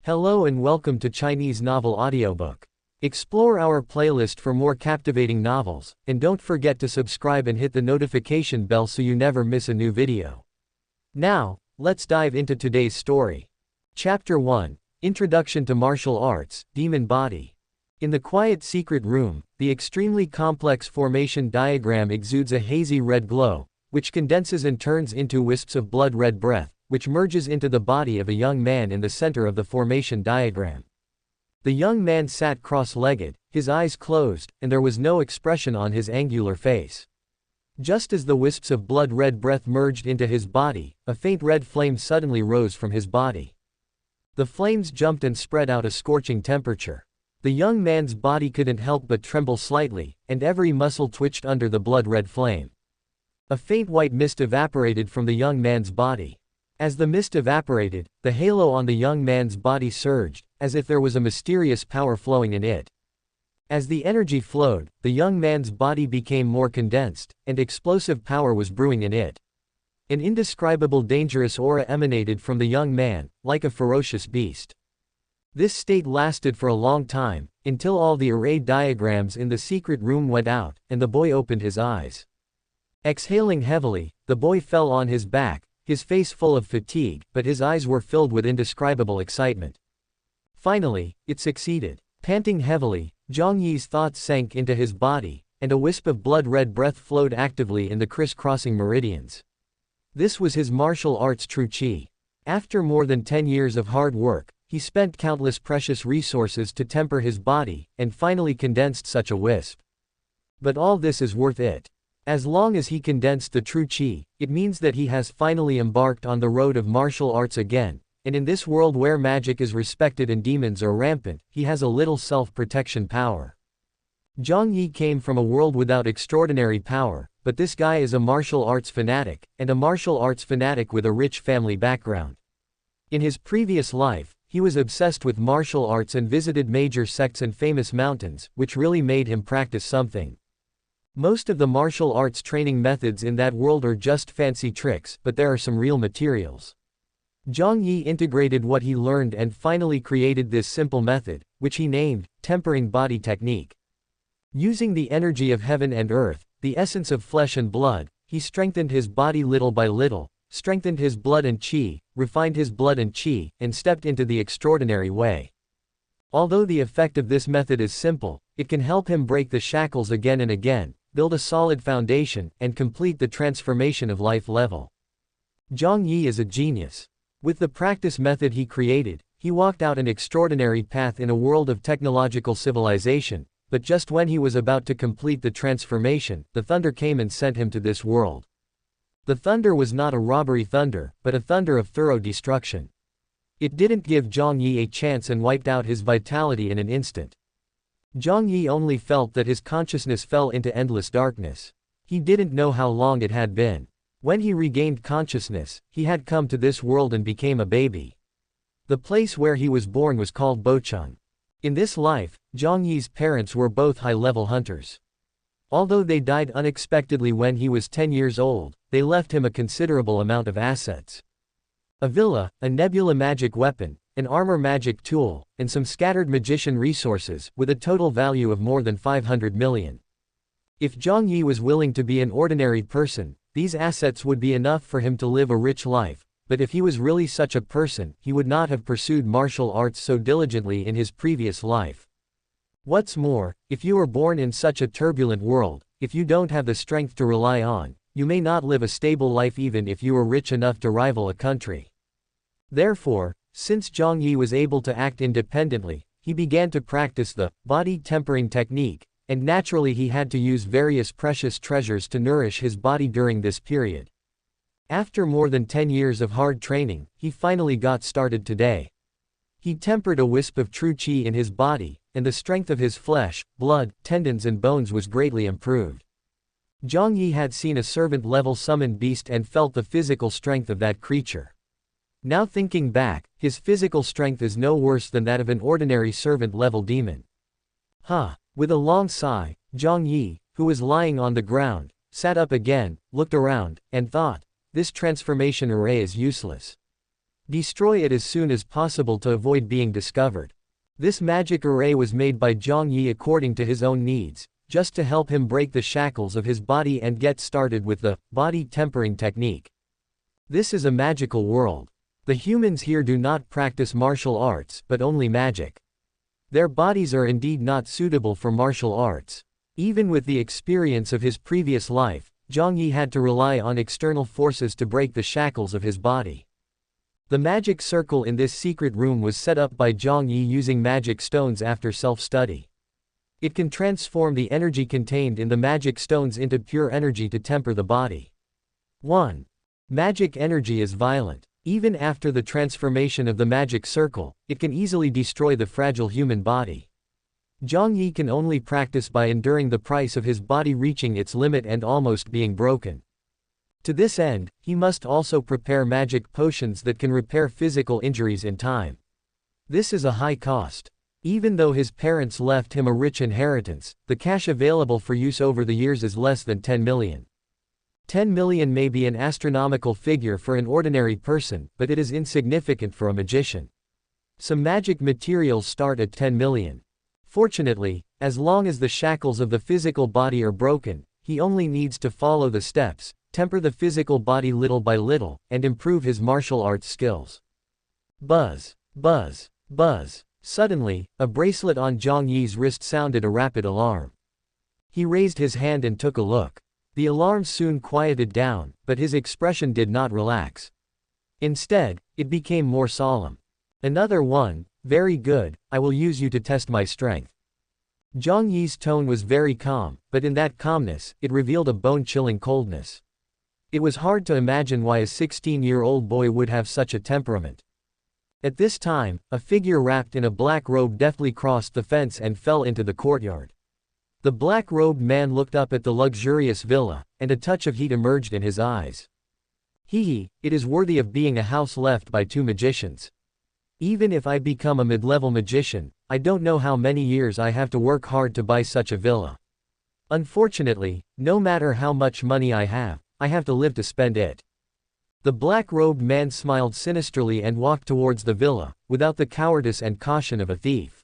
Hello and welcome to Chinese Novel Audiobook. Explore our playlist for more captivating novels, and don't forget to subscribe and hit the notification bell so you never miss a new video. Now, let's dive into today's story. Chapter 1, Introduction to Martial Arts, Demon Body. In the quiet secret room, the extremely complex formation diagram exudes a hazy red glow, which condenses and turns into wisps of blood-red breath, which merges into the body of a young man in the center of the formation diagram. The young man sat cross-legged, his eyes closed, and there was no expression on his angular face. Just as the wisps of blood-red breath merged into his body, a faint red flame suddenly rose from his body. The flames jumped and spread out a scorching temperature. The young man's body couldn't help but tremble slightly, and every muscle twitched under the blood-red flame. A faint white mist evaporated from the young man's body. As the mist evaporated, the halo on the young man's body surged, as if there was a mysterious power flowing in it. As the energy flowed, the young man's body became more condensed, and explosive power was brewing in it. An indescribable dangerous aura emanated from the young man, like a ferocious beast. This state lasted for a long time, until all the array diagrams in the secret room went out, and the boy opened his eyes. Exhaling heavily, the boy fell on his back, his face full of fatigue, but his eyes were filled with indescribable excitement. Finally, it succeeded. Panting heavily, Jiang Yi's thoughts sank into his body, and a wisp of blood-red breath flowed actively in the criss-crossing meridians. This was his martial arts true qi. After more than 10 years of hard work, he spent countless precious resources to temper his body, and finally condensed such a wisp. But all this is worth it. As long as he condensed the true qi, it means that he has finally embarked on the road of martial arts again, and in this world where magic is respected and demons are rampant, he has a little self-protection power. Jiang Yi came from a world without extraordinary power, but this guy is a martial arts fanatic, and a martial arts fanatic with a rich family background. In his previous life, he was obsessed with martial arts and visited major sects and famous mountains, which really made him practice something. Most of the martial arts training methods in that world are just fancy tricks, but there are some real materials. Jiang Yi integrated what he learned and finally created this simple method, which he named, Tempering Body Technique. Using the energy of heaven and earth, the essence of flesh and blood, he strengthened his body little by little, strengthened his blood and qi, refined his blood and qi, and stepped into the extraordinary way. Although the effect of this method is simple, it can help him break the shackles again and again, build a solid foundation, and complete the transformation of life level. Jiang Yi is a genius. With the practice method he created, he walked out an extraordinary path in a world of technological civilization, but just when he was about to complete the transformation, the thunder came and sent him to this world. The thunder was not a robbery thunder, but a thunder of thorough destruction. It didn't give Jiang Yi a chance and wiped out his vitality in an instant. Jiang Yi only felt that his consciousness fell into endless darkness. He didn't know how long it had been. When he regained consciousness, he had come to this world and became a baby. The place where he was born was called Bocheng. In this life, Jiang Yi's parents were both high-level hunters. Although they died unexpectedly when he was 10 years old, they left him a considerable amount of assets. A villa, a nebula magic weapon, an armor magic tool, and some scattered magician resources, with a total value of more than 500 million. If Jiang Yi was willing to be an ordinary person, these assets would be enough for him to live a rich life, but if he was really such a person, he would not have pursued martial arts so diligently in his previous life. What's more, if you were born in such a turbulent world, if you don't have the strength to rely on, you may not live a stable life even if you were rich enough to rival a country. Therefore, since Jiang Yi was able to act independently, he began to practice the body tempering technique, and naturally he had to use various precious treasures to nourish his body during this period. After more than 10 years of hard training, he finally got started today. He tempered a wisp of true qi in his body, and the strength of his flesh, blood, tendons and bones was greatly improved. Jiang Yi had seen a servant-level summoned beast and felt the physical strength of that creature. Now thinking back, his physical strength is no worse than that of an ordinary servant-level demon. With a long sigh, Jiang Yi, who was lying on the ground, sat up again, looked around, and thought, this transformation array is useless. Destroy it as soon as possible to avoid being discovered. This magic array was made by Jiang Yi according to his own needs, just to help him break the shackles of his body and get started with the body tempering technique. This is a magical world. The humans here do not practice martial arts but only magic. Their bodies are indeed not suitable for martial arts. Even with the experience of his previous life, Jiang Yi had to rely on external forces to break the shackles of his body. The magic circle in this secret room was set up by Jiang Yi using magic stones after self-study. It can transform the energy contained in the magic stones into pure energy to temper the body. 1. Magic energy is violent. Even after the transformation of the magic circle, it can easily destroy the fragile human body. Jiang Yi can only practice by enduring the price of his body reaching its limit and almost being broken. To this end, he must also prepare magic potions that can repair physical injuries in time. This is a high cost. Even though his parents left him a rich inheritance, the cash available for use over the years is less than 10 million. 10 million may be an astronomical figure for an ordinary person, but it is insignificant for a magician. Some magic materials start at 10 million. Fortunately, as long as the shackles of the physical body are broken, he only needs to follow the steps, temper the physical body little by little, and improve his martial arts skills. Buzz, buzz, buzz. Suddenly, a bracelet on Jiang Yi's wrist sounded a rapid alarm. He raised his hand and took a look. The alarm soon quieted down, but his expression did not relax. Instead, it became more solemn. Another one, very good, I will use you to test my strength. Jiang Yi's tone was very calm, but in that calmness, it revealed a bone-chilling coldness. It was hard to imagine why a 16-year-old boy would have such a temperament. At this time, a figure wrapped in a black robe deftly crossed the fence and fell into the courtyard. The black-robed man looked up at the luxurious villa, and a touch of heat emerged in his eyes. It is worthy of being a house left by two magicians. Even if I become a mid-level magician, I don't know how many years I have to work hard to buy such a villa. Unfortunately, no matter how much money I have to live to spend it. The black-robed man smiled sinisterly and walked towards the villa, without the cowardice and caution of a thief.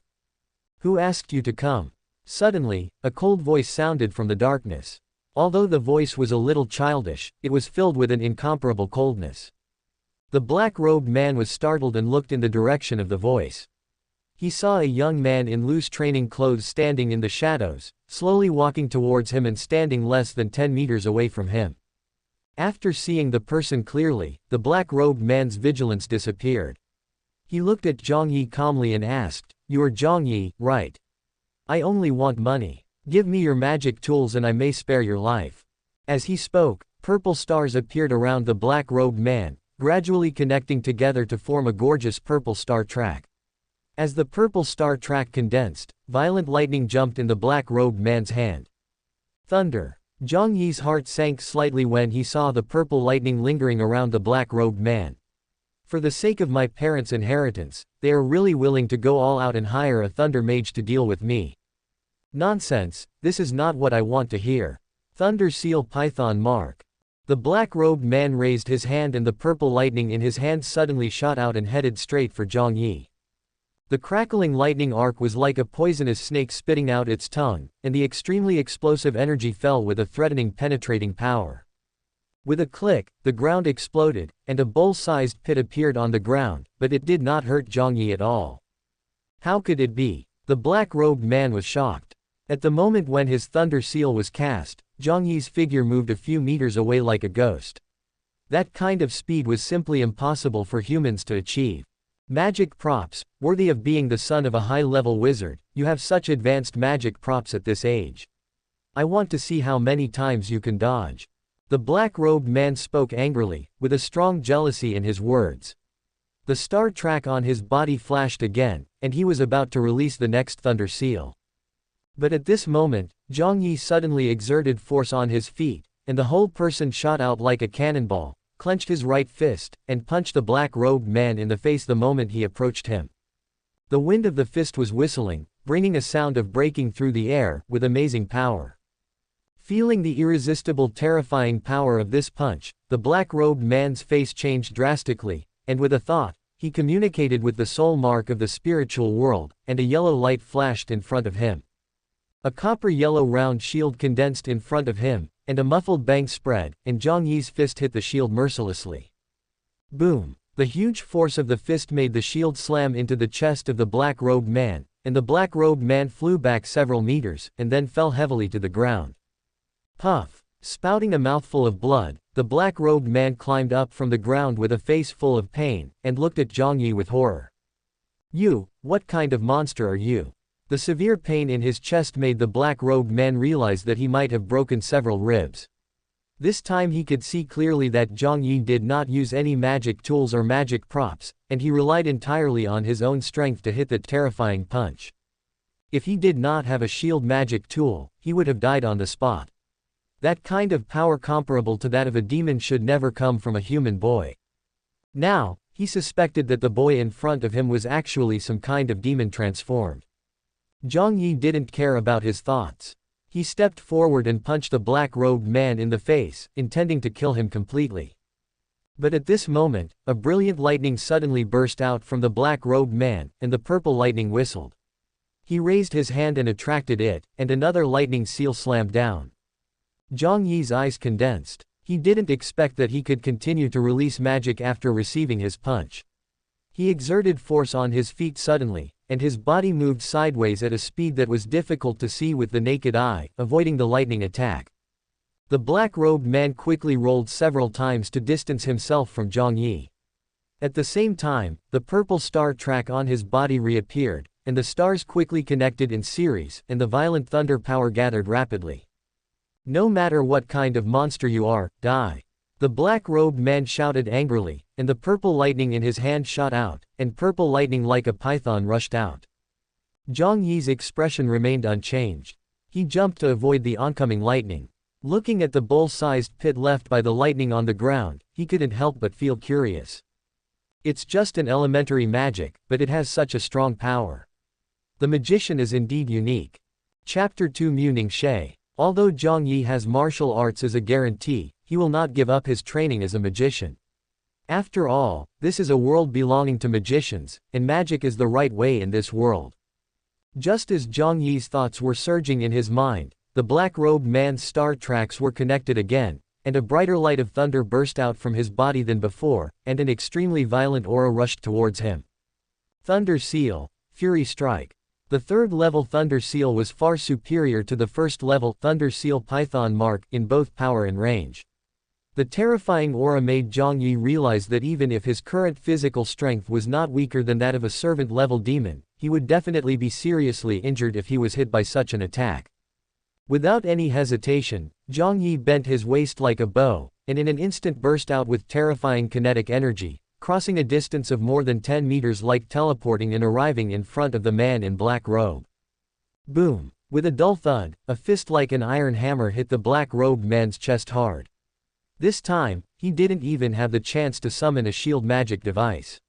Who asked you to come? Suddenly, a cold voice sounded from the darkness. Although the voice was a little childish, it was filled with an incomparable coldness. The black-robed man was startled and looked in the direction of the voice. He saw a young man in loose training clothes standing in the shadows, slowly walking towards him and standing less than 10 meters away from him. After seeing the person clearly, the black-robed man's vigilance disappeared. He looked at Jiang Yi calmly and asked, "You are Jiang Yi, right? I only want money. Give me your magic tools and I may spare your life." As he spoke, purple stars appeared around the black-robed man, gradually connecting together to form a gorgeous purple star track. As the purple star track condensed, violent lightning jumped in the black-robed man's hand. Thunder. Jiang Yi's heart sank slightly when he saw the purple lightning lingering around the black-robed man. For the sake of my parents' inheritance, they are really willing to go all out and hire a thunder mage to deal with me. Nonsense, this is not what I want to hear. Thunder seal python mark. The black-robed man raised his hand and the purple lightning in his hand suddenly shot out and headed straight for Jiang Yi. The crackling lightning arc was like a poisonous snake spitting out its tongue, and the extremely explosive energy fell with a threatening penetrating power. With a click, the ground exploded, and a bowl-sized pit appeared on the ground, but it did not hurt Jiang Yi at all. How could it be? The black-robed man was shocked. At the moment when his thunder seal was cast, Jiang Yi's figure moved a few meters away like a ghost. That kind of speed was simply impossible for humans to achieve. Magic props, worthy of being the son of a high-level wizard, you have such advanced magic props at this age. I want to see how many times you can dodge. The black-robed man spoke angrily, with a strong jealousy in his words. The star track on his body flashed again, and he was about to release the next thunder seal. But at this moment, Jiang Yi suddenly exerted force on his feet, and the whole person shot out like a cannonball, clenched his right fist, and punched the black-robed man in the face the moment he approached him. The wind of the fist was whistling, bringing a sound of breaking through the air, with amazing power. Feeling the irresistible terrifying power of this punch, the black-robed man's face changed drastically, and with a thought, he communicated with the soul mark of the spiritual world, and a yellow light flashed in front of him. A copper-yellow round shield condensed in front of him, and a muffled bang spread, and Jiang Yi's fist hit the shield mercilessly. Boom! The huge force of the fist made the shield slam into the chest of the black-robed man, and the black-robed man flew back several meters, and then fell heavily to the ground. Puff! Spouting a mouthful of blood, the black-robed man climbed up from the ground with a face full of pain, and looked at Jiang Yi with horror. "You, what kind of monster are you?" The severe pain in his chest made the black-robed man realize that he might have broken several ribs. This time he could see clearly that Jiang Yi did not use any magic tools or magic props, and he relied entirely on his own strength to hit that terrifying punch. If he did not have a shield magic tool, he would have died on the spot. That kind of power comparable to that of a demon should never come from a human boy. Now, he suspected that the boy in front of him was actually some kind of demon transformed. Jiang Yi didn't care about his thoughts. He stepped forward and punched the black-robed man in the face, intending to kill him completely. But at this moment, a brilliant lightning suddenly burst out from the black-robed man, and the purple lightning whistled. He raised his hand and attracted it, and another lightning seal slammed down. Jiang Yi's eyes condensed. He didn't expect that he could continue to release magic after receiving his punch. He exerted force on his feet suddenly, and his body moved sideways at a speed that was difficult to see with the naked eye, avoiding the lightning attack. The black-robed man quickly rolled several times to distance himself from Jiang Yi. At the same time, the purple star track on his body reappeared, and the stars quickly connected in series, and the violent thunder power gathered rapidly. "No matter what kind of monster you are, die!" The black-robed man shouted angrily, and the purple lightning in his hand shot out, and purple lightning like a python rushed out. Jiang Yi's expression remained unchanged. He jumped to avoid the oncoming lightning. Looking at the bowl-sized pit left by the lightning on the ground, he couldn't help but feel curious. It's just an elementary magic, but it has such a strong power. The magician is indeed unique. Chapter 2 Lingqi. Although Jiang Yi has martial arts as a guarantee, he will not give up his training as a magician. After all, this is a world belonging to magicians, and magic is the right way in this world. Just as Jiang Yi's thoughts were surging in his mind, the black-robed man's star tracks were connected again, and a brighter light of thunder burst out from his body than before, and an extremely violent aura rushed towards him. Thunder Seal, Fury Strike. The third-level Thunder Seal was far superior to the first-level Thunder Seal Python mark in both power and range. The terrifying aura made Jiang Yi realize that even if his current physical strength was not weaker than that of a servant-level demon, he would definitely be seriously injured if he was hit by such an attack. Without any hesitation, Jiang Yi bent his waist like a bow, and in an instant burst out with terrifying kinetic energy, crossing a distance of more than 10 meters like teleporting and arriving in front of the man in black robe. Boom! With a dull thud, a fist like an iron hammer hit the black-robed man's chest hard. This time, he didn't even have the chance to summon a shield magic device.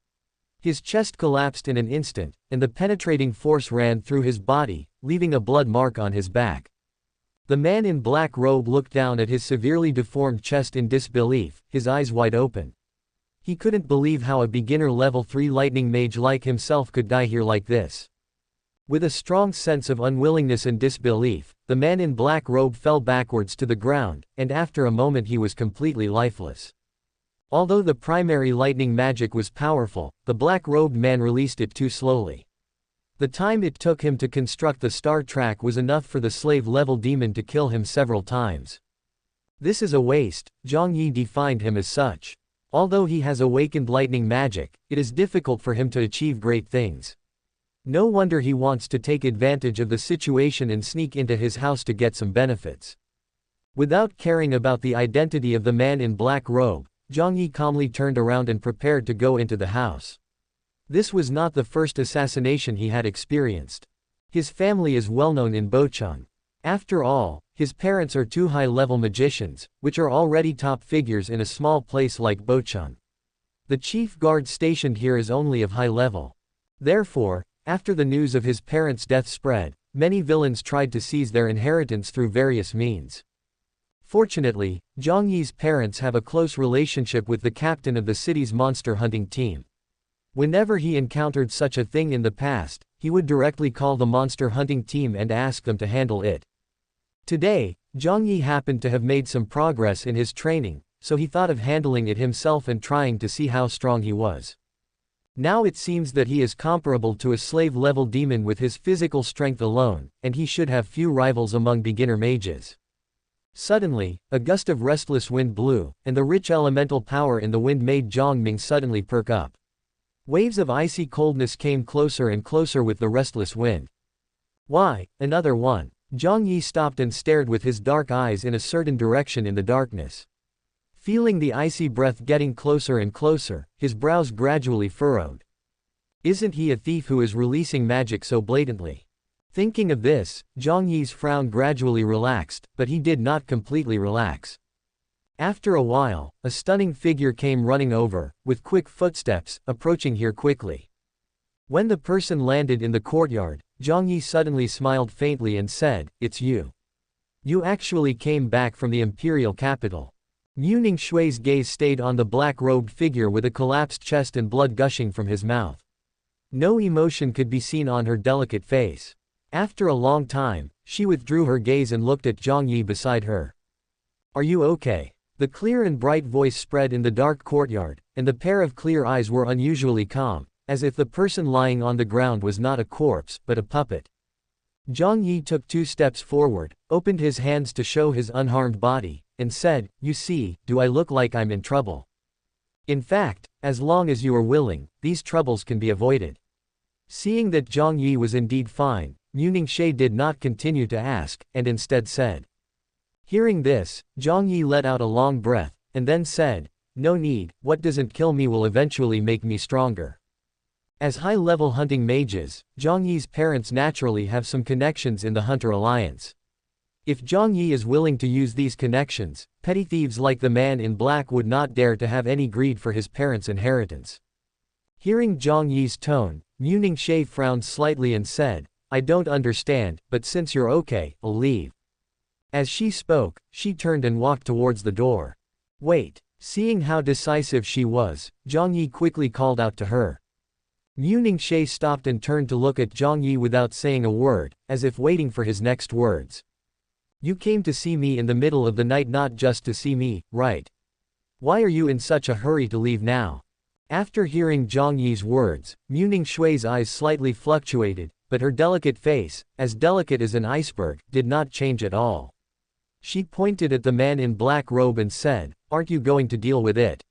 His chest collapsed in an instant, and the penetrating force ran through his body, leaving a blood mark on his back. The man in black robe looked down at his severely deformed chest in disbelief, his eyes wide open. He couldn't believe how a beginner level 3 lightning mage like himself could die here like this. With a strong sense of unwillingness and disbelief, the man in black robe fell backwards to the ground, and after a moment he was completely lifeless. Although the primary lightning magic was powerful, the black-robed man released it too slowly. The time it took him to construct the star track was enough for the slave-level demon to kill him several times. This is a waste, Jiang Yi defined him as such. Although he has awakened lightning magic, it is difficult for him to achieve great things. No wonder he wants to take advantage of the situation and sneak into his house to get some benefits. Without caring about the identity of the man in black robe, Jiang Yi calmly turned around and prepared to go into the house. This was not the first assassination he had experienced. His family is well known in Bocheng. After all, his parents are two high-level magicians, which are already top figures in a small place like Bocheng. The chief guard stationed here is only of high level. Therefore, after the news of his parents' death spread, many villains tried to seize their inheritance through various means. Fortunately, Jiang Yi's parents have a close relationship with the captain of the city's monster hunting team. Whenever he encountered such a thing in the past, he would directly call the monster hunting team and ask them to handle it. Today, Jiang Yi happened to have made some progress in his training, so he thought of handling it himself and trying to see how strong he was. Now it seems that he is comparable to a slave-level demon with his physical strength alone, and he should have few rivals among beginner mages. Suddenly, a gust of restless wind blew, and the rich elemental power in the wind made Jiang Ming suddenly perk up. Waves of icy coldness came closer and closer with the restless wind. Why, another one? Jiang Yi stopped and stared with his dark eyes in a certain direction in the darkness. Feeling the icy breath getting closer and closer, his brows gradually furrowed. Isn't he a thief who is releasing magic so blatantly? Thinking of this, Jiang Yi's frown gradually relaxed, but he did not completely relax. After a while, a stunning figure came running over, with quick footsteps, approaching here quickly. When the person landed in the courtyard, Jiang Yi suddenly smiled faintly and said, "It's you. You actually came back from the imperial capital." Mu Shui's gaze stayed on the black-robed figure with a collapsed chest and blood gushing from his mouth. No emotion could be seen on her delicate face. After a long time, she withdrew her gaze and looked at Jiang Yi beside her. "Are you okay?" The clear and bright voice spread in the dark courtyard, and the pair of clear eyes were unusually calm, as if the person lying on the ground was not a corpse, but a puppet. Jiang Yi took 2 steps forward, opened his hands to show his unharmed body, and said, "You see, do I look like I'm in trouble? In fact, as long as you are willing, these troubles can be avoided." Seeing that Jiang Yi was indeed fine, Mu Shui did not continue to ask, and instead said. Hearing this, Jiang Yi let out a long breath, and then said, "No need, what doesn't kill me will eventually make me stronger." As high-level hunting mages, Jiang Yi's parents naturally have some connections in the Hunter Alliance. If Jiang Yi is willing to use these connections, petty thieves like the man in black would not dare to have any greed for his parents' inheritance. Hearing Jiang Yi's tone, Mu Shui frowned slightly and said, "I don't understand, but since you're okay, I'll leave." As she spoke, she turned and walked towards the door. "Wait." Seeing how decisive she was, Jiang Yi quickly called out to her. Mu Shui stopped and turned to look at Jiang Yi without saying a word, as if waiting for his next words. "You came to see me in the middle of the night, not just to see me, right? Why are you in such a hurry to leave now?" After hearing Jiang Yi's words, Mu Shui's eyes slightly fluctuated, but her delicate face, as delicate as an iceberg, did not change at all. She pointed at the man in black robe and said, "Aren't you going to deal with it?"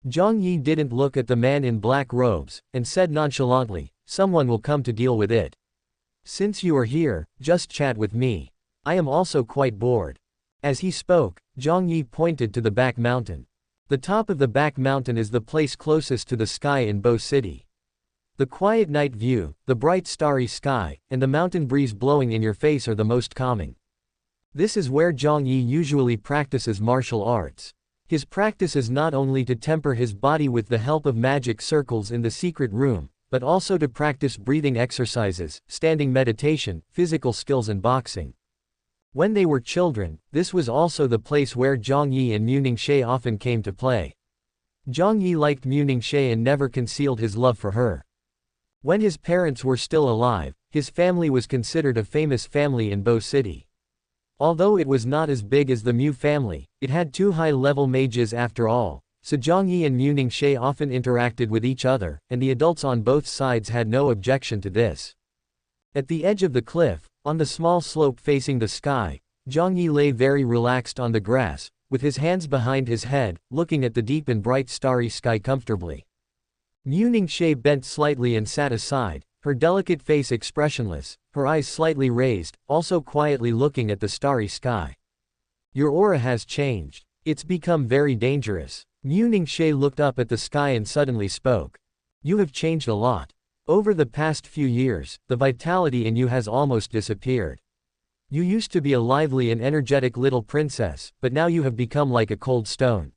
Jiang Yi didn't look at the man in black robes, and said nonchalantly, "Someone will come to deal with it. Since you are here, just chat with me. I am also quite bored." As he spoke, Jiang Yi pointed to the back mountain. The top of the back mountain is the place closest to the sky in Bo City. The quiet night view, the bright starry sky, and the mountain breeze blowing in your face are the most calming. This is where Jiang Yi usually practices martial arts. His practice is not only to temper his body with the help of magic circles in the secret room, but also to practice breathing exercises, standing meditation, physical skills and boxing. When they were children, this was also the place where Jiang Yi and Mu Shui often came to play. Jiang Yi liked Mu Shui and never concealed his love for her. When his parents were still alive, his family was considered a famous family in Bo City. Although it was not as big as the Mu family, it had 2 high-level mages after all, so Jiang Yi and Mu Shui often interacted with each other, and the adults on both sides had no objection to this. At the edge of the cliff, on the small slope facing the sky, Jiang Yi lay very relaxed on the grass, with his hands behind his head, looking at the deep and bright starry sky comfortably. Mu Shui bent slightly and sat aside, her delicate face expressionless, her eyes slightly raised, also quietly looking at the starry sky. "Your aura has changed. It's become very dangerous." Mu Shui looked up at the sky and suddenly spoke. "You have changed a lot. Over the past few years, the vitality in you has almost disappeared. You used to be a lively and energetic little princess, but now you have become like a cold stone."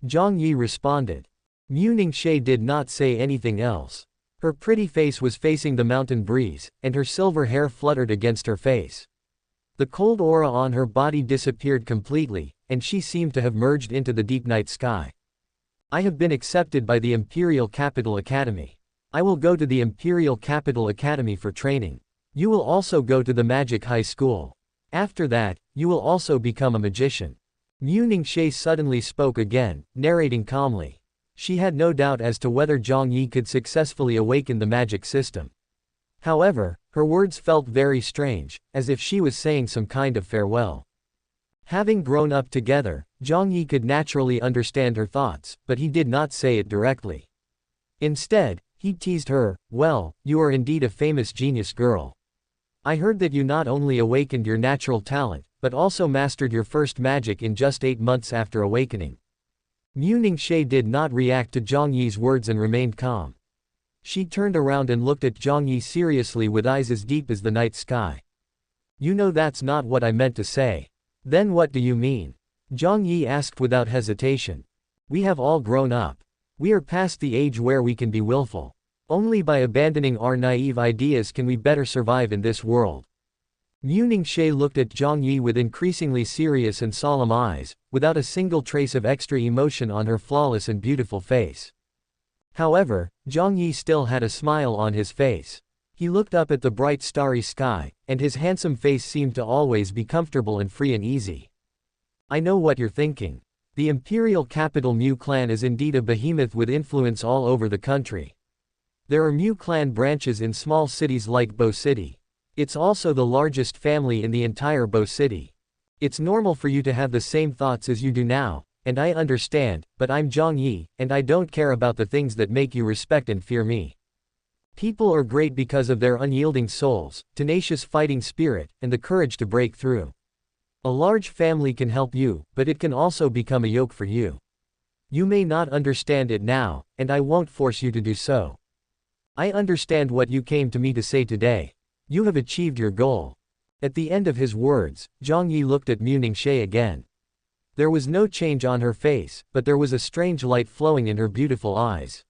Jiang Yi responded. Mu Shui did not say anything else. Her pretty face was facing the mountain breeze, and her silver hair fluttered against her face. The cold aura on her body disappeared completely, and she seemed to have merged into the deep night sky. I have been accepted by the Imperial Capital Academy. I will go to the Imperial Capital Academy for training. You will also go to the Magic High School. After that, you will also become a magician. Mu Ningxie suddenly spoke again, narrating calmly. She had no doubt as to whether Jiang Yi could successfully awaken the magic system. However, her words felt very strange, as if she was saying some kind of farewell. Having grown up together, Jiang Yi could naturally understand her thoughts, but he did not say it directly. Instead, he teased her, "Well, you are indeed a famous genius girl. I heard that you not only awakened your natural talent, but also mastered your first magic in just 8 months after awakening." Mu Ningxie did not react to Jiang Yi's words and remained calm. She turned around and looked at Jiang Yi seriously with eyes as deep as the night sky. "You know that's not what I meant to say. Then what do you mean?" Jiang Yi asked without hesitation. "We have all grown up. We are past the age where we can be willful. Only by abandoning our naive ideas can we better survive in this world." Mu Ningxie looked at Jiang Yi with increasingly serious and solemn eyes, without a single trace of extra emotion on her flawless and beautiful face. However, Jiang Yi still had a smile on his face. He looked up at the bright starry sky, and his handsome face seemed to always be comfortable and free and easy. "I know what you're thinking. The imperial capital Mu clan is indeed a behemoth with influence all over the country. There are Mu clan branches in small cities like Bo City. It's also the largest family in the entire Bo City. It's normal for you to have the same thoughts as you do now, and I understand, but I'm Jiang Yi, and I don't care about the things that make you respect and fear me. People are great because of their unyielding souls, tenacious fighting spirit, and the courage to break through. A large family can help you, but it can also become a yoke for you. You may not understand it now, and I won't force you to do so. I understand what you came to me to say today. You have achieved your goal." At the end of his words, Jiang Yi looked at Mu Ningxie again. There was no change on her face, but there was a strange light flowing in her beautiful eyes.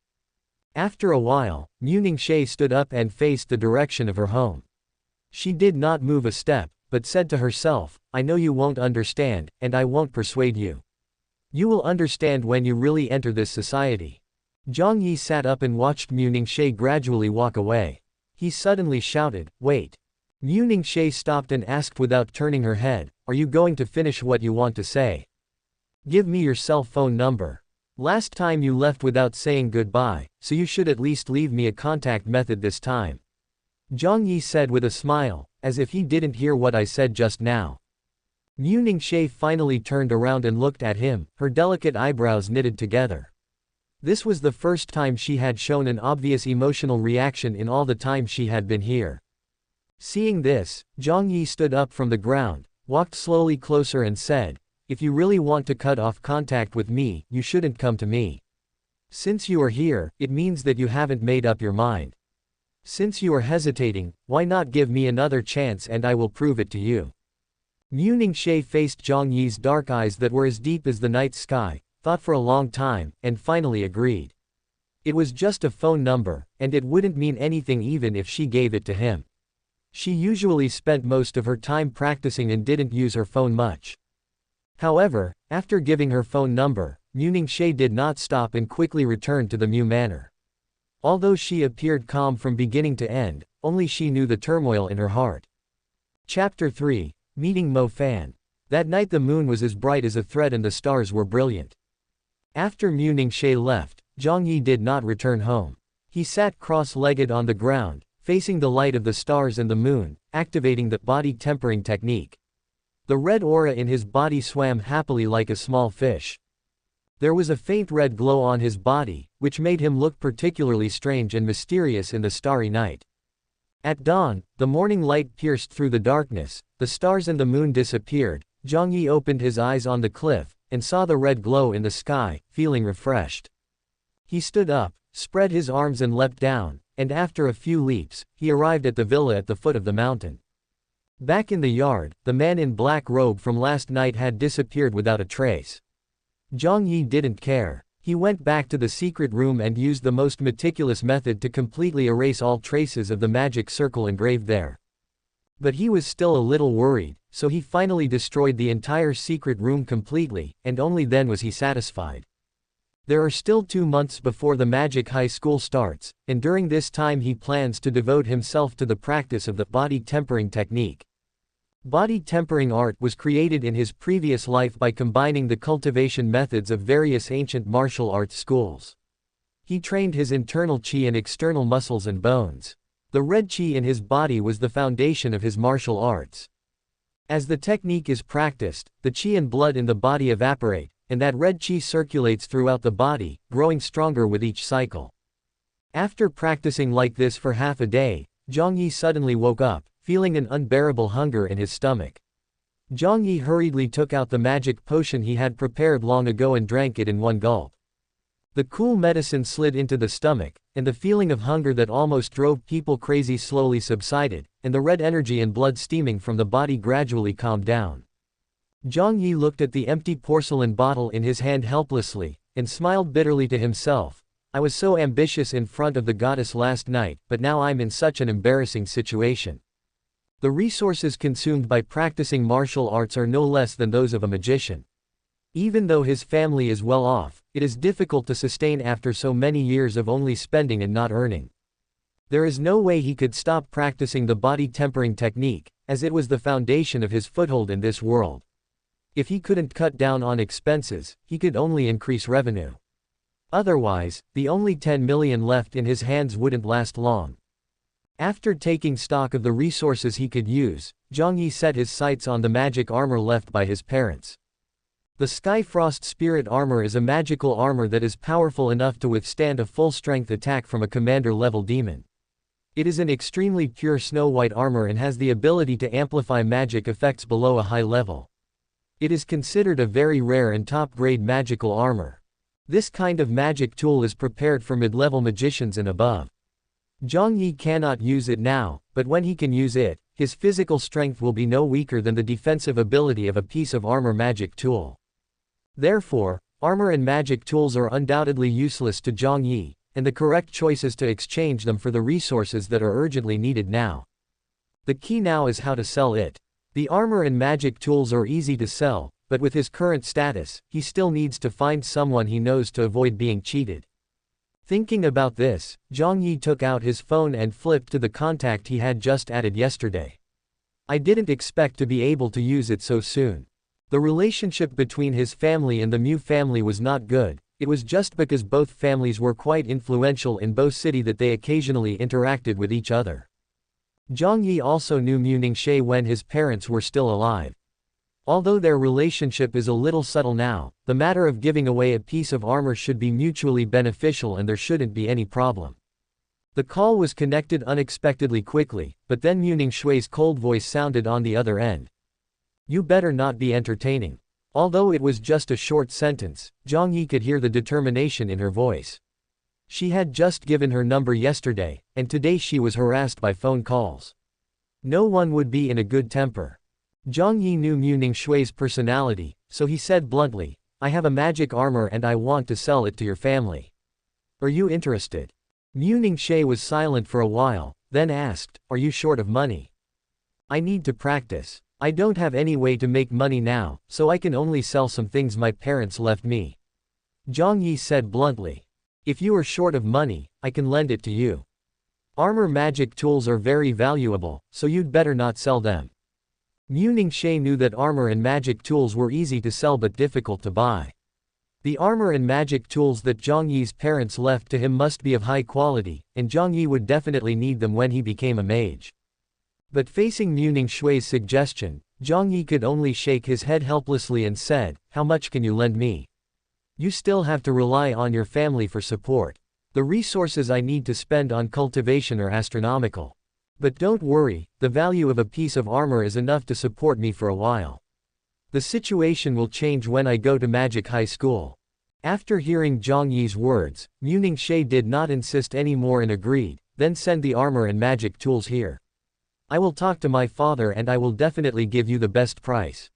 After a while, Mu Ningxie stood up and faced the direction of her home. She did not move a step, but said to herself, "I know you won't understand, and I won't persuade you. You will understand when you really enter this society." Jiang Yi sat up and watched Mu Ningxie gradually walk away. He suddenly shouted, "Wait." Mu Ningxie stopped and asked without turning her head, "Are you going to finish what you want to say? Give me your cell phone number. Last time you left without saying goodbye, so you should at least leave me a contact method this time." Jiang Yi said with a smile, as if he didn't hear what I said just now. Mu Ningxie finally turned around and looked at him, her delicate eyebrows knitted together. This was the first time she had shown an obvious emotional reaction in all the time she had been here. Seeing this, Jiang Yi stood up from the ground, walked slowly closer and said, "If you really want to cut off contact with me, you shouldn't come to me. Since you are here, it means that you haven't made up your mind. Since you are hesitating, why not give me another chance and I will prove it to you." Mu Ningxie faced Jiang Yi's dark eyes that were as deep as the night sky, thought for a long time, and finally agreed. It was just a phone number, and it wouldn't mean anything even if she gave it to him. She usually spent most of her time practicing and didn't use her phone much. However, after giving her phone number, Mu Ningxie did not stop and quickly returned to the Mu Manor. Although she appeared calm from beginning to end, only she knew the turmoil in her heart. Chapter 3, Meeting Mo Fan. That night the moon was as bright as a thread and the stars were brilliant. After Mu Ningxie left, Jiang Yi did not return home. He sat cross-legged on the ground, facing the light of the stars and the moon, activating the body tempering technique. The red aura in his body swam happily like a small fish. There was a faint red glow on his body, which made him look particularly strange and mysterious in the starry night. At dawn, the morning light pierced through the darkness, the stars and the moon disappeared. Jiang Yi opened his eyes on the cliff, and saw the red glow in the sky, feeling refreshed. He stood up, spread his arms and leapt down, and after a few leaps, he arrived at the villa at the foot of the mountain. Back in the yard, the man in black robe from last night had disappeared without a trace. Jiang Yi didn't care. He went back to the secret room and used the most meticulous method to completely erase all traces of the magic circle engraved there. But he was still a little worried, so he finally destroyed the entire secret room completely, and only then was he satisfied. There are still 2 months before the magic high school starts, and during this time he plans to devote himself to the practice of the body tempering technique. Body tempering art was created in his previous life by combining the cultivation methods of various ancient martial arts schools. He trained his internal qi and external muscles and bones. The red qi in his body was the foundation of his martial arts. As the technique is practiced, the qi and blood in the body evaporate, and that red qi circulates throughout the body, growing stronger with each cycle. After practicing like this for half a day, Jiang Yi suddenly woke up, feeling an unbearable hunger in his stomach. Jiang Yi hurriedly took out the magic potion he had prepared long ago and drank it in one gulp. The cool medicine slid into the stomach, and the feeling of hunger that almost drove people crazy slowly subsided, and the red energy and blood steaming from the body gradually calmed down. Jiang Yi looked at the empty porcelain bottle in his hand helplessly, and smiled bitterly to himself. I was so ambitious in front of the goddess last night, but now I'm in such an embarrassing situation. The resources consumed by practicing martial arts are no less than those of a magician. Even though his family is well off, it is difficult to sustain after so many years of only spending and not earning. There is no way he could stop practicing the body tempering technique, as it was the foundation of his foothold in this world. If he couldn't cut down on expenses, he could only increase revenue. Otherwise, the only 10 million left in his hands wouldn't last long. After taking stock of the resources he could use, Jiang Yi set his sights on the magic armor left by his parents. The Skyfrost Spirit Armor is a magical armor that is powerful enough to withstand a full-strength attack from a commander-level demon. It is an extremely pure snow-white armor and has the ability to amplify magic effects below a high level. It is considered a very rare and top-grade magical armor. This kind of magic tool is prepared for mid-level magicians and above. Jiang Yi cannot use it now, but when he can use it, his physical strength will be no weaker than the defensive ability of a piece of armor magic tool. Therefore, armor and magic tools are undoubtedly useless to Jiang Yi, and the correct choice is to exchange them for the resources that are urgently needed now. The key now is how to sell it. The armor and magic tools are easy to sell, but with his current status, he still needs to find someone he knows to avoid being cheated. Thinking about this, Jiang Yi took out his phone and flipped to the contact he had just added yesterday. I didn't expect to be able to use it so soon. The relationship between his family and the Mu family was not good. It was just because both families were quite influential in Bo City that they occasionally interacted with each other. Jiang Yi also knew Mu Ningxi when his parents were still alive. Although their relationship is a little subtle now, the matter of giving away a piece of armor should be mutually beneficial and there shouldn't be any problem. The call was connected unexpectedly quickly, but then Mu Ningxi's cold voice sounded on the other end. You better not be entertaining. Although it was just a short sentence, Jiang Yi could hear the determination in her voice. She had just given her number yesterday, and today she was harassed by phone calls. No one would be in a good temper. Jiang Yi knew Mu Ningxi's personality, so he said bluntly, I have a magic armor and I want to sell it to your family. Are you interested? Mu Ningxi was silent for a while, then asked, Are you short of money? I need to practice. I don't have any way to make money now, so I can only sell some things my parents left me. Jiang Yi said bluntly. If you are short of money, I can lend it to you. Armor magic tools are very valuable, so you'd better not sell them. Mu Ningxi knew that armor and magic tools were easy to sell but difficult to buy. The armor and magic tools that Jiang Yi's parents left to him must be of high quality, and Jiang Yi would definitely need them when he became a mage. But facing Mu Ningxi's suggestion, Jiang Yi could only shake his head helplessly and said, How much can you lend me? You still have to rely on your family for support. The resources I need to spend on cultivation are astronomical. But don't worry, the value of a piece of armor is enough to support me for a while. The situation will change when I go to Magic High School. After hearing Jiang Yi's words, Mu Ningxi did not insist anymore and agreed, then send the armor and magic tools here. I will talk to my father and I will definitely give you the best price.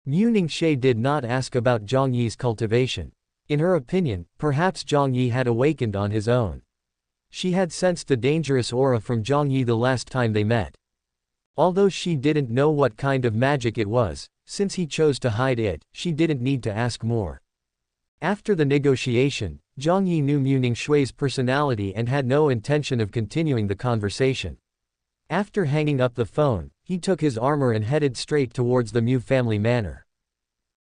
Mu Ningxi did not ask about Jiang Yi's cultivation. In her opinion, perhaps Jiang Yi had awakened on his own. She had sensed the dangerous aura from Jiang Yi the last time they met. Although she didn't know what kind of magic it was, since he chose to hide it, she didn't need to ask more. After the negotiation, Jiang Yi knew Mu Ningshui's personality and had no intention of continuing the conversation. After hanging up the phone, he took his armor and headed straight towards the Mu family manor.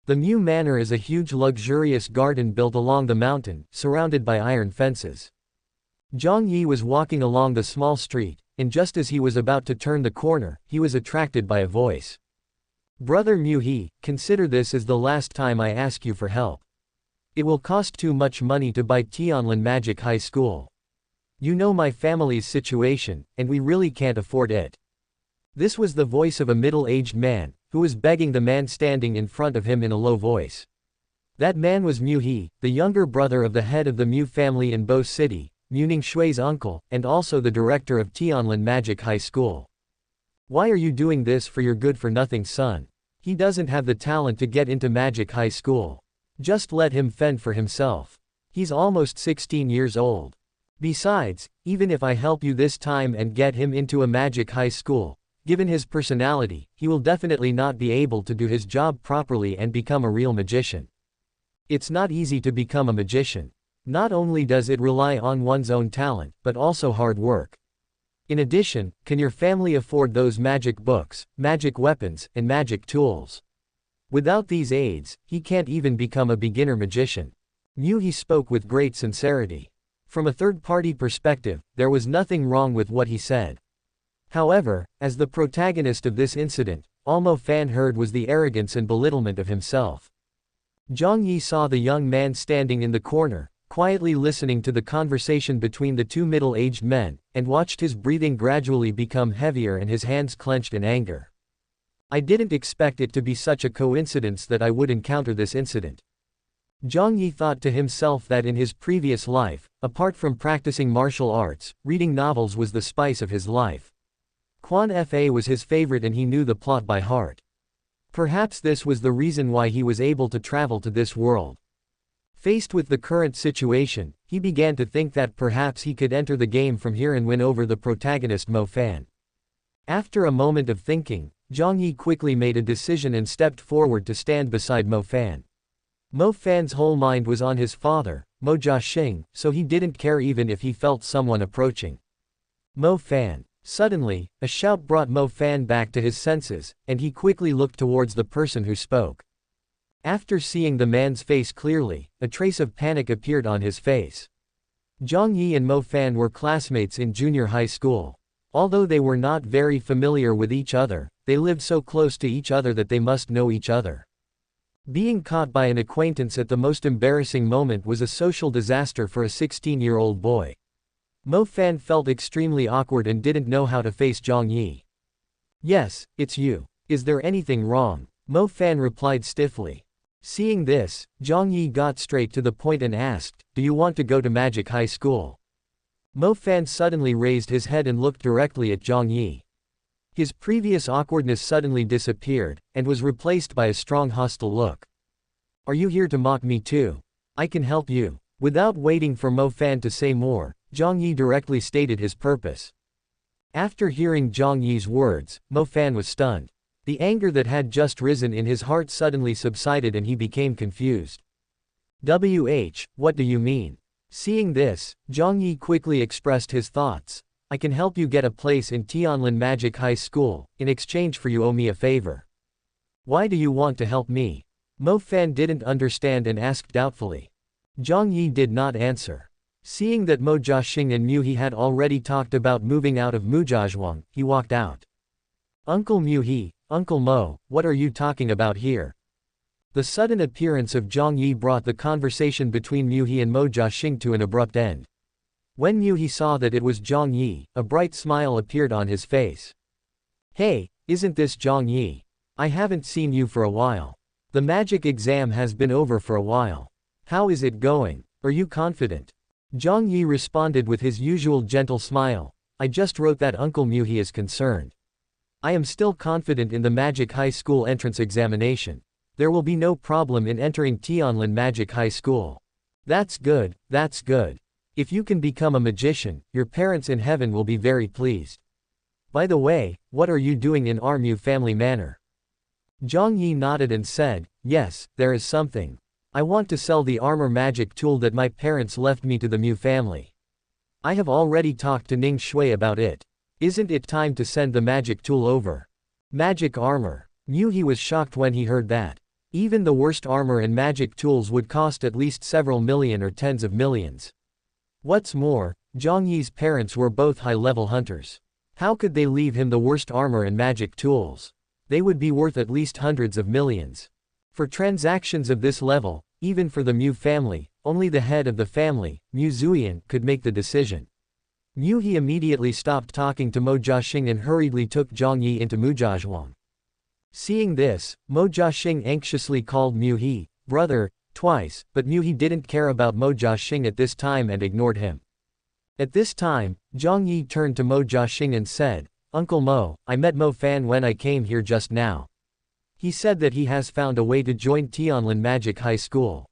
The Mu manor is a huge luxurious garden built along the mountain, surrounded by iron fences. Jiang Yi was walking along the small street, and just as he was about to turn the corner, he was attracted by a voice. "Brother Mu He, consider this as the last time I ask you for help. It will cost too much money to buy Tianlin Magic High School. You know my family's situation, and we really can't afford it." This was the voice of a middle-aged man, who was begging the man standing in front of him in a low voice. That man was Mu He, the younger brother of the head of the Mu family in Bo City, Mu Ningshui's uncle, and also the director of Tianlin Magic High School. "Why are you doing this for your good-for-nothing son? He doesn't have the talent to get into Magic High School. Just let him fend for himself. He's almost 16 years old. Besides, even if I help you this time and get him into a Magic High School, given his personality, he will definitely not be able to do his job properly and become a real magician. It's not easy to become a magician. Not only does it rely on one's own talent, but also hard work. In addition, can your family afford those magic books, magic weapons, and magic tools? Without these aids, he can't even become a beginner magician." Mu He spoke with great sincerity. From a third-party perspective, there was nothing wrong with what he said. However, as the protagonist of this incident, all Mo Fan heard was the arrogance and belittlement of himself. Jiang Yi saw the young man standing in the corner, quietly listening to the conversation between the two middle-aged men, and watched his breathing gradually become heavier and his hands clenched in anger. "I didn't expect it to be such a coincidence that I would encounter this incident." Jiang Yi thought to himself that in his previous life, apart from practicing martial arts, reading novels was the spice of his life. Quan Fa was his favorite and he knew the plot by heart. Perhaps this was the reason why he was able to travel to this world. Faced with the current situation, he began to think that perhaps he could enter the game from here and win over the protagonist Mo Fan. After a moment of thinking, Jiang Yi quickly made a decision and stepped forward to stand beside Mo Fan. Mo Fan's whole mind was on his father, Mo Jiaxing, so he didn't care even if he felt someone approaching. Mo Fan. Suddenly, a shout brought Mo Fan back to his senses, and he quickly looked towards the person who spoke. After seeing the man's face clearly, a trace of panic appeared on his face. Jiang Yi and Mo Fan were classmates in junior high school. Although they were not very familiar with each other, they lived so close to each other that they must know each other. Being caught by an acquaintance at the most embarrassing moment was a social disaster for a 16-year-old boy. Mo Fan felt extremely awkward and didn't know how to face Jiang Yi. "Yes, it's you. Is there anything wrong?" Mo Fan replied stiffly. Seeing this, Jiang Yi got straight to the point and asked, "Do you want to go to Magic High School?" Mo Fan suddenly raised his head and looked directly at Jiang Yi. His previous awkwardness suddenly disappeared, and was replaced by a strong hostile look. "Are you here to mock me too? I can help you." Without waiting for Mo Fan to say more, Jiang Yi directly stated his purpose. After hearing Jiang Yi's words, Mo Fan was stunned. The anger that had just risen in his heart suddenly subsided and he became confused. What do you mean?" Seeing this, Jiang Yi quickly expressed his thoughts. "I can help you get a place in Tianlin Magic High School, in exchange for you owe me a favor." "Why do you want to help me?" Mo Fan didn't understand and asked doubtfully. Jiang Yi did not answer. Seeing that Mo Jiaxing and Mu He had already talked about moving out of Mujiazhuang, he walked out. "Uncle Mu He, Uncle Mo, what are you talking about here?" The sudden appearance of Jiang Yi brought the conversation between Mu He and Mo Jiaxing to an abrupt end. When Mu He saw that it was Jiang Yi, a bright smile appeared on his face. "Hey, isn't this Jiang Yi? I haven't seen you for a while. The magic exam has been over for a while. How is it going? Are you confident?" Jiang Yi responded with his usual gentle smile. "I just wrote that Uncle Mu He is concerned. I am still confident in the Magic High School entrance examination. There will be no problem in entering Tianlin Magic High School." That's good, that's good. If you can become a magician, your parents in heaven will be very pleased." By the way, what are you doing in our Mu family manor? Jiang Yi nodded and said, yes, there is something. I want to sell the armor magic tool that my parents left me to the Mu family. I have already talked to Ning Shui about it. Isn't it time to send the magic tool over? Magic armor. Mu He was shocked when he heard that. Even the worst armor and magic tools would cost at least several million or tens of millions. What's more, Jiang Yi's parents were both high-level hunters. How could they leave him the worst armor and magic tools? They would be worth at least hundreds of millions. For transactions of this level, even for the Mu family, only the head of the family, Mu Zuiyan, could make the decision. Mu He immediately stopped talking to Mo Jiaxing and hurriedly took Jiang Yi into Mujazhuang. Seeing this, Mo Jiaxing anxiously called Mu He, brother, twice, but Mu He didn't care about Mo Jiaxing at this time and ignored him. At this time, Jiang Yi turned to Mo Jiaxing and said, Uncle Mo, I met Mo Fan when I came here just now. He said that he has found a way to join Tianlin Magic High School.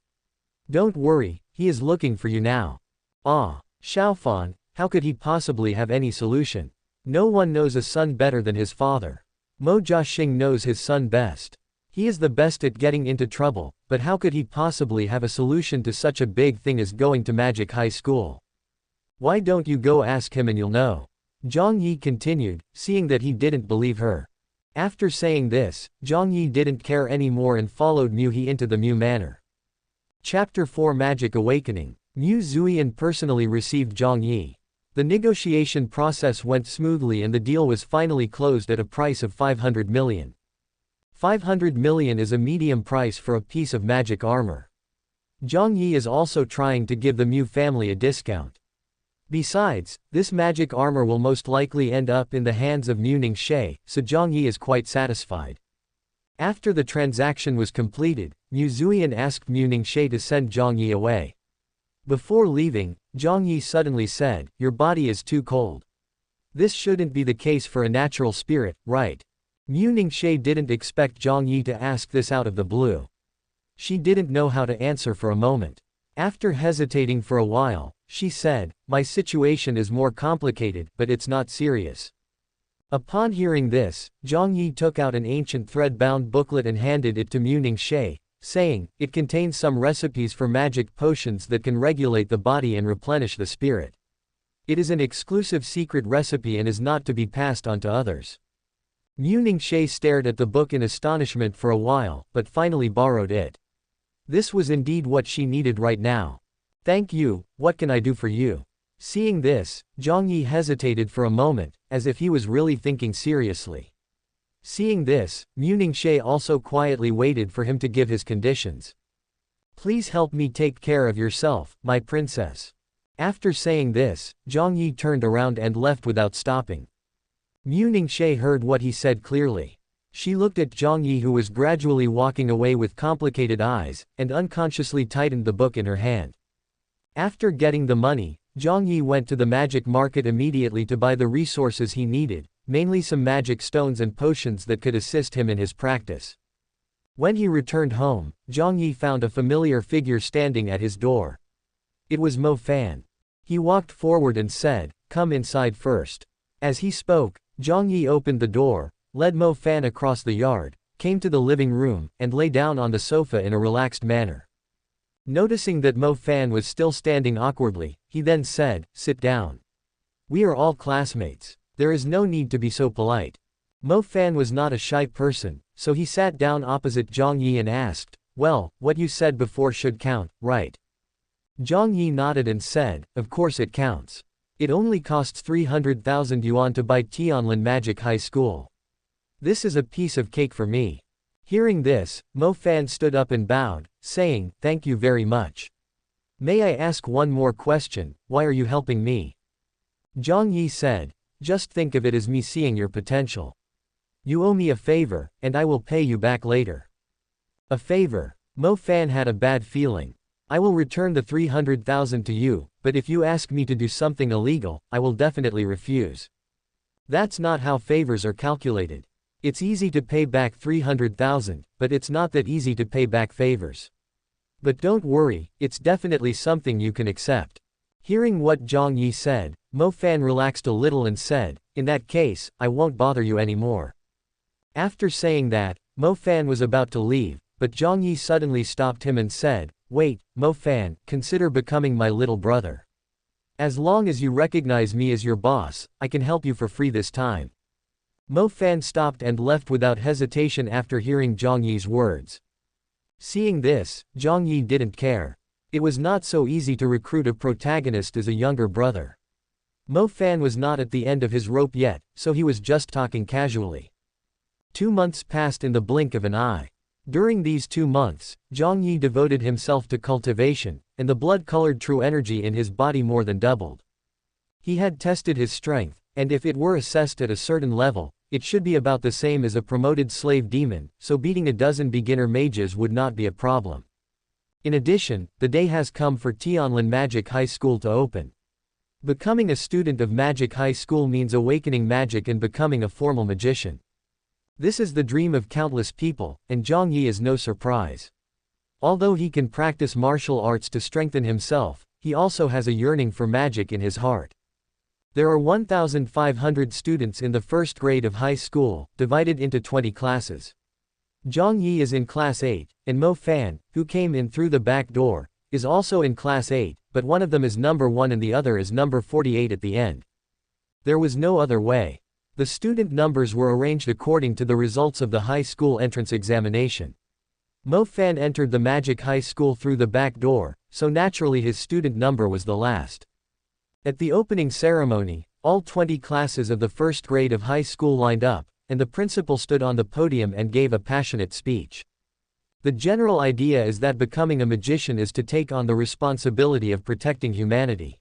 Don't worry, he is looking for you now. Ah, Xiaofan, how could he possibly have any solution? No one knows a son better than his father. Mo Jiaxing knows his son best. He is the best at getting into trouble, but how could he possibly have a solution to such a big thing as going to Magic High School? Why don't you go ask him and you'll know? Jiang Yi continued, seeing that he didn't believe her. After saying this, Jiang Yi didn't care anymore and followed Mu He into the Mu Manor. Chapter 4 Magic Awakening. Mu Zuiyan personally received Jiang Yi. The negotiation process went smoothly and the deal was finally closed at a price of 500 million. 500 million is a medium price for a piece of magic armor. Jiang Yi is also trying to give the Mu family a discount. Besides, this magic armor will most likely end up in the hands of Mu Ningxi, so Jiang Yi is quite satisfied. After the transaction was completed, Mu Zuiyan asked Mu Ningxi to send Jiang Yi away. Before leaving, Jiang Yi suddenly said, your body is too cold. This shouldn't be the case for a natural spirit, right? Mu Ningxi didn't expect Jiang Yi to ask this out of the blue. She didn't know how to answer for a moment. After hesitating for a while, she said, my situation is more complicated, but it's not serious. Upon hearing this, Jiang Yi took out an ancient thread-bound booklet and handed it to Mu Ningxi, saying, it contains some recipes for magic potions that can regulate the body and replenish the spirit. It is an exclusive secret recipe and is not to be passed on to others. Mu Ningxi stared at the book in astonishment for a while, but finally borrowed it. This was indeed what she needed right now. Thank you, what can I do for you? Seeing this, Jiang Yi hesitated for a moment, as if he was really thinking seriously. Seeing this, Mu Ningxi also quietly waited for him to give his conditions. Please help me take care of yourself, my princess. After saying this, Jiang Yi turned around and left without stopping. Mu Ningxi heard what he said clearly. She looked at Jiang Yi who was gradually walking away with complicated eyes, and unconsciously tightened the book in her hand. After getting the money, Jiang Yi went to the magic market immediately to buy the resources he needed, mainly some magic stones and potions that could assist him in his practice. When he returned home, Jiang Yi found a familiar figure standing at his door. It was Mo Fan. He walked forward and said, come inside first. As he spoke, Jiang Yi opened the door, led Mo Fan across the yard, came to the living room, and lay down on the sofa in a relaxed manner. Noticing that Mo Fan was still standing awkwardly, he then said, sit down. We are all classmates. There is no need to be so polite. Mo Fan was not a shy person, so he sat down opposite Jiang Yi and asked, well, what you said before should count, right? Jiang Yi nodded and said, of course it counts. It only costs 300,000 yuan to buy Tianlin Magic High School. This is a piece of cake for me. Hearing this, Mo Fan stood up and bowed, saying, thank you very much. May I ask one more question, why are you helping me? Jiang Yi said, just think of it as me seeing your potential. You owe me a favor, and I will pay you back later. A favor? Mo Fan had a bad feeling. I will return the 300,000 to you, but if you ask me to do something illegal, I will definitely refuse. That's not how favors are calculated. It's easy to pay back 300,000, but it's not that easy to pay back favors. But don't worry, it's definitely something you can accept. Hearing what Jiang Yi said, Mo Fan relaxed a little and said, "In that case, I won't bother you anymore." After saying that, Mo Fan was about to leave, but Jiang Yi suddenly stopped him and said, "Wait, Mo Fan, consider becoming my little brother. As long as you recognize me as your boss, I can help you for free this time." Mo Fan stopped and left without hesitation after hearing Jiang Yi's words. Seeing this, Jiang Yi didn't care. It was not so easy to recruit a protagonist as a younger brother. Mo Fan was not at the end of his rope yet, so he was just talking casually. 2 months passed in the blink of an eye. During these 2 months, Jiang Yi devoted himself to cultivation, and the blood-colored true energy in his body more than doubled. He had tested his strength, and if it were assessed at a certain level, it should be about the same as a promoted slave demon, so beating a dozen beginner mages would not be a problem. In addition, the day has come for Tianlin Magic High School to open. Becoming a student of Magic High School means awakening magic and becoming a formal magician. This is the dream of countless people, and Jiang Yi is no surprise. Although he can practice martial arts to strengthen himself, he also has a yearning for magic in his heart. There are 1,500 students in the first grade of high school, divided into 20 classes. Jiang Yi is in Class 8, and Mo Fan, who came in through the back door, is also in Class 8, but one of them is number 1 and the other is number 48 at the end. There was no other way. The student numbers were arranged according to the results of the high school entrance examination. Mo Fan entered the Magic High School through the back door, so naturally his student number was the last. At the opening ceremony, all 20 classes of the first grade of high school lined up, and the principal stood on the podium and gave a passionate speech. The general idea is that becoming a magician is to take on the responsibility of protecting humanity.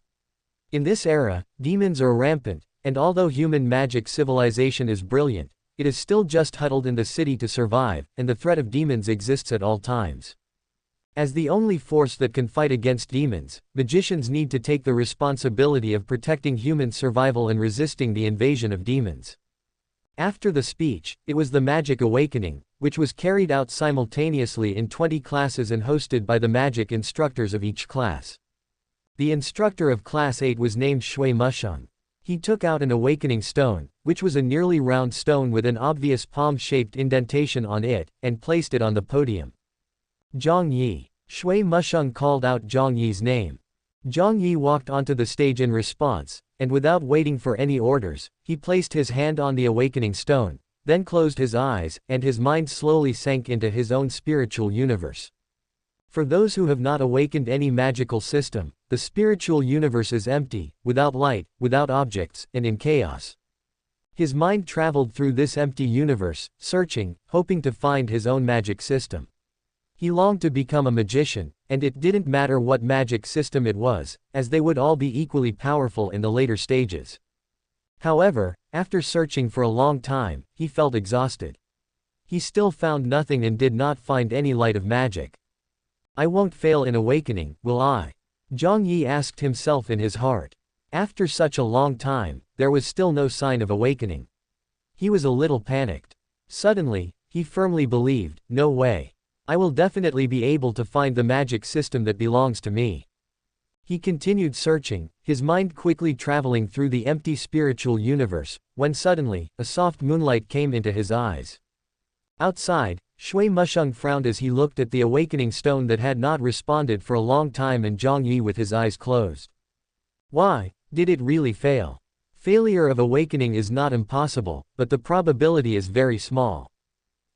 In this era, demons are rampant, and although human magic civilization is brilliant, it is still just huddled in the city to survive, and the threat of demons exists at all times. As the only force that can fight against demons, magicians need to take the responsibility of protecting human survival and resisting the invasion of demons. After the speech, it was the Magic Awakening, which was carried out simultaneously in 20 classes and hosted by the magic instructors of each class. The instructor of Class 8 was named Shui Musheng. He took out an awakening stone, which was a nearly round stone with an obvious palm-shaped indentation on it, and placed it on the podium. Jiang Yi. Shui Musheng called out Jiang Yi's name. Jiang Yi walked onto the stage in response, and without waiting for any orders, he placed his hand on the awakening stone, then closed his eyes, and his mind slowly sank into his own spiritual universe. For those who have not awakened any magical system, the spiritual universe is empty, without light, without objects, and in chaos. His mind traveled through this empty universe, searching, hoping to find his own magic system. He longed to become a magician, and it didn't matter what magic system it was, as they would all be equally powerful in the later stages. However, after searching for a long time, he felt exhausted. He still found nothing and did not find any light of magic. "I won't fail in awakening, will I?" Jiang Yi asked himself in his heart. After such a long time, there was still no sign of awakening. He was a little panicked. Suddenly, he firmly believed, "No way. I will definitely be able to find the magic system that belongs to me." He continued searching, his mind quickly traveling through the empty spiritual universe, when suddenly, a soft moonlight came into his eyes. Outside, Shui Musheng frowned as he looked at the awakening stone that had not responded for a long time and Jiang Yi with his eyes closed. Why? Did it really fail? Failure of awakening is not impossible, but the probability is very small.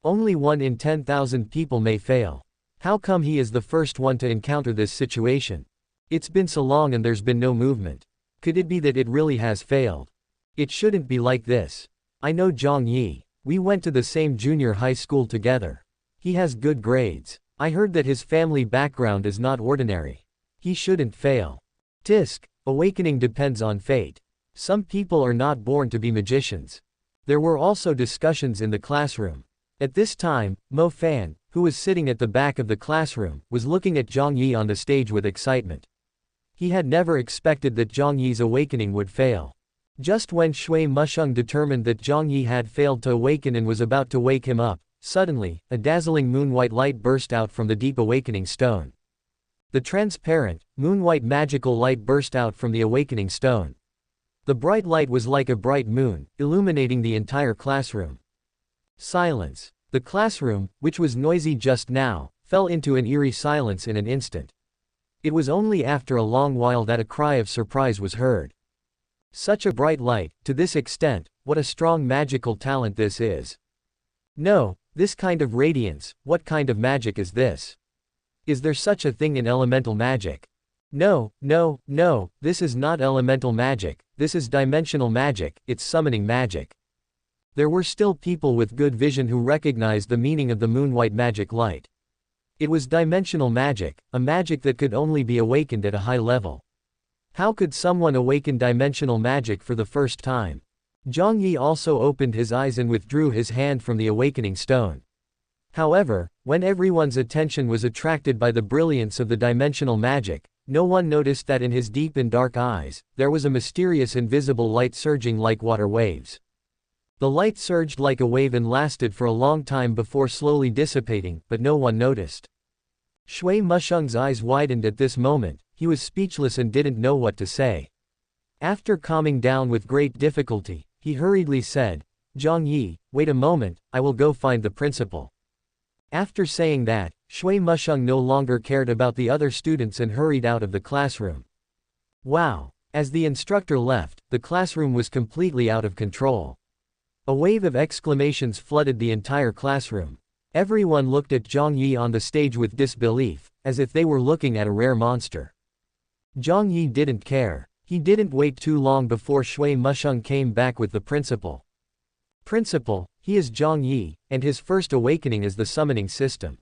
Only 1 in 10,000 people may fail. How come he is the first one to encounter this situation? It's been so long and there's been no movement. Could it be that it really has failed? It shouldn't be like this. I know Jiang Yi. We went to the same junior high school together. He has good grades. I heard that his family background is not ordinary. He shouldn't fail. Tisk, awakening depends on fate. Some people are not born to be magicians. There were also discussions in the classroom. At this time, Mo Fan, who was sitting at the back of the classroom, was looking at Jiang Yi on the stage with excitement. He had never expected that Jiang Yi's awakening would fail. Just when Shui Musheng determined that Jiang Yi had failed to awaken and was about to wake him up, suddenly, a dazzling moon-white light burst out from the deep awakening stone. The transparent, moon-white magical light burst out from the awakening stone. The bright light was like a bright moon, illuminating the entire classroom. Silence. The classroom, which was noisy just now, fell into an eerie silence in an instant. It was only after a long while that a cry of surprise was heard. Such a bright light, to this extent, what a strong magical talent this is. No, this kind of radiance, what kind of magic is this? Is there such a thing in elemental magic? No, no, no, this is not elemental magic, this is dimensional magic, it's summoning magic. There were still people with good vision who recognized the meaning of the moon-white magic light. It was dimensional magic, a magic that could only be awakened at a high level. How could someone awaken dimensional magic for the first time? Jiang Yi also opened his eyes and withdrew his hand from the awakening stone. However, when everyone's attention was attracted by the brilliance of the dimensional magic, no one noticed that in his deep and dark eyes, there was a mysterious invisible light surging like water waves. The light surged like a wave and lasted for a long time before slowly dissipating, but no one noticed. Shui Musheng's eyes widened at this moment, he was speechless and didn't know what to say. After calming down with great difficulty, he hurriedly said, "Jiang Yi, wait a moment, I will go find the principal." After saying that, Shui Musheng no longer cared about the other students and hurried out of the classroom. Wow! As the instructor left, the classroom was completely out of control. A wave of exclamations flooded the entire classroom. Everyone looked at Jiang Yi on the stage with disbelief, as if they were looking at a rare monster. Jiang Yi didn't care. He didn't wait too long before Shui Musheng came back with the principal. "Principal, he is Jiang Yi, and his first awakening is the summoning system."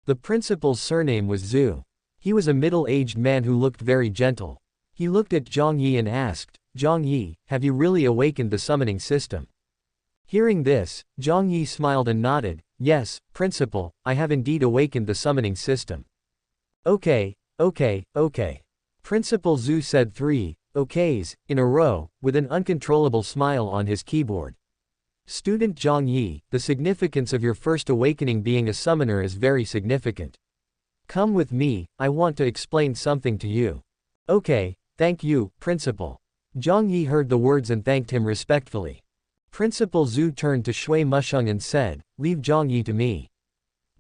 The principal's surname was Zhu. He was a middle-aged man who looked very gentle. He looked at Jiang Yi and asked, "Jiang Yi, have you really awakened the summoning system?" Hearing this, Jiang Yi smiled and nodded, "Yes, principal, I have indeed awakened the summoning system." Okay. Principal Zhu said 3 okays in a row, with an uncontrollable smile on his keyboard. "Student Jiang Yi, the significance of your first awakening being a summoner is very significant. Come with me, I want to explain something to you." "Okay, thank you, principal." Jiang Yi heard the words and thanked him respectfully. Principal Zhu turned to Shui Musheng and said, "Leave Jiang Yi to me.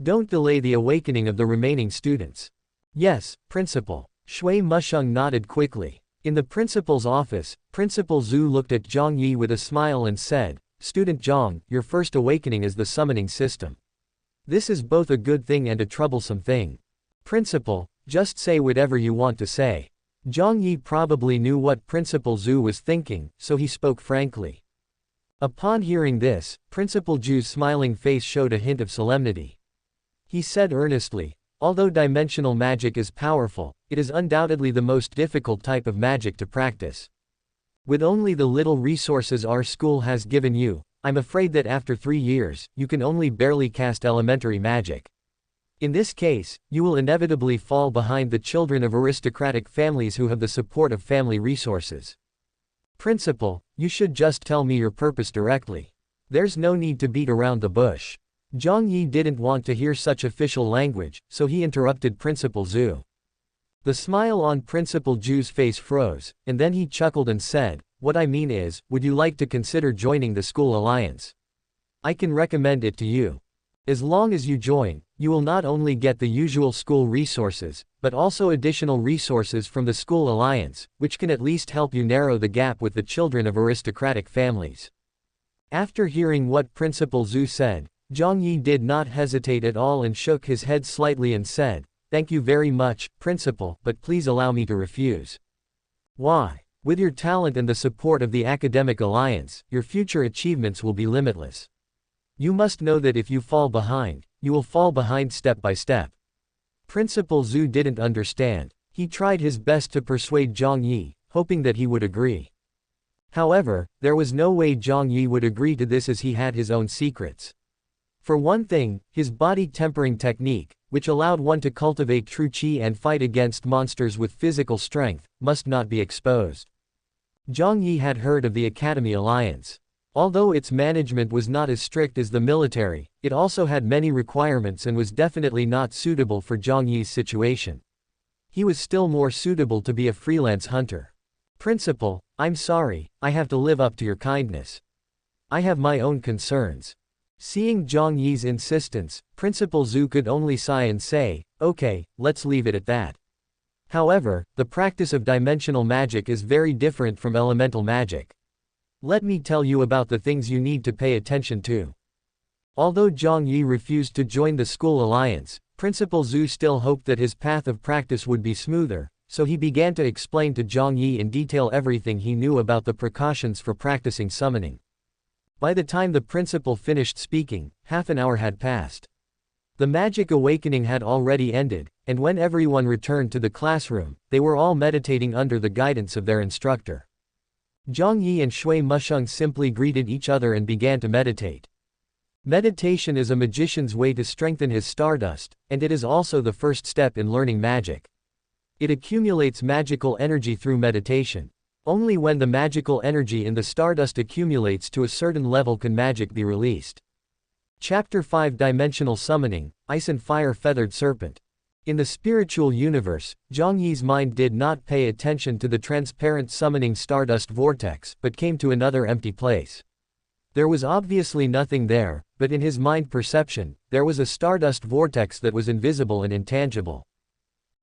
Don't delay the awakening of the remaining students." "Yes, principal." Shui Musheng nodded quickly. In the principal's office, Principal Zhu looked at Jiang Yi with a smile and said, "Student Jiang, your first awakening is the summoning system. This is both a good thing and a troublesome thing. Principal, just say whatever you want to say." Jiang Yi probably knew what Principal Zhu was thinking, so he spoke frankly. Upon hearing this, Principal Zhu's smiling face showed a hint of solemnity. He said earnestly, "Although dimensional magic is powerful, it is undoubtedly the most difficult type of magic to practice. With only the little resources our school has given you, I'm afraid that after 3 years, you can only barely cast elementary magic. In this case, you will inevitably fall behind the children of aristocratic families who have the support of family resources. Principal, you should just tell me your purpose directly. There's no need to beat around the bush." Jiang Yi didn't want to hear such official language, so he interrupted Principal Zhu. The smile on Principal Zhu's face froze, and then he chuckled and said, "What I mean is, would you like to consider joining the school alliance? I can recommend it to you. As long as you join, you will not only get the usual school resources, but also additional resources from the school alliance, which can at least help you narrow the gap with the children of aristocratic families." After hearing what Principal Zhu said, Jiang Yi did not hesitate at all and shook his head slightly and said, "Thank you very much, Principal, but please allow me to refuse." "Why? With your talent and the support of the academic alliance, your future achievements will be limitless. You must know that if you fall behind, you will fall behind step by step." Principal Zhu didn't understand. He tried his best to persuade Jiang Yi, hoping that he would agree. However, there was no way Jiang Yi would agree to this as he had his own secrets. For one thing, his body tempering technique, which allowed one to cultivate true qi and fight against monsters with physical strength, must not be exposed. Jiang Yi had heard of the Academy Alliance. Although its management was not as strict as the military, it also had many requirements and was definitely not suitable for Jiang Yi's situation. He was still more suitable to be a freelance hunter. Principal, I'm sorry, I have to live up to your kindness. I have my own concerns. Seeing Jiang Yi's insistence, Principal Zhu could only sigh and say, okay, let's leave it at that. However, the practice of dimensional magic is very different from elemental magic. Let me tell you about the things you need to pay attention to. Although Jiang Yi refused to join the school alliance, Principal Zhu still hoped that his path of practice would be smoother, so he began to explain to Jiang Yi in detail everything he knew about the precautions for practicing summoning. By the time the principal finished speaking, half an hour had passed. The magic awakening had already ended, and when everyone returned to the classroom, they were all meditating under the guidance of their instructor. Jiang Yi and Shui Musheng simply greeted each other and began to meditate. Meditation is a magician's way to strengthen his stardust, and it is also the first step in learning magic. It accumulates magical energy through meditation. Only when the magical energy in the stardust accumulates to a certain level can magic be released. Chapter 5 Dimensional Summoning, Ice and Fire Feathered Serpent. In the spiritual universe, Jiang Yi's mind did not pay attention to the transparent summoning stardust vortex but came to another empty place. There was obviously nothing there, but in his mind perception, there was a stardust vortex that was invisible and intangible.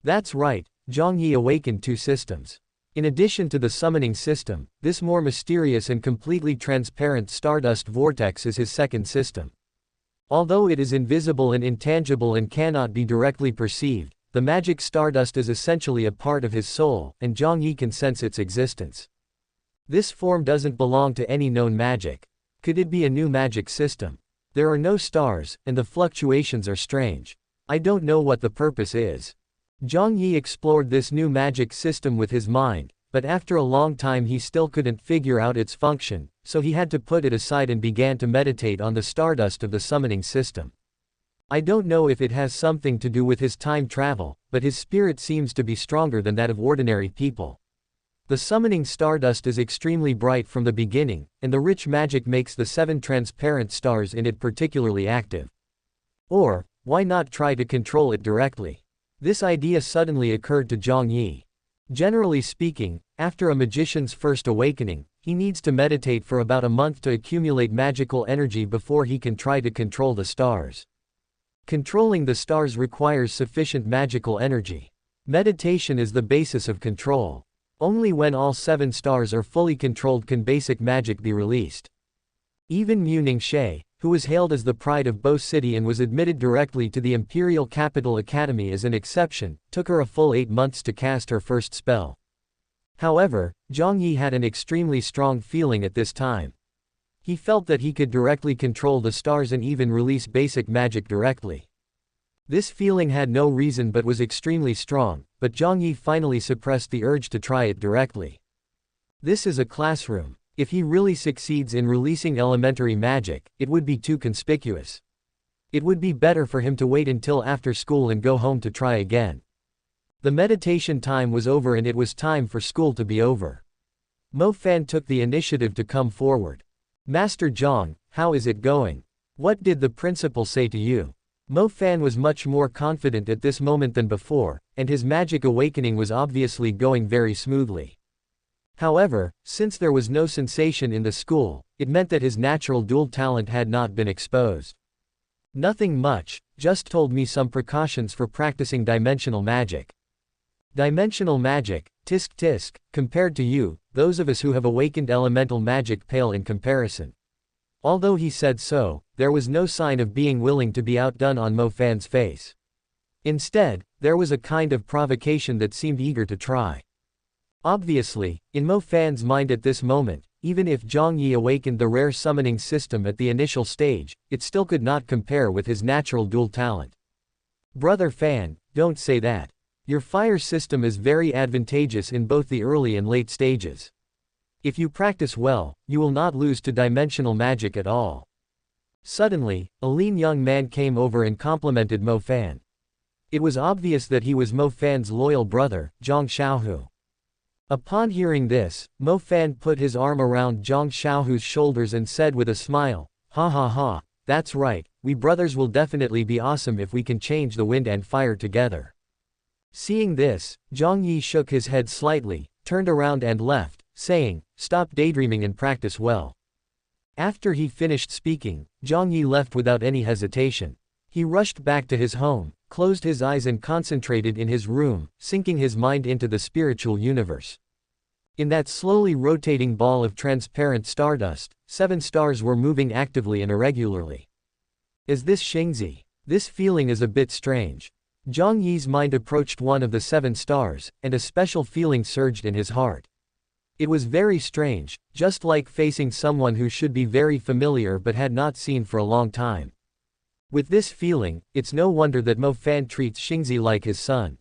That's right, Jiang Yi awakened two systems. In addition to the summoning system, this more mysterious and completely transparent stardust vortex is his second system. Although it is invisible and intangible and cannot be directly perceived, the magic stardust is essentially a part of his soul, and Jiang Yi can sense its existence. This form doesn't belong to any known magic. Could it be a new magic system? There are no stars, and the fluctuations are strange. I don't know what the purpose is. Jiang Yi explored this new magic system with his mind, but after a long time he still couldn't figure out its function, so he had to put it aside and began to meditate on the stardust of the summoning system. I don't know if it has something to do with his time travel, but his spirit seems to be stronger than that of ordinary people. The summoning stardust is extremely bright from the beginning, and the rich magic makes the 7 transparent stars in it particularly active. Or, why not try to control it directly? This idea suddenly occurred to Jiang Yi. Generally speaking, after a magician's first awakening, he needs to meditate for about a month to accumulate magical energy before he can try to control the stars. Controlling the stars requires sufficient magical energy. Meditation is the basis of control. Only when all 7 stars are fully controlled can basic magic be released. Even Mu Ningxie, who was hailed as the pride of Bo City and was admitted directly to the Imperial Capital Academy as an exception, took her a full 8 months to cast her first spell. However, Jiang Yi had an extremely strong feeling at this time. He felt that he could directly control the stars and even release basic magic directly. This feeling had no reason but was extremely strong, but Jiang Yi finally suppressed the urge to try it directly. This is a classroom. If he really succeeds in releasing elementary magic, it would be too conspicuous. It would be better for him to wait until after school and go home to try again. The meditation time was over and it was time for school to be over. Mo Fan took the initiative to come forward. Master Zhang, how is it going? What did the principal say to you? Mo Fan was much more confident at this moment than before, and his magic awakening was obviously going very smoothly. However, since there was no sensation in the school, it meant that his natural dual talent had not been exposed. Nothing much, just told me some precautions for practicing dimensional magic. Dimensional magic, tisk tisk, compared to you, those of us who have awakened elemental magic pale in comparison. Although he said so, there was no sign of being willing to be outdone on Mo Fan's face. Instead, there was a kind of provocation that seemed eager to try. Obviously, in Mo Fan's mind at this moment, even if Jiang Yi awakened the rare summoning system at the initial stage, it still could not compare with his natural dual talent. Brother Fan, don't say that. Your fire system is very advantageous in both the early and late stages. If you practice well, you will not lose to dimensional magic at all. Suddenly, a lean young man came over and complimented Mo Fan. It was obvious that he was Mo Fan's loyal brother, Zhang Xiaohu. Upon hearing this, Mo Fan put his arm around Zhang Xiaohu's shoulders and said with a smile, "Ha ha ha, that's right, we brothers will definitely be awesome if we can change the wind and fire together." Seeing this, Jiang Yi shook his head slightly, turned around and left, saying, "Stop daydreaming and practice well." After he finished speaking, Jiang Yi left without any hesitation. He rushed back to his home, closed his eyes and concentrated in his room, sinking his mind into the spiritual universe. In that slowly rotating ball of transparent stardust, 7 stars were moving actively and irregularly. Is this Xingzi? This feeling is a bit strange. Jiang Yi's mind approached one of the 7 stars, and a special feeling surged in his heart. It was very strange, just like facing someone who should be very familiar but had not seen for a long time. With this feeling, it's no wonder that Mo Fan treats Xingzi like his son.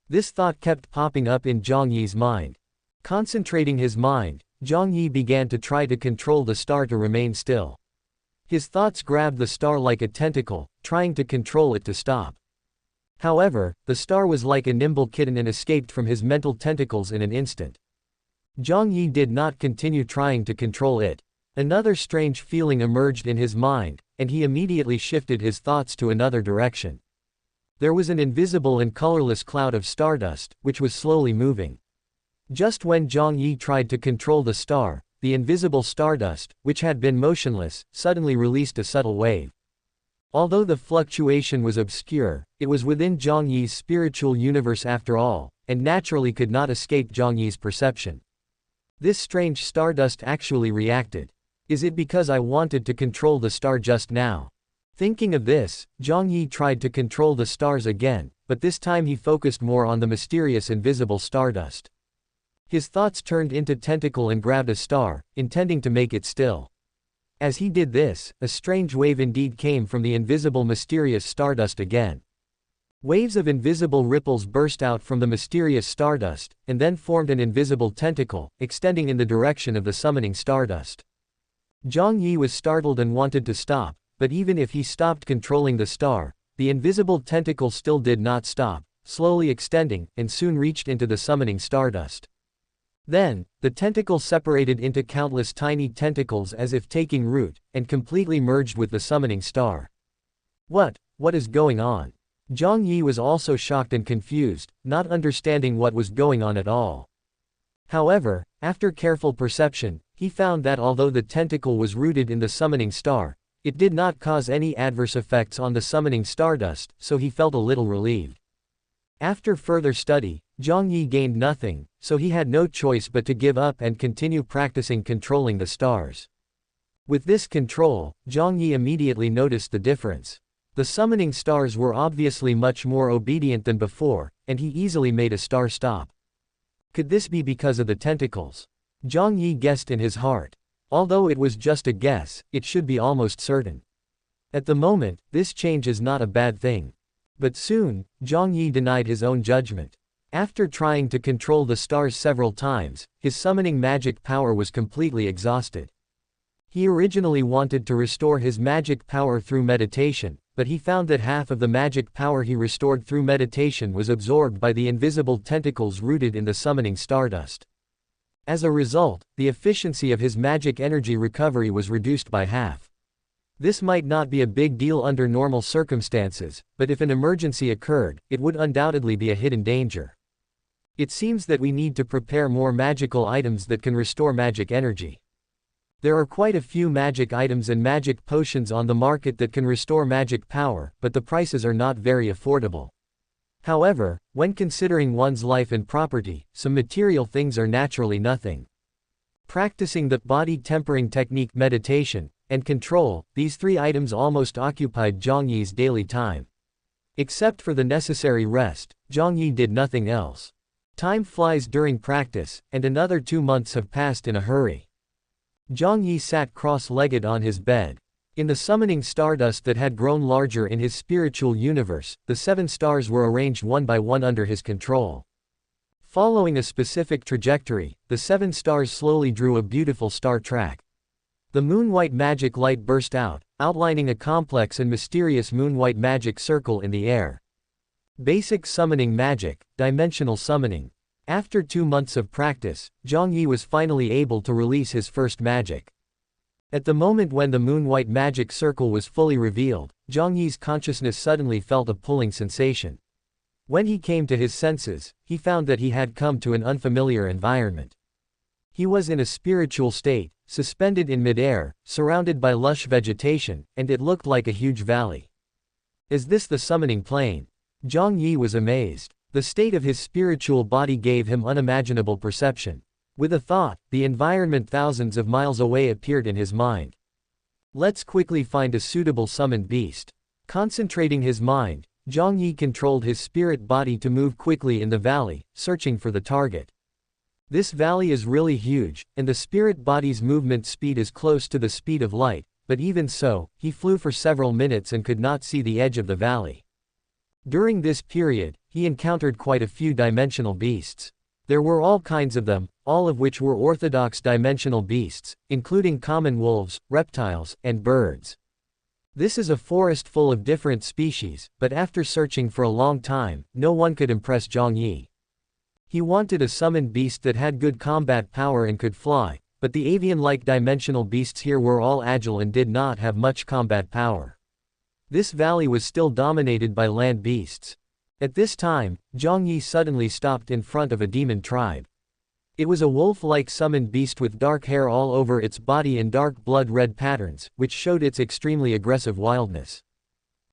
This thought kept popping up in Jiang Yi's mind. Concentrating his mind, Jiang Yi began to try to control the star to remain still. His thoughts grabbed the star like a tentacle, trying to control it to stop. However, the star was like a nimble kitten and escaped from his mental tentacles in an instant. Jiang Yi did not continue trying to control it. Another strange feeling emerged in his mind, and he immediately shifted his thoughts to another direction. There was an invisible and colorless cloud of stardust, which was slowly moving. Just when Jiang Yi tried to control the star, the invisible stardust, which had been motionless, suddenly released a subtle wave. Although the fluctuation was obscure, it was within Jiang Yi's spiritual universe after all, and naturally could not escape Jiang Yi's perception. This strange stardust actually reacted. Is it because I wanted to control the star just now? Thinking of this, Jiang Yi tried to control the stars again, but this time he focused more on the mysterious invisible stardust. His thoughts turned into tentacle and grabbed a star, intending to make it still. As he did this, a strange wave indeed came from the invisible mysterious stardust again. Waves of invisible ripples burst out from the mysterious stardust, and then formed an invisible tentacle, extending in the direction of the summoning stardust. Jiang Yi was startled and wanted to stop, but even if he stopped controlling the star, the invisible tentacle still did not stop, slowly extending, and soon reached into the summoning stardust. Then, the tentacle separated into countless tiny tentacles as if taking root, and completely merged with the summoning star. What is going on? Jiang Yi was also shocked and confused, not understanding what was going on at all. However, after careful perception, he found that although the tentacle was rooted in the summoning star, it did not cause any adverse effects on the summoning stardust, so he felt a little relieved. After further study, Jiang Yi gained nothing, so he had no choice but to give up and continue practicing controlling the stars. With this control, Jiang Yi immediately noticed the difference. The summoning stars were obviously much more obedient than before, and he easily made a star stop. Could this be because of the tentacles? Jiang Yi guessed in his heart. Although it was just a guess, it should be almost certain. At the moment, this change is not a bad thing. But soon, Jiang Yi denied his own judgment. After trying to control the stars several times, his summoning magic power was completely exhausted. He originally wanted to restore his magic power through meditation, but he found that half of the magic power he restored through meditation was absorbed by the invisible tentacles rooted in the summoning stardust. As a result, the efficiency of his magic energy recovery was reduced by half. This might not be a big deal under normal circumstances, but if an emergency occurred, it would undoubtedly be a hidden danger. It seems that we need to prepare more magical items that can restore magic energy. There are quite a few magic items and magic potions on the market that can restore magic power, but the prices are not very affordable. However, when considering one's life and property, some material things are naturally nothing. Practicing the body tempering technique meditation, and control, these 3 items almost occupied Jiang Yi's daily time. Except for the necessary rest, Jiang Yi did nothing else. Time flies during practice, and another 2 months have passed in a hurry. Jiang Yi sat cross-legged on his bed. In the summoning stardust that had grown larger in his spiritual universe, the 7 stars were arranged one by one under his control. Following a specific trajectory, the 7 stars slowly drew a beautiful star track. The moon-white magic light burst out, outlining a complex and mysterious moon-white magic circle in the air. Basic summoning magic, dimensional summoning. After 2 months of practice, Jiang Yi was finally able to release his first magic. At the moment when the moon-white magic circle was fully revealed, Jiang Yi's consciousness suddenly felt a pulling sensation. When he came to his senses, he found that he had come to an unfamiliar environment. He was in a spiritual state, suspended in midair, surrounded by lush vegetation, and it looked like a huge valley. Is this the summoning plane? Jiang Yi was amazed. The state of his spiritual body gave him unimaginable perception. With a thought, the environment thousands of miles away appeared in his mind. Let's quickly find a suitable summoned beast. Concentrating his mind, Jiang Yi controlled his spirit body to move quickly in the valley, searching for the target. This valley is really huge, and the spirit body's movement speed is close to the speed of light, but even so, he flew for several minutes and could not see the edge of the valley. During this period, he encountered quite a few dimensional beasts. There were all kinds of them, all of which were orthodox dimensional beasts, including common wolves, reptiles, and birds. This is a forest full of different species, but after searching for a long time, no one could impress Jiang Yi. He wanted a summoned beast that had good combat power and could fly, but the avian-like dimensional beasts here were all agile and did not have much combat power. This valley was still dominated by land beasts. At this time, Jiang Yi suddenly stopped in front of a demon tribe. It was a wolf-like summoned beast with dark hair all over its body and dark blood-red patterns, which showed its extremely aggressive wildness.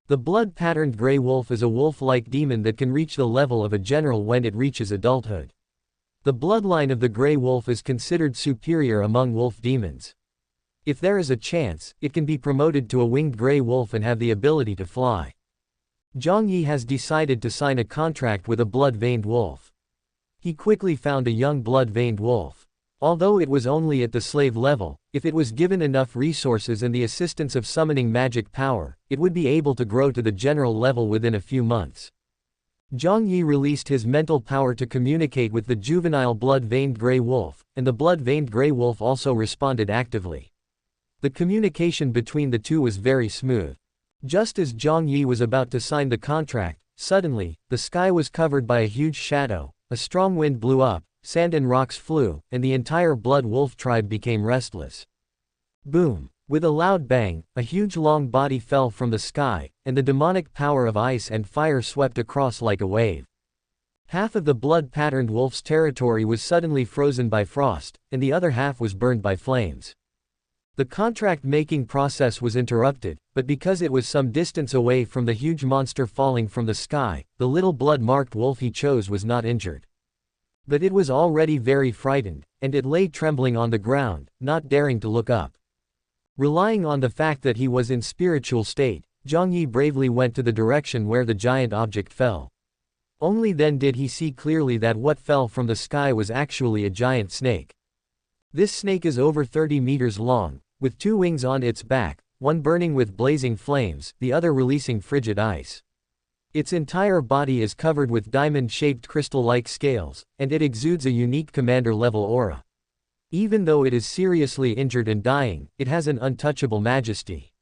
The blood-patterned gray wolf is a wolf-like demon that can reach the level of a general when it reaches adulthood. The bloodline of the gray wolf is considered superior among wolf demons. If there is a chance, it can be promoted to a winged gray wolf and have the ability to fly. Jiang Yi has decided to sign a contract with a blood-veined wolf. He quickly found a young blood-veined wolf. Although it was only at the slave level, if it was given enough resources and the assistance of summoning magic power, it would be able to grow to the general level within a few months. Jiang Yi released his mental power to communicate with the juvenile blood-veined gray wolf, and the blood-veined gray wolf also responded actively. The communication between the two was very smooth. Just as Jiang Yi was about to sign the contract, suddenly, the sky was covered by a huge shadow, a strong wind blew up, sand and rocks flew, and the entire blood wolf tribe became restless. Boom! With a loud bang, a huge long body fell from the sky, and the demonic power of ice and fire swept across like a wave. Half of the blood-patterned wolf's territory was suddenly frozen by frost, and the other half was burned by flames. The contract-making process was interrupted, but because it was some distance away from the huge monster falling from the sky, the little blood-marked wolf he chose was not injured. But it was already very frightened, and it lay trembling on the ground, not daring to look up. Relying on the fact that he was in spiritual state, Jiang Yi bravely went to the direction where the giant object fell. Only then did he see clearly that what fell from the sky was actually a giant snake. This snake is over 30 meters long, with 2 wings on its back, one burning with blazing flames, the other releasing frigid ice. Its entire body is covered with diamond-shaped crystal-like scales, and it exudes a unique commander-level aura. Even though it is seriously injured and dying, it has an untouchable majesty.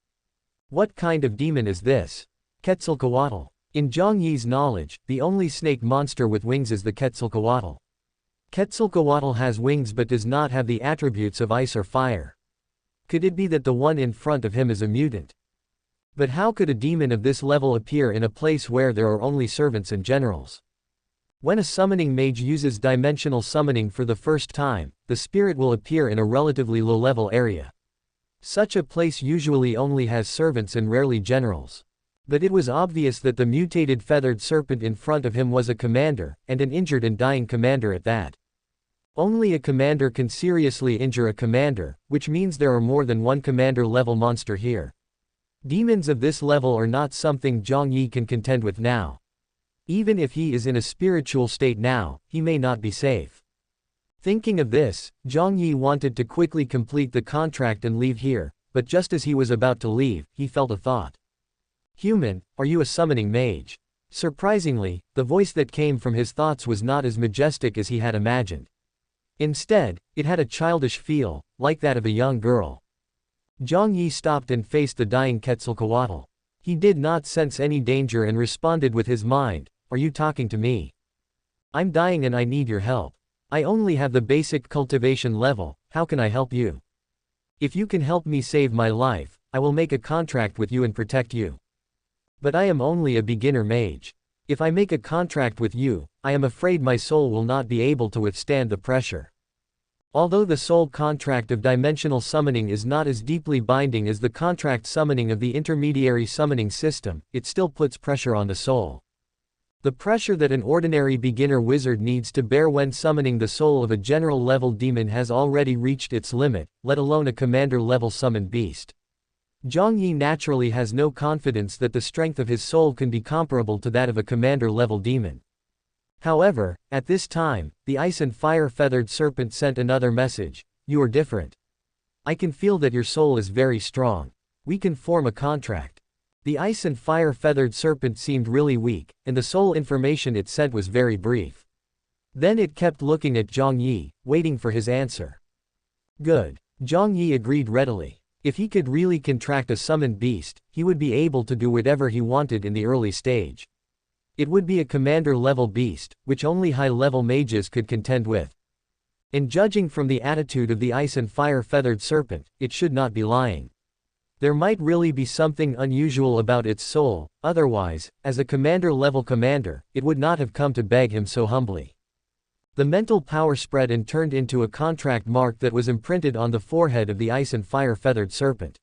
What kind of demon is this? Quetzalcoatl. In Jiang Yi's knowledge, the only snake monster with wings is the Quetzalcoatl. Quetzalcoatl has wings but does not have the attributes of ice or fire. Could it be that the one in front of him is a mutant? But how could a demon of this level appear in a place where there are only servants and generals? When a summoning mage uses dimensional summoning for the first time, the spirit will appear in a relatively low-level area. Such a place usually only has servants and rarely generals. But it was obvious that the mutated feathered serpent in front of him was a commander, and an injured and dying commander at that. Only a commander can seriously injure a commander, which means there are more than one commander-level monster here. Demons of this level are not something Jiang Yi can contend with now. Even if he is in a spiritual state now, he may not be safe. Thinking of this, Jiang Yi wanted to quickly complete the contract and leave here, but just as he was about to leave, he felt a thought. Human, are you a summoning mage? Surprisingly, the voice that came from his thoughts was not as majestic as he had imagined. Instead, it had a childish feel, like that of a young girl. Jiang Yi stopped and faced the dying Quetzalcoatl. He did not sense any danger and responded with his mind, "Are you talking to me? I'm dying and I need your help. I only have the basic cultivation level, how can I help you? If you can help me save my life, I will make a contract with you and protect you. But I am only a beginner mage. If I make a contract with you, I am afraid my soul will not be able to withstand the pressure. Although the soul contract of dimensional summoning is not as deeply binding as the contract summoning of the intermediary summoning system, it still puts pressure on the soul. The pressure that an ordinary beginner wizard needs to bear when summoning the soul of a general level demon has already reached its limit, let alone a commander level summoned beast. Jiang Yi naturally has no confidence that the strength of his soul can be comparable to that of a commander level demon. However, at this time, the ice and fire feathered serpent sent another message: "You are different. I can feel that your soul is very strong. We can form a contract." The ice and fire feathered serpent seemed really weak, and the soul information it sent was very brief. Then it kept looking at Jiang Yi, waiting for his answer. Good. Jiang Yi agreed readily. If he could really contract a summoned beast, he would be able to do whatever he wanted in the early stage. It would be a commander-level beast, which only high-level mages could contend with. And judging from the attitude of the ice and fire-feathered serpent, it should not be lying. There might really be something unusual about its soul, otherwise, as a commander-level commander, it would not have come to beg him so humbly. The mental power spread and turned into a contract mark that was imprinted on the forehead of the ice and fire-feathered serpent.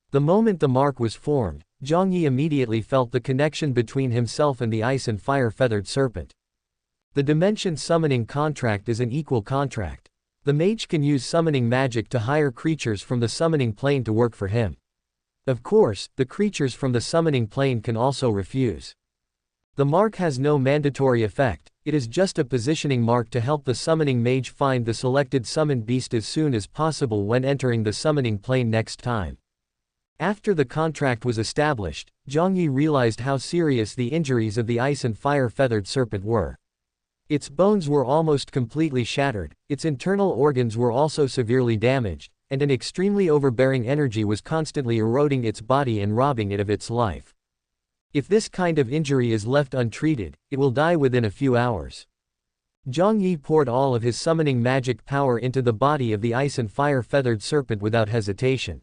The moment the mark was formed, Jiang Yi immediately felt the connection between himself and the ice and fire-feathered serpent. The dimension summoning contract is an equal contract. The mage can use summoning magic to hire creatures from the summoning plane to work for him. Of course, the creatures from the summoning plane can also refuse. The mark has no mandatory effect, it is just a positioning mark to help the summoning mage find the selected summoned beast as soon as possible when entering the summoning plane next time. After the contract was established, Jiang Yi realized how serious the injuries of the ice and fire-feathered serpent were. Its bones were almost completely shattered, its internal organs were also severely damaged, and an extremely overbearing energy was constantly eroding its body and robbing it of its life. If this kind of injury is left untreated, it will die within a few hours. Jiang Yi poured all of his summoning magic power into the body of the ice and fire-feathered serpent without hesitation.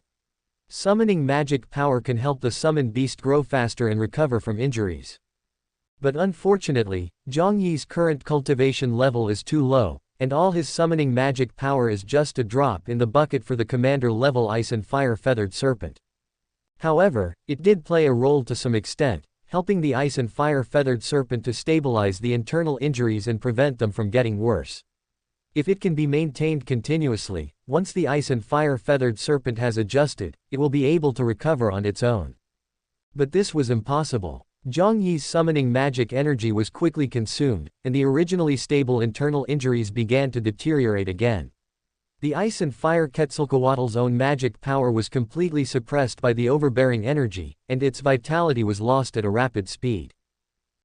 Summoning magic power can help the summoned beast grow faster and recover from injuries. But unfortunately, Jiang Yi's current cultivation level is too low, and all his summoning magic power is just a drop in the bucket for the commander level ice and fire feathered serpent. However, it did play a role to some extent, helping the ice and fire feathered serpent to stabilize the internal injuries and prevent them from getting worse. If it can be maintained continuously, once the ice and fire feathered serpent has adjusted, it will be able to recover on its own. But this was impossible. Jiang Yi's summoning magic energy was quickly consumed, and the originally stable internal injuries began to deteriorate again. The ice and fire Quetzalcoatl's own magic power was completely suppressed by the overbearing energy, and its vitality was lost at a rapid speed.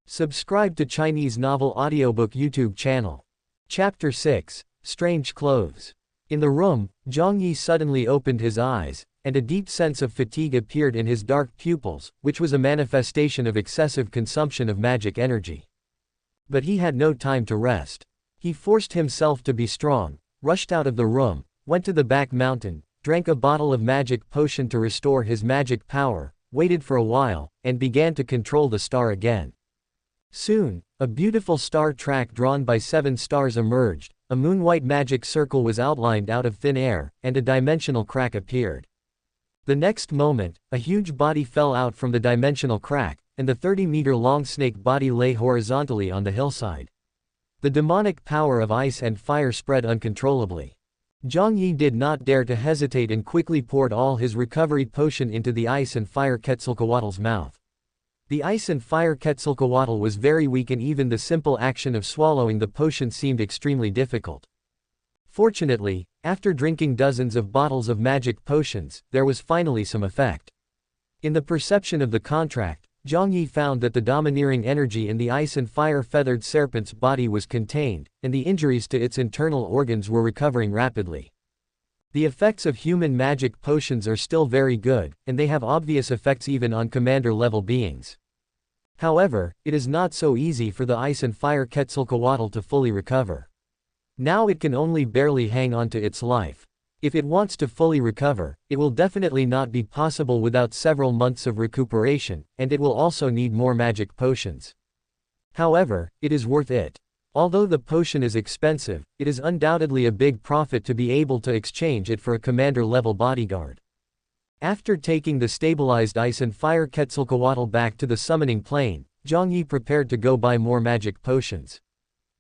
Subscribe to Chinese Novel Audiobook YouTube channel. Chapter 6, Strange Clothes. In the room, Jiang Yi suddenly opened his eyes, and a deep sense of fatigue appeared in his dark pupils, which was a manifestation of excessive consumption of magic energy. But he had no time to rest. He forced himself to be strong, rushed out of the room, went to the back mountain, drank a bottle of magic potion to restore his magic power, waited for a while, and began to control the star again. Soon, a beautiful star track drawn by 7 stars emerged, a moon-white magic circle was outlined out of thin air, and a dimensional crack appeared. The next moment, a huge body fell out from the dimensional crack, and the 30-meter-long snake body lay horizontally on the hillside. The demonic power of ice and fire spread uncontrollably. Jiang Yi did not dare to hesitate and quickly poured all his recovery potion into the ice and fire Quetzalcoatl's mouth. The ice and fire Quetzalcoatl was very weak, and even the simple action of swallowing the potion seemed extremely difficult. Fortunately, after drinking dozens of bottles of magic potions, there was finally some effect. In the perception of the contract, Jiang Yi found that the domineering energy in the ice and fire feathered serpent's body was contained, and the injuries to its internal organs were recovering rapidly. The effects of human magic potions are still very good, and they have obvious effects even on commander-level beings. However, it is not so easy for the ice and fire Quetzalcoatl to fully recover. Now it can only barely hang on to its life. If it wants to fully recover, it will definitely not be possible without several months of recuperation, and it will also need more magic potions. However, it is worth it. Although the potion is expensive, it is undoubtedly a big profit to be able to exchange it for a commander-level bodyguard. After taking the stabilized ice and fire Quetzalcoatl back to the summoning plane, Jiang Yi prepared to go buy more magic potions.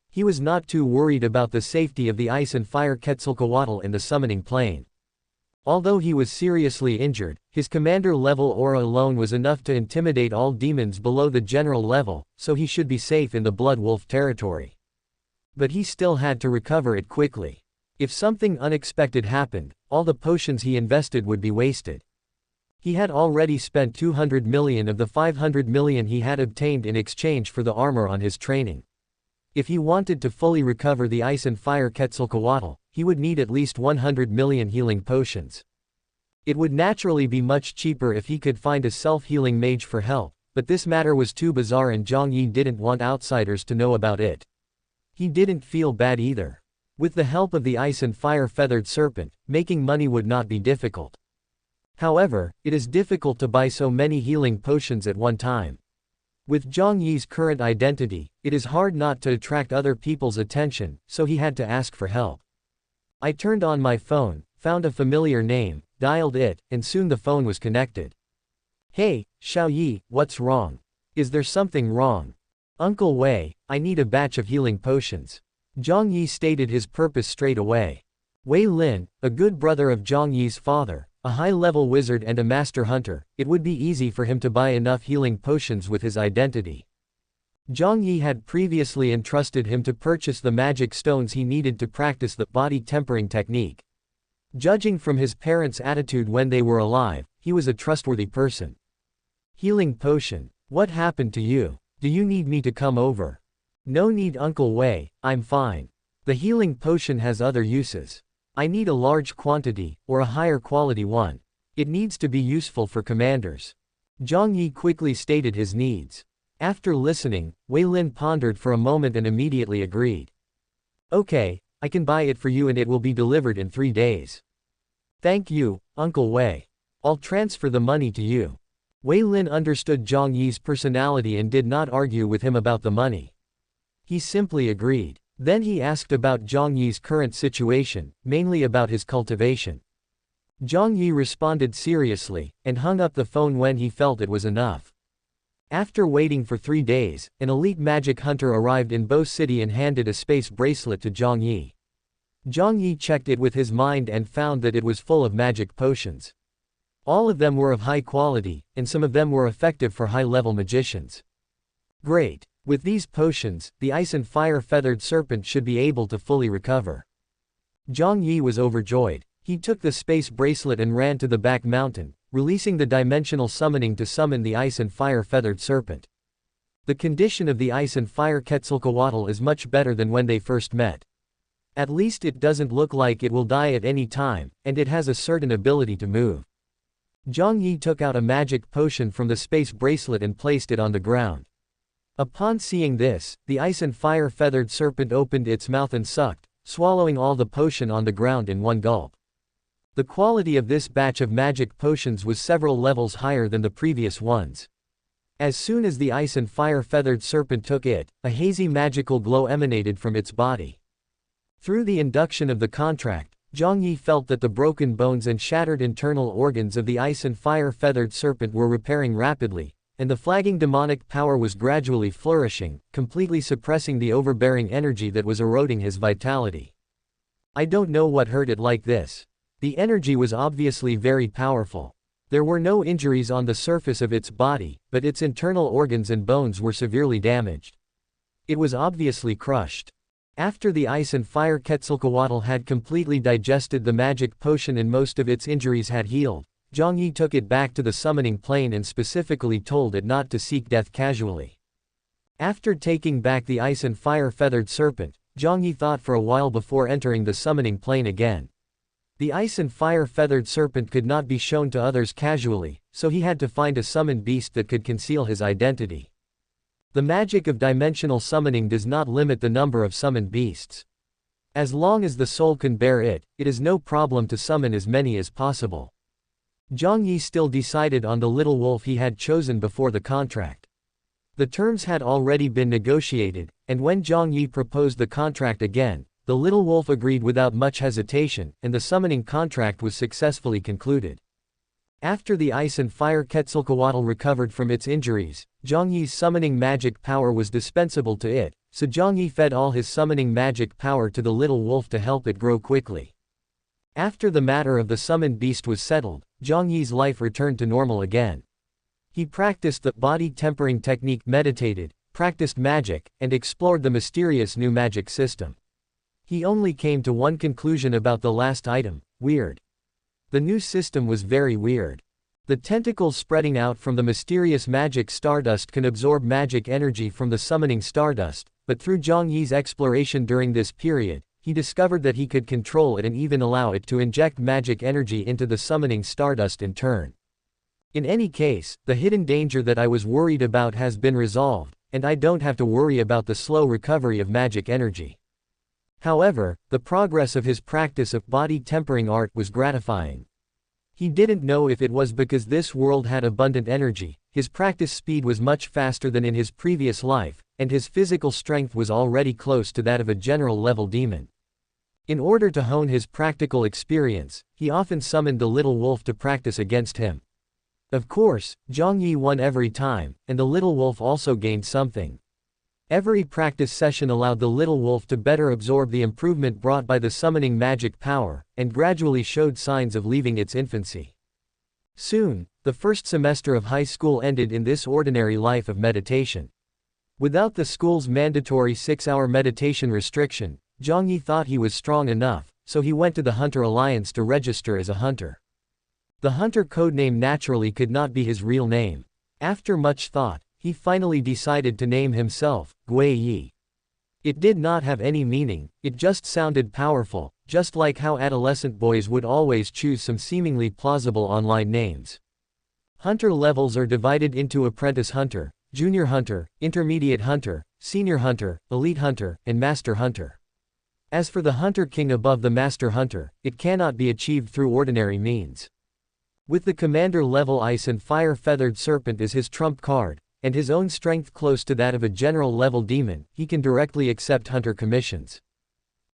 He was not too worried about the safety of the ice and fire Quetzalcoatl in the summoning plane. Although he was seriously injured, his commander-level aura alone was enough to intimidate all demons below the general level, so he should be safe in the Blood Wolf territory. But he still had to recover it quickly. If something unexpected happened, all the potions he invested would be wasted. He had already spent 200 million of the 500 million he had obtained in exchange for the armor on his training. If he wanted to fully recover the ice and fire Quetzalcoatl, he would need at least 100 million healing potions. It would naturally be much cheaper if he could find a self-healing mage for help, but this matter was too bizarre and Jiang Yi didn't want outsiders to know about it. He didn't feel bad either. With the help of the ice and fire feathered serpent, making money would not be difficult. However, it is difficult to buy so many healing potions at one time. With Jiang Yi's current identity, it is hard not to attract other people's attention, so he had to ask for help. I turned on my phone, found a familiar name, dialed it, and soon the phone was connected. Hey, Xiao Yi, what's wrong? Is there something wrong? Uncle Wei, I need a batch of healing potions. Jiang Yi stated his purpose straight away. Wei Lin, a good brother of Jiang Yi's father, a high-level wizard and a master hunter, it would be easy for him to buy enough healing potions with his identity. Jiang Yi had previously entrusted him to purchase the magic stones he needed to practice the body tempering technique. Judging from his parents' attitude when they were alive, he was a trustworthy person. Healing potion. What happened to you? Do you need me to come over? No need, Uncle Wei, I'm fine. The healing potion has other uses. I need a large quantity, or a higher quality one. It needs to be useful for commanders. Jiang Yi quickly stated his needs. After listening, Wei Lin pondered for a moment and immediately agreed. Okay, I can buy it for you and it will be delivered in 3 days. Thank you, Uncle Wei. I'll transfer the money to you. Wei Lin understood Jiang Yi's personality and did not argue with him about the money. He simply agreed. Then he asked about Jiang Yi's current situation, mainly about his cultivation. Jiang Yi responded seriously, and hung up the phone when he felt it was enough. After waiting for 3 days, an elite magic hunter arrived in Bo City and handed a space bracelet to Jiang Yi. Jiang Yi checked it with his mind and found that it was full of magic potions. All of them were of high quality, and some of them were effective for high-level magicians. Great! With these potions, the ice and fire feathered serpent should be able to fully recover. Jiang Yi was overjoyed. He took the space bracelet and ran to the back mountain, releasing the dimensional summoning to summon the ice and fire feathered serpent. The condition of the ice and fire Quetzalcoatl is much better than when they first met. At least it doesn't look like it will die at any time, and it has a certain ability to move. Jiang Yi took out a magic potion from the space bracelet and placed it on the ground. Upon seeing this, the ice and fire feathered serpent opened its mouth and sucked, swallowing all the potion on the ground in one gulp. The quality of this batch of magic potions was several levels higher than the previous ones. As soon as the ice and fire feathered serpent took it, a hazy magical glow emanated from its body. Through the induction of the contract, Jiang Yi felt that the broken bones and shattered internal organs of the ice and fire feathered serpent were repairing rapidly, and the flagging demonic power was gradually flourishing, completely suppressing the overbearing energy that was eroding his vitality. I don't know what hurt it like this. The energy was obviously very powerful. There were no injuries on the surface of its body, but its internal organs and bones were severely damaged. It was obviously crushed. After the ice and fire Quetzalcoatl had completely digested the magic potion and most of its injuries had healed, Jiang Yi took it back to the summoning plane and specifically told it not to seek death casually. After taking back the ice and fire feathered serpent, Jiang Yi thought for a while before entering the summoning plane again. The ice and fire feathered serpent could not be shown to others casually, so he had to find a summoned beast that could conceal his identity. The magic of dimensional summoning does not limit the number of summoned beasts. As long as the soul can bear it, it is no problem to summon as many as possible. Jiang Yi still decided on the little wolf he had chosen before the contract. The terms had already been negotiated, and when Jiang Yi proposed the contract again, the little wolf agreed without much hesitation, and the summoning contract was successfully concluded. After the ice and fire Quetzalcoatl recovered from its injuries, Jiang Yi's summoning magic power was dispensable to it, so Jiang Yi fed all his summoning magic power to the little wolf to help it grow quickly. After the matter of the summoned beast was settled, Jiang Yi's life returned to normal again. He practiced the body tempering technique, meditated, practiced magic, and explored the mysterious new magic system. He only came to one conclusion about the last item: weird. The new system was very weird. The tentacles spreading out from the mysterious magic stardust can absorb magic energy from the summoning stardust, but through Jiang Yi's exploration during this period, he discovered that he could control it and even allow it to inject magic energy into the summoning stardust in turn. In any case, the hidden danger that I was worried about has been resolved, and I don't have to worry about the slow recovery of magic energy. However, the progress of his practice of body tempering art was gratifying. He didn't know if it was because this world had abundant energy, his practice speed was much faster than in his previous life, and his physical strength was already close to that of a general-level demon. In order to hone his practical experience, he often summoned the little wolf to practice against him. Of course, Jiang Yi won every time, and the little wolf also gained something. Every practice session allowed the little wolf to better absorb the improvement brought by the summoning magic power, and gradually showed signs of leaving its infancy. Soon, the first semester of high school ended in this ordinary life of meditation. Without the school's mandatory 6-hour meditation restriction, Jiang Yi thought he was strong enough, so he went to the Hunter Alliance to register as a hunter. The hunter codename naturally could not be his real name. After much thought, he finally decided to name himself Gui Yi. It did not have any meaning, it just sounded powerful, just like how adolescent boys would always choose some seemingly plausible online names. Hunter levels are divided into apprentice hunter, junior hunter, intermediate hunter, senior hunter, elite hunter, and master hunter. As for the hunter king above the master hunter, it cannot be achieved through ordinary means. With the commander level ice and fire feathered serpent as his trump card, and his own strength close to that of a general-level demon, he can directly accept hunter commissions.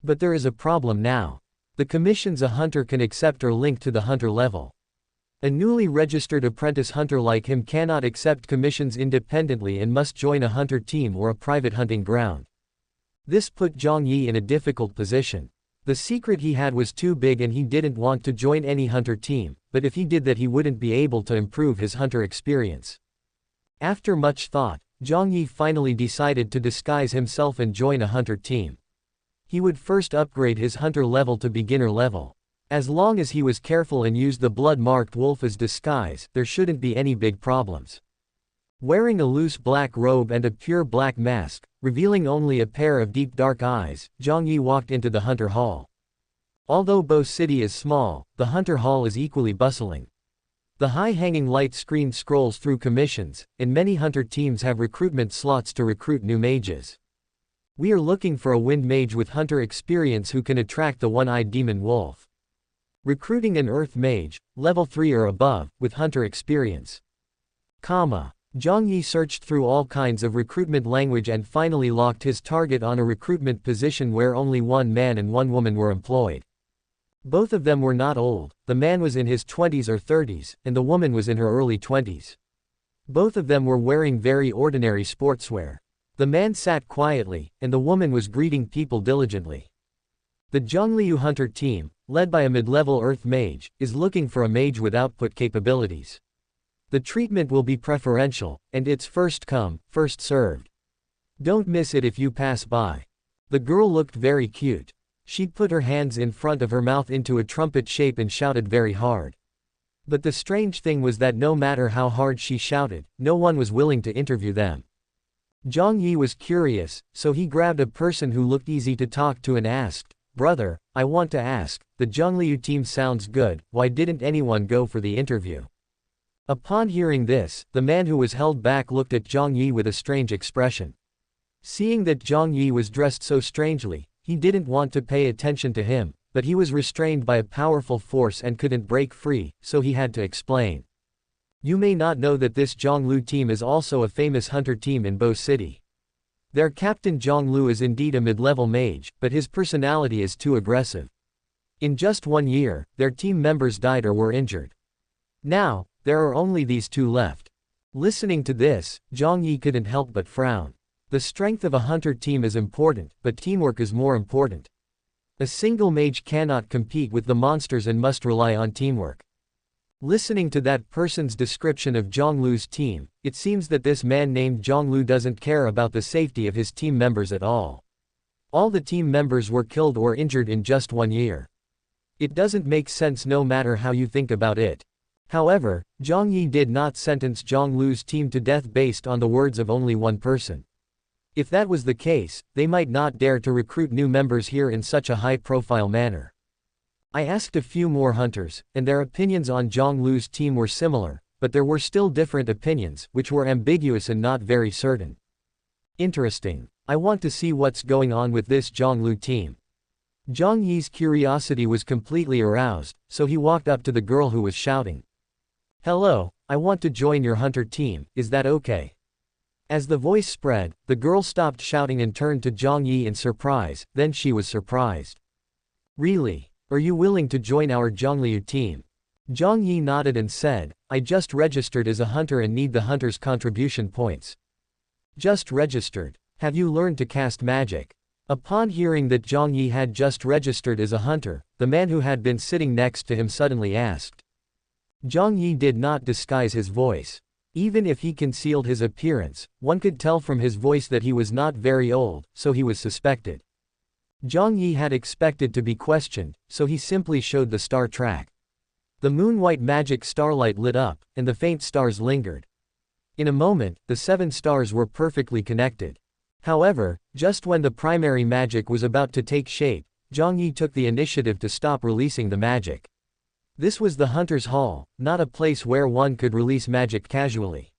But there is a problem now. The commissions a hunter can accept are linked to the hunter level. A newly registered apprentice hunter like him cannot accept commissions independently and must join a hunter team or a private hunting ground. This put Jiang Yi in a difficult position. The secret he had was too big and he didn't want to join any hunter team, but if he did that he wouldn't be able to improve his hunter experience. After much thought, Jiang Yi finally decided to disguise himself and join a hunter team. He would first upgrade his hunter level to beginner level. As long as he was careful and used the blood-marked wolf as disguise, there shouldn't be any big problems. Wearing a loose black robe and a pure black mask, revealing only a pair of deep dark eyes, Jiang Yi walked into the hunter hall. Although Bo City is small, the hunter hall is equally bustling. The high-hanging light screen scrolls through commissions, and many hunter teams have recruitment slots to recruit new mages. We are looking for a wind mage with hunter experience who can attract the one-eyed demon wolf. Recruiting an earth mage, level 3 or above, with hunter experience. Jiang Yi searched through all kinds of recruitment language and finally locked his target on a recruitment position where only one man and one woman were employed. Both of them were not old, the man was in his 20s or 30s, and the woman was in her early 20s. Both of them were wearing very ordinary sportswear. The man sat quietly, and the woman was greeting people diligently. The Zhongliu Hunter team, led by a mid-level Earth mage, is looking for a mage with output capabilities. The treatment will be preferential, and it's first come, first served. Don't miss it if you pass by. The girl looked very cute. She'd put her hands in front of her mouth into a trumpet shape and shouted very hard. But the strange thing was that no matter how hard she shouted, no one was willing to interview them. Jiang Yi was curious, so he grabbed a person who looked easy to talk to and asked, "Brother, I want to ask, the Zhongliu team sounds good, why didn't anyone go for the interview?" Upon hearing this, the man who was held back looked at Jiang Yi with a strange expression. Seeing that Jiang Yi was dressed so strangely, he didn't want to pay attention to him, but he was restrained by a powerful force and couldn't break free, so he had to explain. You may not know that this Jiang Lu team is also a famous hunter team in Bo City. Their captain Jiang Lu is indeed a mid-level mage, but his personality is too aggressive. In just 1 year, their team members died or were injured. Now, there are only these two left. Listening to this, Jiang Yi couldn't help but frown. The strength of a hunter team is important, but teamwork is more important. A single mage cannot compete with the monsters and must rely on teamwork. Listening to that person's description of Jiang Lu's team, it seems that this man named Jiang Lu doesn't care about the safety of his team members at all. All the team members were killed or injured in just 1 year. It doesn't make sense no matter how you think about it. However, Jiang Yi did not sentence Jiang Lu's team to death based on the words of only one person. If that was the case, they might not dare to recruit new members here in such a high-profile manner. I asked a few more hunters, and their opinions on Jiang Lu's team were similar, but there were still different opinions, which were ambiguous and not very certain. Interesting. I want to see what's going on with this Jiang Lu team. Jiang Yi's curiosity was completely aroused, so he walked up to the girl who was shouting. "Hello, I want to join your hunter team, is that okay?" As the voice spread, the girl stopped shouting and turned to Jiang Yi in surprise, then she was surprised. "Really? Are you willing to join our Zhongliu team?" Jiang Yi nodded and said, "I just registered as a hunter and need the hunter's contribution points." "Just registered? Have you learned to cast magic?" Upon hearing that Jiang Yi had just registered as a hunter, the man who had been sitting next to him suddenly asked. Jiang Yi did not disguise his voice. Even if he concealed his appearance, one could tell from his voice that he was not very old, so he was suspected. Jiang Yi had expected to be questioned, so he simply showed the star track. The moon-white magic starlight lit up, and the faint stars lingered. In a moment, the 7 stars were perfectly connected. However, just when the primary magic was about to take shape, Jiang Yi took the initiative to stop releasing the magic. This was the Hunter's Hall, not a place where one could release magic casually.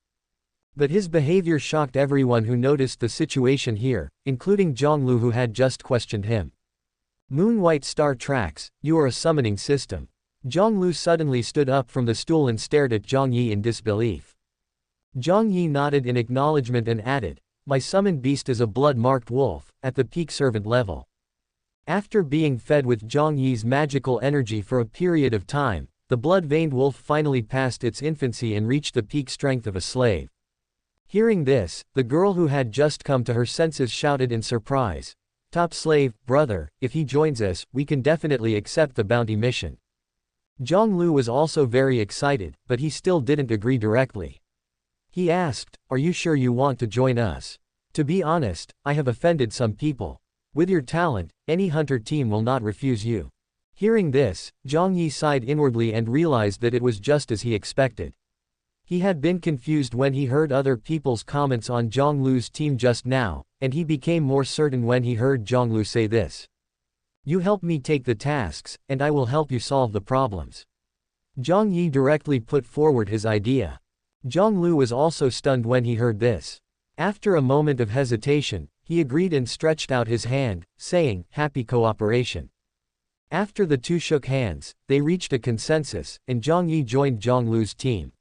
But his behavior shocked everyone who noticed the situation here, including Jiang Lu who had just questioned him. "Moon-white star tracks, you are a summoning system." Jiang Lu suddenly stood up from the stool and stared at Jiang Yi in disbelief. Jiang Yi nodded in acknowledgement and added, "My summoned beast is a blood-marked wolf, at the peak servant level." After being fed with Jiang Yi's magical energy for a period of time, the blood-veined wolf finally passed its infancy and reached the peak strength of a slave. Hearing this, the girl who had just come to her senses shouted in surprise, "Top slave, brother, if he joins us, we can definitely accept the bounty mission." Jiang Lu was also very excited, but he still didn't agree directly. He asked, "Are you sure you want to join us? To be honest, I have offended some people. With your talent, any hunter team will not refuse you." Hearing this, Jiang Yi sighed inwardly and realized that it was just as he expected. He had been confused when he heard other people's comments on Jiang Lu's team just now, and he became more certain when he heard Jiang Lu say this. "You help me take the tasks, and I will help you solve the problems." Jiang Yi directly put forward his idea. Jiang Lu was also stunned when he heard this. After a moment of hesitation, he agreed and stretched out his hand, saying, "Happy cooperation." After the two shook hands, they reached a consensus, and Jiang Yi joined Jiang Lu's team.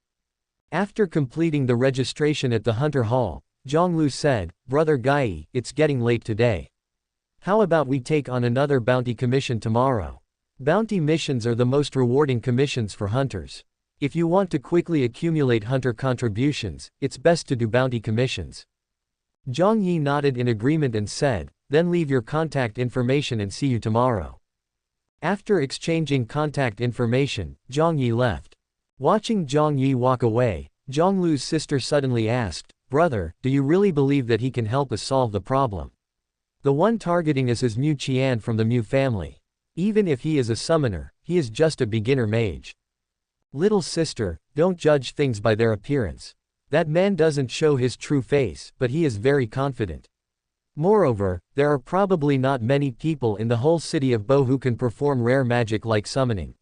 After completing the registration at the Hunter Hall, Jiang Lu said, "Brother Gai, it's getting late today. How about we take on another bounty commission tomorrow?" Bounty missions are the most rewarding commissions for hunters. If you want to quickly accumulate hunter contributions, it's best to do bounty commissions. Jiang Yi nodded in agreement and said, "Then leave your contact information and see you tomorrow." After exchanging contact information, Jiang Yi left. Watching Jiang Yi walk away, Jiang Lu's sister suddenly asked, "Brother, do you really believe that he can help us solve the problem? The one targeting us is Mu Qian from the Mu family. Even if he is a summoner, he is just a beginner mage." "Little sister, don't judge things by their appearance. That man doesn't show his true face, but he is very confident. Moreover, there are probably not many people in the whole city of Bo who can perform rare magic like summoning.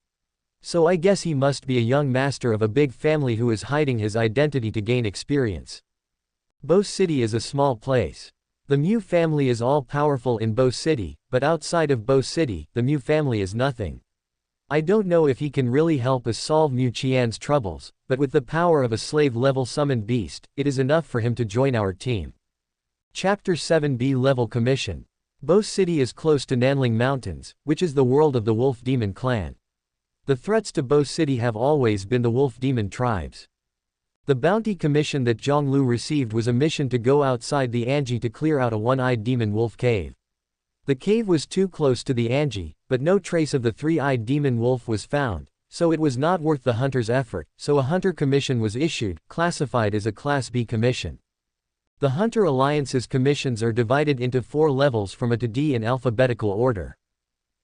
So I guess he must be a young master of a big family who is hiding his identity to gain experience. Bo City is a small place. The Mu family is all-powerful in Bo City, but outside of Bo City, the Mu family is nothing. I don't know if he can really help us solve Mu Qian's troubles, but with the power of a slave-level summoned beast, it is enough for him to join our team. Chapter 7 B-Level Commission. Bo City is close to Nanling Mountains, which is the world of the Wolf Demon clan. The threats to Bo City have always been the Wolf Demon tribes. The bounty commission that Jiang Lu received was a mission to go outside the Anji to clear out a one-eyed demon wolf cave. The cave was too close to the Anji, but no trace of the three-eyed demon wolf was found, so it was not worth the hunter's effort, so a hunter commission was issued, classified as a Class B commission. The Hunter Alliance's commissions are divided into 4 levels from A to D in alphabetical order.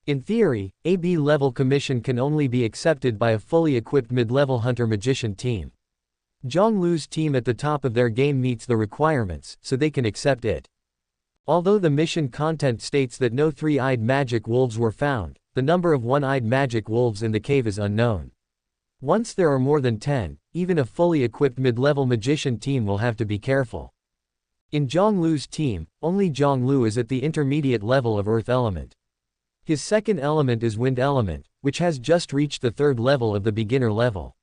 In theory, a B-level commission can only be accepted by a fully equipped mid-level hunter-magician team. Jiang Lu's team at the top of their game meets the requirements, so they can accept it. Although the mission content states that no three-eyed magic wolves were found, the number of one-eyed magic wolves in the cave is unknown. Once there are more than 10, even a fully equipped mid-level magician team will have to be careful. In Jiang Lu's team, only Jiang Lu is at the intermediate level of Earth element. His second element is Wind element, which has just reached the third level of the beginner level.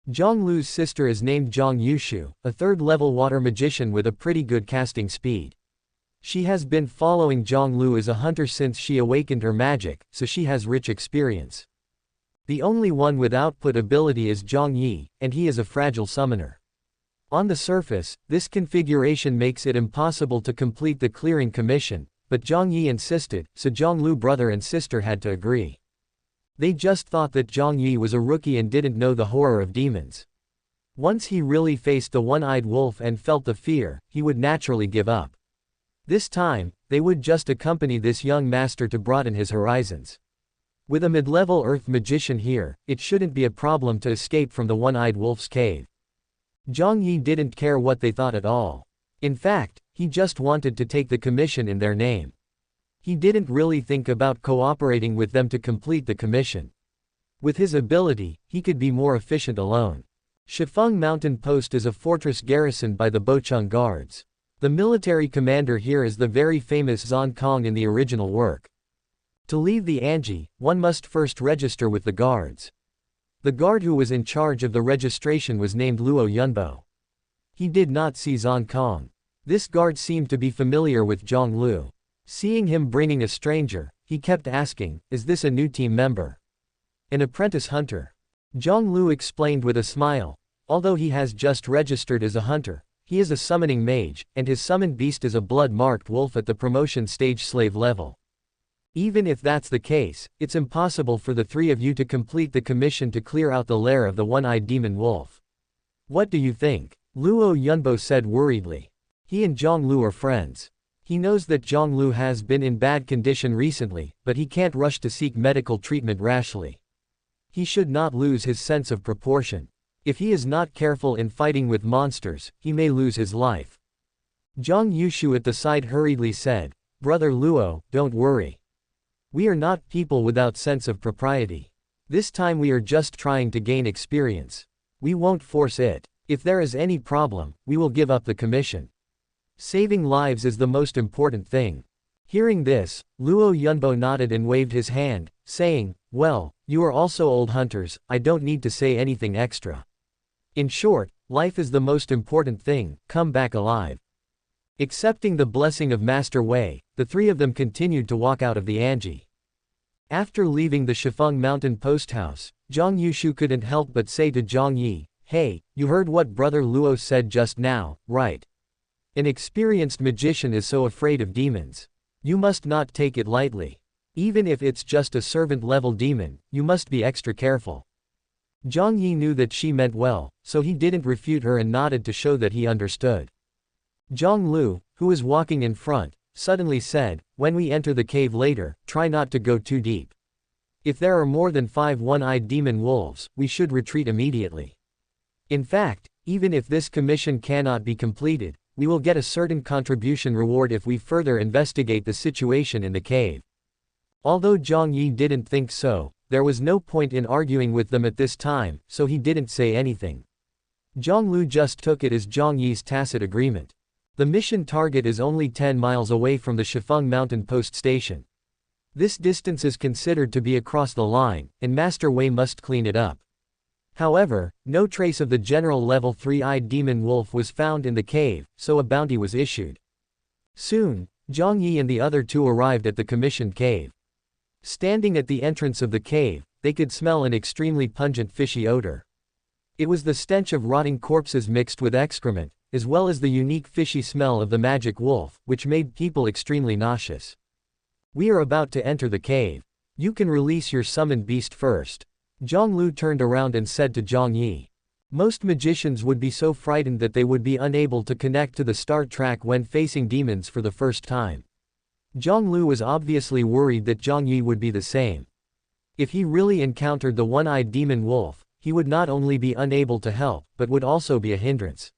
Jiang Lu's sister is named Jiang Yushu, a third-level water magician with a pretty good casting speed. She has been following Jiang Lu as a hunter since she awakened her magic, so she has rich experience. The only one with output ability is Jiang Yi, and he is a fragile summoner. On the surface, this configuration makes it impossible to complete the clearing commission, but Jiang Yi insisted, so Jiang Lu brother and sister had to agree. They just thought that Jiang Yi was a rookie and didn't know the horror of demons. Once he really faced the one-eyed wolf and felt the fear, he would naturally give up. This time, they would just accompany this young master to broaden his horizons. With a mid-level earth magician here, it shouldn't be a problem to escape from the one-eyed wolf's cave. Jiang Yi didn't care what they thought at all. In fact, he just wanted to take the commission in their name. He didn't really think about cooperating with them to complete the commission. With his ability, he could be more efficient alone. Shifeng Mountain Post is a fortress garrisoned by the Bocheng Guards. The military commander here is the very famous Zhang Kong in the original work. To leave the Anji, one must first register with the guards. The guard who was in charge of the registration was named Luo Yunbo. He did not see Zhang Kong. This guard seemed to be familiar with Jiang Lu. Seeing him bringing a stranger, he kept asking, "Is this a new team member?" "An apprentice hunter." Jiang Lu explained with a smile. Although he has just registered as a hunter, he is a summoning mage, and his summoned beast is a blood-marked wolf at the promotion stage slave level. Even if that's the case, it's impossible for the three of you to complete the commission to clear out the lair of the one-eyed demon wolf. What do you think? Luo Yunbo said worriedly. He and Jiang Lu are friends. He knows that Jiang Lu has been in bad condition recently, but he can't rush to seek medical treatment rashly. He should not lose his sense of proportion. If he is not careful in fighting with monsters, he may lose his life. Jiang Yushu at the side hurriedly said, "Brother Luo, don't worry. We are not people without sense of propriety. This time we are just trying to gain experience. We won't force it. If there is any problem, we will give up the commission. Saving lives is the most important thing." Hearing this, Luo Yunbo nodded and waved his hand, saying, "Well, you are also old hunters, I don't need to say anything extra. In short, life is the most important thing, come back alive." Accepting the blessing of Master Wei, the three of them continued to walk out of the Anji. After leaving the Shifeng Mountain post house, Jiang Yushu couldn't help but say to Jiang Yi, "Hey, you heard what Brother Luo said just now, right? An experienced magician is so afraid of demons. You must not take it lightly. Even if it's just a servant-level demon, you must be extra careful." Jiang Yi knew that she meant well, so he didn't refute her and nodded to show that he understood. Jiang Lu, who was walking in front, suddenly said, "When we enter the cave later, try not to go too deep. If there are more than 5 one-eyed demon wolves, we should retreat immediately. In fact, even if this commission cannot be completed, we will get a certain contribution reward if we further investigate the situation in the cave." Although Jiang Yi didn't think so, there was no point in arguing with them at this time, so he didn't say anything. Jiang Lu just took it as Jiang Yi's tacit agreement. The mission target is only 10 miles away from the Shifeng Mountain Post Station. This distance is considered to be across the line, and Master Wei must clean it up. However, no trace of the general level 3-eyed demon wolf was found in the cave, so a bounty was issued. Soon, Jiang Yi and the other two arrived at the commissioned cave. Standing at the entrance of the cave, they could smell an extremely pungent fishy odor. It was the stench of rotting corpses mixed with excrement, as well as the unique fishy smell of the magic wolf, which made people extremely nauseous. "We are about to enter the cave. You can release your summoned beast first." Zhang Lu turned around and said to Jiang Yi. Most magicians would be so frightened that they would be unable to connect to the start track when facing demons for the first time. Zhang Lu was obviously worried that Jiang Yi would be the same. If he really encountered the one-eyed demon wolf, he would not only be unable to help, but would also be a hindrance.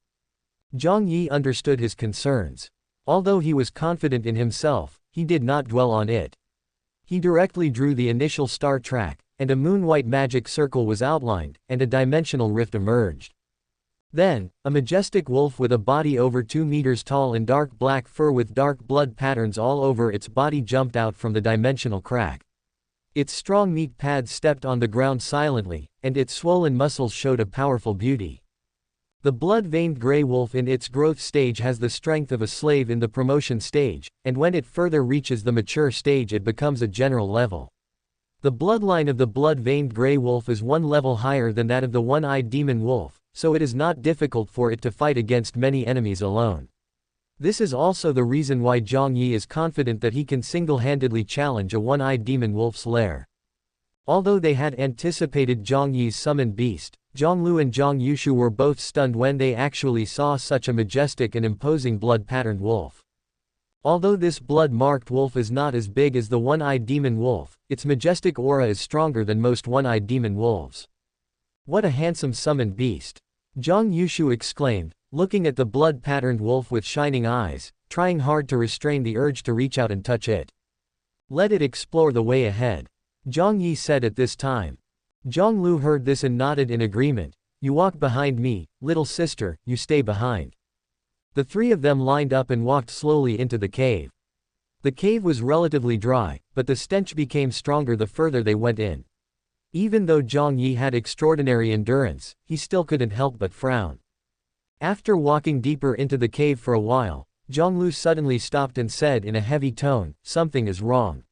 Jiang Yi understood his concerns. Although he was confident in himself, he did not dwell on it. He directly drew the initial star track, and a moon-white magic circle was outlined, and a dimensional rift emerged. Then, a majestic wolf with a body over 2 meters tall and dark black fur with dark blood patterns all over its body jumped out from the dimensional crack. Its strong meat pads stepped on the ground silently, and its swollen muscles showed a powerful beauty. The blood-veined gray wolf in its growth stage has the strength of a slave in the promotion stage, and when it further reaches the mature stage it becomes a general level. The bloodline of the blood-veined gray wolf is 1 level higher than that of the one-eyed demon wolf, so it is not difficult for it to fight against many enemies alone. This is also the reason why Jiang Yi is confident that he can single-handedly challenge a one-eyed demon wolf's lair. Although they had anticipated Jiang Yi's summoned beast, Zhang Lu and Zhang Yushu were both stunned when they actually saw such a majestic and imposing blood-patterned wolf. Although this blood-marked wolf is not as big as the one-eyed demon wolf, its majestic aura is stronger than most one-eyed demon wolves. "What a handsome summoned beast!" Zhang Yushu exclaimed, looking at the blood-patterned wolf with shining eyes, trying hard to restrain the urge to reach out and touch it. "Let it explore the way ahead," Jiang Yi said at this time. Zhang Lu heard this and nodded in agreement. "You walk behind me, little sister, you stay behind." The three of them lined up and walked slowly into the cave. The cave was relatively dry, but the stench became stronger the further they went in. Even though Jiang Yi had extraordinary endurance, he still couldn't help but frown. After walking deeper into the cave for a while, Zhang Lu suddenly stopped and said in a heavy tone, "Something is wrong.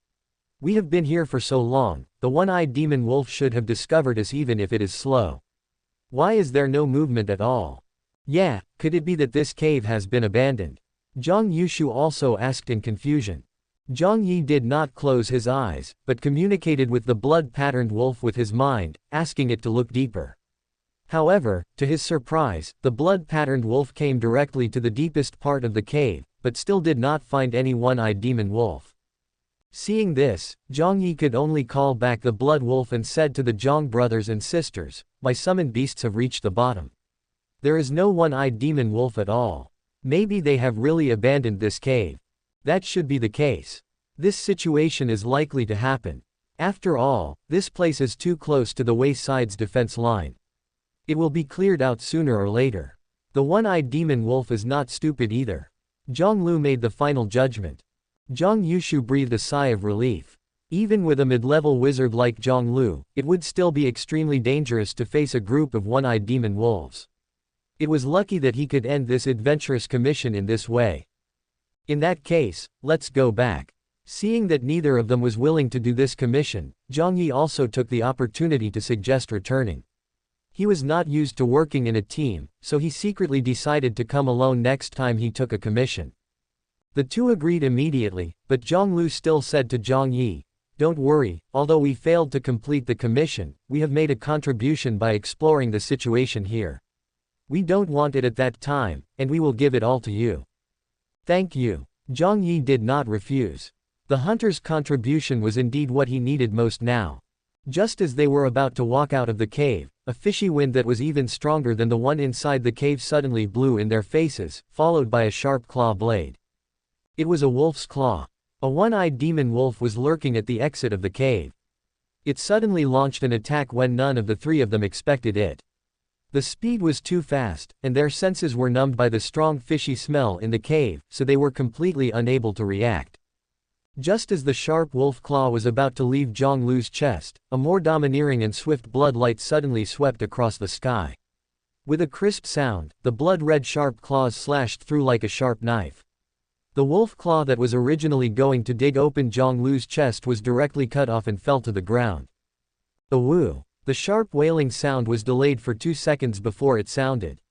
We have been here for so long, the one-eyed demon wolf should have discovered us even if it is slow. Why is there no movement at all? Yeah, could it be that this cave has been abandoned?" Zhang Yushu also asked in confusion. Jiang Yi did not close his eyes, but communicated with the blood-patterned wolf with his mind, asking it to look deeper. However, to his surprise, the blood-patterned wolf came directly to the deepest part of the cave, but still did not find any one-eyed demon wolf. Seeing this, Jiang Yi could only call back the blood wolf and said to the Jiang brothers and sisters, "My summoned beasts have reached the bottom. There is no one-eyed demon wolf at all. Maybe they have really abandoned this cave. That should be the case. This situation is likely to happen. After all, this place is too close to the Wayside's defense line. It will be cleared out sooner or later. The one-eyed demon wolf is not stupid either." Zhang Lu made the final judgment. Zhang Yushu breathed a sigh of relief. Even with a mid-level wizard like Zhang Lu, it would still be extremely dangerous to face a group of one-eyed demon wolves. It was lucky that he could end this adventurous commission in this way. "In that case, let's go back." Seeing that neither of them was willing to do this commission, Jiang Yi also took the opportunity to suggest returning. He was not used to working in a team, so he secretly decided to come alone next time he took a commission. The two agreed immediately, but Zhang Lu still said to Jiang Yi, "Don't worry, although we failed to complete the commission, we have made a contribution by exploring the situation here. We don't want it at that time, and we will give it all to you." "Thank you." Jiang Yi did not refuse. The hunter's contribution was indeed what he needed most now. Just as they were about to walk out of the cave, a fishy wind that was even stronger than the one inside the cave suddenly blew in their faces, followed by a sharp claw blade. It was a wolf's claw. A one-eyed demon wolf was lurking at the exit of the cave. It suddenly launched an attack when none of the three of them expected it. The speed was too fast, and their senses were numbed by the strong fishy smell in the cave, so they were completely unable to react. Just as the sharp wolf claw was about to leave Jiang Lu's chest, a more domineering and swift blood light suddenly swept across the sky. With a crisp sound, the blood-red sharp claws slashed through like a sharp knife. The wolf claw that was originally going to dig open Jiang Lu's chest was directly cut off and fell to the ground. The woo! The sharp wailing sound was delayed for 2 seconds before it sounded.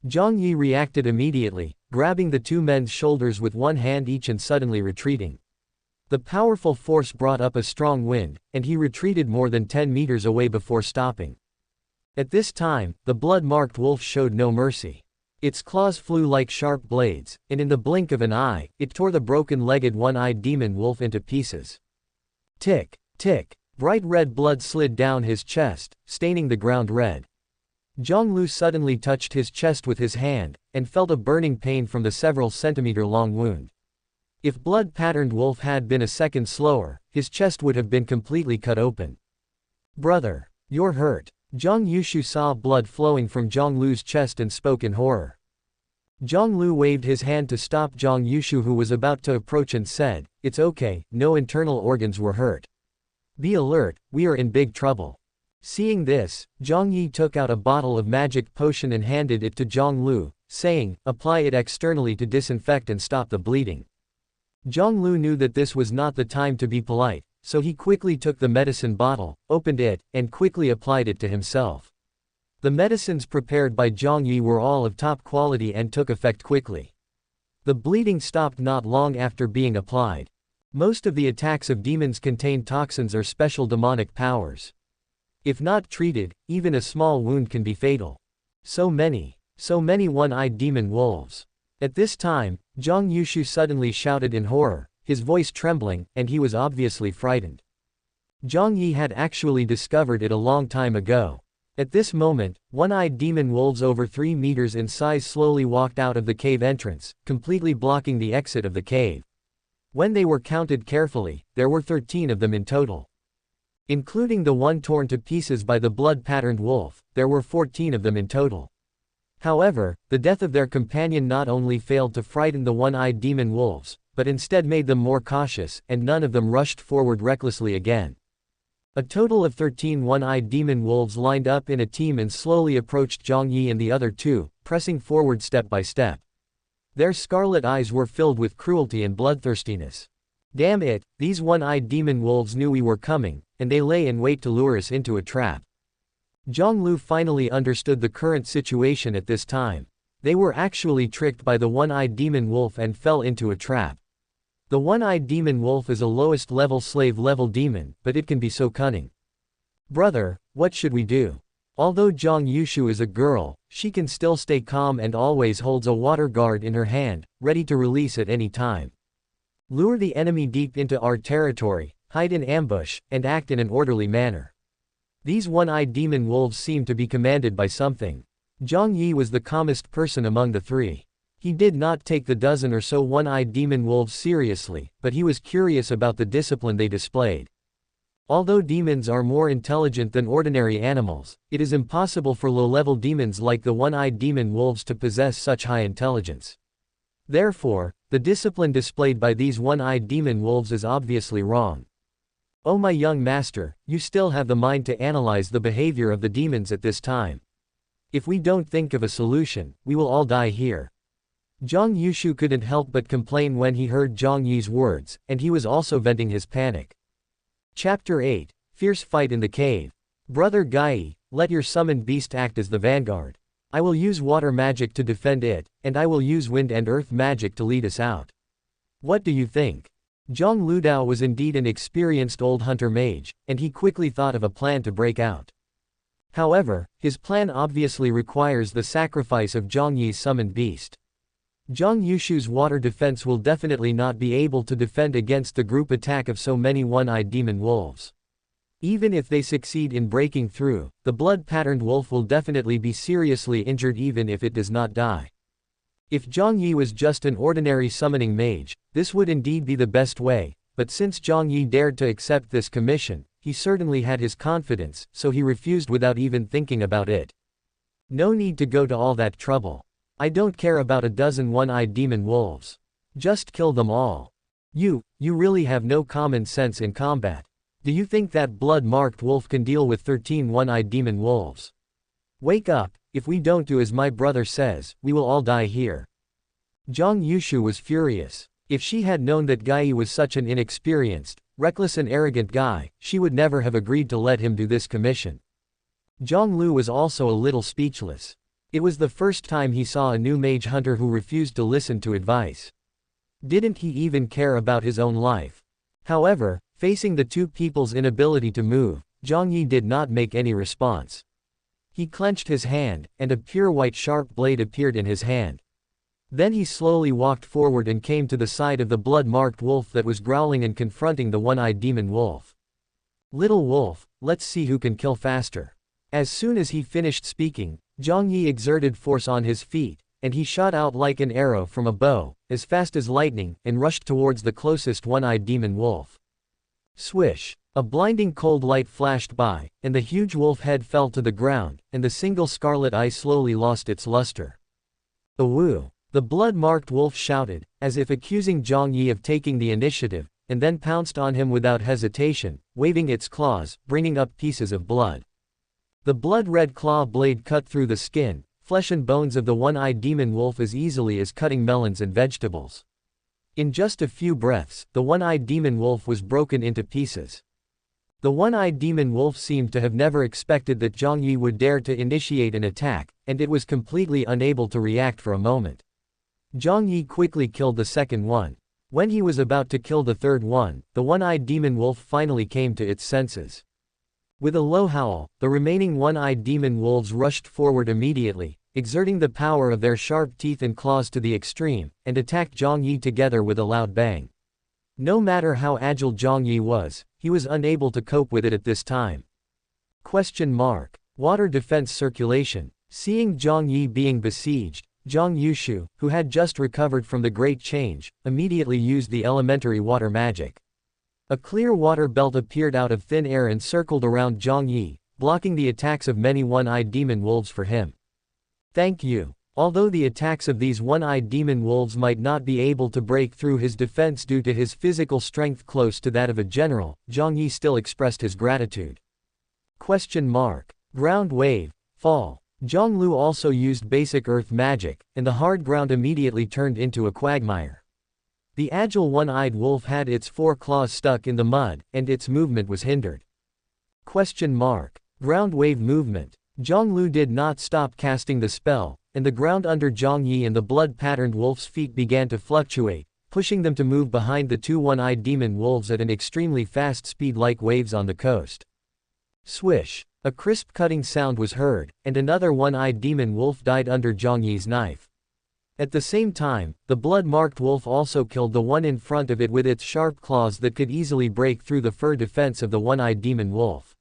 Jiang Yi reacted immediately, grabbing the two men's shoulders with one hand each and suddenly retreating. The powerful force brought up a strong wind, and he retreated more than 10 meters away before stopping. At this time, the blood-marked wolf showed no mercy. Its claws flew like sharp blades, and in the blink of an eye, it tore the broken-legged one-eyed demon wolf into pieces. Tick, tick, bright red blood slid down his chest, staining the ground red. Jiang Lu suddenly touched his chest with his hand, and felt a burning pain from the several centimeter-long wound. If blood-patterned wolf had been a second slower, his chest would have been completely cut open. "Brother, you're hurt." Jiang Yushu saw blood flowing from Jiang Lu's chest and spoke in horror. Jiang Lu waved his hand to stop Jiang Yushu, who was about to approach, and said, "It's okay, no internal organs were hurt. Be alert, we are in big trouble." Seeing this, Jiang Yi took out a bottle of magic potion and handed it to Jiang Lu, saying, "Apply it externally to disinfect and stop the bleeding." Jiang Lu knew that this was not the time to be polite, so he quickly took the medicine bottle, opened it, and quickly applied it to himself. The medicines prepared by Jiang Yi were all of top quality and took effect quickly. The bleeding stopped not long after being applied. Most of the attacks of demons contain toxins or special demonic powers. If not treated, even a small wound can be fatal. So many one-eyed demon wolves. At this time, Jiang Yushu suddenly shouted in horror, his voice trembling, and he was obviously frightened. Jiang Yi had actually discovered it a long time ago. At this moment, one-eyed demon wolves over 3 meters in size slowly walked out of the cave entrance, completely blocking the exit of the cave. When they were counted carefully, there were 13 of them in total. Including the one torn to pieces by the blood-patterned wolf, there were 14 of them in total. However, the death of their companion not only failed to frighten the one-eyed demon wolves, but instead made them more cautious, and none of them rushed forward recklessly again. A total of 13 one-eyed demon wolves lined up in a team and slowly approached Jiang Yi and the other two, pressing forward step by step. Their scarlet eyes were filled with cruelty and bloodthirstiness. "Damn it, these one-eyed demon wolves knew we were coming, and they lay in wait to lure us into a trap." Jiang Lu finally understood the current situation at this time. They were actually tricked by the one-eyed demon wolf and fell into a trap. The one-eyed demon wolf is a lowest level slave level demon, but it can be so cunning. "Brother, what should we do?" Although Jiang Yushu is a girl, she can still stay calm and always holds a water guard in her hand, ready to release at any time. Lure the enemy deep into our territory, hide in ambush, and act in an orderly manner. These one-eyed demon wolves seem to be commanded by something. Jiang Yi was the calmest person among the three. He did not take the dozen or so one-eyed demon wolves seriously, but he was curious about the discipline they displayed. Although demons are more intelligent than ordinary animals, it is impossible for low-level demons like the one-eyed demon wolves to possess such high intelligence. Therefore, the discipline displayed by these one-eyed demon wolves is obviously wrong. "Oh my young master, you still have the mind to analyze the behavior of the demons at this time. If we don't think of a solution, we will all die here." Jiang Yushu couldn't help but complain when he heard Jiang Yi's words, and he was also venting his panic. Chapter 8, Fierce Fight in the Cave. "Brother Gai, let your summoned beast act as the vanguard. I will use water magic to defend it, and I will use wind and earth magic to lead us out. What do you think?" Zhang Ludao was indeed an experienced old hunter mage, and he quickly thought of a plan to break out. However, his plan obviously requires the sacrifice of Jiang Yi's summoned beast. Jiang Yushu's water defense will definitely not be able to defend against the group attack of so many one-eyed demon wolves. Even if they succeed in breaking through, the blood-patterned wolf will definitely be seriously injured even if it does not die. If Jiang Yi was just an ordinary summoning mage, this would indeed be the best way, but since Jiang Yi dared to accept this commission, he certainly had his confidence, so he refused without even thinking about it. "No need to go to all that trouble. I don't care about a dozen one-eyed demon wolves. Just kill them all." You really have no common sense in combat. Do you think that blood-marked wolf can deal with 13 one-eyed demon wolves? Wake up, if we don't do as my brother says, we will all die here. Jiang Yi was furious. If she had known that Jiang Yi was such an inexperienced, reckless and arrogant guy, she would never have agreed to let him do this commission. Zhang Lu was also a little speechless. It was the first time he saw a new mage hunter who refused to listen to advice. Didn't he even care about his own life? However, facing the two people's inability to move, Jiang Yi did not make any response. He clenched his hand, and a pure white sharp blade appeared in his hand. Then he slowly walked forward and came to the side of the blood-marked wolf that was growling and confronting the one-eyed demon wolf. Little wolf, let's see who can kill faster. As soon as he finished speaking, Jiang Yi exerted force on his feet, and he shot out like an arrow from a bow, as fast as lightning, and rushed towards the closest one-eyed demon wolf. Swish! A blinding cold light flashed by, and the huge wolf head fell to the ground, and the single scarlet eye slowly lost its luster. Awoo! The blood-marked wolf shouted, as if accusing Jiang Yi of taking the initiative, and then pounced on him without hesitation, waving its claws, bringing up pieces of blood. The blood-red claw blade cut through the skin, flesh and bones of the one-eyed demon wolf as easily as cutting melons and vegetables. In just a few breaths, the one-eyed demon wolf was broken into pieces. The one-eyed demon wolf seemed to have never expected that Jiang Yi would dare to initiate an attack, and it was completely unable to react for a moment. Jiang Yi quickly killed the second one. When he was about to kill the third one, the one-eyed demon wolf finally came to its senses. With a low howl, the remaining one-eyed demon wolves rushed forward immediately, exerting the power of their sharp teeth and claws to the extreme, and attacked Jiang Yi together with a loud bang. No matter how agile Jiang Yi was, he was unable to cope with it at this time. Water defense circulation. Seeing Jiang Yi being besieged, Jiang Yi, who had just recovered from the Great Change, immediately used the elementary water magic. A clear water belt appeared out of thin air and circled around Jiang Yi, blocking the attacks of many one-eyed demon wolves for him. Thank you. Although the attacks of these one-eyed demon wolves might not be able to break through his defense due to his physical strength close to that of a general, Jiang Yi still expressed his gratitude. Ground wave, fall. Zhang Lu also used basic earth magic, and the hard ground immediately turned into a quagmire. The agile one-eyed wolf had its 4 claws stuck in the mud, and its movement was hindered. Ground wave movement. Zhang Lu did not stop casting the spell, and the ground under Jiang Yi and the blood-patterned wolf's feet began to fluctuate, pushing them to move behind the two one-eyed demon wolves at an extremely fast speed like waves on the coast. Swish! A crisp cutting sound was heard, and another one-eyed demon wolf died under Jiang Yi's knife. At the same time, the blood-marked wolf also killed the one in front of it with its sharp claws that could easily break through the fur defense of the one-eyed demon wolf.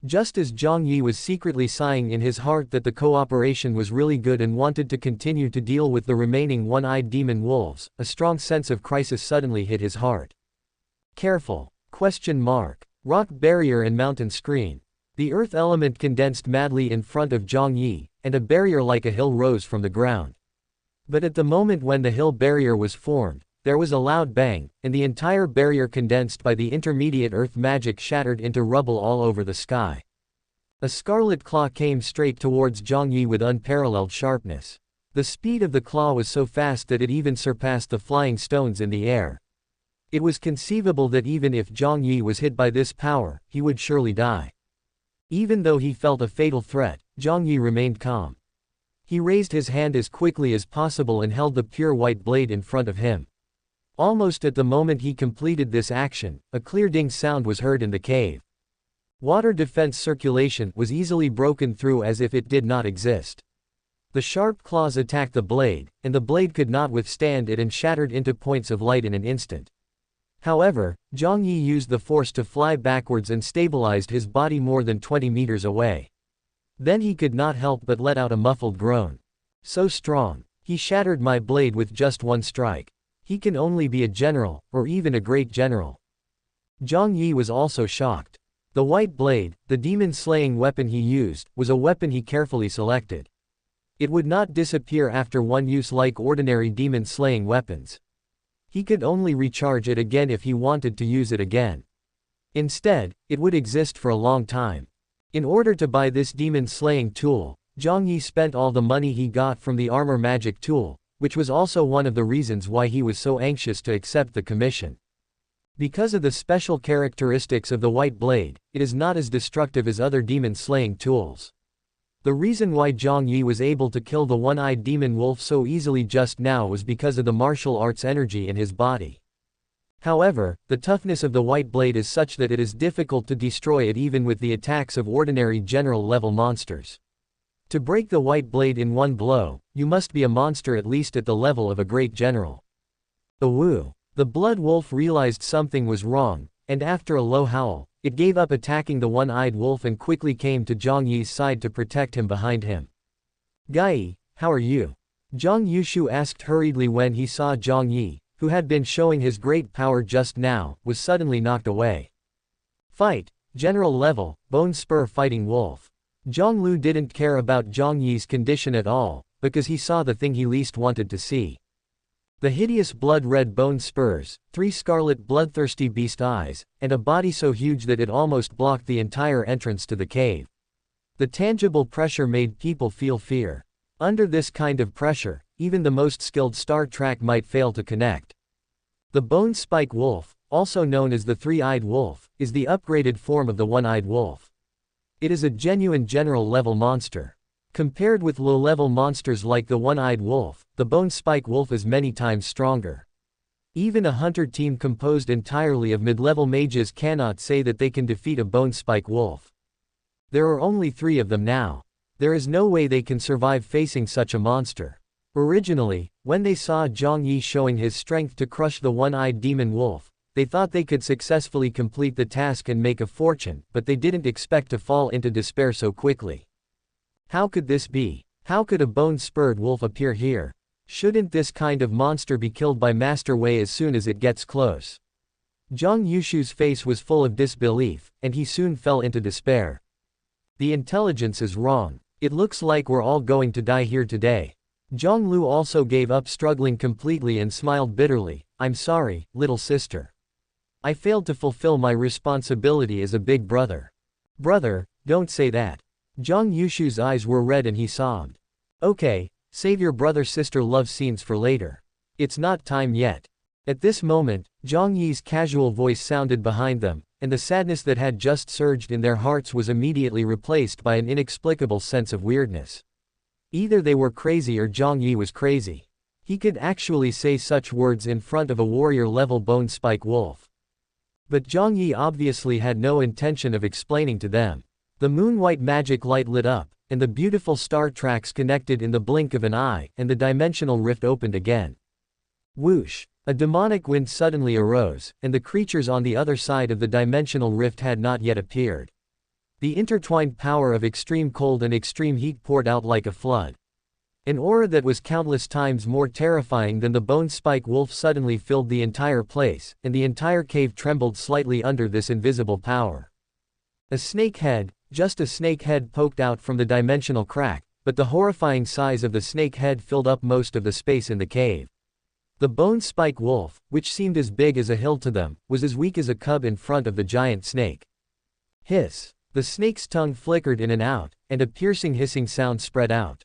Just as Jiang Yi was secretly sighing in his heart that the cooperation was really good and wanted to continue to deal with the remaining one-eyed demon wolves, a strong sense of crisis suddenly hit his heart. Careful! Rock barrier and mountain screen. The earth element condensed madly in front of Jiang Yi, and a barrier like a hill rose from the ground. But at the moment when the hill barrier was formed, there was a loud bang, and the entire barrier condensed by the intermediate earth magic shattered into rubble all over the sky. A scarlet claw came straight towards Jiang Yi with unparalleled sharpness. The speed of the claw was so fast that it even surpassed the flying stones in the air. It was conceivable that even if Jiang Yi was hit by this power, he would surely die. Even though he felt a fatal threat, Jiang Yi remained calm. He raised his hand as quickly as possible and held the pure white blade in front of him. Almost at the moment he completed this action, a clear ding sound was heard in the cave. Water defense circulation was easily broken through as if it did not exist. The sharp claws attacked the blade, and the blade could not withstand it and shattered into points of light in an instant. However, Jiang Yi used the force to fly backwards and stabilized his body more than 20 meters away. Then he could not help but let out a muffled groan. So strong. He shattered my blade with just one strike. He can only be a general, or even a great general. Jiang Yi was also shocked. The white blade, the demon-slaying weapon he used, was a weapon he carefully selected. It would not disappear after one use like ordinary demon-slaying weapons. He could only recharge it again if he wanted to use it again. Instead, it would exist for a long time. In order to buy this demon-slaying tool, Jiang Yi spent all the money he got from the armor magic tool, which was also one of the reasons why he was so anxious to accept the commission. Because of the special characteristics of the white blade, it is not as destructive as other demon-slaying tools. The reason why Jiang Yi was able to kill the one-eyed demon wolf so easily just now was because of the martial arts energy in his body. However, the toughness of the white blade is such that it is difficult to destroy it even with the attacks of ordinary general-level monsters. To break the white blade in one blow, you must be a monster at least at the level of a great general. Woo! The blood wolf realized something was wrong, and after a low howl, it gave up attacking the one-eyed wolf and quickly came to Jiang Yi's side to protect him behind him. "Guy, how are you?" Zhang Yushu asked hurriedly when he saw Jiang Yi, who had been showing his great power just now, was suddenly knocked away. "Fight, general level, bone spur fighting wolf." Zhang Lu didn't care about Jiang Yi's condition at all, because he saw the thing he least wanted to see. The hideous blood-red bone spurs, 3 scarlet bloodthirsty beast eyes, and a body so huge that it almost blocked the entire entrance to the cave. The tangible pressure made people feel fear. Under this kind of pressure, even the most skilled Star Trek might fail to connect. The bone spike wolf, also known as the three-eyed wolf, is the upgraded form of the one-eyed wolf. It is a genuine general-level monster. Compared with low-level monsters like the one-eyed wolf, the bone spike wolf is many times stronger. Even a hunter team composed entirely of mid-level mages cannot say that they can defeat a bone spike wolf. There are only 3 of them now. There is no way they can survive facing such a monster. Originally, when they saw Jiang Yi showing his strength to crush the one-eyed demon wolf, they thought they could successfully complete the task and make a fortune, but they didn't expect to fall into despair so quickly. How could this be? How could a bone-spurred wolf appear here? Shouldn't this kind of monster be killed by Master Wei as soon as it gets close? Zhang Yushu's face was full of disbelief, and he soon fell into despair. The intelligence is wrong. It looks like we're all going to die here today. Zhang Lu also gave up struggling completely and smiled bitterly. "I'm sorry, little sister. I failed to fulfill my responsibility as a big brother." "Brother, don't say that." Zhang Yushu's eyes were red and he sobbed. "Okay, save your brother-sister love scenes for later. It's not time yet." At this moment, Jiang Yi's casual voice sounded behind them, and the sadness that had just surged in their hearts was immediately replaced by an inexplicable sense of weirdness. Either they were crazy or Jiang Yi was crazy. He could actually say such words in front of a warrior-level bone spike wolf. But Jiang Yi obviously had no intention of explaining to them. The moon-white magic light lit up, and the beautiful star tracks connected in the blink of an eye, and the dimensional rift opened again. Whoosh! A demonic wind suddenly arose, and the creatures on the other side of the dimensional rift had not yet appeared. The intertwined power of extreme cold and extreme heat poured out like a flood. An aura that was countless times more terrifying than the bone spike wolf suddenly filled the entire place, and the entire cave trembled slightly under this invisible power. A snake head, just a snake head poked out from the dimensional crack, but the horrifying size of the snake head filled up most of the space in the cave. The bone spike wolf, which seemed as big as a hill to them, was as weak as a cub in front of the giant snake. Hiss! The snake's tongue flickered in and out, and a piercing hissing sound spread out.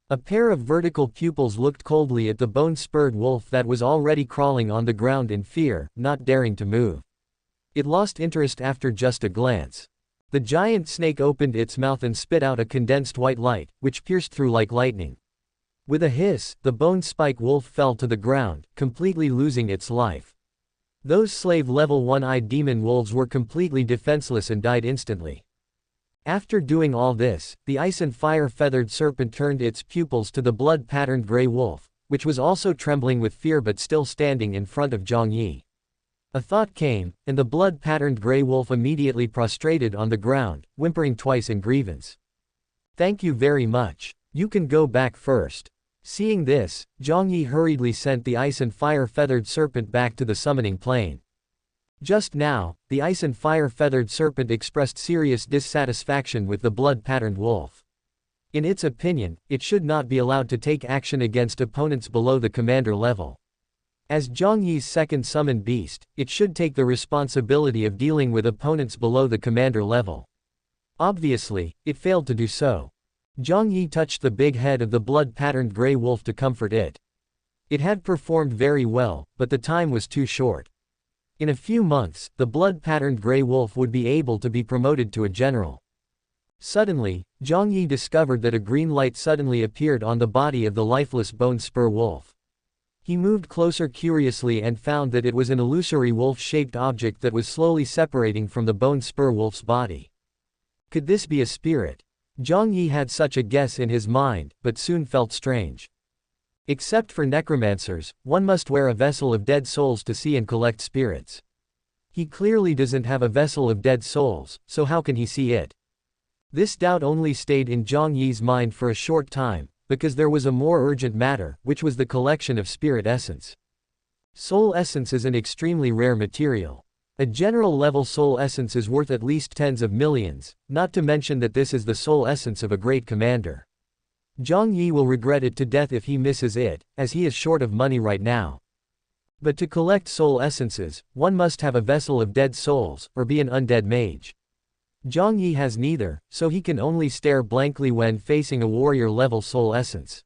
A pair of vertical pupils looked coldly at the bone-spurred wolf that was already crawling on the ground in fear, not daring to move. It lost interest after just a glance. The giant snake opened its mouth and spit out a condensed white light, which pierced through like lightning. With a hiss, the bone spike wolf fell to the ground, completely losing its life. Those slave-level one-eyed demon wolves were completely defenseless and died instantly. After doing all this, the ice and fire-feathered serpent turned its pupils to the blood-patterned gray wolf, which was also trembling with fear but still standing in front of Jiang Yi. A thought came, and the blood-patterned gray wolf immediately prostrated on the ground, whimpering twice in grievance. "Thank you very much. You can go back first." Seeing this, Jiang Yi hurriedly sent the ice and fire-feathered serpent back to the summoning plane. Just now, the ice and fire-feathered serpent expressed serious dissatisfaction with the blood-patterned wolf. In its opinion, it should not be allowed to take action against opponents below the commander level. As Jiang Yi's second summoned beast, it should take the responsibility of dealing with opponents below the commander level. Obviously, it failed to do so. Jiang Yi touched the big head of the blood-patterned gray wolf to comfort it. It had performed very well, but the time was too short. In a few months, the blood-patterned gray wolf would be able to be promoted to a general. Suddenly, Jiang Yi discovered that a green light suddenly appeared on the body of the lifeless bone spur wolf. He moved closer curiously and found that it was an illusory wolf-shaped object that was slowly separating from the bone spur wolf's body. Could this be a spirit? Jiang Yi had such a guess in his mind, but soon felt strange. Except for necromancers, one must wear a vessel of dead souls to see and collect spirits. He clearly doesn't have a vessel of dead souls, so how can he see it? This doubt only stayed in Jiang Yi's mind for a short time, because there was a more urgent matter, which was the collection of spirit essence. Soul essence is an extremely rare material. A general-level soul essence is worth at least tens of millions, not to mention that this is the soul essence of a great commander. Jiang Yi will regret it to death if he misses it, as he is short of money right now. But to collect soul essences, one must have a vessel of dead souls, or be an undead mage. Jiang Yi has neither, so he can only stare blankly when facing a warrior-level soul essence.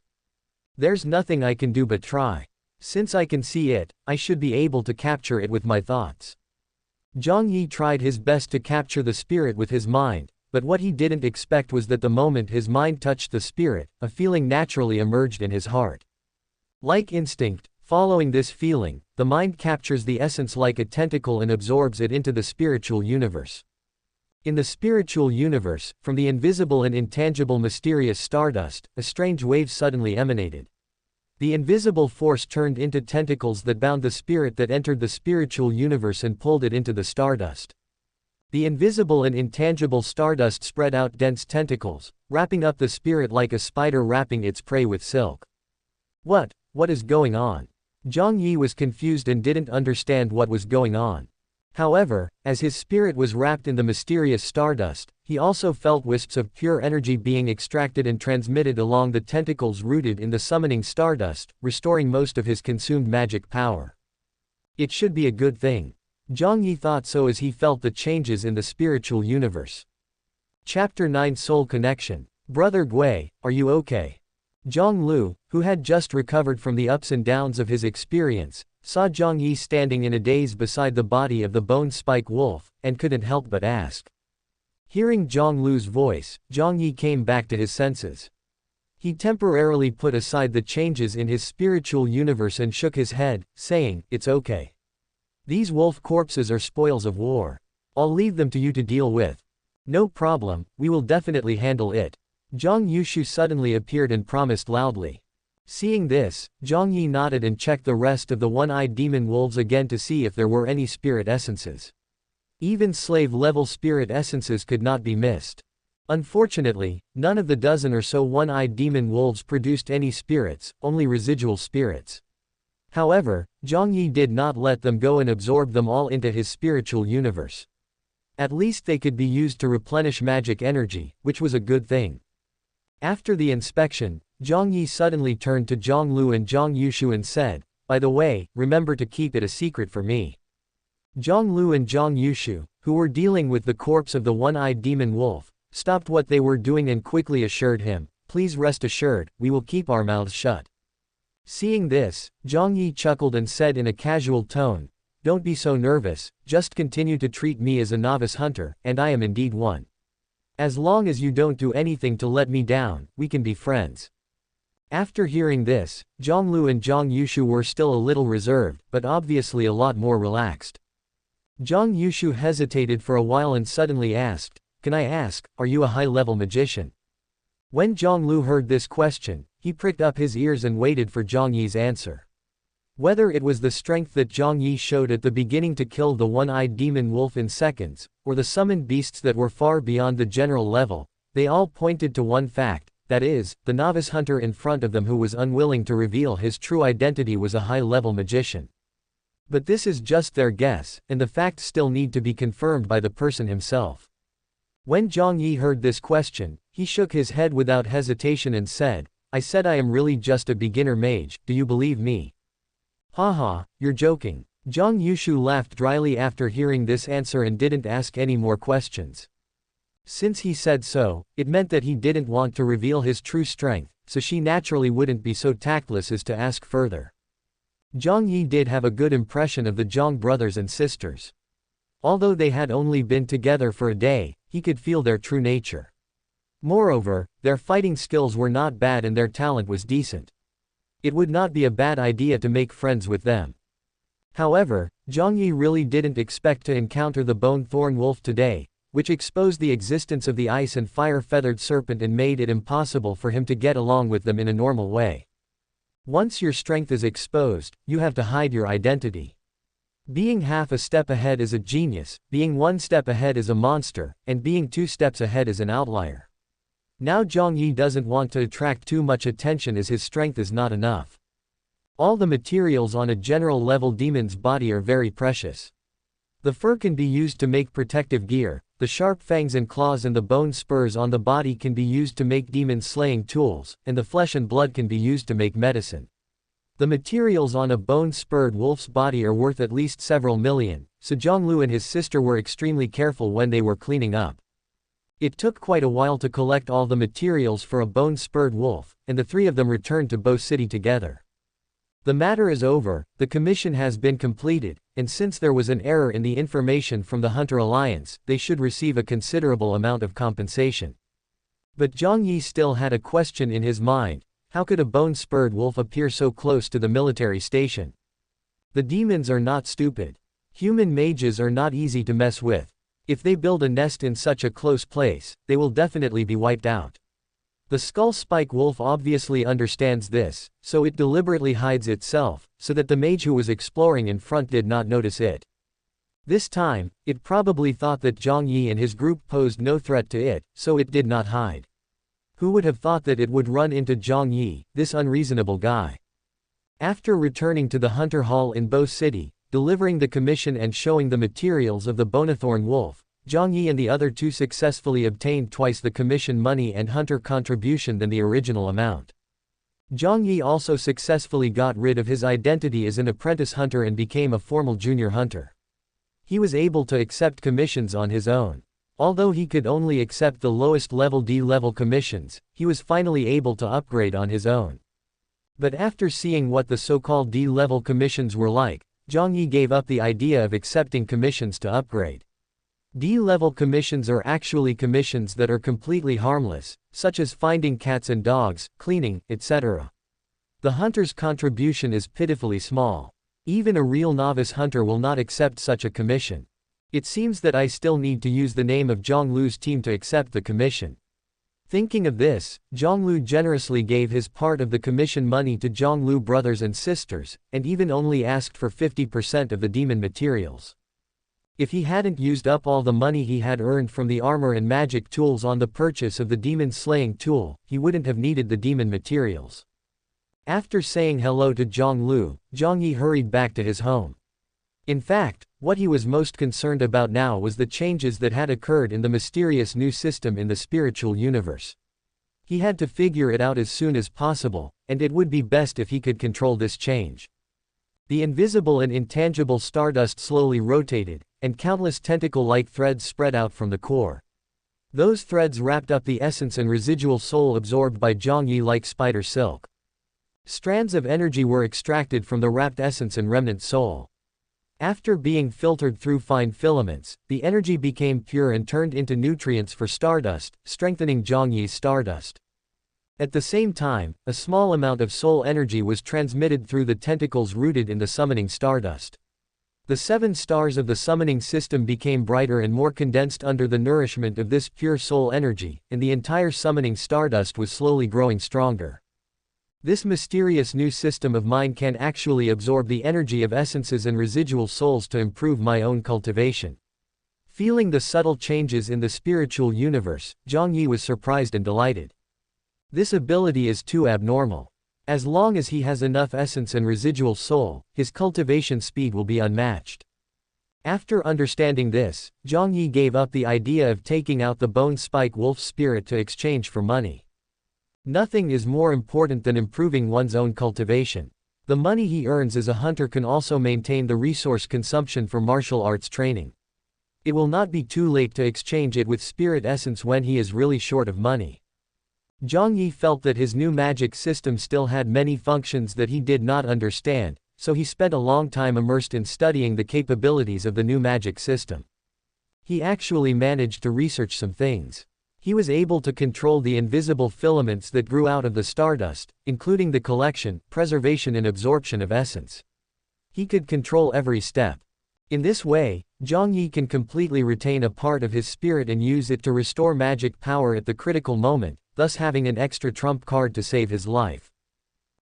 There's nothing I can do but try. Since I can see it, I should be able to capture it with my thoughts. Jiang Yi tried his best to capture the spirit with his mind, but what he didn't expect was that the moment his mind touched the spirit, a feeling naturally emerged in his heart. Like instinct, following this feeling, the mind captures the essence like a tentacle and absorbs it into the spiritual universe. In the spiritual universe, from the invisible and intangible mysterious stardust, a strange wave suddenly emanated. The invisible force turned into tentacles that bound the spirit that entered the spiritual universe and pulled it into the stardust. The invisible and intangible stardust spread out dense tentacles, wrapping up the spirit like a spider wrapping its prey with silk. What is going on? Jiang Yi was confused and didn't understand what was going on. However, as his spirit was wrapped in the mysterious stardust, he also felt wisps of pure energy being extracted and transmitted along the tentacles rooted in the summoning stardust, restoring most of his consumed magic power. It should be a good thing. Jiang Yi thought so as he felt the changes in the spiritual universe. Chapter 9 Soul Connection. Brother Gui, are you okay? Zhang Lu, who had just recovered from the ups and downs of his experience, saw Jiang Yi standing in a daze beside the body of the bone spike wolf, and couldn't help but ask. Hearing Zhang Lu's voice, Jiang Yi came back to his senses. He temporarily put aside the changes in his spiritual universe and shook his head, saying, "It's okay. These wolf corpses are spoils of war. I'll leave them to you to deal with." "No problem, we will definitely handle it." Zhang Yushu suddenly appeared and promised loudly. Seeing this, Jiang Yi nodded and checked the rest of the one-eyed demon wolves again to see if there were any spirit essences. Even slave-level spirit essences could not be missed. Unfortunately, none of the dozen or so one-eyed demon wolves produced any spirits, only residual spirits. However, Jiang Yi did not let them go and absorb them all into his spiritual universe. At least they could be used to replenish magic energy, which was a good thing. After the inspection, Jiang Yi suddenly turned to Zhang Lu and Zhang Yushu and said, "By the way, remember to keep it a secret for me." Zhang Lu and Zhang Yushu, who were dealing with the corpse of the one-eyed demon wolf, stopped what they were doing and quickly assured him, "Please rest assured, we will keep our mouths shut." Seeing this, Jiang Yi chuckled and said in a casual tone, "Don't be so nervous, just continue to treat me as a novice hunter, and I am indeed one. As long as you don't do anything to let me down, we can be friends." After hearing this, Zhang Lu and Zhang Yushu were still a little reserved, but obviously a lot more relaxed. Zhang Yushu hesitated for a while and suddenly asked, "Can I ask, are you a high-level magician?" When Zhang Lu heard this question, he pricked up his ears and waited for Jiang Yi's answer. Whether it was the strength that Jiang Yi showed at the beginning to kill the one-eyed demon wolf in seconds, or the summoned beasts that were far beyond the general level, they all pointed to one fact, that is, the novice hunter in front of them who was unwilling to reveal his true identity was a high-level magician. But this is just their guess, and the facts still need to be confirmed by the person himself. When Jiang Yi heard this question, he shook his head without hesitation and said, "I said I am really just a beginner mage, do you believe me?" Haha, you're joking. Zhang Yushu laughed dryly after hearing this answer and didn't ask any more questions. Since he said so, it meant that he didn't want to reveal his true strength, so she naturally wouldn't be so tactless as to ask further. Jiang Yi did have a good impression of the Jiang brothers and sisters. Although they had only been together for a day, he could feel their true nature. Moreover, their fighting skills were not bad and their talent was decent. It would not be a bad idea to make friends with them. However, Jiang Yi really didn't expect to encounter the bone-thorn wolf today, which exposed the existence of the ice and fire-feathered serpent and made it impossible for him to get along with them in a normal way. Once your strength is exposed, you have to hide your identity. Being half a step ahead is a genius, being 1 step ahead is a monster, and being 2 steps ahead is an outlier. Now Jiang Yi doesn't want to attract too much attention as his strength is not enough. All the materials on a general level demon's body are very precious. The fur can be used to make protective gear, the sharp fangs and claws and the bone spurs on the body can be used to make demon-slaying tools, and the flesh and blood can be used to make medicine. The materials on a bone-spurred wolf's body are worth at least several million, so Zhonglu and his sister were extremely careful when they were cleaning up. It took quite a while to collect all the materials for a bone-spurred wolf, and the 3 of them returned to Bo City together. The matter is over, the commission has been completed, and since there was an error in the information from the Hunter Alliance, they should receive a considerable amount of compensation. But Jiang Yi still had a question in his mind: how could a bone-spurred wolf appear so close to the military station? The demons are not stupid. Human mages are not easy to mess with. If they build a nest in such a close place, they will definitely be wiped out. The skull-spike wolf obviously understands this, so it deliberately hides itself, so that the mage who was exploring in front did not notice it. This time, it probably thought that Jiang Yi and his group posed no threat to it, so it did not hide. Who would have thought that it would run into Jiang Yi, this unreasonable guy? After returning to the Hunter Hall in Bo City, delivering the commission and showing the materials of the Bonathorn wolf, Jiang Yi and the other 2 successfully obtained twice the commission money and hunter contribution than the original amount. Jiang Yi also successfully got rid of his identity as an apprentice hunter and became a formal junior hunter. He was able to accept commissions on his own. Although he could only accept the lowest level D-level commissions, he was finally able to upgrade on his own. But after seeing what the so-called D-level commissions were like, Jiang Yi gave up the idea of accepting commissions to upgrade. D-level commissions are actually commissions that are completely harmless, such as finding cats and dogs, cleaning, etc. The hunter's contribution is pitifully small. Even a real novice hunter will not accept such a commission. It seems that I still need to use the name of Zhonglu's team to accept the commission. Thinking of this, Zhonglu generously gave his part of the commission money to Zhonglu brothers and sisters, and even only asked for 50% of the demon materials. If he hadn't used up all the money he had earned from the armor and magic tools on the purchase of the demon-slaying tool, he wouldn't have needed the demon materials. After saying hello to Zhonglu, Jiang Yi hurried back to his home. In fact, what he was most concerned about now was the changes that had occurred in the mysterious new system in the spiritual universe. He had to figure it out as soon as possible, and it would be best if he could control this change. The invisible and intangible stardust slowly rotated, and countless tentacle-like threads spread out from the core. Those threads wrapped up the essence and residual soul absorbed by Jiang Yi like spider silk. Strands of energy were extracted from the wrapped essence and remnant soul. After being filtered through fine filaments, the energy became pure and turned into nutrients for stardust, strengthening Jiang Yi's stardust. At the same time, a small amount of soul energy was transmitted through the tentacles rooted in the summoning stardust. The 7 stars of the summoning system became brighter and more condensed under the nourishment of this pure soul energy, and the entire summoning stardust was slowly growing stronger. This mysterious new system of mine can actually absorb the energy of essences and residual souls to improve my own cultivation. Feeling the subtle changes in the spiritual universe, Jiang Yi was surprised and delighted. This ability is too abnormal. As long as he has enough essence and residual soul, his cultivation speed will be unmatched. After understanding this, Jiang Yi gave up the idea of taking out the bone spike wolf spirit to exchange for money. Nothing is more important than improving one's own cultivation. The money he earns as a hunter can also maintain the resource consumption for martial arts training. It will not be too late to exchange it with spirit essence when he is really short of money. Jiang Yi felt that his new magic system still had many functions that he did not understand, so he spent a long time immersed in studying the capabilities of the new magic system. He actually managed to research some things. He was able to control the invisible filaments that grew out of the stardust, including the collection, preservation and absorption of essence. He could control every step. In this way, Jiang Yi can completely retain a part of his spirit and use it to restore magic power at the critical moment, thus having an extra trump card to save his life.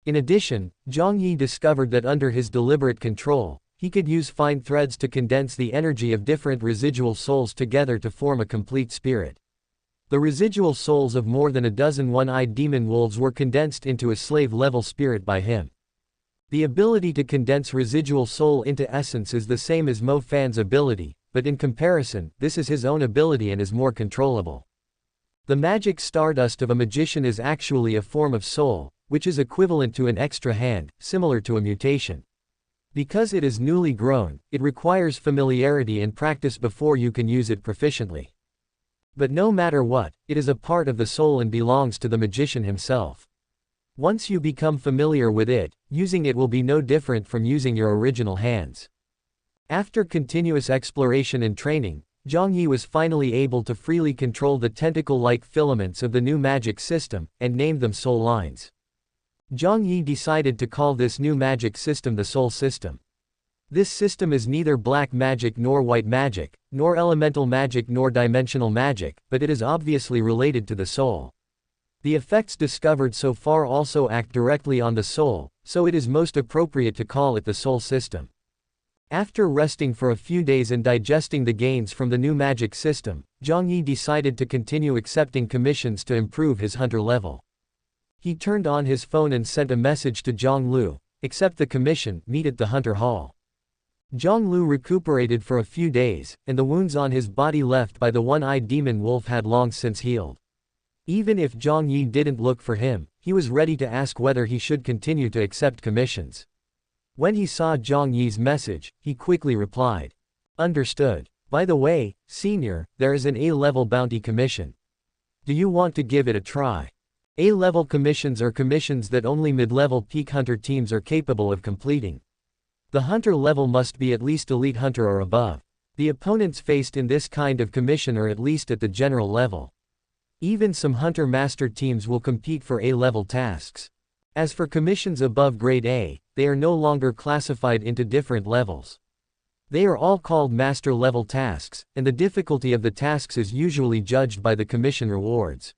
In addition, Jiang Yi discovered that under his deliberate control, he could use fine threads to condense the energy of different residual souls together to form a complete spirit. The residual souls of more than a dozen one-eyed demon wolves were condensed into a slave-level spirit by him. The ability to condense residual soul into essence is the same as Mo Fan's ability, but in comparison, this is his own ability and is more controllable. The magic stardust of a magician is actually a form of soul, which is equivalent to an extra hand, similar to a mutation. Because it is newly grown, it requires familiarity and practice before you can use it proficiently. But no matter what, it is a part of the soul and belongs to the magician himself. Once you become familiar with it, using it will be no different from using your original hands. After continuous exploration and training, Jiang Yi was finally able to freely control the tentacle-like filaments of the new magic system, and named them soul lines. Jiang Yi decided to call this new magic system the Soul System. This system is neither black magic nor white magic, nor elemental magic nor dimensional magic, but it is obviously related to the soul. The effects discovered so far also act directly on the soul, so it is most appropriate to call it the Soul System. After resting for a few days and digesting the gains from the new magic system, Jiang Yi decided to continue accepting commissions to improve his hunter level. He turned on his phone and sent a message to Zhang Lu, "Accept the commission, meet at the Hunter Hall." Zhang Lu recuperated for a few days, and the wounds on his body left by the one-eyed demon wolf had long since healed. Even if Jiang Yi didn't look for him, he was ready to ask whether he should continue to accept commissions. When he saw Jiang Yi's message, he quickly replied, "Understood. By the way, Senior, there is an A-level bounty commission. Do you want to give it a try?" A-level commissions are commissions that only mid-level peak hunter teams are capable of completing. The hunter level must be at least elite hunter or above. The opponents faced in this kind of commission are at least at the general level. Even some hunter master teams will compete for A-level tasks. As for commissions above grade A, they are no longer classified into different levels. They are all called master-level tasks, and the difficulty of the tasks is usually judged by the commission rewards.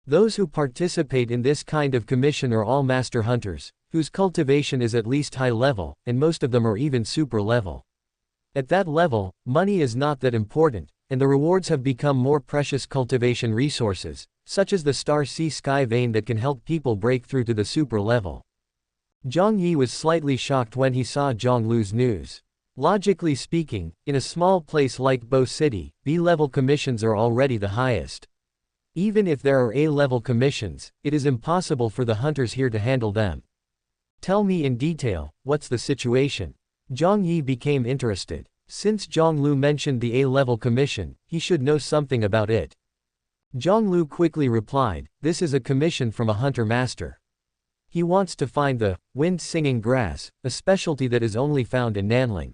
Those who participate in this kind of commission are all master hunters, whose cultivation is at least high level, and most of them are even super level. At that level, money is not that important, and the rewards have become more precious cultivation resources, such as the star sea sky vein that can help people break through to the super level. Jiang Yi was slightly shocked when he saw Zhang Lu's news. Logically speaking, in a small place like Bo City, B-level commissions are already the highest. Even if there are A-level commissions, it is impossible for the hunters here to handle them. Tell me in detail, what's the situation? Jiang Yi became interested. Since Zhang Lu mentioned the A-level commission, he should know something about it. Zhang Lu quickly replied, "This is a commission from a hunter master. He wants to find the wind-singing grass, a specialty that is only found in Nanling.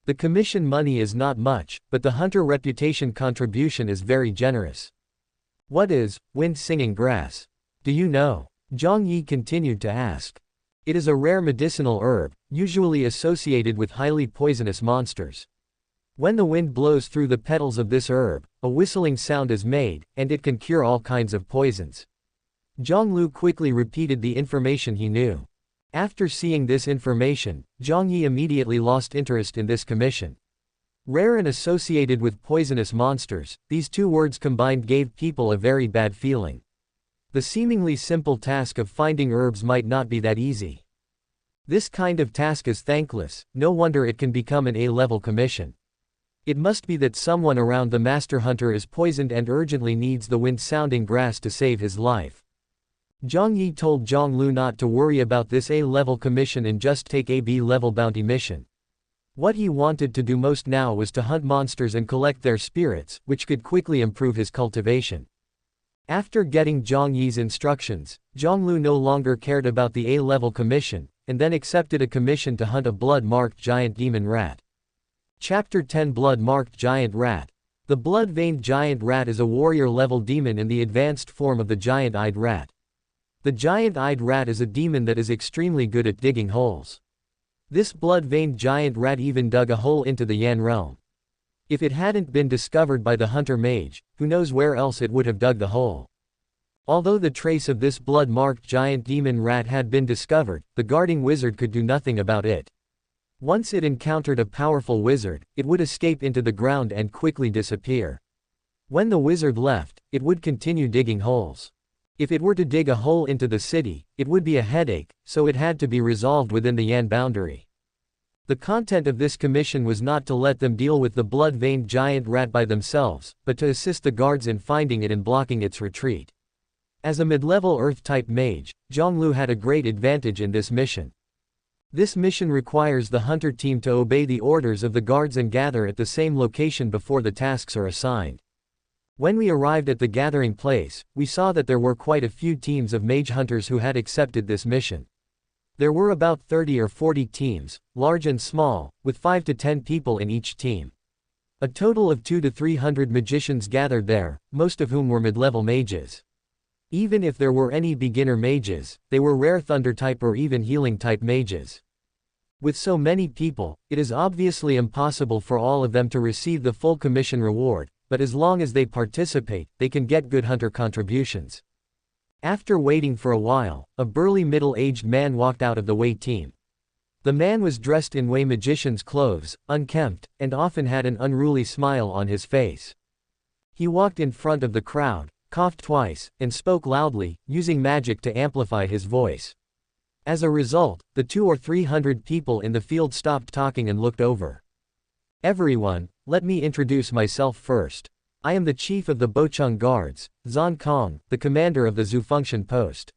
The commission money is not much, but the hunter reputation contribution is very generous." "What is wind-singing grass? Do you know?" Jiang Yi continued to ask. "It is a rare medicinal herb, usually associated with highly poisonous monsters. When the wind blows through the petals of this herb, a whistling sound is made, and it can cure all kinds of poisons." Zhang Lu quickly repeated the information he knew. After seeing this information, Jiang Yi immediately lost interest in this commission. Rare and associated with poisonous monsters, these two words combined gave people a very bad feeling. The seemingly simple task of finding herbs might not be that easy. This kind of task is thankless, no wonder it can become an A-level commission. It must be that someone around the master hunter is poisoned and urgently needs the wind-sounding grass to save his life. Jiang Yi told Zhang Lu not to worry about this A-level commission and just take a B-level bounty mission. What he wanted to do most now was to hunt monsters and collect their spirits, which could quickly improve his cultivation. After getting Jiang Yi's instructions, Zhang Lu no longer cared about the A-level commission, and then accepted a commission to hunt a blood-marked giant demon rat. Chapter 10 Blood-Marked Giant Rat. The blood-veined giant rat is a warrior-level demon in the advanced form of the giant-eyed rat. The giant-eyed rat is a demon that is extremely good at digging holes. This blood-veined giant rat even dug a hole into the Yan realm. If it hadn't been discovered by the hunter mage, who knows where else it would have dug the hole. Although the trace of this blood-marked giant demon rat had been discovered, the guarding wizard could do nothing about it. Once it encountered a powerful wizard, it would escape into the ground and quickly disappear. When the wizard left, it would continue digging holes. If it were to dig a hole into the city, it would be a headache, so it had to be resolved within the Yan boundary. The content of this commission was not to let them deal with the blood-veined giant rat by themselves, but to assist the guards in finding it and blocking its retreat. As a mid-level Earth-type mage, Zhang Lu had a great advantage in this mission. This mission requires the hunter team to obey the orders of the guards and gather at the same location before the tasks are assigned. When we arrived at the gathering place, we saw that there were quite a few teams of mage hunters who had accepted this mission. There were about 30 or 40 teams, large and small, with 5 to 10 people in each team. A total of 200 to 300 magicians gathered there, most of whom were mid-level mages. Even if there were any beginner mages, they were rare thunder-type or even healing-type mages. With so many people, it is obviously impossible for all of them to receive the full commission reward, but as long as they participate, they can get good hunter contributions. After waiting for a while, a burly middle-aged man walked out of the Wei team. The man was dressed in Wei magician's clothes, unkempt, and often had an unruly smile on his face. He walked in front of the crowd, coughed twice, and spoke loudly, using magic to amplify his voice. As a result, the 200 or 300 people in the field stopped talking and looked over. Everyone, let me introduce myself first. I am the chief of the Bocheng Guards, Zan Kong, the commander of the Zhufunction post.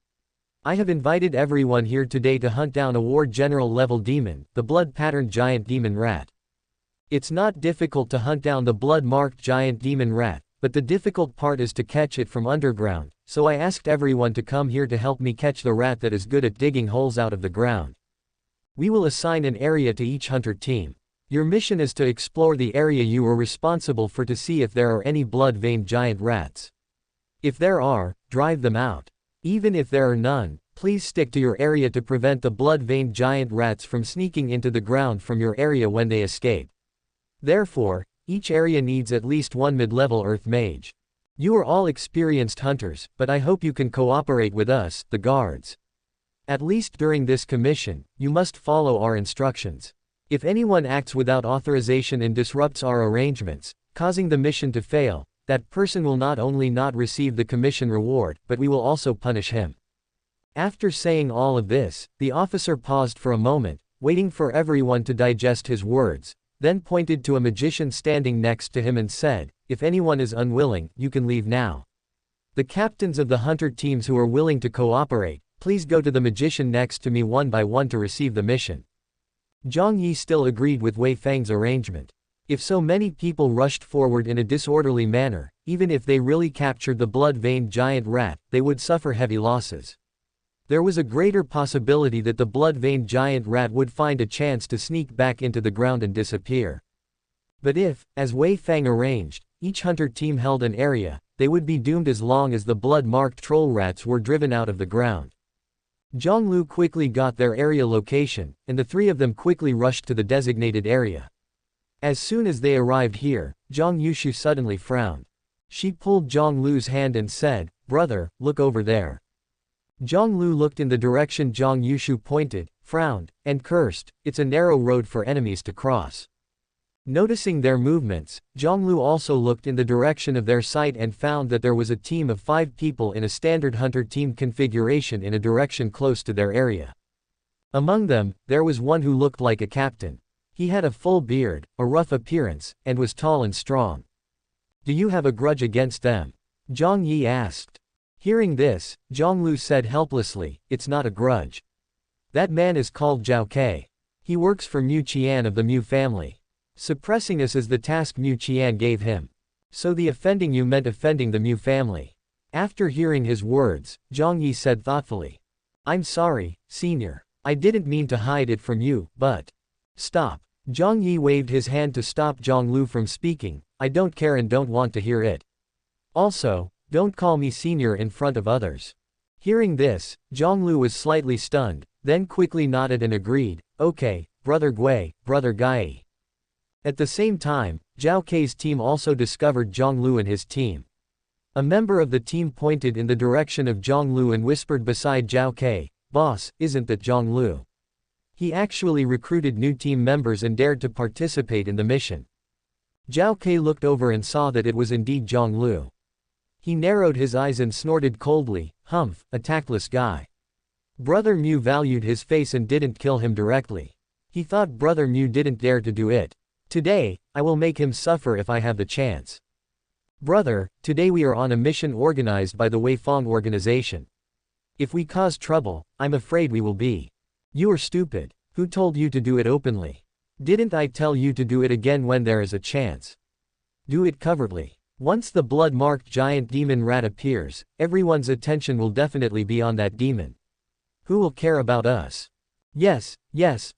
I have invited everyone here today to hunt down a war general level demon, the blood-patterned giant demon rat. It's not difficult to hunt down the blood-marked giant demon rat, but the difficult part is to catch it from underground, so I asked everyone to come here to help me catch the rat that is good at digging holes out of the ground. We will assign an area to each hunter team. Your mission is to explore the area you are responsible for to see if there are any blood-veined giant rats. If there are, drive them out. Even if there are none, please stick to your area to prevent the blood-veined giant rats from sneaking into the ground from your area when they escape. Therefore, each area needs at least one mid-level Earth mage. You are all experienced hunters, but I hope you can cooperate with us, the guards. At least during this commission, you must follow our instructions. If anyone acts without authorization and disrupts our arrangements, causing the mission to fail, that person will not only not receive the commission reward, but we will also punish him. After saying all of this, the officer paused for a moment, waiting for everyone to digest his words, then pointed to a magician standing next to him and said, "If anyone is unwilling, you can leave now. The captains of the hunter teams who are willing to cooperate, please go to the magician next to me one by one to receive the mission." Jiang Yi still agreed with Wei Fang's arrangement. If so many people rushed forward in a disorderly manner, even if they really captured the blood-veined giant rat, they would suffer heavy losses. There was a greater possibility that the blood-veined giant rat would find a chance to sneak back into the ground and disappear. But if, as Wei Fang arranged, each hunter team held an area, they would be doomed as long as the blood-marked troll rats were driven out of the ground. Zhang Lu quickly got their area location, and the three of them quickly rushed to the designated area. As soon as they arrived here, Zhang Yushu suddenly frowned. She pulled Zhang Lu's hand and said, "Brother, look over there." Zhang Lu looked in the direction Zhang Yushu pointed, frowned, and cursed. "It's a narrow road for enemies to cross." Noticing their movements, Zhang Lu also looked in the direction of their sight and found that there was a team of 5 people in a standard hunter team configuration in a direction close to their area. Among them, there was one who looked like a captain. He had a full beard, a rough appearance, and was tall and strong. "Do you have a grudge against them?" Jiang Yi asked. Hearing this, Jiang Lu said helplessly, "It's not a grudge. That man is called Zhao Ke. He works for Mu Qian of the Mu family. Suppressing us is the task Mu Qian gave him. So the offending you meant offending the Mu family." After hearing his words, Jiang Yi said thoughtfully, "I'm sorry, senior. I didn't mean to hide it from you, but—" "Stop." Jiang Yi waved his hand to stop Jiang Lu from speaking. "I don't care and don't want to hear it. Also, don't call me senior in front of others." Hearing this, Jiang Lu was slightly stunned, then quickly nodded and agreed, "Okay, Brother Gui, Brother Gai." At the same time, Zhao Ke's team also discovered Jiang Lu and his team. A member of the team pointed in the direction of Jiang Lu and whispered beside Zhao Ke, "Boss, isn't that Jiang Lu? He actually recruited new team members and dared to participate in the mission." Zhao Ke looked over and saw that it was indeed Jiang Lu. He narrowed his eyes and snorted coldly, "Humph, a tactless guy." Brother Mu valued his face and didn't kill him directly. He thought Brother Mu didn't dare to do it. "Today, I will make him suffer if I have the chance. Brother, today we are on a mission organized by the Weifang organization. If we cause trouble, I'm afraid we will be." "You are stupid. Who told you to do it openly? Didn't I tell you to do it again when there is a chance? Do it covertly. Once the blood-marked giant demon rat appears, everyone's attention will definitely be on that demon. Who will care about us?" Yes,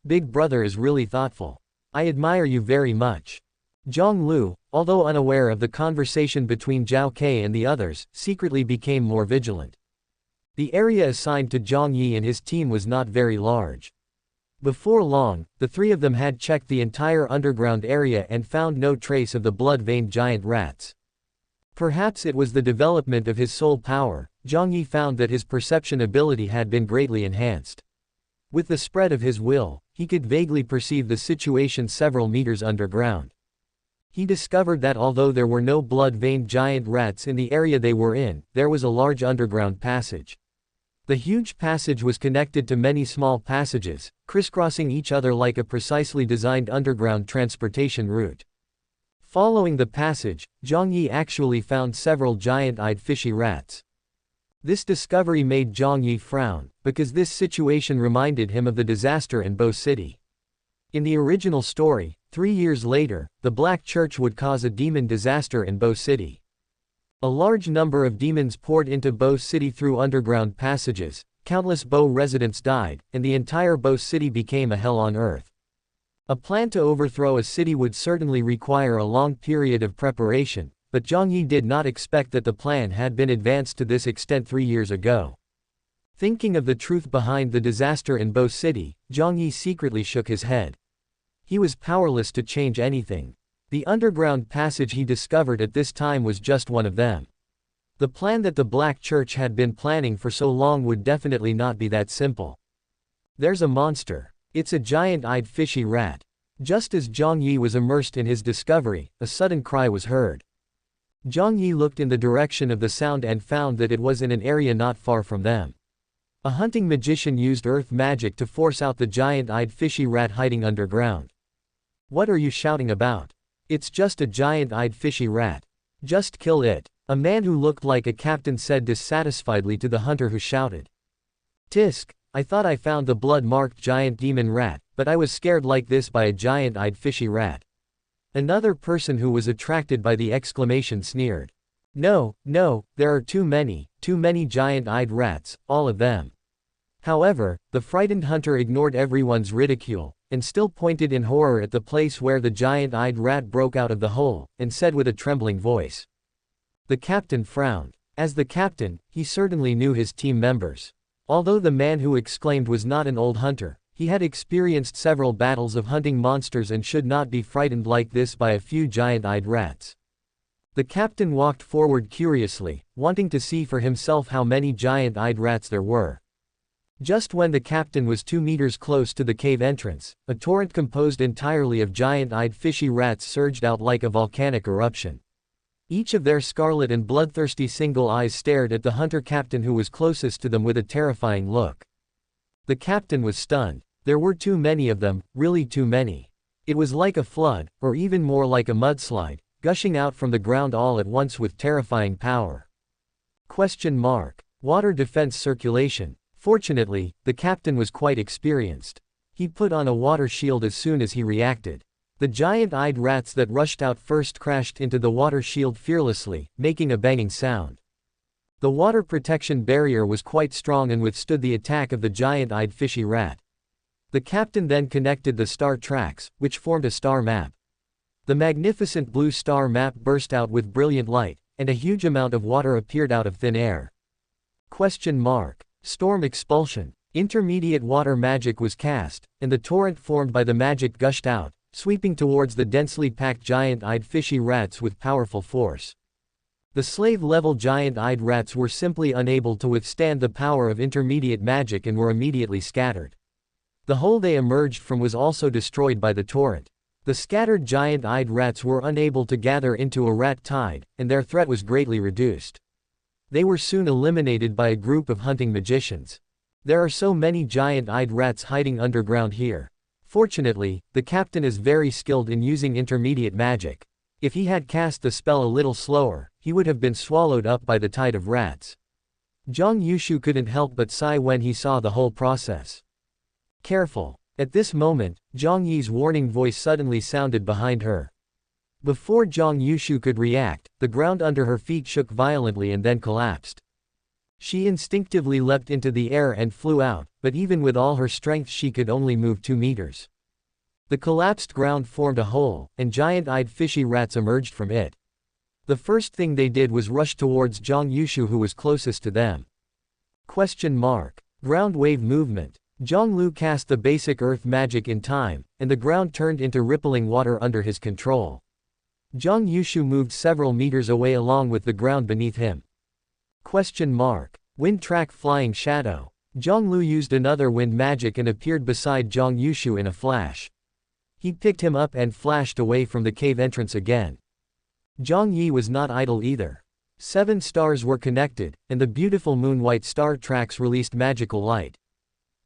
Big Brother is really thoughtful. I admire you very much." Jiang Lu, although unaware of the conversation between Zhao Ke and the others, secretly became more vigilant. The area assigned to Jiang Yi and his team was not very large. Before long, the three of them had checked the entire underground area and found no trace of the blood-veined giant rats. Perhaps it was the development of his soul power. Jiang Yi found that his perception ability had been greatly enhanced. With the spread of his will, he could vaguely perceive the situation several meters underground. He discovered that although there were no blood-veined giant rats in the area they were in, there was a large underground passage. The huge passage was connected to many small passages, crisscrossing each other like a precisely designed underground transportation route. Following the passage, Jiang Yi actually found several giant-eyed fishy rats. This discovery made Jiang Yi frown, because this situation reminded him of the disaster in Bo City. In the original story, 3 years later, the Black Church would cause a demon disaster in Bo City. A large number of demons poured into Bo City through underground passages, countless Bo residents died, and the entire Bo City became a hell on earth. A plan to overthrow a city would certainly require a long period of preparation, but Jiang Yi did not expect that the plan had been advanced to this extent 3 years ago. Thinking of the truth behind the disaster in Bo City, Jiang Yi secretly shook his head. He was powerless to change anything. The underground passage he discovered at this time was just one of them. The plan that the Black Church had been planning for so long would definitely not be that simple. There's a monster. It's a giant-eyed fishy rat. Just as Jiang Yi was immersed in his discovery, a sudden cry was heard. Jiang Yi looked in the direction of the sound and found that it was in an area not far from them. A hunting magician used earth magic to force out the giant-eyed fishy rat hiding underground. "What are you shouting about? It's just a giant-eyed fishy rat. Just kill it," a man who looked like a captain said dissatisfiedly to the hunter who shouted. "Tisk, I thought I found the blood-marked giant demon rat, but I was scared like this by a giant-eyed fishy rat." Another person who was attracted by the exclamation sneered. No, there are too many giant-eyed rats, all of them." However, the frightened hunter ignored everyone's ridicule, and still pointed in horror at the place where the giant-eyed rat broke out of the hole, and said with a trembling voice. The captain frowned. As the captain, he certainly knew his team members. Although the man who exclaimed was not an old hunter, he had experienced several battles of hunting monsters and should not be frightened like this by a few giant-eyed rats. The captain walked forward curiously, wanting to see for himself how many giant-eyed rats there were. Just when the captain was 2 meters close to the cave entrance, a torrent composed entirely of giant-eyed fishy rats surged out like a volcanic eruption. Each of their scarlet and bloodthirsty single eyes stared at the hunter captain who was closest to them with a terrifying look. The captain was stunned. There were too many of them, really too many. It was like a flood, or even more like a mudslide, gushing out from the ground all at once with terrifying power. Water defense circulation. Fortunately, the captain was quite experienced. He put on a water shield as soon as he reacted. The giant-eyed rats that rushed out first crashed into the water shield fearlessly, making a banging sound. The water protection barrier was quite strong and withstood the attack of the giant-eyed fishy rat. The captain then connected the star tracks, which formed a star map. The magnificent blue star map burst out with brilliant light, and a huge amount of water appeared out of thin air. Storm expulsion. Intermediate water magic was cast, and the torrent formed by the magic gushed out, sweeping towards the densely packed giant-eyed fishy rats with powerful force. The slave-level giant-eyed rats were simply unable to withstand the power of intermediate magic and were immediately scattered. The hole they emerged from was also destroyed by the torrent. The scattered giant-eyed rats were unable to gather into a rat tide, and their threat was greatly reduced. They were soon eliminated by a group of hunting magicians. There are so many giant-eyed rats hiding underground here. Fortunately, the captain is very skilled in using intermediate magic. If he had cast the spell a little slower, he would have been swallowed up by the tide of rats. Jiang Yi couldn't help but sigh when he saw the whole process. Careful! At this moment, Jiang Yi's warning voice suddenly sounded behind her. Before Jiang Yi could react, the ground under her feet shook violently and then collapsed. She instinctively leapt into the air and flew out, but even with all her strength she could only move 2 meters. The collapsed ground formed a hole, and giant-eyed fishy rats emerged from it. The first thing they did was rush towards Jiang Yi who was closest to them. Ground wave movement. Zhang Lu cast the basic earth magic in time, and the ground turned into rippling water under his control. Jiang Yi moved several meters away along with the ground beneath him. Wind track flying shadow. Zhang Lu used another wind magic and appeared beside Jiang Yi in a flash. He picked him up and flashed away from the cave entrance again. Jiang Yi was not idle either. 7 stars were connected, and the beautiful moon-white star tracks released magical light.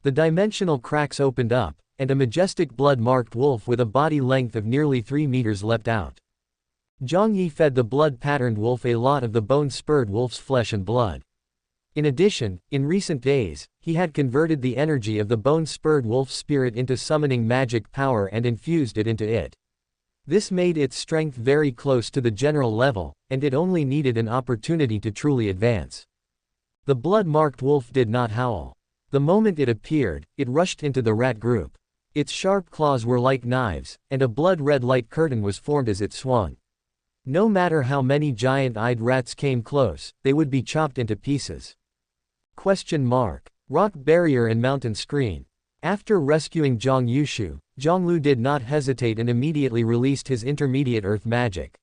The dimensional cracks opened up, and a majestic blood-marked wolf with a body length of nearly 3 meters leapt out. Jiang Yi fed the blood-patterned wolf a lot of the bone-spurred wolf's flesh and blood. In addition, in recent days, he had converted the energy of the bone-spurred wolf's spirit into summoning magic power and infused it into it. This made its strength very close to the general level, and it only needed an opportunity to truly advance. The blood-marked wolf did not howl. The moment it appeared, it rushed into the rat group. Its sharp claws were like knives, and a blood-red light curtain was formed as it swung. No matter how many giant-eyed rats came close, they would be chopped into pieces. Rock barrier and mountain screen. After rescuing Jiang Yi, Zhang Lu did not hesitate and immediately released his intermediate earth magic.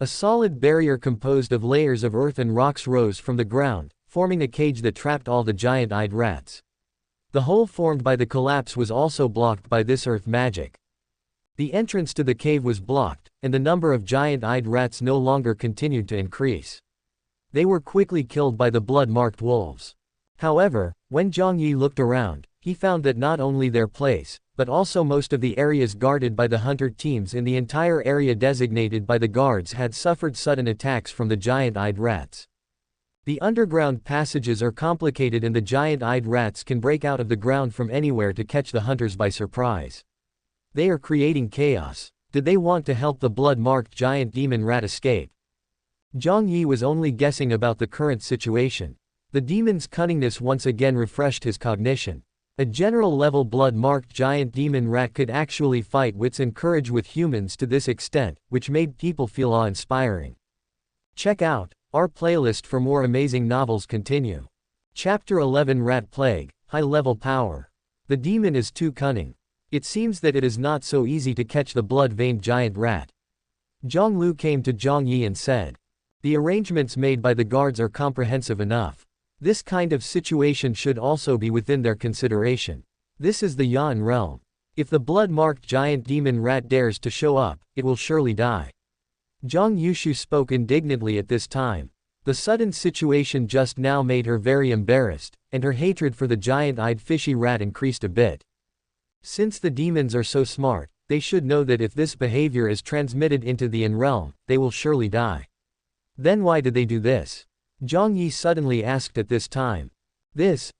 A solid barrier composed of layers of earth and rocks rose from the ground, forming a cage that trapped all the giant-eyed rats. The hole formed by the collapse was also blocked by this earth magic. The entrance to the cave was blocked, and the number of giant-eyed rats no longer continued to increase. They were quickly killed by the blood-marked wolves. However, when Jiang Yi looked around, he found that not only their place, but also most of the areas guarded by the hunter teams in the entire area designated by the guards had suffered sudden attacks from the giant-eyed rats. The underground passages are complicated and the giant-eyed rats can break out of the ground from anywhere to catch the hunters by surprise. They are creating chaos. Did they want to help the blood-marked giant demon rat escape? Jiang Yi was only guessing about the current situation. The demon's cunningness once again refreshed his cognition. A general-level blood-marked giant demon rat could actually fight wits and courage with humans to this extent, which made people feel awe-inspiring. Check out our playlist for more amazing novels. Continue. Chapter 11 Rat Plague, High-Level Power. The demon is too cunning. It seems that it is not so easy to catch the blood-veined giant rat. Zhang Lu came to Jiang Yi and said, "The arrangements made by the guards are comprehensive enough. This kind of situation should also be within their consideration. This is the Yan realm. If the blood-marked giant demon rat dares to show up, it will surely die." Jiang Yi spoke indignantly at this time. The sudden situation just now made her very embarrassed, and her hatred for the giant-eyed fishy rat increased a bit. Since the demons are so smart, they should know that if this behavior is transmitted into the Yan realm, they will surely die. Then why did they do this? Jiang Yi suddenly asked at this time.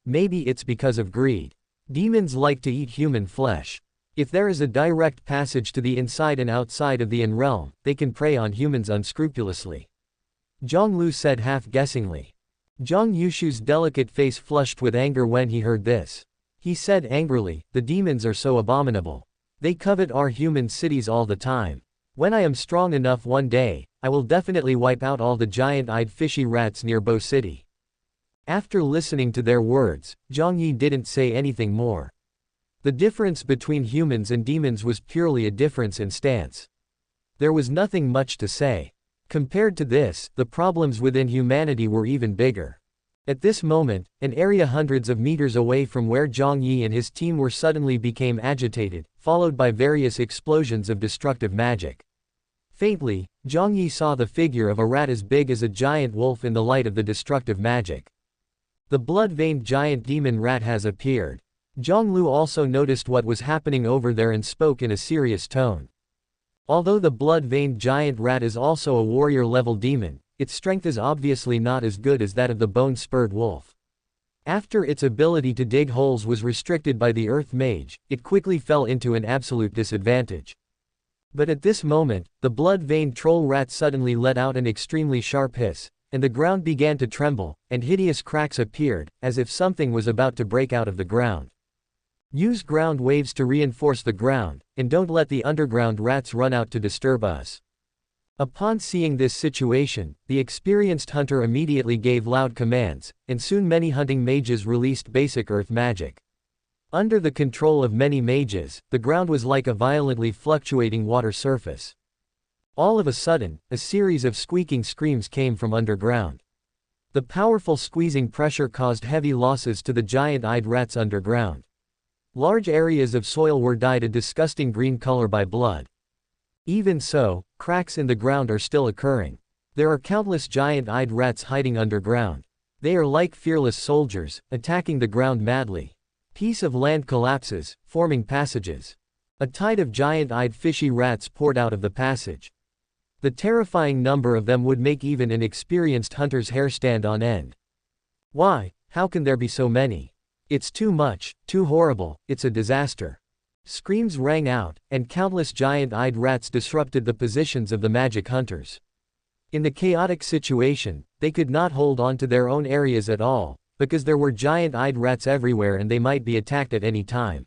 Maybe it's because of greed. Demons like to eat human flesh. If there is a direct passage to the inside and outside of the Yin realm, they can prey on humans unscrupulously. Zhang Lu said half-guessingly. Zhang Yushu's delicate face flushed with anger when he heard this. He said angrily, the demons are so abominable. They covet our human cities all the time. When I am strong enough one day, I will definitely wipe out all the giant-eyed fishy rats near Bo City. After listening to their words, Jiang Yi didn't say anything more. The difference between humans and demons was purely a difference in stance. There was nothing much to say. Compared to this, the problems within humanity were even bigger. At this moment, an area hundreds of meters away from where Jiang Yi and his team were suddenly became agitated, followed by various explosions of destructive magic. Faintly, Jiang Yi saw the figure of a rat as big as a giant wolf in the light of the destructive magic. The blood-veined giant demon rat has appeared. Zhang Lu also noticed what was happening over there and spoke in a serious tone. Although the blood-veined giant rat is also a warrior-level demon, its strength is obviously not as good as that of the bone-spurred wolf. After its ability to dig holes was restricted by the Earth Mage, it quickly fell into an absolute disadvantage. But at this moment, the blood-veined troll rat suddenly let out an extremely sharp hiss, and the ground began to tremble, and hideous cracks appeared, as if something was about to break out of the ground. Use ground waves to reinforce the ground, and don't let the underground rats run out to disturb us. Upon seeing this situation, the experienced hunter immediately gave loud commands, and soon many hunting mages released basic earth magic. Under the control of many mages, the ground was like a violently fluctuating water surface. All of a sudden, a series of squeaking screams came from underground. The powerful squeezing pressure caused heavy losses to the giant-eyed rats underground. Large areas of soil were dyed a disgusting green color by blood. Even so, cracks in the ground are still occurring. There are countless giant-eyed rats hiding underground. They are like fearless soldiers, attacking the ground madly. Piece of land collapses, forming passages. A tide of giant-eyed fishy rats poured out of the passage. The terrifying number of them would make even an experienced hunter's hair stand on end. Why? How can there be so many? It's too much, too horrible, it's a disaster. Screams rang out, and countless giant-eyed rats disrupted the positions of the magic hunters. In the chaotic situation, they could not hold on to their own areas at all, because there were giant-eyed rats everywhere and they might be attacked at any time.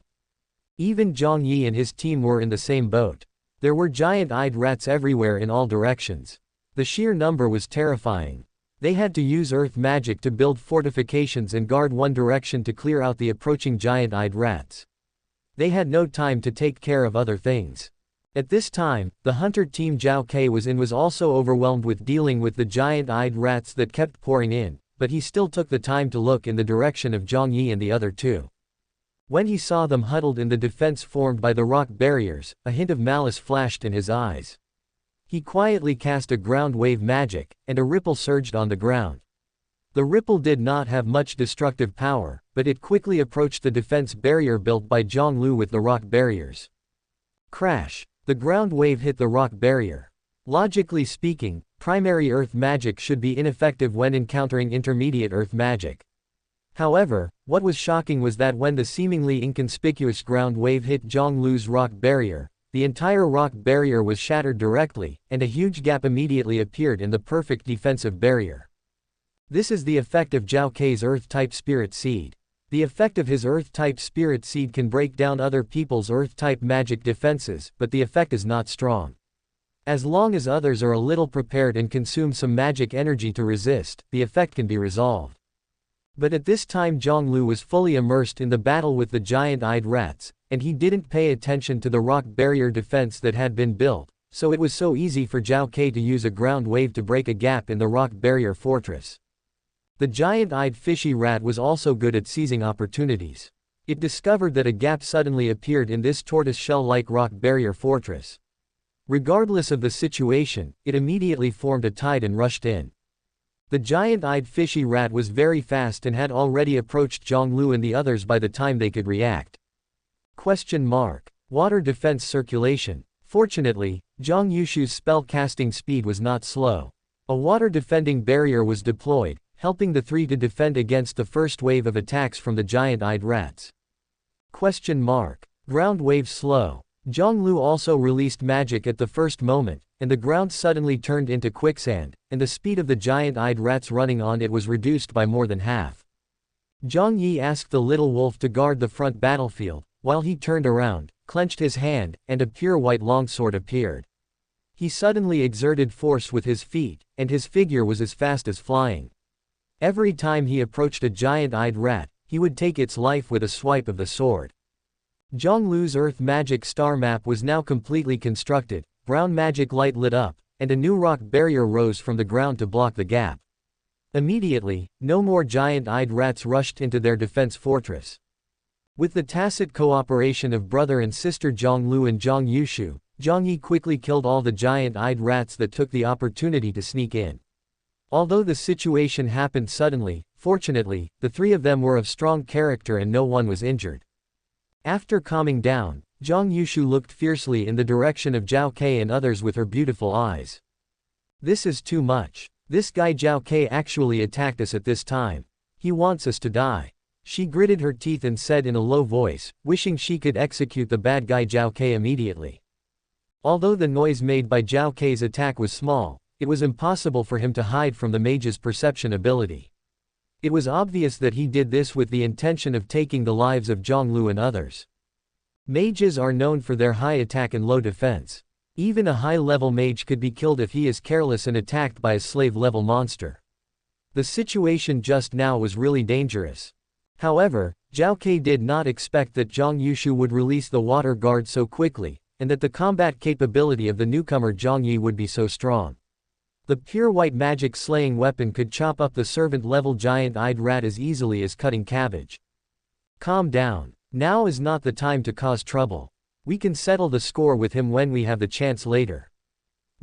Even Jiang Yi and his team were in the same boat. There were giant-eyed rats everywhere in all directions. The sheer number was terrifying. They had to use earth magic to build fortifications and guard one direction to clear out the approaching giant-eyed rats. They had no time to take care of other things. At this time, the hunter team Zhao Ke was also overwhelmed with dealing with the giant-eyed rats that kept pouring in, but he still took the time to look in the direction of Jiang Yi and the other two. When he saw them huddled in the defense formed by the rock barriers, a hint of malice flashed in his eyes. He quietly cast a ground wave magic, and a ripple surged on the ground. The ripple did not have much destructive power, but it quickly approached the defense barrier built by Zhang Lu with the rock barriers. Crash! The ground wave hit the rock barrier. Logically speaking, primary earth magic should be ineffective when encountering intermediate earth magic. However, what was shocking was that when the seemingly inconspicuous ground wave hit Zhang Lu's rock barrier, the entire rock barrier was shattered directly, and a huge gap immediately appeared in the perfect defensive barrier. This is the effect of Zhao Ke's Earth-type Spirit Seed. The effect of his Earth-type Spirit Seed can break down other people's Earth-type magic defenses, but the effect is not strong. As long as others are a little prepared and consume some magic energy to resist, the effect can be resolved. But at this time Zhang Lu was fully immersed in the battle with the giant-eyed rats, and he didn't pay attention to the rock barrier defense that had been built, so it was so easy for Zhao Ke to use a ground wave to break a gap in the rock barrier fortress. The giant-eyed fishy rat was also good at seizing opportunities. It discovered that a gap suddenly appeared in this tortoise-shell-like rock barrier fortress. Regardless of the situation, it immediately formed a tide and rushed in. The giant-eyed fishy rat was very fast and had already approached Zhang Lu and the others by the time they could react. Water defense circulation. Fortunately, Zhang Yushu's spell casting speed was not slow. A water-defending barrier was deployed, helping the three to defend against the first wave of attacks from the giant-eyed rats. Ground wave slow. Zhang Lu also released magic at the first moment, and the ground suddenly turned into quicksand, and the speed of the giant-eyed rats running on it was reduced by more than half. Jiang Yi asked the little wolf to guard the front battlefield, while he turned around, clenched his hand, and a pure white longsword appeared. He suddenly exerted force with his feet, and his figure was as fast as flying. Every time he approached a giant-eyed rat, he would take its life with a swipe of the sword. Zhang Lu's earth magic star map was now completely constructed, brown magic light lit up, and a new rock barrier rose from the ground to block the gap. Immediately, no more giant-eyed rats rushed into their defense fortress. With the tacit cooperation of brother and sister Zhang Lu and Zhang Yushu, Jiang Yi quickly killed all the giant-eyed rats that took the opportunity to sneak in. Although the situation happened suddenly, fortunately, the three of them were of strong character and no one was injured. After calming down, Zhang Yushu looked fiercely in the direction of Zhao Ke and others with her beautiful eyes. "This is too much. This guy Zhao Ke actually attacked us at this time. He wants us to die." She gritted her teeth and said in a low voice, wishing she could execute the bad guy Zhao Ke immediately. Although the noise made by Zhao Ke's attack was small, it was impossible for him to hide from the mage's perception ability. It was obvious that he did this with the intention of taking the lives of Zhang Lu and others. Mages are known for their high attack and low defense. Even a high-level mage could be killed if he is careless and attacked by a slave-level monster. The situation just now was really dangerous. However, Zhao Ke did not expect that Zhang Yushu would release the water guard so quickly, and that the combat capability of the newcomer Jiang Yi would be so strong. The pure white magic slaying weapon could chop up the servant-level giant-eyed rat as easily as cutting cabbage. "Calm down. Now is not the time to cause trouble. We can settle the score with him when we have the chance later."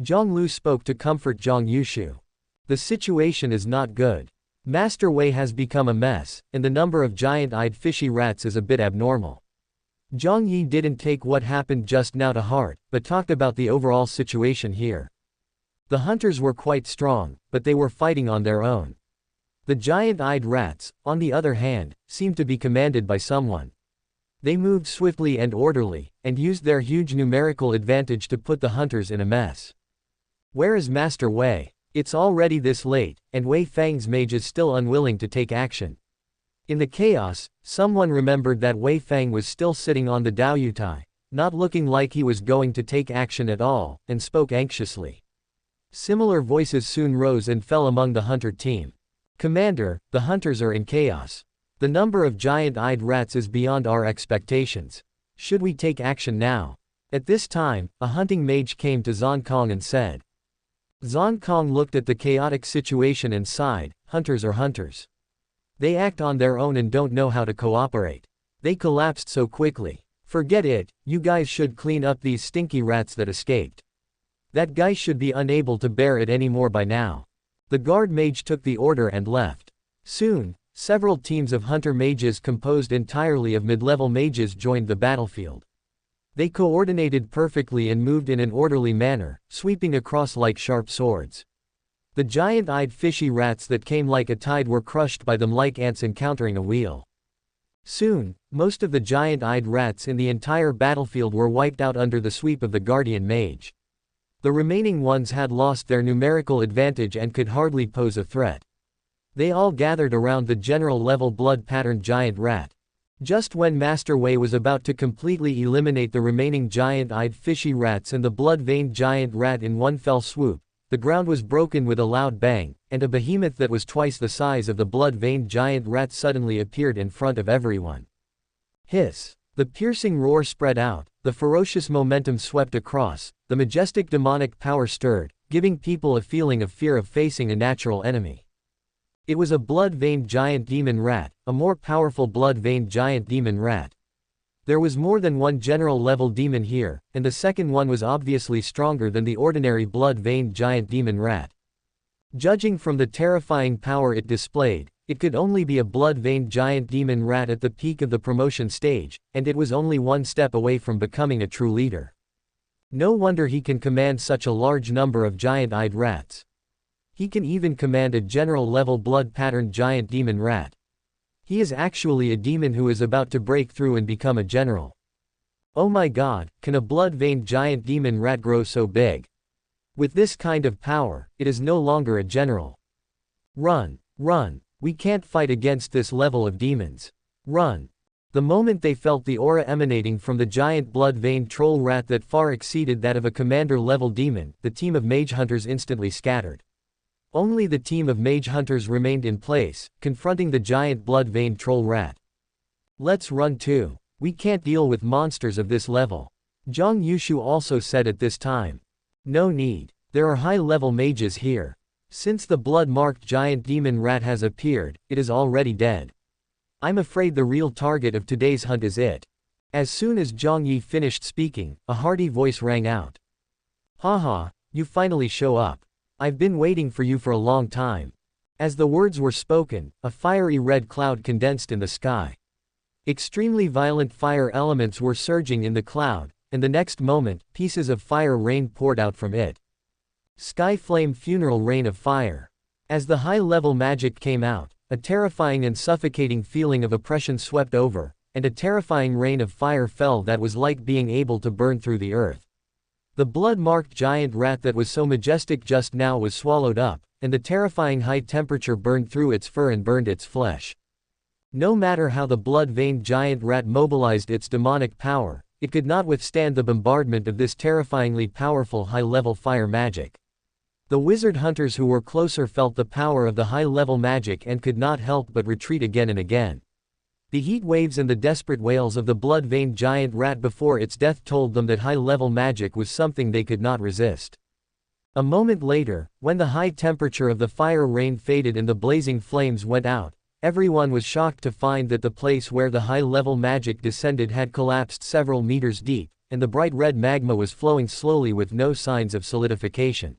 Zhang Lu spoke to comfort Zhang Yushu. "The situation is not good. Master Wei has become a mess, and the number of giant-eyed fishy rats is a bit abnormal." Jiang Yi didn't take what happened just now to heart, but talked about the overall situation here. The hunters were quite strong, but they were fighting on their own. The giant-eyed rats, on the other hand, seemed to be commanded by someone. They moved swiftly and orderly, and used their huge numerical advantage to put the hunters in a mess. "Where is Master Wei? It's already this late, and Wei Fang's mage is still unwilling to take action." In the chaos, someone remembered that Wei Fang was still sitting on the Daoyutai, not looking like he was going to take action at all, and spoke anxiously. Similar voices soon rose and fell among the hunter team. "Commander, the hunters are in chaos. The number of giant-eyed rats is beyond our expectations. Should we take action now?" At this time, a hunting mage came to Zhang Kong and said. Zhang Kong looked at the chaotic situation and sighed, "Hunters are hunters. They act on their own and don't know how to cooperate. They collapsed so quickly. Forget it, you guys should clean up these stinky rats that escaped. That guy should be unable to bear it anymore by now." The guard mage took the order and left. Soon, several teams of hunter mages composed entirely of mid-level mages joined the battlefield. They coordinated perfectly and moved in an orderly manner, sweeping across like sharp swords. The giant-eyed fishy rats that came like a tide were crushed by them like ants encountering a wheel. Soon, most of the giant-eyed rats in the entire battlefield were wiped out under the sweep of the guardian mage. The remaining ones had lost their numerical advantage and could hardly pose a threat. They all gathered around the general-level blood-patterned giant rat. Just when Master Wei was about to completely eliminate the remaining giant-eyed fishy rats and the blood-veined giant rat in one fell swoop, the ground was broken with a loud bang, and a behemoth that was twice the size of the blood-veined giant rat suddenly appeared in front of everyone. Hiss! The piercing roar spread out, the ferocious momentum swept across, the majestic demonic power stirred, giving people a feeling of fear of facing a natural enemy. It was a blood-veined giant demon rat, a more powerful blood-veined giant demon rat. There was more than one general-level demon here, and the second one was obviously stronger than the ordinary blood-veined giant demon rat. Judging from the terrifying power it displayed, it could only be a blood-veined giant demon rat at the peak of the promotion stage, and it was only one step away from becoming a true leader. No wonder he can command such a large number of giant-eyed rats. He can even command a general-level blood-patterned giant demon rat. He is actually a demon who is about to break through and become a general. Oh my god, can a blood-veined giant demon rat grow so big? With this kind of power, it is no longer a general. Run, run, we can't fight against this level of demons. Run. The moment they felt the aura emanating from the giant blood-veined troll rat that far exceeded that of a commander-level demon, the team of mage hunters instantly scattered. Only the team of mage hunters remained in place, confronting the giant blood-veined troll rat. Let's run too. We can't deal with monsters of this level. Jiang Yi also said at this time. No need. There are high-level mages here. Since the blood-marked giant demon rat has appeared, it is already dead. I'm afraid the real target of today's hunt is it. As soon as Jiang Yi finished speaking, a hearty voice rang out. Haha, you finally show up. I've been waiting for you for a long time. As the words were spoken, a fiery red cloud condensed in the sky. Extremely violent fire elements were surging in the cloud, and the next moment, pieces of fire rain poured out from it. Sky flame funeral rain of fire. As the high-level magic came out, a terrifying and suffocating feeling of oppression swept over, and a terrifying rain of fire fell that was like being able to burn through the earth. The blood-marked giant rat that was so majestic just now was swallowed up, and the terrifying high temperature burned through its fur and burned its flesh. No matter how the blood-veined giant rat mobilized its demonic power, it could not withstand the bombardment of this terrifyingly powerful high-level fire magic. The wizard hunters who were closer felt the power of the high-level magic and could not help but retreat again and again. The heat waves and the desperate wails of the blood-veined giant rat before its death told them that high-level magic was something they could not resist. A moment later, when the high temperature of the fire rain faded and the blazing flames went out, everyone was shocked to find that the place where the high-level magic descended had collapsed several meters deep, and the bright red magma was flowing slowly with no signs of solidification.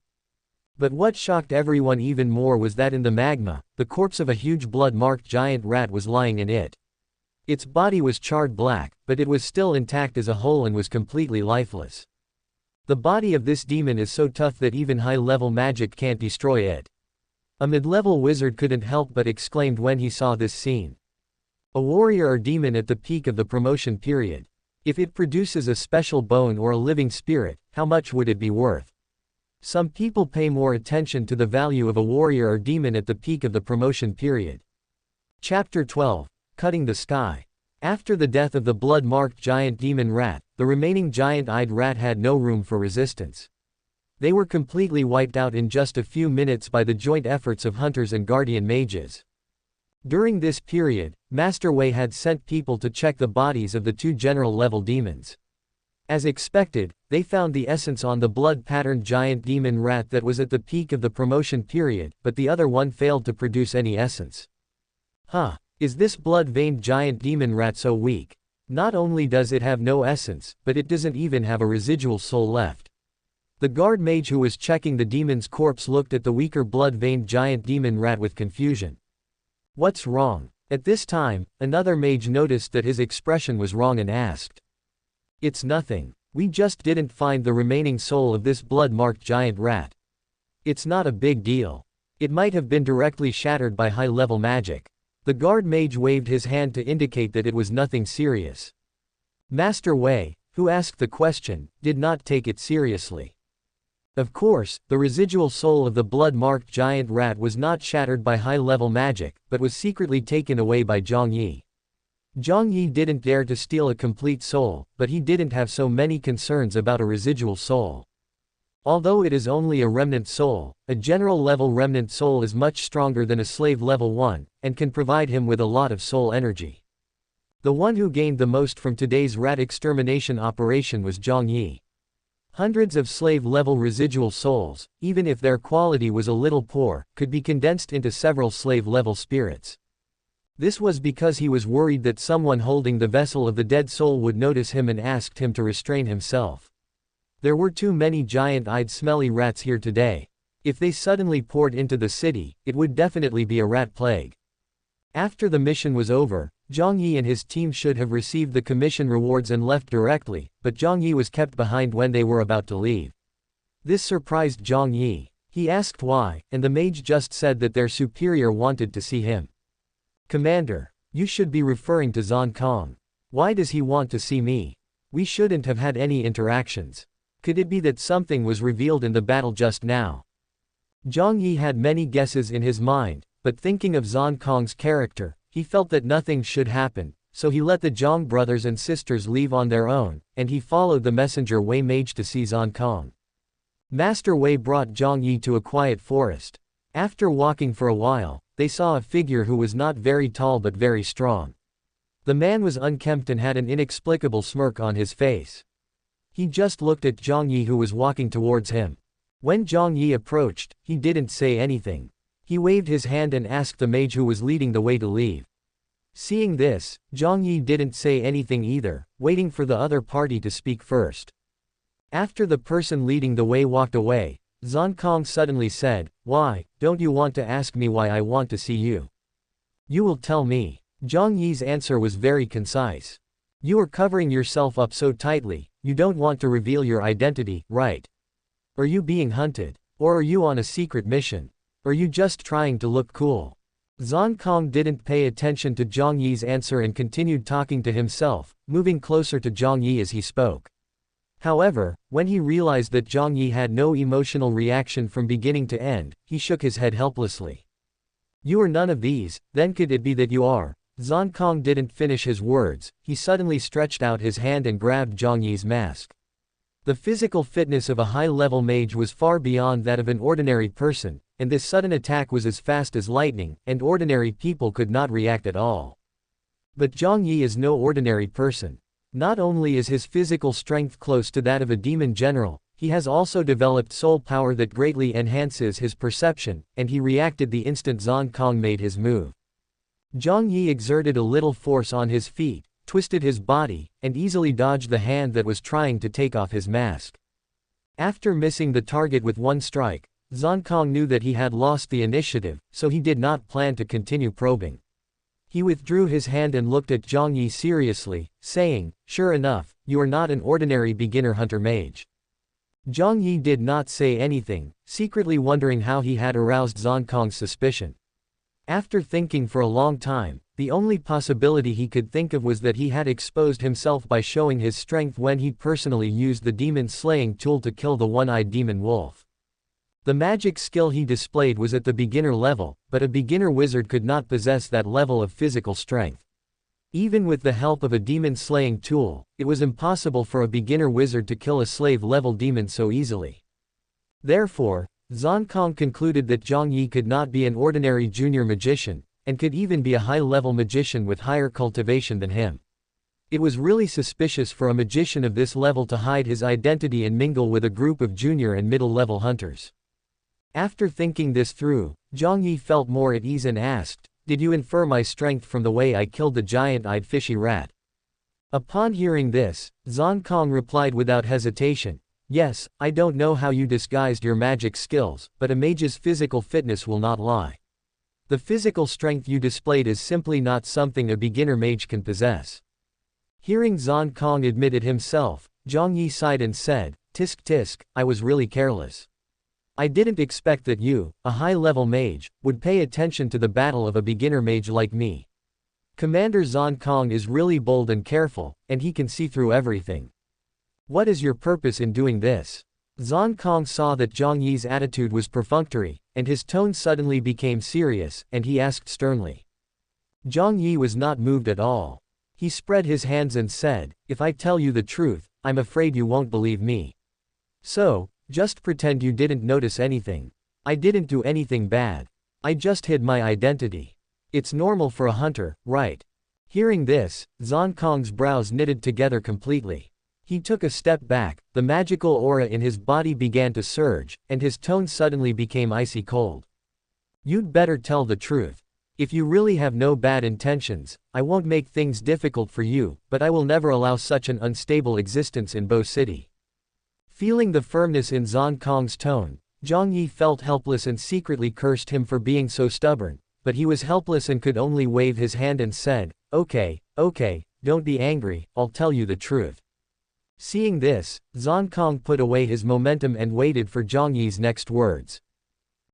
But what shocked everyone even more was that in the magma, the corpse of a huge blood-marked giant rat was lying in it. Its body was charred black, but it was still intact as a whole and was completely lifeless. The body of this demon is so tough that even high-level magic can't destroy it. A mid-level wizard couldn't help but exclaimed when he saw this scene. A warrior or demon at the peak of the promotion period. If it produces a special bone or a living spirit, how much would it be worth? Some people pay more attention to the value of a warrior or demon at the peak of the promotion period. Chapter 12. Cutting the Sky. After the death of the blood-marked giant demon rat, the remaining giant-eyed rat had no room for resistance. They were completely wiped out in just a few minutes by the joint efforts of hunters and guardian mages. During this period, Master Wei had sent people to check the bodies of the two general-level demons. As expected, they found the essence on the blood-patterned giant demon rat that was at the peak of the promotion period, but the other one failed to produce any essence. Huh, is this blood-veined giant demon rat so weak? Not only does it have no essence, but it doesn't even have a residual soul left. The guard mage who was checking the demon's corpse looked at the weaker blood-veined giant demon rat with confusion. What's wrong? At this time, another mage noticed that his expression was wrong and asked. It's nothing. We just didn't find the remaining soul of this blood-marked giant rat. It's not a big deal. It might have been directly shattered by high-level magic. The guard mage waved his hand to indicate that it was nothing serious. Master Wei, who asked the question, did not take it seriously. Of course, the residual soul of the blood-marked giant rat was not shattered by high-level magic, but was secretly taken away by Jiang Yi. Jiang Yi didn't dare to steal a complete soul, but he didn't have so many concerns about a residual soul. Although it is only a remnant soul, a general-level remnant soul is much stronger than a slave level one, and can provide him with a lot of soul energy. The one who gained the most from today's rat extermination operation was Jiang Yi. Hundreds of slave-level residual souls, even if their quality was a little poor, could be condensed into several slave-level spirits. This was because he was worried that someone holding the vessel of the dead soul would notice him and asked him to restrain himself. There were too many giant-eyed smelly rats here today. If they suddenly poured into the city, it would definitely be a rat plague. After the mission was over, Jiang Yi and his team should have received the commission rewards and left directly, but Jiang Yi was kept behind when they were about to leave. This surprised Jiang Yi. He asked why, and the mage just said that their superior wanted to see him. Commander, you should be referring to Zhang Kong. Why does he want to see me? We shouldn't have had any interactions. Could it be that something was revealed in the battle just now? Jiang Yi had many guesses in his mind, but thinking of Zhang Kong's character, he felt that nothing should happen, so he let the Jiang brothers and sisters leave on their own, and he followed the messenger Wei mage to see Zhang Kong. Master Wei brought Jiang Yi to a quiet forest. After walking for a while, they saw a figure who was not very tall but very strong. The man was unkempt and had an inexplicable smirk on his face. He just looked at Jiang Yi who was walking towards him. When Jiang Yi approached, he didn't say anything. He waved his hand and asked the mage who was leading the way to leave. Seeing this, Jiang Yi didn't say anything either, waiting for the other party to speak first. After the person leading the way walked away, Zhang Kong suddenly said, "Why, don't you want to ask me why I want to see you? You will tell me." Jiang Yi's answer was very concise. "You are covering yourself up so tightly, you don't want to reveal your identity, right? Are you being hunted? Or are you on a secret mission? Are you just trying to look cool?" Zhang Kong didn't pay attention to Jiang Yi's answer and continued talking to himself, moving closer to Jiang Yi as he spoke. However, when he realized that Jiang Yi had no emotional reaction from beginning to end, he shook his head helplessly. "You are none of these, then could it be that you are?" Zhang Kong didn't finish his words, he suddenly stretched out his hand and grabbed Jiang Yi's mask. The physical fitness of a high-level mage was far beyond that of an ordinary person, and this sudden attack was as fast as lightning, and ordinary people could not react at all. But Jiang Yi is no ordinary person. Not only is his physical strength close to that of a demon general, he has also developed soul power that greatly enhances his perception, and he reacted the instant Zhang Kong made his move. Jiang Yi exerted a little force on his feet, twisted his body, and easily dodged the hand that was trying to take off his mask. After missing the target with one strike, Zhang Kong knew that he had lost the initiative, so he did not plan to continue probing. He withdrew his hand and looked at Jiang Yi seriously, saying, "Sure enough, you are not an ordinary beginner hunter mage." Jiang Yi did not say anything, secretly wondering how he had aroused Zhang Kong's suspicion. After thinking for a long time, the only possibility he could think of was that he had exposed himself by showing his strength when he personally used the demon-slaying tool to kill the one-eyed demon wolf. The magic skill he displayed was at the beginner level, but a beginner wizard could not possess that level of physical strength. Even with the help of a demon-slaying tool, it was impossible for a beginner wizard to kill a slave-level demon so easily. Therefore, Zhang Kong concluded that Jiang Yi could not be an ordinary junior magician, and could even be a high-level magician with higher cultivation than him. It was really suspicious for a magician of this level to hide his identity and mingle with a group of junior and middle-level hunters. After thinking this through, Jiang Yi felt more at ease and asked, "Did you infer my strength from the way I killed the giant-eyed fishy rat?" Upon hearing this, Zhang Kong replied without hesitation, "Yes, I don't know how you disguised your magic skills, but a mage's physical fitness will not lie. The physical strength you displayed is simply not something a beginner mage can possess." Hearing Zhang Kong admit it himself, Jiang Yi sighed and said, "Tisk tisk, I was really careless. I didn't expect that you, a high-level mage, would pay attention to the battle of a beginner mage like me. Commander Zhang Kong is really bold and careful, and he can see through everything. What is your purpose in doing this?" Zhang Kong saw that Jiang Yi's attitude was perfunctory, and his tone suddenly became serious, and he asked sternly. Jiang Yi was not moved at all. He spread his hands and said, "If I tell you the truth, I'm afraid you won't believe me. So, just pretend you didn't notice anything. I didn't do anything bad. I just hid my identity. It's normal for a hunter, right?" Hearing this, Zhang Kong's brows knitted together completely. He took a step back, the magical aura in his body began to surge, and his tone suddenly became icy cold. "You'd better tell the truth. If you really have no bad intentions, I won't make things difficult for you, but I will never allow such an unstable existence in Bo City." Feeling the firmness in Zhang Kong's tone, Jiang Yi felt helpless and secretly cursed him for being so stubborn, but he was helpless and could only wave his hand and said, Okay, don't be angry, I'll tell you the truth." Seeing this, Zhang Kong put away his momentum and waited for Jiang Yi's next words.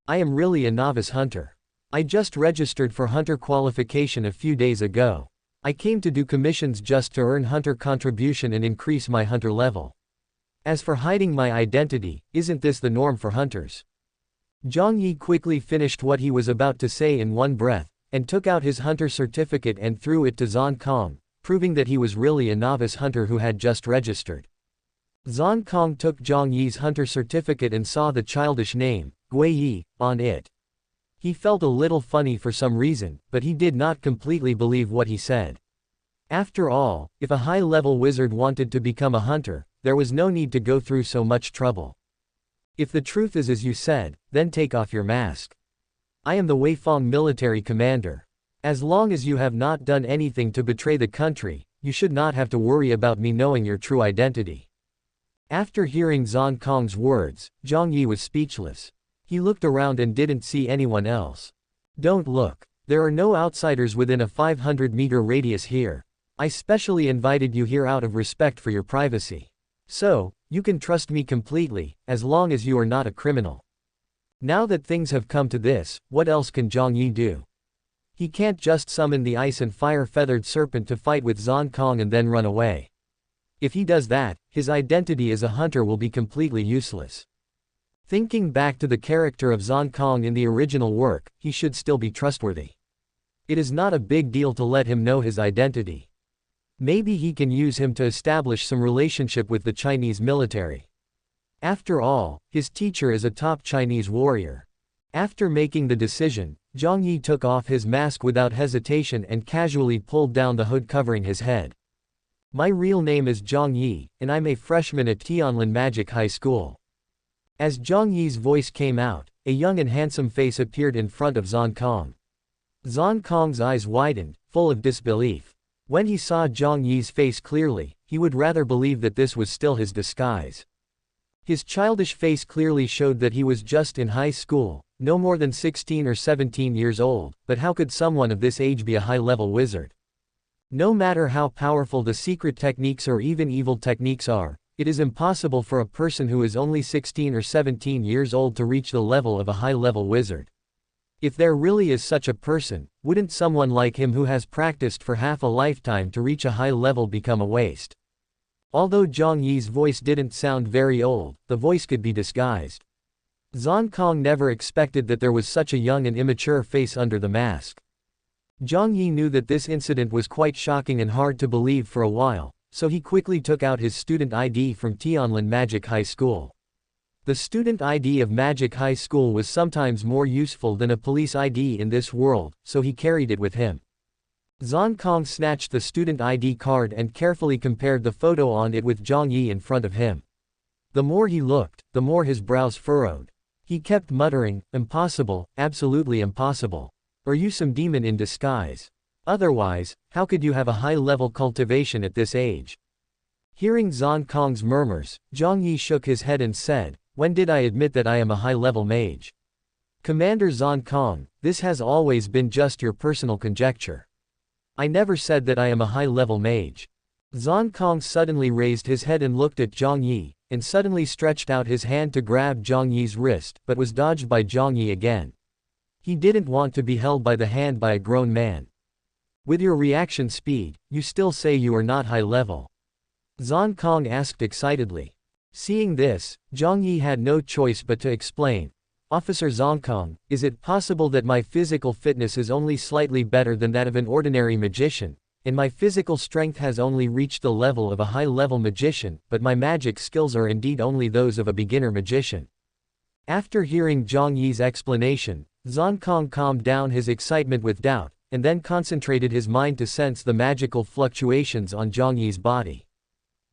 I am really a novice hunter. I just registered for hunter qualification a few days ago. I came to do commissions just to earn hunter contribution and increase my hunter level. As for hiding my identity, isn't this the norm for hunters? Jiang Yi quickly finished what he was about to say in one breath, and took out his hunter certificate and threw it to Zhang Kong, proving that he was really a novice hunter who had just registered. Zhang Kong took Jiang Yi's hunter certificate and saw the childish name, Gui Yi, on it. He felt a little funny for some reason, but he did not completely believe what he said. After all, if a high-level wizard wanted to become a hunter, there was no need to go through so much trouble. If the truth is as you said, then take off your mask. I am the Weifang military commander. As long as you have not done anything to betray the country, you should not have to worry about me knowing your true identity. After hearing Zhang Kong's words, Jiang Yi was speechless. He looked around and didn't see anyone else. Don't look. There are no outsiders within a 500-meter radius here. I specially invited you here out of respect for your privacy. So, you can trust me completely, as long as you are not a criminal. Now that things have come to this, what else can Jiang Yi do? He can't just summon the ice and fire-feathered serpent to fight with Zhang Kong and then run away. If he does that, his identity as a hunter will be completely useless. Thinking back to the character of Zhang Kong in the original work, he should still be trustworthy. It is not a big deal to let him know his identity. Maybe he can use him to establish some relationship with the Chinese military. After all, his teacher is a top Chinese warrior. After making the decision, Jiang Yi took off his mask without hesitation and casually pulled down the hood covering his head. My real name is Jiang Yi, and I'm a freshman at Tianlin Magic High School. As Jiang Yi's voice came out, a young and handsome face appeared in front of Zhang Kong. Zhang Kong's eyes widened, full of disbelief. When he saw Jiang Yi's face clearly, he would rather believe that this was still his disguise. His childish face clearly showed that he was just in high school, no more than 16 or 17 years old, but how could someone of this age be a high-level wizard? No matter how powerful the secret techniques or even evil techniques are, it is impossible for a person who is only 16 or 17 years old to reach the level of a high-level wizard. If there really is such a person, wouldn't someone like him who has practiced for half a lifetime to reach a high level become a waste? Although Jiang Yi's voice didn't sound very old, the voice could be disguised. Zhang Kong never expected that there was such a young and immature face under the mask. Jiang Yi knew that this incident was quite shocking and hard to believe for a while, so he quickly took out his student ID from Tianlin Magic High School. The student ID of Magic High School was sometimes more useful than a police ID in this world, so he carried it with him. Zhang Kong snatched the student ID card and carefully compared the photo on it with Jiang Yi in front of him. The more he looked, the more his brows furrowed. He kept muttering, "Impossible, absolutely impossible. Are you some demon in disguise? Otherwise, how could you have a high-level cultivation at this age?" Hearing Zhang Kong's murmurs, Jiang Yi shook his head and said, "When did I admit that I am a high-level mage? Commander Zhang Kong, this has always been just your personal conjecture. I never said that I am a high-level mage." Zhang Kong suddenly raised his head and looked at Jiang Yi, and suddenly stretched out his hand to grab Jiang Yi's wrist, but was dodged by Jiang Yi again. He didn't want to be held by the hand by a grown man. "With your reaction speed, you still say you are not high-level?" Zhang Kong asked excitedly. Seeing this, Jiang Yi had no choice but to explain. "Officer Zhang Kong, is it possible that my physical fitness is only slightly better than that of an ordinary magician, and my physical strength has only reached the level of a high-level magician, but my magic skills are indeed only those of a beginner magician?" After hearing Jiang Yi's explanation, Zhang Kong calmed down his excitement with doubt, and then concentrated his mind to sense the magical fluctuations on Jiang Yi's body.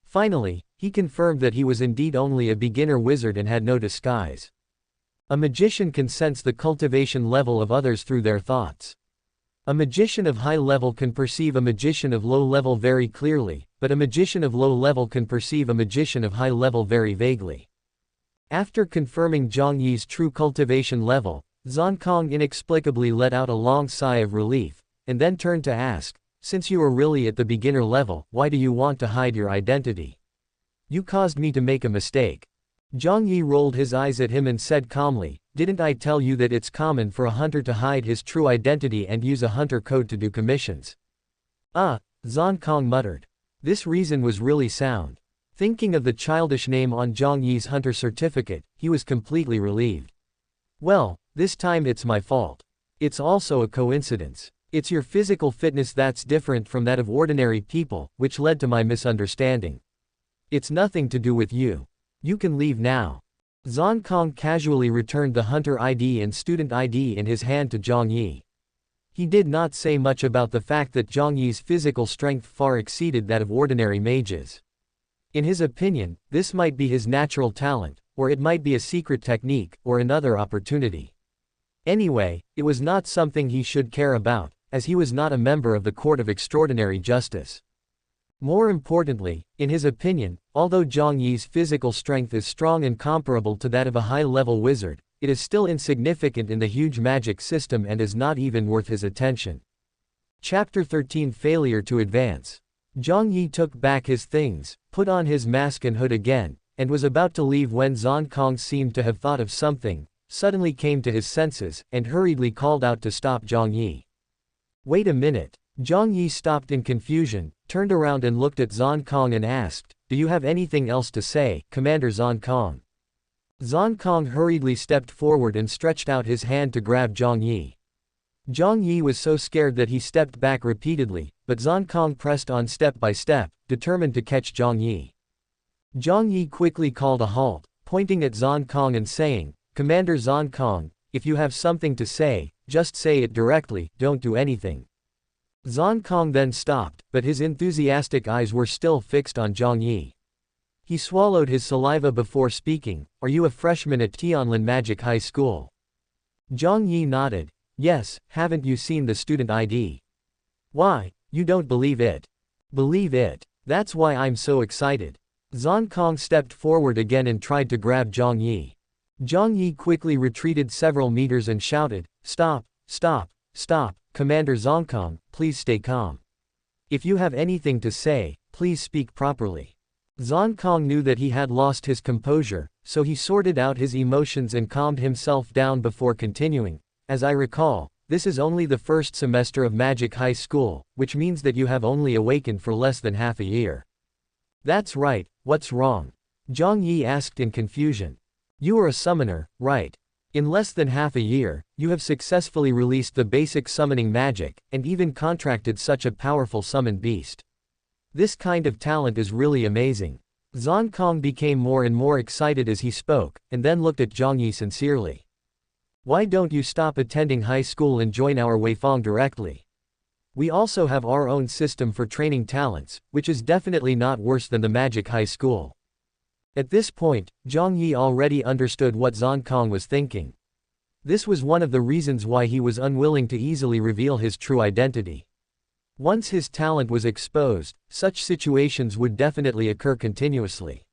Finally, he confirmed that he was indeed only a beginner wizard and had no disguise. A magician can sense the cultivation level of others through their thoughts. A magician of high level can perceive a magician of low level very clearly, but a magician of low level can perceive a magician of high level very vaguely. After confirming Jiang Yi's true cultivation level, Zhang Kong inexplicably let out a long sigh of relief, and then turned to ask, "Since you are really at the beginner level, why do you want to hide your identity? You caused me to make a mistake." Jiang Yi rolled his eyes at him and said calmly, Didn't I tell you that it's common for a hunter to hide his true identity and use a hunter code to do commissions? Zhang Kong muttered. This reason was really sound. Thinking of the childish name on Jiang Yi's hunter certificate, he was completely relieved. Well, this time it's my fault. It's also a coincidence. It's your physical fitness that's different from that of ordinary people, which led to my misunderstanding. It's nothing to do with you. You can leave now. Zhang Kong casually returned the hunter ID and student ID in his hand to Jiang Yi. He did not say much about the fact that Jiang Yi's physical strength far exceeded that of ordinary mages. In his opinion, this might be his natural talent, or it might be a secret technique, or another opportunity. Anyway, it was not something he should care about, as he was not a member of the Court of Extraordinary Justice. More importantly, in his opinion, although Jiang Yi's physical strength is strong and comparable to that of a high-level wizard, it is still insignificant in the huge magic system and is not even worth his attention. Chapter 13 Failure to Advance. Jiang Yi took back his things, put on his mask and hood again, and was about to leave when Zhang Kong seemed to have thought of something, suddenly came to his senses, and hurriedly called out to stop Jiang Yi. Wait a minute. Jiang Yi stopped in confusion, turned around and looked at Zhang Kong and asked, Do you have anything else to say, Commander Zhang Kong? Zhang Kong hurriedly stepped forward and stretched out his hand to grab Jiang Yi. Jiang Yi was so scared that he stepped back repeatedly, but Zhang Kong pressed on step by step, determined to catch Jiang Yi. Jiang Yi quickly called a halt, pointing at Zhang Kong and saying, Commander Zhang Kong, if you have something to say, just say it directly, don't do anything. Zhang Kong then stopped, but his enthusiastic eyes were still fixed on Jiang Yi. He swallowed his saliva before speaking, Are you a freshman at Tianlin Magic High School? Jiang Yi nodded. Yes, haven't you seen the student ID? Why, you don't believe it? Believe it. That's why I'm so excited. Zhang Kong stepped forward again and tried to grab Jiang Yi. Jiang Yi quickly retreated several meters and shouted, Stop, stop, stop, Commander Zhang Kong, please stay calm. If you have anything to say, please speak properly. Zhang Kong knew that he had lost his composure, so he sorted out his emotions and calmed himself down before continuing. As I recall, this is only the first semester of Magic High School, which means that you have only awakened for less than half a year. That's right, what's wrong? Jiang Yi asked in confusion. You are a summoner, right? In less than half a year, you have successfully released the basic summoning magic, and even contracted such a powerful summoned beast. This kind of talent is really amazing. Zhang Kong became more and more excited as he spoke, and then looked at Jiang Yi sincerely. Why don't you stop attending high school and join our Weifang directly? We also have our own system for training talents, which is definitely not worse than the Magic High School. At this point, Jiang Yi already understood what Zhang Kong was thinking. This was one of the reasons why he was unwilling to easily reveal his true identity. Once his talent was exposed, such situations would definitely occur continuously.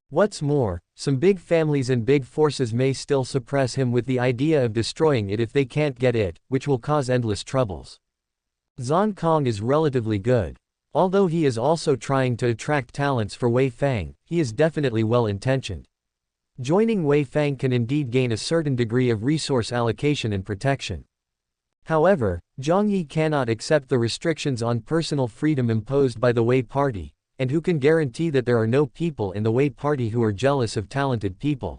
What's more, some big families and big forces may still suppress him with the idea of destroying it if they can't get it, which will cause endless troubles. Zhang Kong is relatively good. Although he is also trying to attract talents for Wei Fang, he is definitely well-intentioned. Joining Wei Fang can indeed gain a certain degree of resource allocation and protection. However, Jiang Yi cannot accept the restrictions on personal freedom imposed by the Wei Party, and who can guarantee that there are no people in the Wei Party who are jealous of talented people.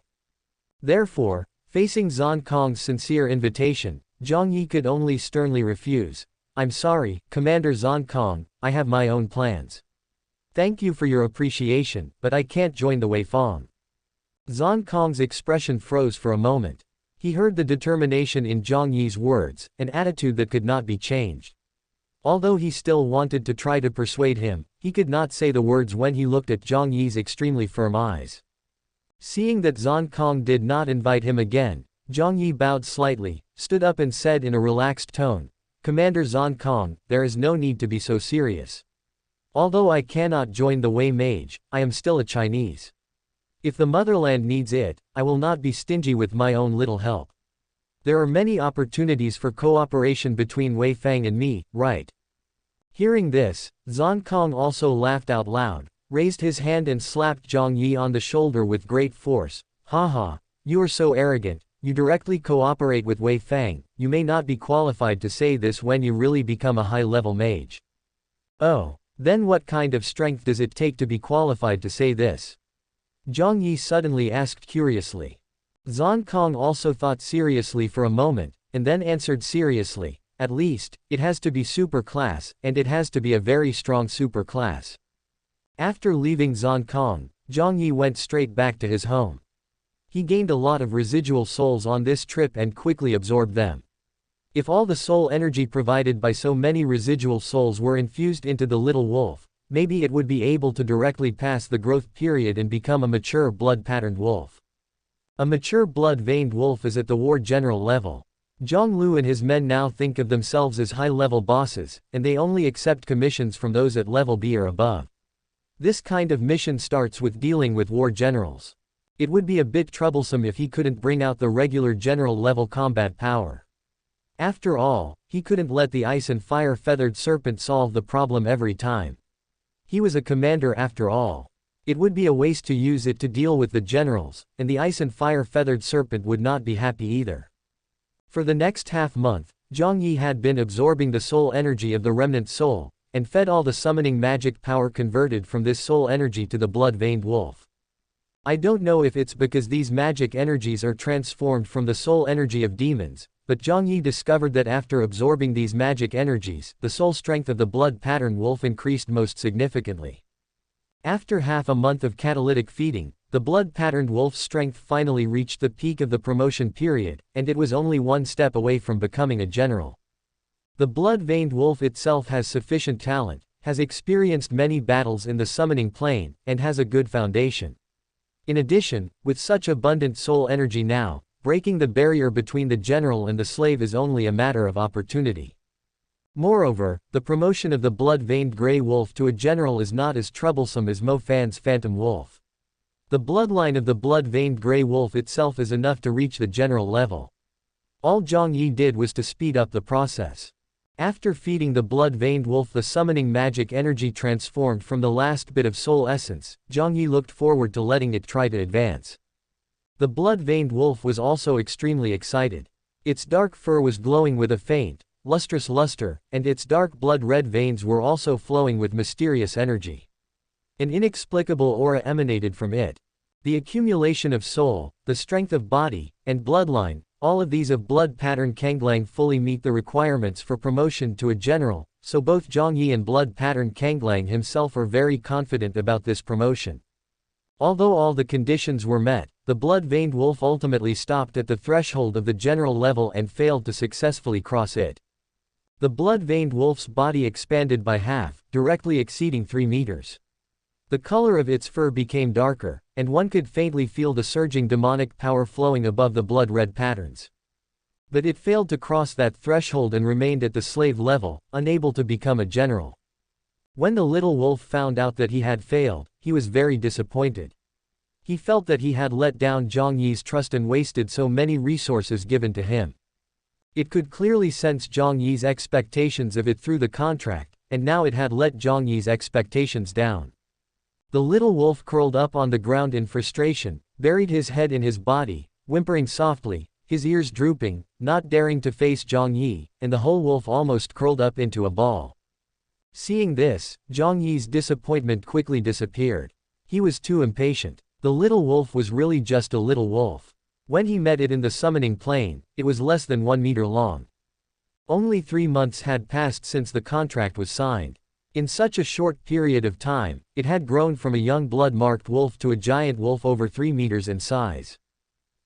Therefore, facing Zhang Kong's sincere invitation, Jiang Yi could only sternly refuse. I'm sorry, Commander Zhang Kong, I have my own plans. Thank you for your appreciation, but I can't join the Weifang. Zhang Kong's expression froze for a moment. He heard the determination in Jiang Yi's words, an attitude that could not be changed. Although he still wanted to try to persuade him, he could not say the words when he looked at Jiang Yi's extremely firm eyes. Seeing that Zhang Kong did not invite him again, Jiang Yi bowed slightly, stood up and said in a relaxed tone, Commander Zhang Kong, there is no need to be so serious. Although I cannot join the Wei Mage, I am still a Chinese. If the motherland needs it, I will not be stingy with my own little help. There are many opportunities for cooperation between Wei Fang and me, right? Hearing this, Zhang Kong also laughed out loud, raised his hand and slapped Jiang Yi on the shoulder with great force. Ha ha, you are so arrogant, you directly cooperate with Wei Fang, you may not be qualified to say this when you really become a high-level mage. Oh, then what kind of strength does it take to be qualified to say this? Jiang Yi suddenly asked curiously. Zhang Kong also thought seriously for a moment, and then answered seriously, at least, it has to be super class, and it has to be a very strong super class. After leaving Zhang Kong, Jiang Yi went straight back to his home. He gained a lot of residual souls on this trip and quickly absorbed them. If all the soul energy provided by so many residual souls were infused into the little wolf, maybe it would be able to directly pass the growth period and become a mature blood-patterned wolf. A mature blood-veined wolf is at the war general level. Zhang Lu and his men now think of themselves as high-level bosses, and they only accept commissions from those at level B or above. This kind of mission starts with dealing with war generals. It would be a bit troublesome if he couldn't bring out the regular general-level combat power. After all, he couldn't let the ice and fire feathered serpent solve the problem every time. He was a commander after all. It would be a waste to use it to deal with the generals, and the ice and fire feathered serpent would not be happy either. For the next half-month, Jiang Yi had been absorbing the soul energy of the remnant soul, and fed all the summoning magic power converted from this soul energy to the blood-veined wolf. I don't know if it's because these magic energies are transformed from the soul energy of demons, but Jiang Yi discovered that after absorbing these magic energies, the soul strength of the blood-patterned wolf increased most significantly. After half a month of catalytic feeding, the blood-patterned wolf's strength finally reached the peak of the promotion period, and it was only one step away from becoming a general. The blood-veined wolf itself has sufficient talent, has experienced many battles in the summoning plane, and has a good foundation. In addition, with such abundant soul energy now, breaking the barrier between the general and the slave is only a matter of opportunity. Moreover, the promotion of the blood-veined gray wolf to a general is not as troublesome as Mo Fan's phantom wolf. The bloodline of the blood-veined gray wolf itself is enough to reach the general level. All Jiang Yi did was to speed up the process. After feeding the blood-veined wolf the summoning magic energy transformed from the last bit of soul essence, Jiang Yi looked forward to letting it try to advance. The blood-veined wolf was also extremely excited. Its dark fur was glowing with a faint, lustrous luster, and its dark blood-red veins were also flowing with mysterious energy. An inexplicable aura emanated from it. The accumulation of soul, the strength of body, and bloodline, all of these of blood pattern Kanglang fully meet the requirements for promotion to a general, so both Jiang Yi and blood pattern Kanglang himself are very confident about this promotion. Although all the conditions were met, the blood-veined wolf ultimately stopped at the threshold of the general level and failed to successfully cross it. The blood-veined wolf's body expanded by half, directly exceeding 3 meters. The color of its fur became darker, and one could faintly feel the surging demonic power flowing above the blood-red patterns. But it failed to cross that threshold and remained at the slave level, unable to become a general. When the little wolf found out that he had failed, he was very disappointed. He felt that he had let down Jiang Yi's trust and wasted so many resources given to him. It could clearly sense Jiang Yi's expectations of it through the contract, and now it had let Jiang Yi's expectations down. The little wolf curled up on the ground in frustration, buried his head in his body, whimpering softly, his ears drooping, not daring to face Jiang Yi, and the whole wolf almost curled up into a ball. Seeing this, Jiang Yi's disappointment quickly disappeared. He was too impatient. The little wolf was really just a little wolf. When he met it in the summoning plane, it was less than 1 meter long. Only 3 months had passed since the contract was signed. In such a short period of time, it had grown from a young blood-marked wolf to a giant wolf over 3 meters in size.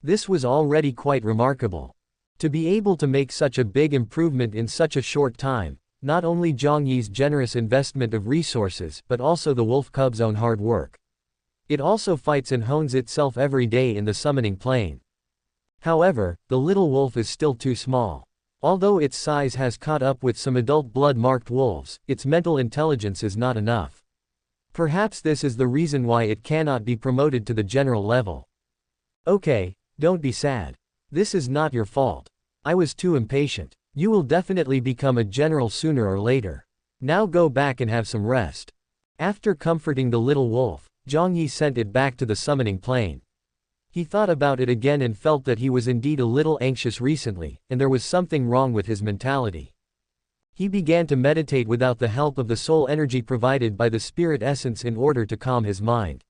This was already quite remarkable. To be able to make such a big improvement in such a short time, not only Jiang Yi's generous investment of resources but also the wolf cub's own hard work. It also fights and hones itself every day in the summoning plane. However, the little wolf is still too small. Although its size has caught up with some adult blood-marked wolves, its mental intelligence is not enough. Perhaps this is the reason why it cannot be promoted to the general level. Okay, don't be sad. This is not your fault. I was too impatient. You will definitely become a general sooner or later. Now go back and have some rest. After comforting the little wolf, Jiang Yi sent it back to the summoning plane. He thought about it again and felt that he was indeed a little anxious recently, and there was something wrong with his mentality. He began to meditate without the help of the soul energy provided by the spirit essence in order to calm his mind.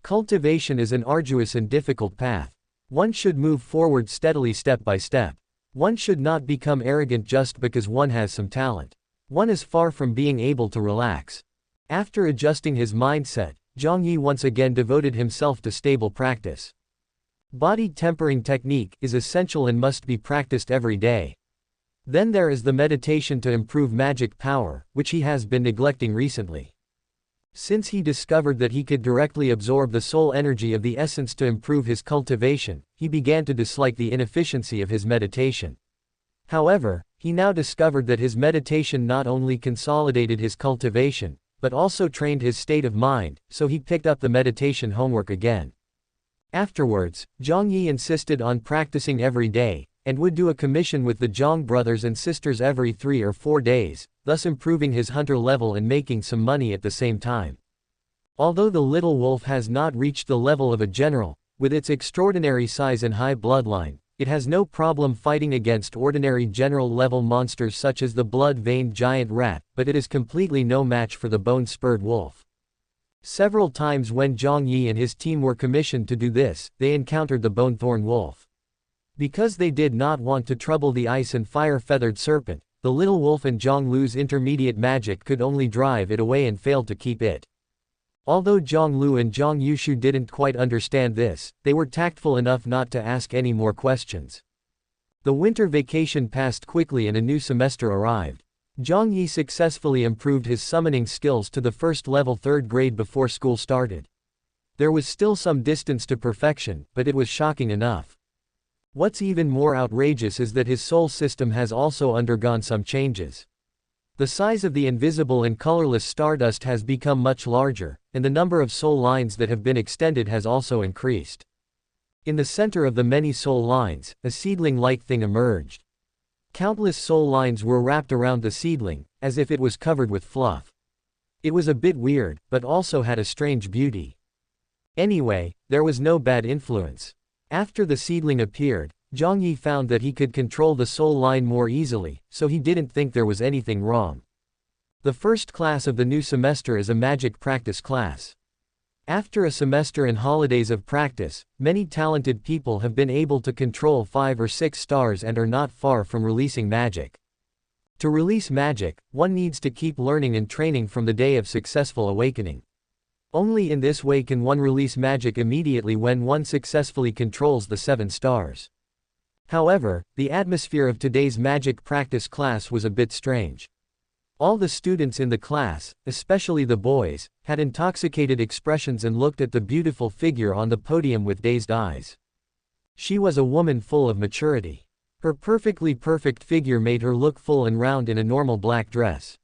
Cultivation is an arduous and difficult path. One should move forward steadily step by step. One should not become arrogant just because one has some talent. One is far from being able to relax. After adjusting his mindset, Jiang Yi once again devoted himself to stable practice. Body tempering technique is essential and must be practiced every day. Then there is the meditation to improve magic power, which he has been neglecting recently. Since he discovered that he could directly absorb the soul energy of the essence to improve his cultivation, he began to dislike the inefficiency of his meditation. However, he now discovered that his meditation not only consolidated his cultivation, but also trained his state of mind, so he picked up the meditation homework again. Afterwards, Jiang Yi insisted on practicing every day, and would do a commission with the Jiang brothers and sisters every 3 or 4 days, thus improving his hunter level and making some money at the same time. Although the little wolf has not reached the level of a general, with its extraordinary size and high bloodline, it has no problem fighting against ordinary general-level monsters such as the blood-veined giant rat, but it is completely no match for the bone-spurred wolf. Several times when Jiang Yi and his team were commissioned to do this, they encountered the bone-thorn wolf. Because they did not want to trouble the ice and fire-feathered serpent, the little wolf and Zhang Lu's intermediate magic could only drive it away and failed to keep it. Although Zhang Lu and Zhang Yushu didn't quite understand this, they were tactful enough not to ask any more questions. The winter vacation passed quickly and a new semester arrived. Jiang Yi successfully improved his summoning skills to the first level 3rd grade before school started. There was still some distance to perfection, but it was shocking enough. What's even more outrageous is that his soul system has also undergone some changes. The size of the invisible and colorless stardust has become much larger, and the number of soul lines that have been extended has also increased. In the center of the many soul lines, a seedling-like thing emerged. Countless soul lines were wrapped around the seedling, as if it was covered with fluff. It was a bit weird, but also had a strange beauty. Anyway, there was no bad influence. After the seedling appeared, Jiang Yi found that he could control the soul line more easily, so he didn't think there was anything wrong. The first class of the new semester is a magic practice class. After a semester and holidays of practice, many talented people have been able to control 5 or 6 stars and are not far from releasing magic. To release magic, one needs to keep learning and training from the day of successful awakening. Only in this way can one release magic immediately when one successfully controls the 7 stars. However, the atmosphere of today's magic practice class was a bit strange. All the students in the class, especially the boys, had intoxicated expressions and looked at the beautiful figure on the podium with dazed eyes. She was a woman full of maturity. Her perfectly perfect figure made her look full and round in a normal black dress.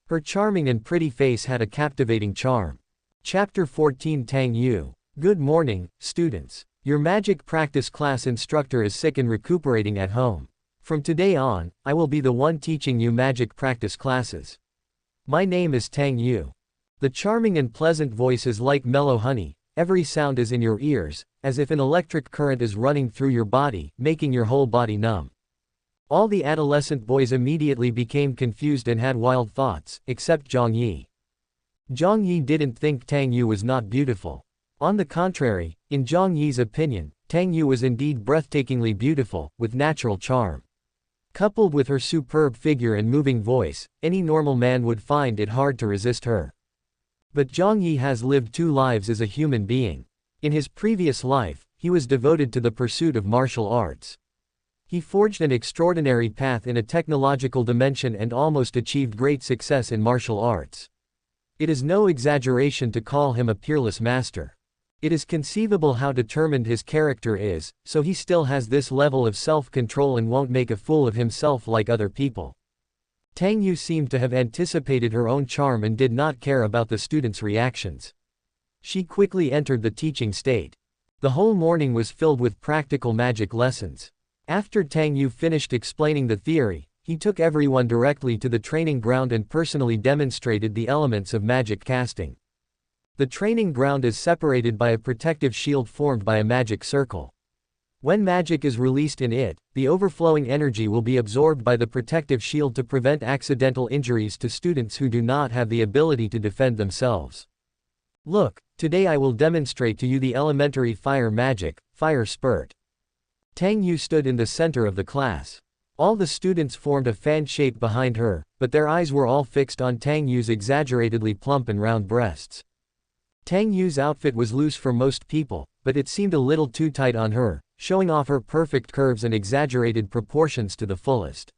Her charming and pretty face had a captivating charm. Chapter 14 Tang Yu. Good morning, students. Your magic practice class instructor is sick and recuperating at home. From today on, I will be the one teaching you magic practice classes. My name is Tang Yu. The charming and pleasant voice is like mellow honey, every sound is in your ears, as if an electric current is running through your body, making your whole body numb. All the adolescent boys immediately became confused and had wild thoughts, except Jiang Yi. Jiang Yi didn't think Tang Yu was not beautiful. On the contrary, in Jiang Yi's opinion, Tang Yu was indeed breathtakingly beautiful, with natural charm. Coupled with her superb figure and moving voice, any normal man would find it hard to resist her. But Jiang Yi has lived 2 lives as a human being. In his previous life, he was devoted to the pursuit of martial arts. He forged an extraordinary path in a technological dimension and almost achieved great success in martial arts. It is no exaggeration to call him a peerless master. It is conceivable how determined his character is, so he still has this level of self-control and won't make a fool of himself like other people. Tang Yu seemed to have anticipated her own charm and did not care about the students' reactions. She quickly entered the teaching state. The whole morning was filled with practical magic lessons. After Tang Yu finished explaining the theory, he took everyone directly to the training ground and personally demonstrated the elements of magic casting. The training ground is separated by a protective shield formed by a magic circle. When magic is released in it, the overflowing energy will be absorbed by the protective shield to prevent accidental injuries to students who do not have the ability to defend themselves. Look, today I will demonstrate to you the elementary fire magic, Fire Spurt. Tang Yu stood in the center of the class. All the students formed a fan shape behind her, but their eyes were all fixed on Tang Yu's exaggeratedly plump and round breasts. Tang Yu's outfit was loose for most people, but it seemed a little too tight on her, showing off her perfect curves and exaggerated proportions to the fullest.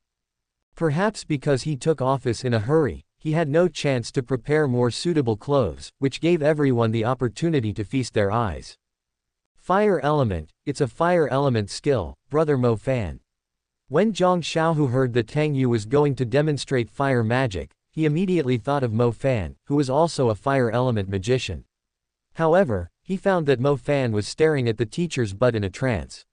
Perhaps because he took office in a hurry, he had no chance to prepare more suitable clothes, which gave everyone the opportunity to feast their eyes. Fire element, it's a fire element skill, Brother Mo Fan. When Zhang Xiaohu heard that Tang Yu was going to demonstrate fire magic, he immediately thought of Mo Fan, who was also a fire element magician. However, he found that Mo Fan was staring at the teacher's butt in a trance.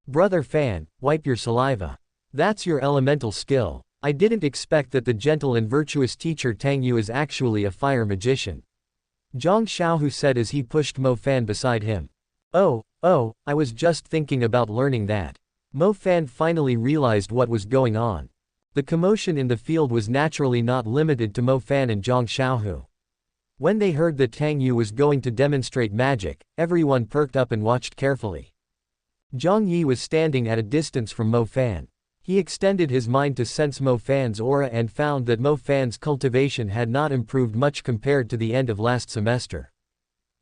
Brother Fan, wipe your saliva. That's your elemental skill. I didn't expect that the gentle and virtuous teacher Tang Yu is actually a fire magician. Zhang Xiaohu said as he pushed Mo Fan beside him. Oh, I was just thinking about learning that. Mo Fan finally realized what was going on. The commotion in the field was naturally not limited to Mo Fan and Zhang Xiaohu. When they heard that Tang Yu was going to demonstrate magic, everyone perked up and watched carefully. Jiang Yi was standing at a distance from Mo Fan. He extended his mind to sense Mo Fan's aura and found that Mo Fan's cultivation had not improved much compared to the end of last semester.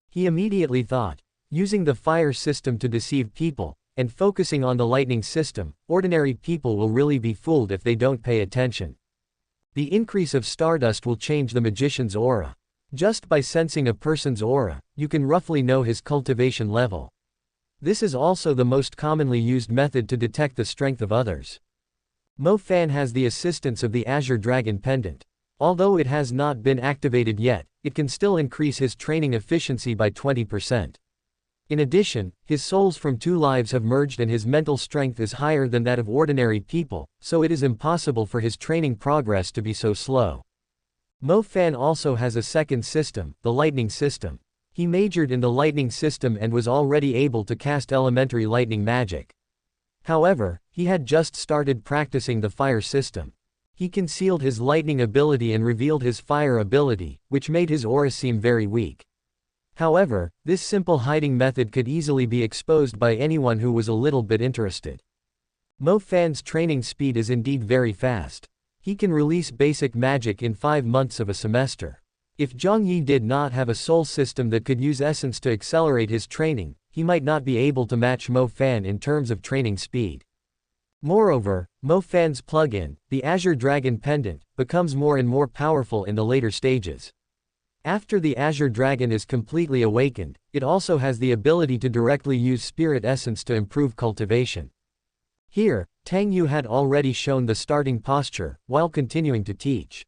He immediately thought, using the fire system to deceive people, and focusing on the lightning system, ordinary people will really be fooled if they don't pay attention. The increase of stardust will change the magician's aura. Just by sensing a person's aura, you can roughly know his cultivation level. This is also the most commonly used method to detect the strength of others. Mo Fan has the assistance of the Azure Dragon Pendant. Although it has not been activated yet, it can still increase his training efficiency by 20%. In addition, his souls from 2 lives have merged and his mental strength is higher than that of ordinary people, so it is impossible for his training progress to be so slow. Mo Fan also has a second system, the lightning system. He majored in the lightning system and was already able to cast elementary lightning magic. However, he had just started practicing the fire system. He concealed his lightning ability and revealed his fire ability, which made his aura seem very weak. However, this simple hiding method could easily be exposed by anyone who was a little bit interested. Mo Fan's training speed is indeed very fast. He can release basic magic in 5 months of a semester. If Jiang Yi did not have a soul system that could use essence to accelerate his training, he might not be able to match Mo Fan in terms of training speed. Moreover, Mo Fan's plug-in, the Azure Dragon Pendant, becomes more and more powerful in the later stages. After the Azure Dragon is completely awakened, it also has the ability to directly use spirit essence to improve cultivation. Here, Tang Yu had already shown the starting posture, while continuing to teach.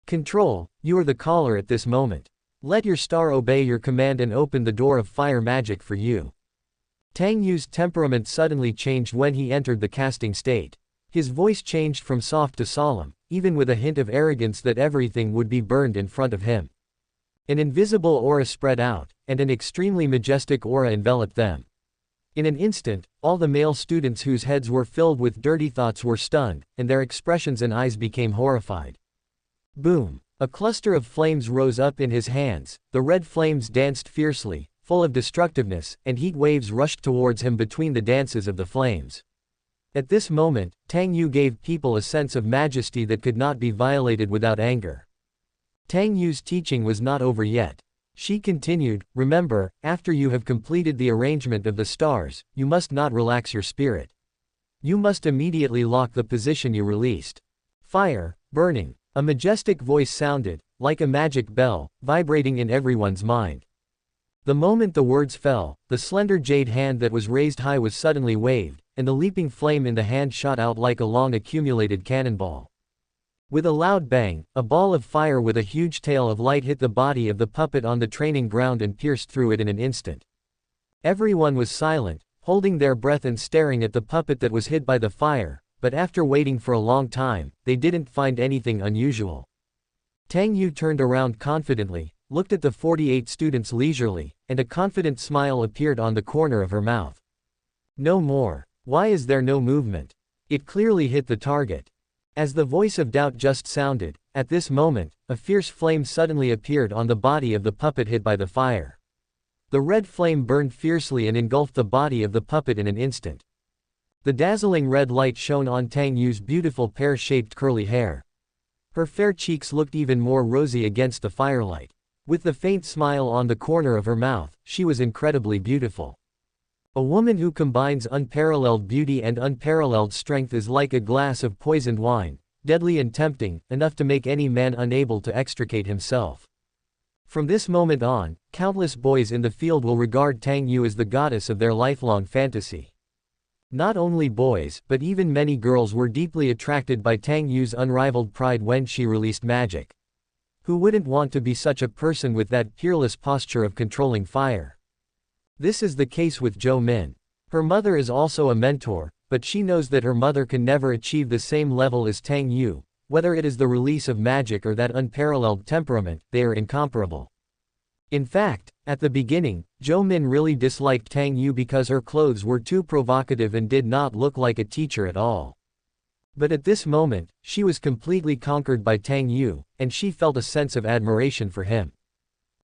Control, you are the caller at this moment. Let your star obey your command and open the door of fire magic for you. Tang Yu's temperament suddenly changed when he entered the casting state. His voice changed from soft to solemn, even with a hint of arrogance that everything would be burned in front of him. An invisible aura spread out, and an extremely majestic aura enveloped them. In an instant, all the male students whose heads were filled with dirty thoughts were stunned, and their expressions and eyes became horrified. Boom! A cluster of flames rose up in his hands, the red flames danced fiercely, full of destructiveness, and heat waves rushed towards him between the dances of the flames. At this moment, Tang Yu gave people a sense of majesty that could not be violated without anger. Tang Yu's teaching was not over yet. She continued, remember, after you have completed the arrangement of the stars, you must not relax your spirit. You must immediately lock the position you released. Fire, burning. A majestic voice sounded, like a magic bell, vibrating in everyone's mind. The moment the words fell, the slender jade hand that was raised high was suddenly waved, and the leaping flame in the hand shot out like a long accumulated cannonball. With a loud bang, a ball of fire with a huge tail of light hit the body of the puppet on the training ground and pierced through it in an instant. Everyone was silent, holding their breath and staring at the puppet that was hit by the fire, but after waiting for a long time, they didn't find anything unusual. Tang Yu turned around confidently, looked at the 48 students leisurely, and a confident smile appeared on the corner of her mouth. No more. Why is there no movement? It clearly hit the target. As the voice of doubt just sounded, at this moment, a fierce flame suddenly appeared on the body of the puppet hit by the fire. The red flame burned fiercely and engulfed the body of the puppet in an instant. The dazzling red light shone on Tang Yu's beautiful pear-shaped curly hair. Her fair cheeks looked even more rosy against the firelight. With the faint smile on the corner of her mouth, she was incredibly beautiful. A woman who combines unparalleled beauty and unparalleled strength is like a glass of poisoned wine, deadly and tempting, enough to make any man unable to extricate himself. From this moment on, countless boys in the field will regard Tang Yu as the goddess of their lifelong fantasy. Not only boys, but even many girls were deeply attracted by Tang Yu's unrivaled pride when she released magic. Who wouldn't want to be such a person with that peerless posture of controlling fire? This is the case with Zhou Min. Her mother is also a mentor, but she knows that her mother can never achieve the same level as Tang Yu. Whether it is the release of magic or that unparalleled temperament, they are incomparable. In fact, at the beginning, Zhou Min really disliked Tang Yu because her clothes were too provocative and did not look like a teacher at all. But at this moment, she was completely conquered by Tang Yu, and she felt a sense of admiration for him.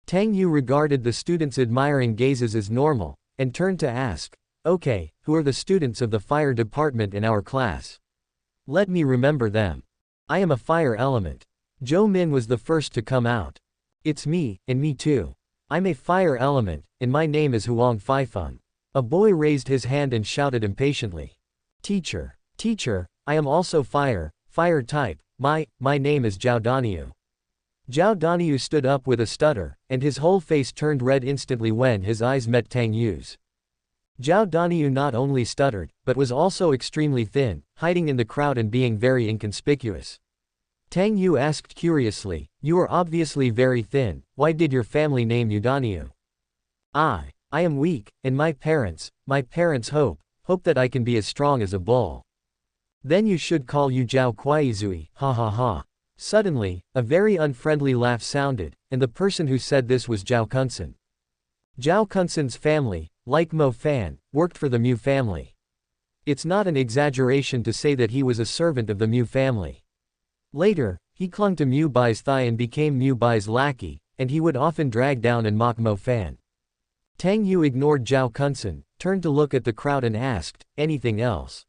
Tang Yu regarded the students' admiring gazes as normal, and turned to ask, "Okay, who are the students of the fire department in our class? Let me remember them. I am a fire element." Zhou Min was the first to come out. "It's me, and me too. I'm a fire element, and my name is Huang Feifeng." A boy raised his hand and shouted impatiently. Teacher, I am also fire type, my name is Zhao Daniu." Zhao Daniu stood up with a stutter, and his whole face turned red instantly when his eyes met Tang Yu's. Zhao Daniu not only stuttered, but was also extremely thin, hiding in the crowd and being very inconspicuous. Tang Yu asked curiously, "You are obviously very thin, why did your family name you Daniu?" I am weak, and my parents hope that I can be as strong as a bull." "Then you should call you Zhao Kuaizui, ha ha ha." Suddenly, a very unfriendly laugh sounded, and the person who said this was Zhao Kunsen. Zhao Kunsen's family, like Mo Fan, worked for the Mu family. It's not an exaggeration to say that he was a servant of the Mu family. Later, he clung to Mu Bai's thigh and became Mu Bai's lackey, and he would often drag down and mock Mo Fan. Tang Yu ignored Zhao Kunsen, turned to look at the crowd and asked, "Anything else?"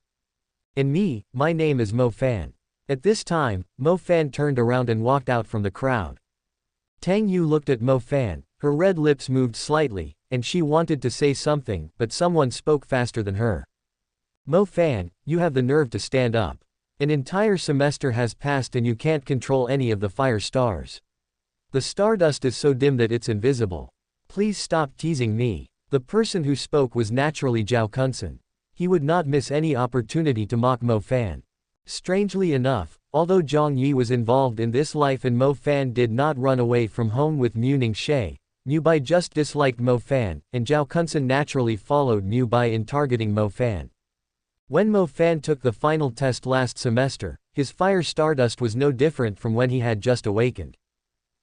"And me, my name is Mo Fan." At this time, Mo Fan turned around and walked out from the crowd. Tang Yu looked at Mo Fan, her red lips moved slightly, and she wanted to say something, but someone spoke faster than her. "Mo Fan, you have the nerve to stand up. An entire semester has passed and you can't control any of the fire stars. The stardust is so dim that it's invisible. Please stop teasing me." The person who spoke was naturally Zhao Kunsen. He would not miss any opportunity to mock Mo Fan. Strangely enough, although Jiang Yi was involved in this life and Mo Fan did not run away from home with Mu Ningxi, Mu Bai just disliked Mo Fan, and Zhao Kunsen naturally followed Mu Bai in targeting Mo Fan. When Mo Fan took the final test last semester, his fire stardust was no different from when he had just awakened.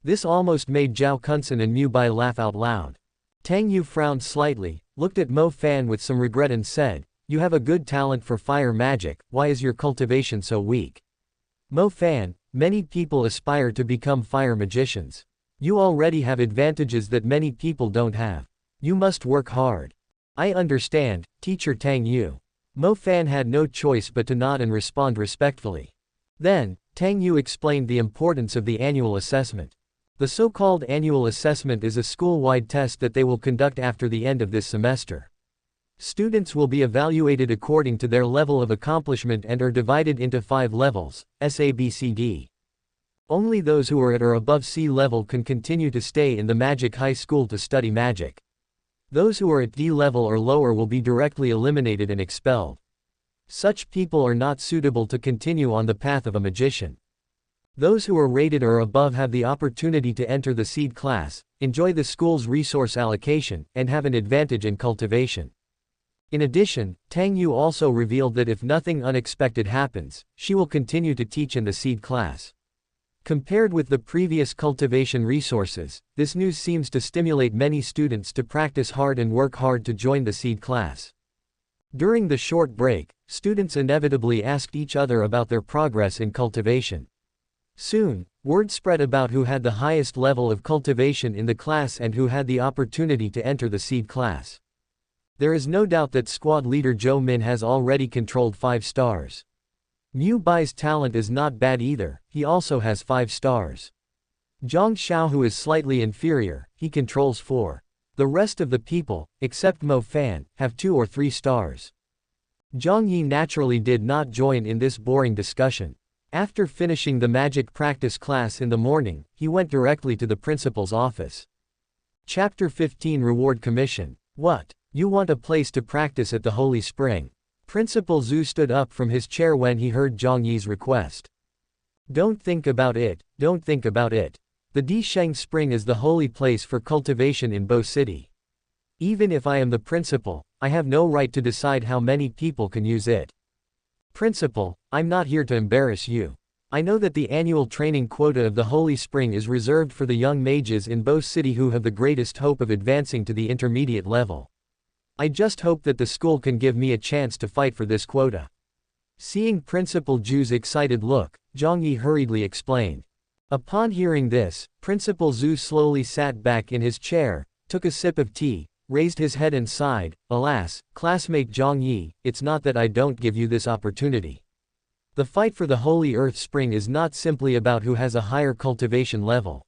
This almost made Zhao Kunsen and Mu Bai laugh out loud. Tang Yu frowned slightly, looked at Mo Fan with some regret and said, "You have a good talent for fire magic, why is your cultivation so weak?" "Mo Fan, many people aspire to become fire magicians. You already have advantages that many people don't have. You must work hard." "I understand, Teacher Tang Yu." Mo Fan had no choice but to nod and respond respectfully. Then, Tang Yu explained the importance of the annual assessment. The so-called annual assessment is a school-wide test that they will conduct after the end of this semester. Students will be evaluated according to their level of accomplishment and are divided into 5 levels, SABCD. Only those who are at or above C level can continue to stay in the Magic High School to study magic. Those who are at D level or lower will be directly eliminated and expelled. Such people are not suitable to continue on the path of a magician. Those who are rated or above have the opportunity to enter the seed class, enjoy the school's resource allocation, and have an advantage in cultivation. In addition, Tang Yu also revealed that if nothing unexpected happens, she will continue to teach in the seed class. Compared with the previous cultivation resources, this news seems to stimulate many students to practice hard and work hard to join the seed class. During the short break, students inevitably asked each other about their progress in cultivation. Soon, word spread about who had the highest level of cultivation in the class and who had the opportunity to enter the seed class. There is no doubt that squad leader Zhou Min has already controlled 5 stars. Mu Bai's talent is not bad either, he also has 5 stars. Zhang Xiao, who is slightly inferior, he controls 4. The rest of the people, except Mo Fan, have 2 or 3 stars. Jiang Yi naturally did not join in this boring discussion. After finishing the magic practice class in the morning, he went directly to the principal's office. Chapter 15 Reward Commission. What? You want a place to practice at the Holy Spring? Principal Zhu stood up from his chair when he heard Jiang Yi's request. Don't think about it, don't think about it. The Disheng Spring is the holy place for cultivation in Bo City. Even if I am the principal, I have no right to decide how many people can use it. Principal, I'm not here to embarrass you. I know that the annual training quota of the Holy Spring is reserved for the young mages in Bo City who have the greatest hope of advancing to the intermediate level. I just hope that the school can give me a chance to fight for this quota. Seeing Principal Zhu's excited look, Jiang Yi hurriedly explained. Upon hearing this, Principal Zhu slowly sat back in his chair, took a sip of tea, raised his head and sighed. Alas, classmate Jiang Yi, it's not that I don't give you this opportunity. The fight for the Holy Earth Spring is not simply about who has a higher cultivation level.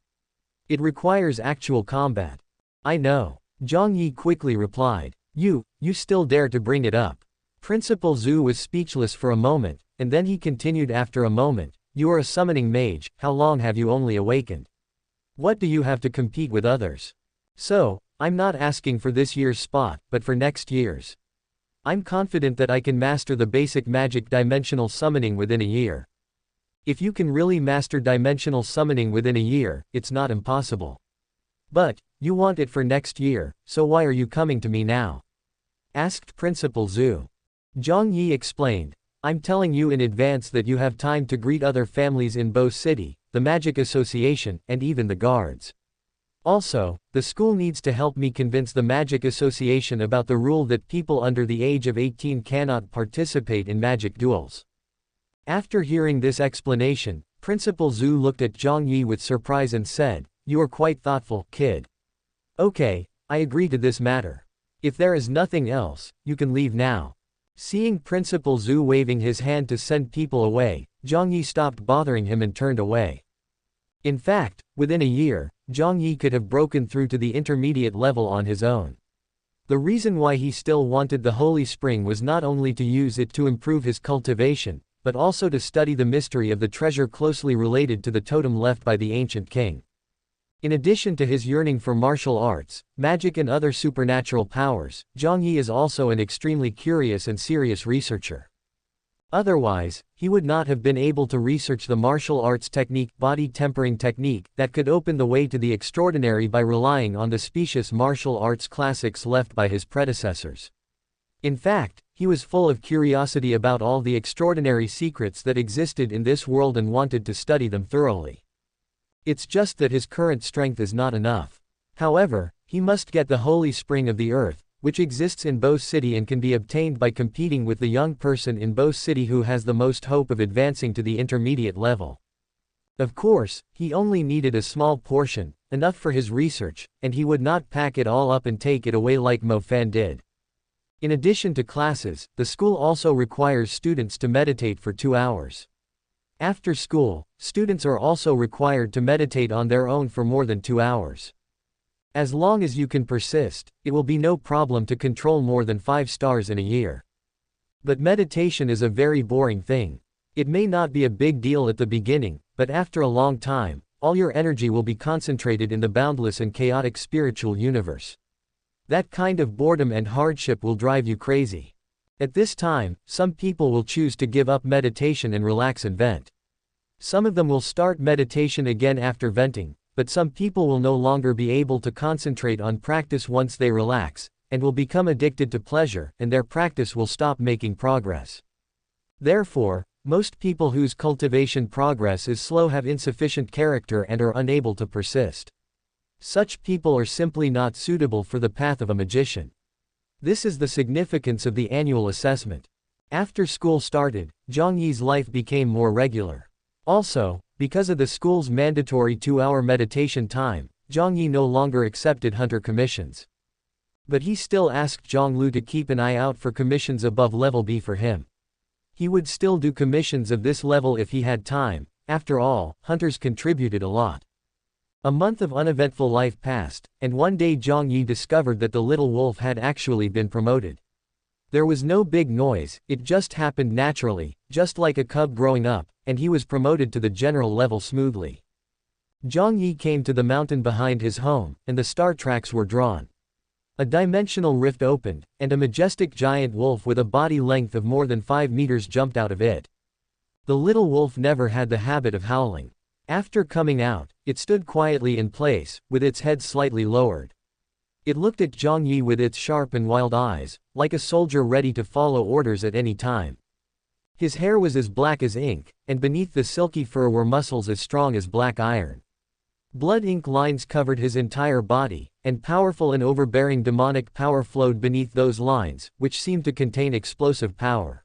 It requires actual combat. I know. Jiang Yi quickly replied. You still dare to bring it up. Principal Zhu was speechless for a moment, and then he continued after a moment. You are a summoning mage, how long have you only awakened? What do you have to compete with others? So, I'm not asking for this year's spot, but for next year's. I'm confident that I can master the basic magic dimensional summoning within a year. If you can really master dimensional summoning within a year, it's not impossible. But, you want it for next year, so why are you coming to me now? Asked Principal Zhu. Jiang Yi explained. I'm telling you in advance that you have time to greet other families in Bo City, the Magic Association, and even the guards. Also, the school needs to help me convince the Magic Association about the rule that people under the age of 18 cannot participate in magic duels. After hearing this explanation, Principal Zhu looked at Jiang Yi with surprise and said, You are quite thoughtful, kid. Okay, I agree to this matter. If there is nothing else, you can leave now. Seeing Principal Zhu waving his hand to send people away, Jiang Yi stopped bothering him and turned away. In fact, within a year, Jiang Yi could have broken through to the intermediate level on his own. The reason why he still wanted the Holy Spring was not only to use it to improve his cultivation, but also to study the mystery of the treasure closely related to the totem left by the ancient king. In addition to his yearning for martial arts, magic and other supernatural powers, Jiang Yi is also an extremely curious and serious researcher. Otherwise, he would not have been able to research the martial arts technique, body tempering technique, that could open the way to the extraordinary by relying on the specious martial arts classics left by his predecessors. In fact, he was full of curiosity about all the extraordinary secrets that existed in this world and wanted to study them thoroughly. It's just that his current strength is not enough. However, he must get the Holy Spring of the Earth, which exists in Bo City and can be obtained by competing with the young person in Bo City who has the most hope of advancing to the intermediate level. Of course, he only needed a small portion, enough for his research, and he would not pack it all up and take it away like Mo Fan did. In addition to classes, the school also requires students to meditate for 2 hours. After school, students are also required to meditate on their own for more than 2 hours. As long as you can persist, it will be no problem to control more than 5 stars in a year. But meditation is a very boring thing. It may not be a big deal at the beginning, but after a long time, all your energy will be concentrated in the boundless and chaotic spiritual universe. That kind of boredom and hardship will drive you crazy. At this time, some people will choose to give up meditation and relax and vent. Some of them will start meditation again after venting, but some people will no longer be able to concentrate on practice once they relax, and will become addicted to pleasure, and their practice will stop making progress. Therefore, Most people whose cultivation progress is slow have insufficient character and are unable to persist. Such people are simply not suitable for the path of a magician. This is the significance of the annual assessment. After school started, Jiang Yi's life became more regular. Also, because of the school's mandatory 2-hour meditation time, Jiang Yi no longer accepted hunter commissions. But he still asked Zhang Lu to keep an eye out for commissions above level B for him. He would still do commissions of this level if he had time. After all, hunters contributed a lot. A month of uneventful life passed, and one day Jiang Yi discovered that the little wolf had actually been promoted. There was no big noise, it just happened naturally, just like a cub growing up, and he was promoted to the general level smoothly. Jiang Yi came to the mountain behind his home, and the star tracks were drawn. A dimensional rift opened, and a majestic giant wolf with a body length of more than 5 meters jumped out of it. The little wolf never had the habit of howling. After coming out, it stood quietly in place, with its head slightly lowered. It looked at Jiang Yi with its sharp and wild eyes, like a soldier ready to follow orders at any time. His hair was as black as ink, and beneath the silky fur were muscles as strong as black iron. Blood ink lines covered his entire body, and powerful and overbearing demonic power flowed beneath those lines, which seemed to contain explosive power.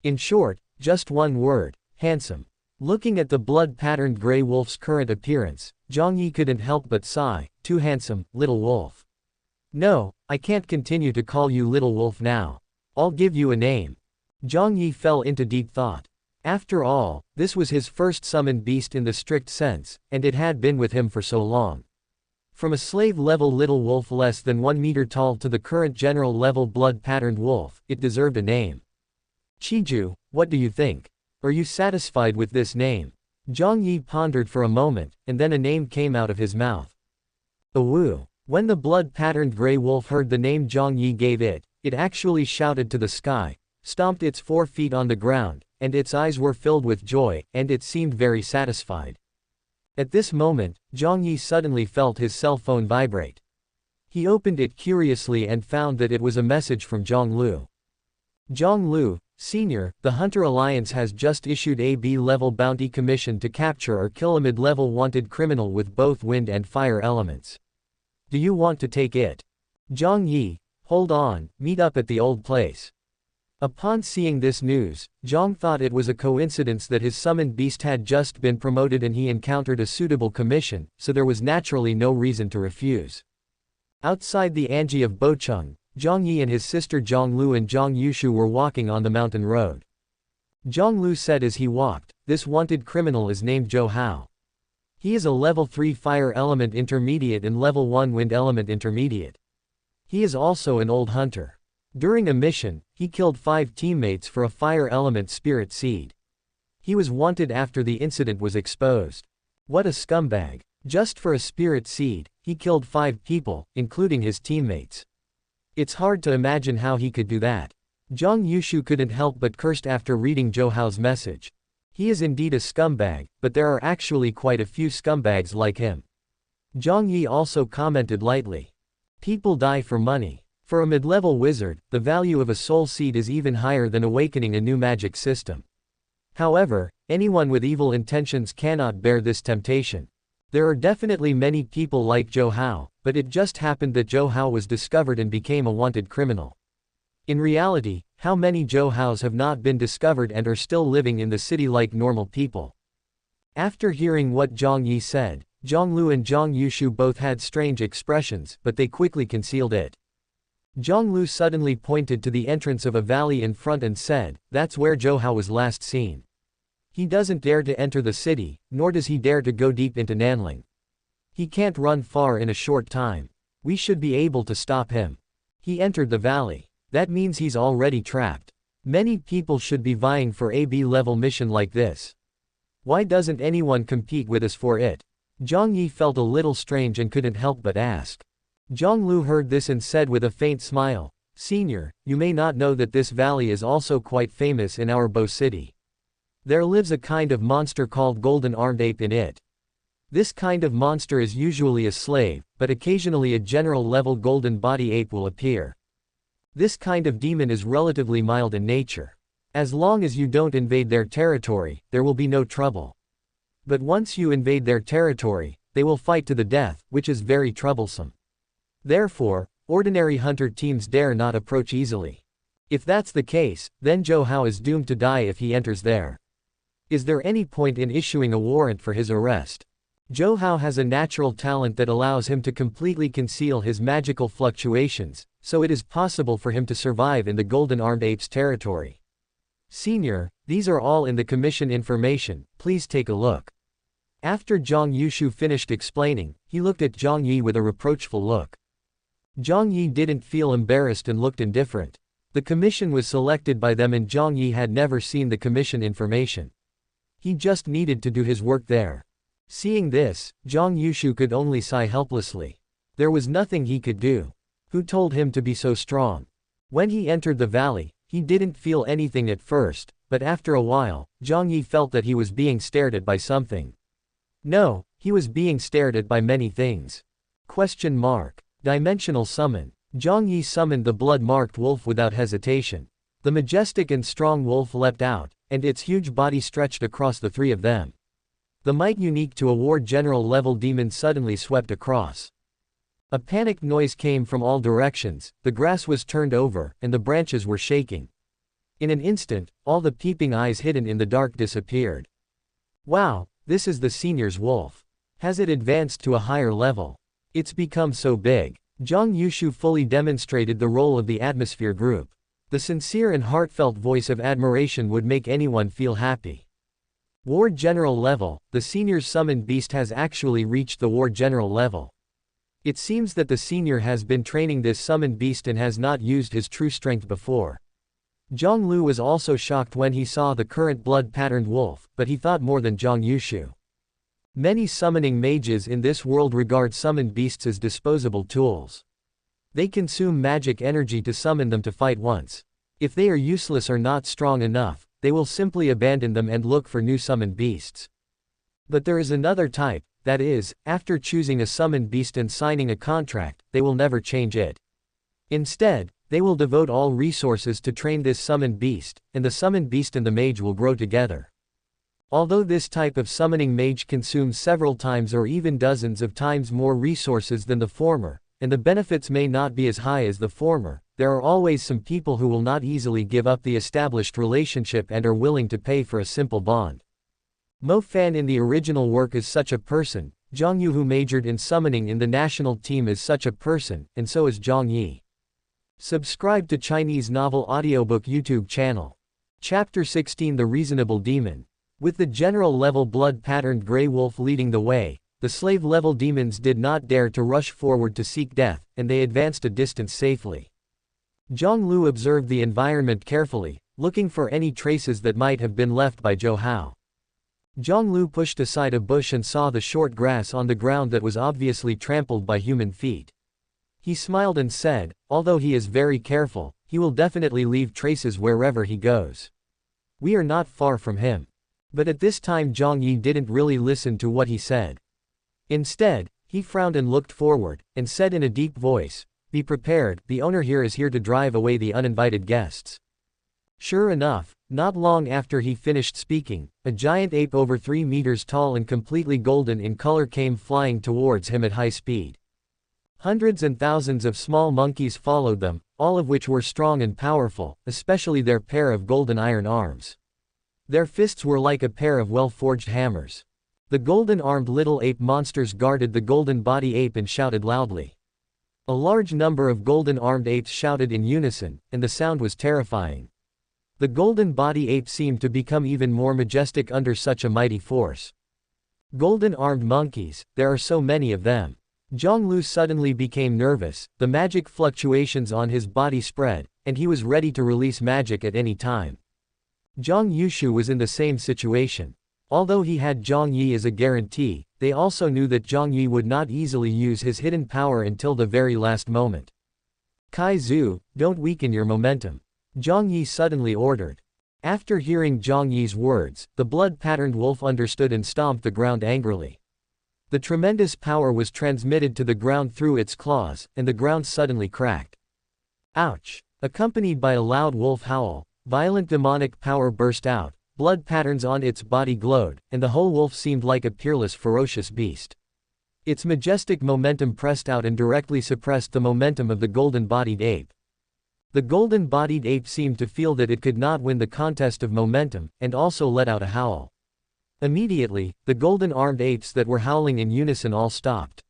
In short, just one word: handsome. Looking at the blood-patterned gray wolf's current appearance, Jiang Yi couldn't help but sigh, too handsome, little wolf. No, I can't continue to call you little wolf now. I'll give you a name. Jiang Yi fell into deep thought. After all, this was his first summoned beast in the strict sense, and it had been with him for so long. From a slave-level little wolf less than 1 meter tall to the current general-level blood-patterned wolf, it deserved a name. Qiju, what do you think? Are you satisfied with this name? Jiang Yi pondered for a moment, and then a name came out of his mouth. Awoo! When the blood-patterned gray wolf heard the name Jiang Yi gave it, it actually shouted to the sky, stomped its 4 feet on the ground, and its eyes were filled with joy, and it seemed very satisfied. At this moment, Jiang Yi suddenly felt his cell phone vibrate. He opened it curiously and found that it was a message from Zhang Lu. Zhang Lu, Senior, the Hunter Alliance has just issued a B-level bounty commission to capture or kill a mid-level wanted criminal with both wind and fire elements. Do you want to take it? Jiang Yi, hold on, meet up at the old place. Upon seeing this news, Zhang thought it was a coincidence that his summoned beast had just been promoted and he encountered a suitable commission, so there was naturally no reason to refuse. Outside the Anji of Bocheng, Jiang Yi and his sister Zhang Lu and Zhang Yushu were walking on the mountain road. Zhang Lu said as he walked, "This wanted criminal is named Zhou Hao. He is a level 3 fire element intermediate and level 1 wind element intermediate. He is also an old hunter. During a mission, he killed 5 teammates for a fire element spirit seed. He was wanted after the incident was exposed. What a scumbag. Just for a spirit seed, he killed 5 people, including his teammates. It's hard to imagine how he could do that." Zhang Yushu couldn't help but cursed after reading Zhou Hao's message. He is indeed a scumbag, but there are actually quite a few scumbags like him. Jiang Yi also commented lightly. People die for money. For a mid-level wizard, the value of a soul seed is even higher than awakening a new magic system. However, anyone with evil intentions cannot bear this temptation. There are definitely many people like Zhou Hao, but it just happened that Zhou Hao was discovered and became a wanted criminal. In reality, how many Zhou Haos have not been discovered and are still living in the city like normal people? After hearing what Jiang Yi said, Zhang Lu and Zhang Yushu both had strange expressions, but they quickly concealed it. Zhang Lu suddenly pointed to the entrance of a valley in front and said, "That's where Zhou Hao was last seen. He doesn't dare to enter the city, nor does he dare to go deep into Nanling. He can't run far in a short time. We should be able to stop him. He entered the valley. That means he's already trapped. Many people should be vying for a B-level mission like this. Why doesn't anyone compete with us for it?" Jiang Yi felt a little strange and couldn't help but ask. Zhang Lu heard this and said with a faint smile, "Senior, you may not know that this valley is also quite famous in our Bo City. There lives a kind of monster called Golden Armed Ape in it. This kind of monster is usually a slave, but occasionally a general-level golden body ape will appear. This kind of demon is relatively mild in nature. As long as you don't invade their territory, there will be no trouble. But once you invade their territory, they will fight to the death, which is very troublesome. Therefore, ordinary hunter teams dare not approach easily. If that's the case, then Zhou Hao is doomed to die if he enters there. Is there any point in issuing a warrant for his arrest? Zhou Hao has a natural talent that allows him to completely conceal his magical fluctuations, so it is possible for him to survive in the Golden Armed Apes territory. Senior, these are all in the commission information, please take a look. After Zhang Yushu finished explaining, he looked at Jiang Yi with a reproachful look. Jiang Yi didn't feel embarrassed and looked indifferent. The commission was selected by them and Jiang Yi had never seen the commission information. He just needed to do his work there. Seeing this, Zhang Yushu could only sigh helplessly. There was nothing he could do. Who told him to be so strong? When he entered the valley, he didn't feel anything at first, but after a while, Jiang Yi felt that he was being stared at by something. No, he was being stared at by many things. Question mark. Dimensional summon. Jiang Yi summoned the blood-marked wolf without hesitation. The majestic and strong wolf leapt out, and its huge body stretched across the three of them. The might unique to a war general level demon suddenly swept across. A panicked noise came from all directions, the grass was turned over, and the branches were shaking. In an instant, all the peeping eyes hidden in the dark disappeared. Wow, this is the senior's wolf. Has it advanced to a higher level? It's become so big. Zhang Yushu fully demonstrated the role of the atmosphere group. The sincere and heartfelt voice of admiration would make anyone feel happy. War General level, the senior's summoned beast has actually reached the War General level. It seems that the senior has been training this summoned beast and has not used his true strength before. Zhang Lu was also shocked when he saw the current blood-patterned wolf, but he thought more than Zhang Yushu. Many summoning mages in this world regard summoned beasts as disposable tools. They consume magic energy to summon them to fight once. If they are useless or not strong enough, they will simply abandon them and look for new summoned beasts. But there is another type, that is, after choosing a summoned beast and signing a contract, they will never change it. Instead, they will devote all resources to train this summoned beast, and the summoned beast and the mage will grow together. Although this type of summoning mage consumes several times or even dozens of times more resources than the former, and the benefits may not be as high as the former, there are always some people who will not easily give up the established relationship and are willing to pay for a simple bond. Mo Fan in the original work is such a person, Zhang Yu who majored in summoning in the national team is such a person, and so is Jiang Yi. Subscribe to Chinese Novel Audiobook YouTube channel. Chapter 16 The Reasonable Demon. With the general-level blood-patterned grey wolf leading the way, the slave-level demons did not dare to rush forward to seek death, and they advanced a distance safely. Zhang Lu observed the environment carefully, looking for any traces that might have been left by Zhou Hao. Zhang Lu pushed aside a bush and saw the short grass on the ground that was obviously trampled by human feet. He smiled and said, although he is very careful, he will definitely leave traces wherever he goes. We are not far from him. But at this time Jiang Yi didn't really listen to what he said. Instead, he frowned and looked forward, and said in a deep voice, "Be prepared, the owner here is here to drive away the uninvited guests." Sure enough, not long after he finished speaking, a giant ape over 3 meters tall and completely golden in color came flying towards him at high speed. Hundreds and thousands of small monkeys followed them, all of which were strong and powerful, especially their pair of golden iron arms. Their fists were like a pair of well-forged hammers. The golden-armed little ape monsters guarded the golden body ape and shouted loudly. A large number of golden-armed apes shouted in unison, and the sound was terrifying. The golden body ape seemed to become even more majestic under such a mighty force. Golden-armed monkeys, there are so many of them. Zhang Lu suddenly became nervous, the magic fluctuations on his body spread, and he was ready to release magic at any time. Zhang Yushu was in the same situation. Although he had Jiang Yi as a guarantee, they also knew that Jiang Yi would not easily use his hidden power until the very last moment. Kai Zhu, don't weaken your momentum. Jiang Yi suddenly ordered. After hearing Jiang Yi's words, the blood-patterned wolf understood and stomped the ground angrily. The tremendous power was transmitted to the ground through its claws, and the ground suddenly cracked. Ouch! Accompanied by a loud wolf howl, Violent demonic power burst out, blood patterns on its body glowed, and the whole wolf seemed like a peerless, ferocious beast. Its majestic momentum pressed out and directly suppressed the momentum of the golden-bodied ape. The golden-bodied ape seemed to feel that it could not win the contest of momentum, and also let out a howl. Immediately, the golden-armed apes that were howling in unison all stopped.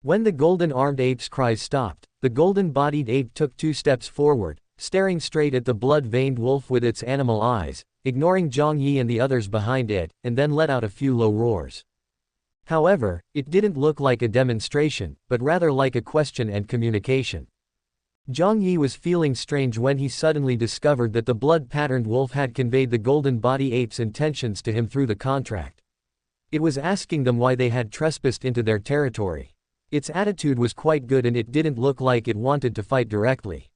When the golden-armed apes' cries stopped, the golden-bodied ape took 2 steps forward, staring straight at the blood-veined wolf with its animal eyes, ignoring Jiang Yi and the others behind it, and then let out a few low roars. However, it didn't look like a demonstration, but rather like a question and communication. Jiang Yi was feeling strange when he suddenly discovered that the blood-patterned wolf had conveyed the golden body ape's intentions to him through the contract. It was asking them why they had trespassed into their territory. Its attitude was quite good and it didn't look like it wanted to fight directly.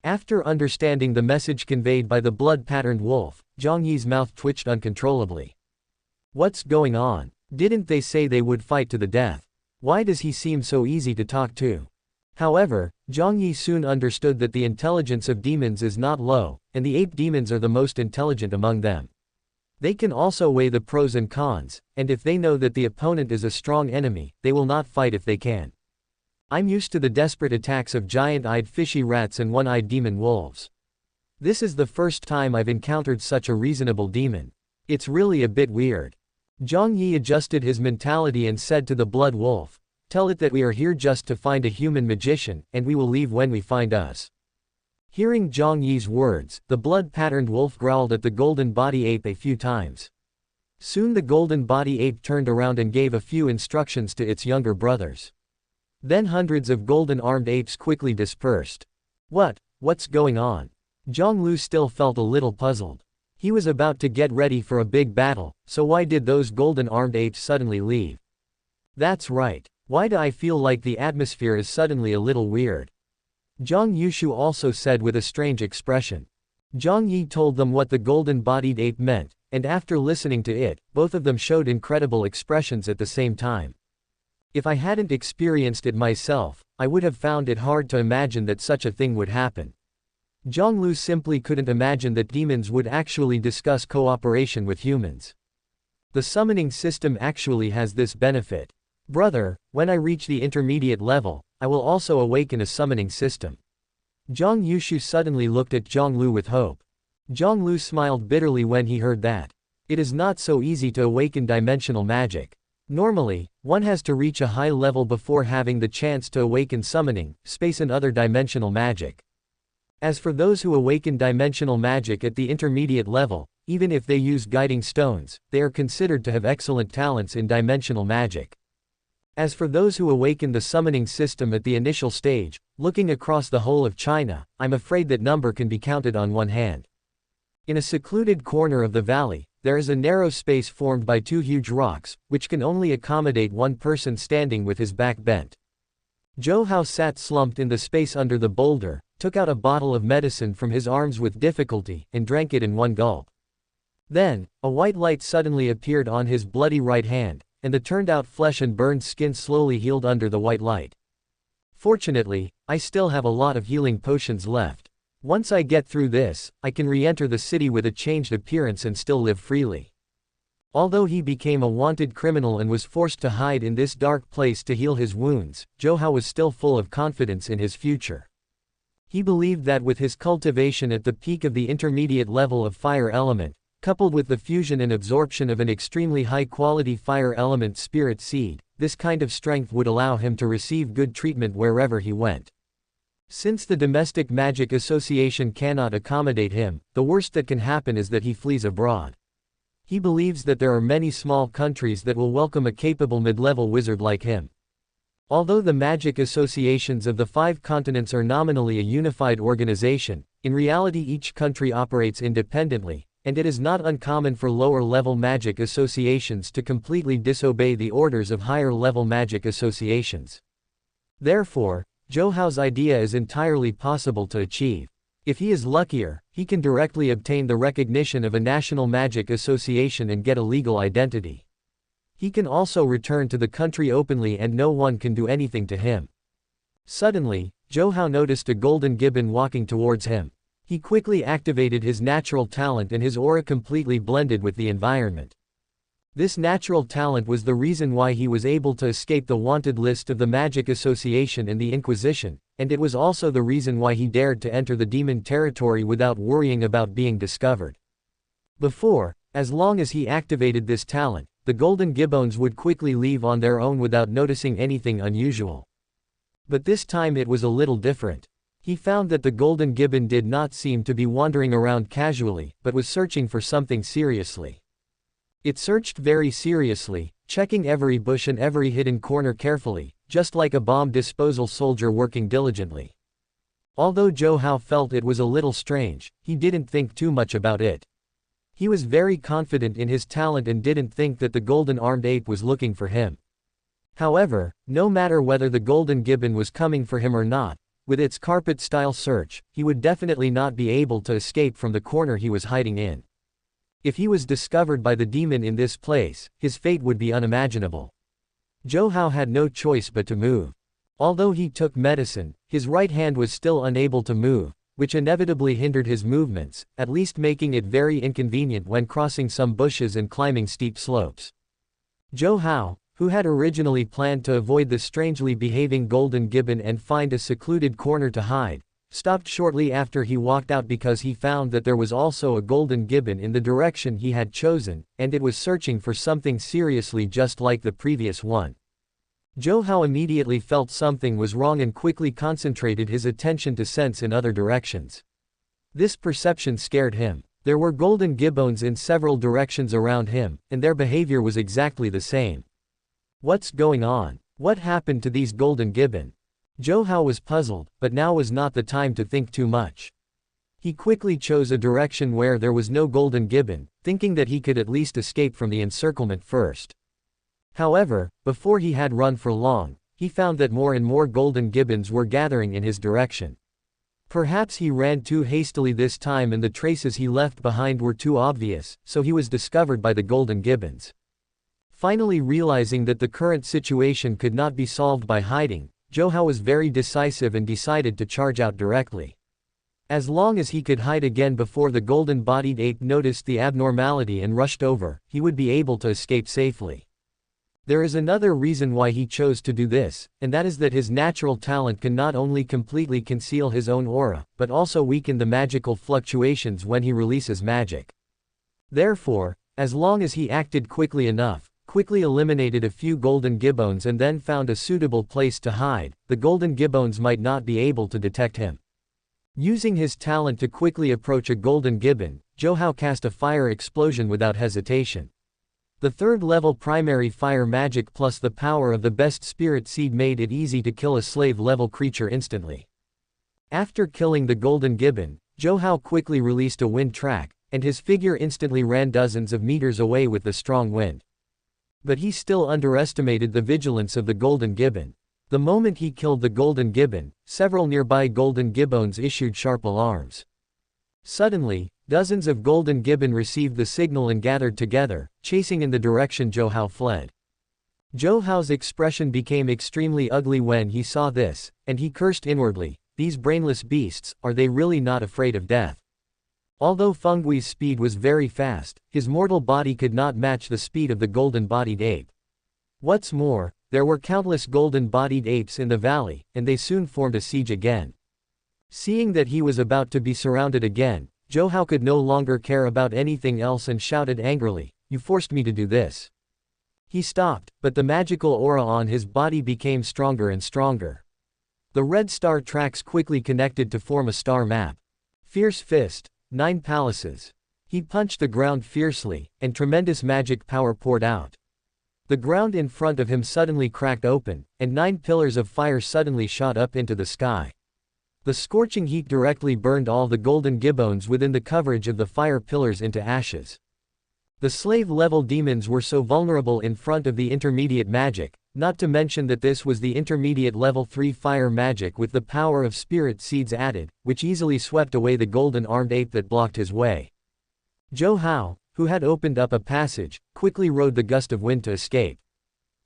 After understanding the message conveyed by the blood-patterned wolf, Jiang Yi's mouth twitched uncontrollably. What's going on? Didn't they say they would fight to the death? Why does he seem so easy to talk to? However, Jiang Yi soon understood that the intelligence of demons is not low, and the ape demons are the most intelligent among them. They can also weigh the pros and cons, and if they know that the opponent is a strong enemy, they will not fight if they can. I'm used to the desperate attacks of giant-eyed fishy rats and one-eyed demon wolves. This is the first time I've encountered such a reasonable demon. It's really a bit weird. Jiang Yi adjusted his mentality and said to the blood wolf, "Tell it that we are here just to find a human magician, and we will leave when we find us." Hearing Jiang Yi's words, the blood-patterned wolf growled at the golden body ape a few times. Soon the golden body ape turned around and gave a few instructions to its younger brothers. Then hundreds of golden-armed apes quickly dispersed. What's going on? Zhang Lu still felt a little puzzled. He was about to get ready for a big battle, so why did those golden-armed apes suddenly leave? That's right. Why do I feel like the atmosphere is suddenly a little weird? Zhang Yushu also said with a strange expression. Jiang Yi told them what the golden-bodied ape meant, and after listening to it, both of them showed incredible expressions at the same time. If I hadn't experienced it myself, I would have found it hard to imagine that such a thing would happen. Zhang Lu simply couldn't imagine that demons would actually discuss cooperation with humans. The summoning system actually has this benefit. Brother, when I reach the intermediate level, I will also awaken a summoning system. Zhang Yushu suddenly looked at Zhang Lu with hope. Zhang Lu smiled bitterly when he heard that. It is not so easy to awaken dimensional magic. Normally, one has to reach a high level before having the chance to awaken summoning, space and other dimensional magic. As for those who awaken dimensional magic at the intermediate level, even if they use guiding stones, they are considered to have excellent talents in dimensional magic. As for those who awaken the summoning system at the initial stage, looking across the whole of China, I'm afraid that number can be counted on one hand. In a secluded corner of the valley, there is a narrow space formed by 2 huge rocks, which can only accommodate one person standing with his back bent. Zhou Hao sat slumped in the space under the boulder, took out a bottle of medicine from his arms with difficulty, and drank it in one gulp. Then, a white light suddenly appeared on his bloody right hand, and the turned-out flesh and burned skin slowly healed under the white light. Fortunately, I still have a lot of healing potions left. Once I get through this, I can re-enter the city with a changed appearance and still live freely. Although he became a wanted criminal and was forced to hide in this dark place to heal his wounds, Zhou Hao was still full of confidence in his future. He believed that with his cultivation at the peak of the intermediate level of fire element, coupled with the fusion and absorption of an extremely high-quality fire element spirit seed, this kind of strength would allow him to receive good treatment wherever he went. Since the Domestic Magic Association cannot accommodate him, the worst that can happen is that he flees abroad. He believes that there are many small countries that will welcome a capable mid-level wizard like him. Although the magic associations of the 5 continents are nominally a unified organization, in reality each country operates independently, and it is not uncommon for lower-level magic associations to completely disobey the orders of higher-level magic associations. Therefore, Zhou Hao's idea is entirely possible to achieve. If he is luckier, he can directly obtain the recognition of a national magic association and get a legal identity. He can also return to the country openly and no one can do anything to him. Suddenly, Zhou Hao noticed a golden gibbon walking towards him. He quickly activated his natural talent and his aura completely blended with the environment. This natural talent was the reason why he was able to escape the wanted list of the Magic Association and the Inquisition, and it was also the reason why he dared to enter the demon territory without worrying about being discovered. Before, as long as he activated this talent, the golden gibbons would quickly leave on their own without noticing anything unusual. But this time it was a little different. He found that the golden gibbon did not seem to be wandering around casually, but was searching for something seriously. It searched very seriously, checking every bush and every hidden corner carefully, just like a bomb disposal soldier working diligently. Although Zhou Hao felt it was a little strange, he didn't think too much about it. He was very confident in his talent and didn't think that the golden armed ape was looking for him. However, no matter whether the golden gibbon was coming for him or not, with its carpet-style search, he would definitely not be able to escape from the corner he was hiding in. If he was discovered by the demon in this place, his fate would be unimaginable. Zhou Hao had no choice but to move. Although he took medicine, his right hand was still unable to move, which inevitably hindered his movements, at least making it very inconvenient when crossing some bushes and climbing steep slopes. Zhou Hao, who had originally planned to avoid the strangely behaving golden gibbon and find a secluded corner to hide, stopped shortly after he walked out because he found that there was also a golden gibbon in the direction he had chosen, and it was searching for something seriously just like the previous one. Zhou Hao immediately felt something was wrong and quickly concentrated his attention to sense in other directions. This perception scared him. There were golden gibbons in several directions around him, and their behavior was exactly the same. What's going on? What happened to these golden gibbon? Zhou Hao was puzzled, but now was not the time to think too much. He quickly chose a direction where there was no golden gibbon, thinking that he could at least escape from the encirclement first. However, before he had run for long, he found that more and more golden gibbons were gathering in his direction. Perhaps he ran too hastily this time and the traces he left behind were too obvious, so he was discovered by the golden gibbons. Finally realizing that the current situation could not be solved by hiding, Zhou Hao was very decisive and decided to charge out directly. As long as he could hide again before the golden-bodied ape noticed the abnormality and rushed over, he would be able to escape safely. There is another reason why he chose to do this, and that is that his natural talent can not only completely conceal his own aura, but also weaken the magical fluctuations when he releases magic. Therefore, as long as he acted quickly enough, quickly eliminated a few golden gibbons and then found a suitable place to hide, the golden gibbons might not be able to detect him. Using his talent to quickly approach a golden gibbon, Zhou Hao cast a fire explosion without hesitation. The third-level primary fire magic plus the power of the best spirit seed made it easy to kill a slave-level creature instantly. After killing the golden gibbon, Zhou Hao quickly released a wind track, and his figure instantly ran dozens of meters away with the strong wind. But he still underestimated the vigilance of the golden gibbon. The moment he killed the golden gibbon, several nearby golden gibbons issued sharp alarms. Suddenly, dozens of golden gibbon received the signal and gathered together, chasing in the direction Zhou Hao fled. Zhou Hao's expression became extremely ugly when he saw this, and he cursed inwardly, "These brainless beasts, are they really not afraid of death?" Although Fenggui's speed was very fast, his mortal body could not match the speed of the golden-bodied ape. What's more, there were countless golden-bodied apes in the valley, and they soon formed a siege again. Seeing that he was about to be surrounded again, Zhou Hao could no longer care about anything else and shouted angrily, "You forced me to do this." He stopped, but the magical aura on his body became stronger and stronger. The red star tracks quickly connected to form a star map. Fierce fist. 9 palaces. He punched the ground fiercely, and tremendous magic power poured out. The ground in front of him suddenly cracked open, and 9 pillars of fire suddenly shot up into the sky. The scorching heat directly burned all the golden gibbons within the coverage of the fire pillars into ashes. The slave-level demons were so vulnerable in front of the intermediate magic, not to mention that this was the intermediate level 3 fire magic with the power of spirit seeds added, which easily swept away the golden-armed ape that blocked his way. Zhou Hao, who had opened up a passage, quickly rode the gust of wind to escape.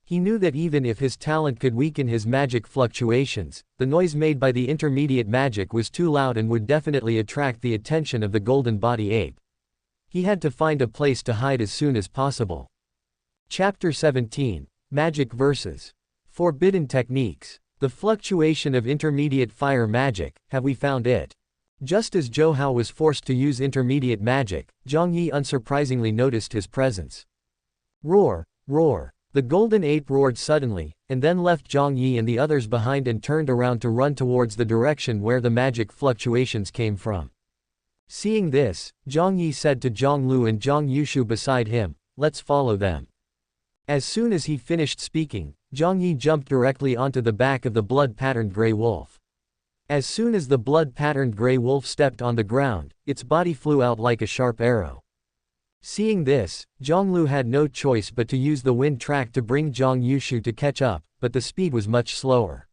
He knew that even if his talent could weaken his magic fluctuations, the noise made by the intermediate magic was too loud and would definitely attract the attention of the golden body ape. He had to find a place to hide as soon as possible. Chapter 17. Magic Verses. Forbidden Techniques. The fluctuation of intermediate fire magic, have we found it? Just as Zhou Hao was forced to use intermediate magic, Jiang Yi unsurprisingly noticed his presence. Roar, roar. The golden ape roared suddenly, and then left Jiang Yi and the others behind and turned around to run towards the direction where the magic fluctuations came from. Seeing this, Jiang Yi said to Zhang Lu and Zhang Yushu beside him, "Let's follow them." As soon as he finished speaking, Jiang Yi jumped directly onto the back of the blood-patterned gray wolf. As soon as the blood-patterned gray wolf stepped on the ground, its body flew out like a sharp arrow. Seeing this, Zhang Lu had no choice but to use the wind track to bring Zhang Yushu to catch up, but the speed was much slower.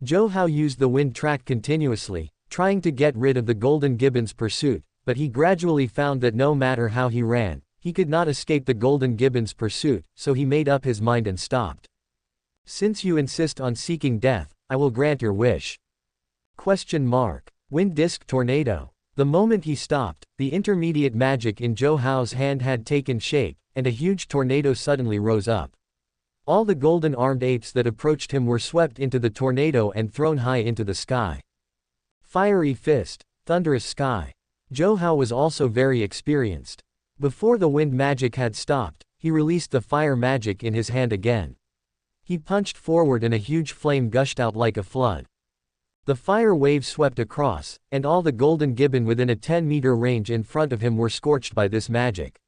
Zhou Hao used the wind track continuously, trying to get rid of the golden gibbon's pursuit, but he gradually found that no matter how he ran, he could not escape the golden gibbon's pursuit, so he made up his mind and stopped. "Since you insist on seeking death, I will grant your wish." Wind disc tornado. The moment he stopped, the intermediate magic in Zhou Hao's hand had taken shape, and a huge tornado suddenly rose up. All the golden-armed apes that approached him were swept into the tornado and thrown high into the sky. Fiery fist, thunderous sky. Zhou Hao was also very experienced. Before the wind magic had stopped, he released the fire magic in his hand again. He punched forward and a huge flame gushed out like a flood. The fire wave swept across, and all the golden gibbon within a 10-meter range in front of him were scorched by this magic.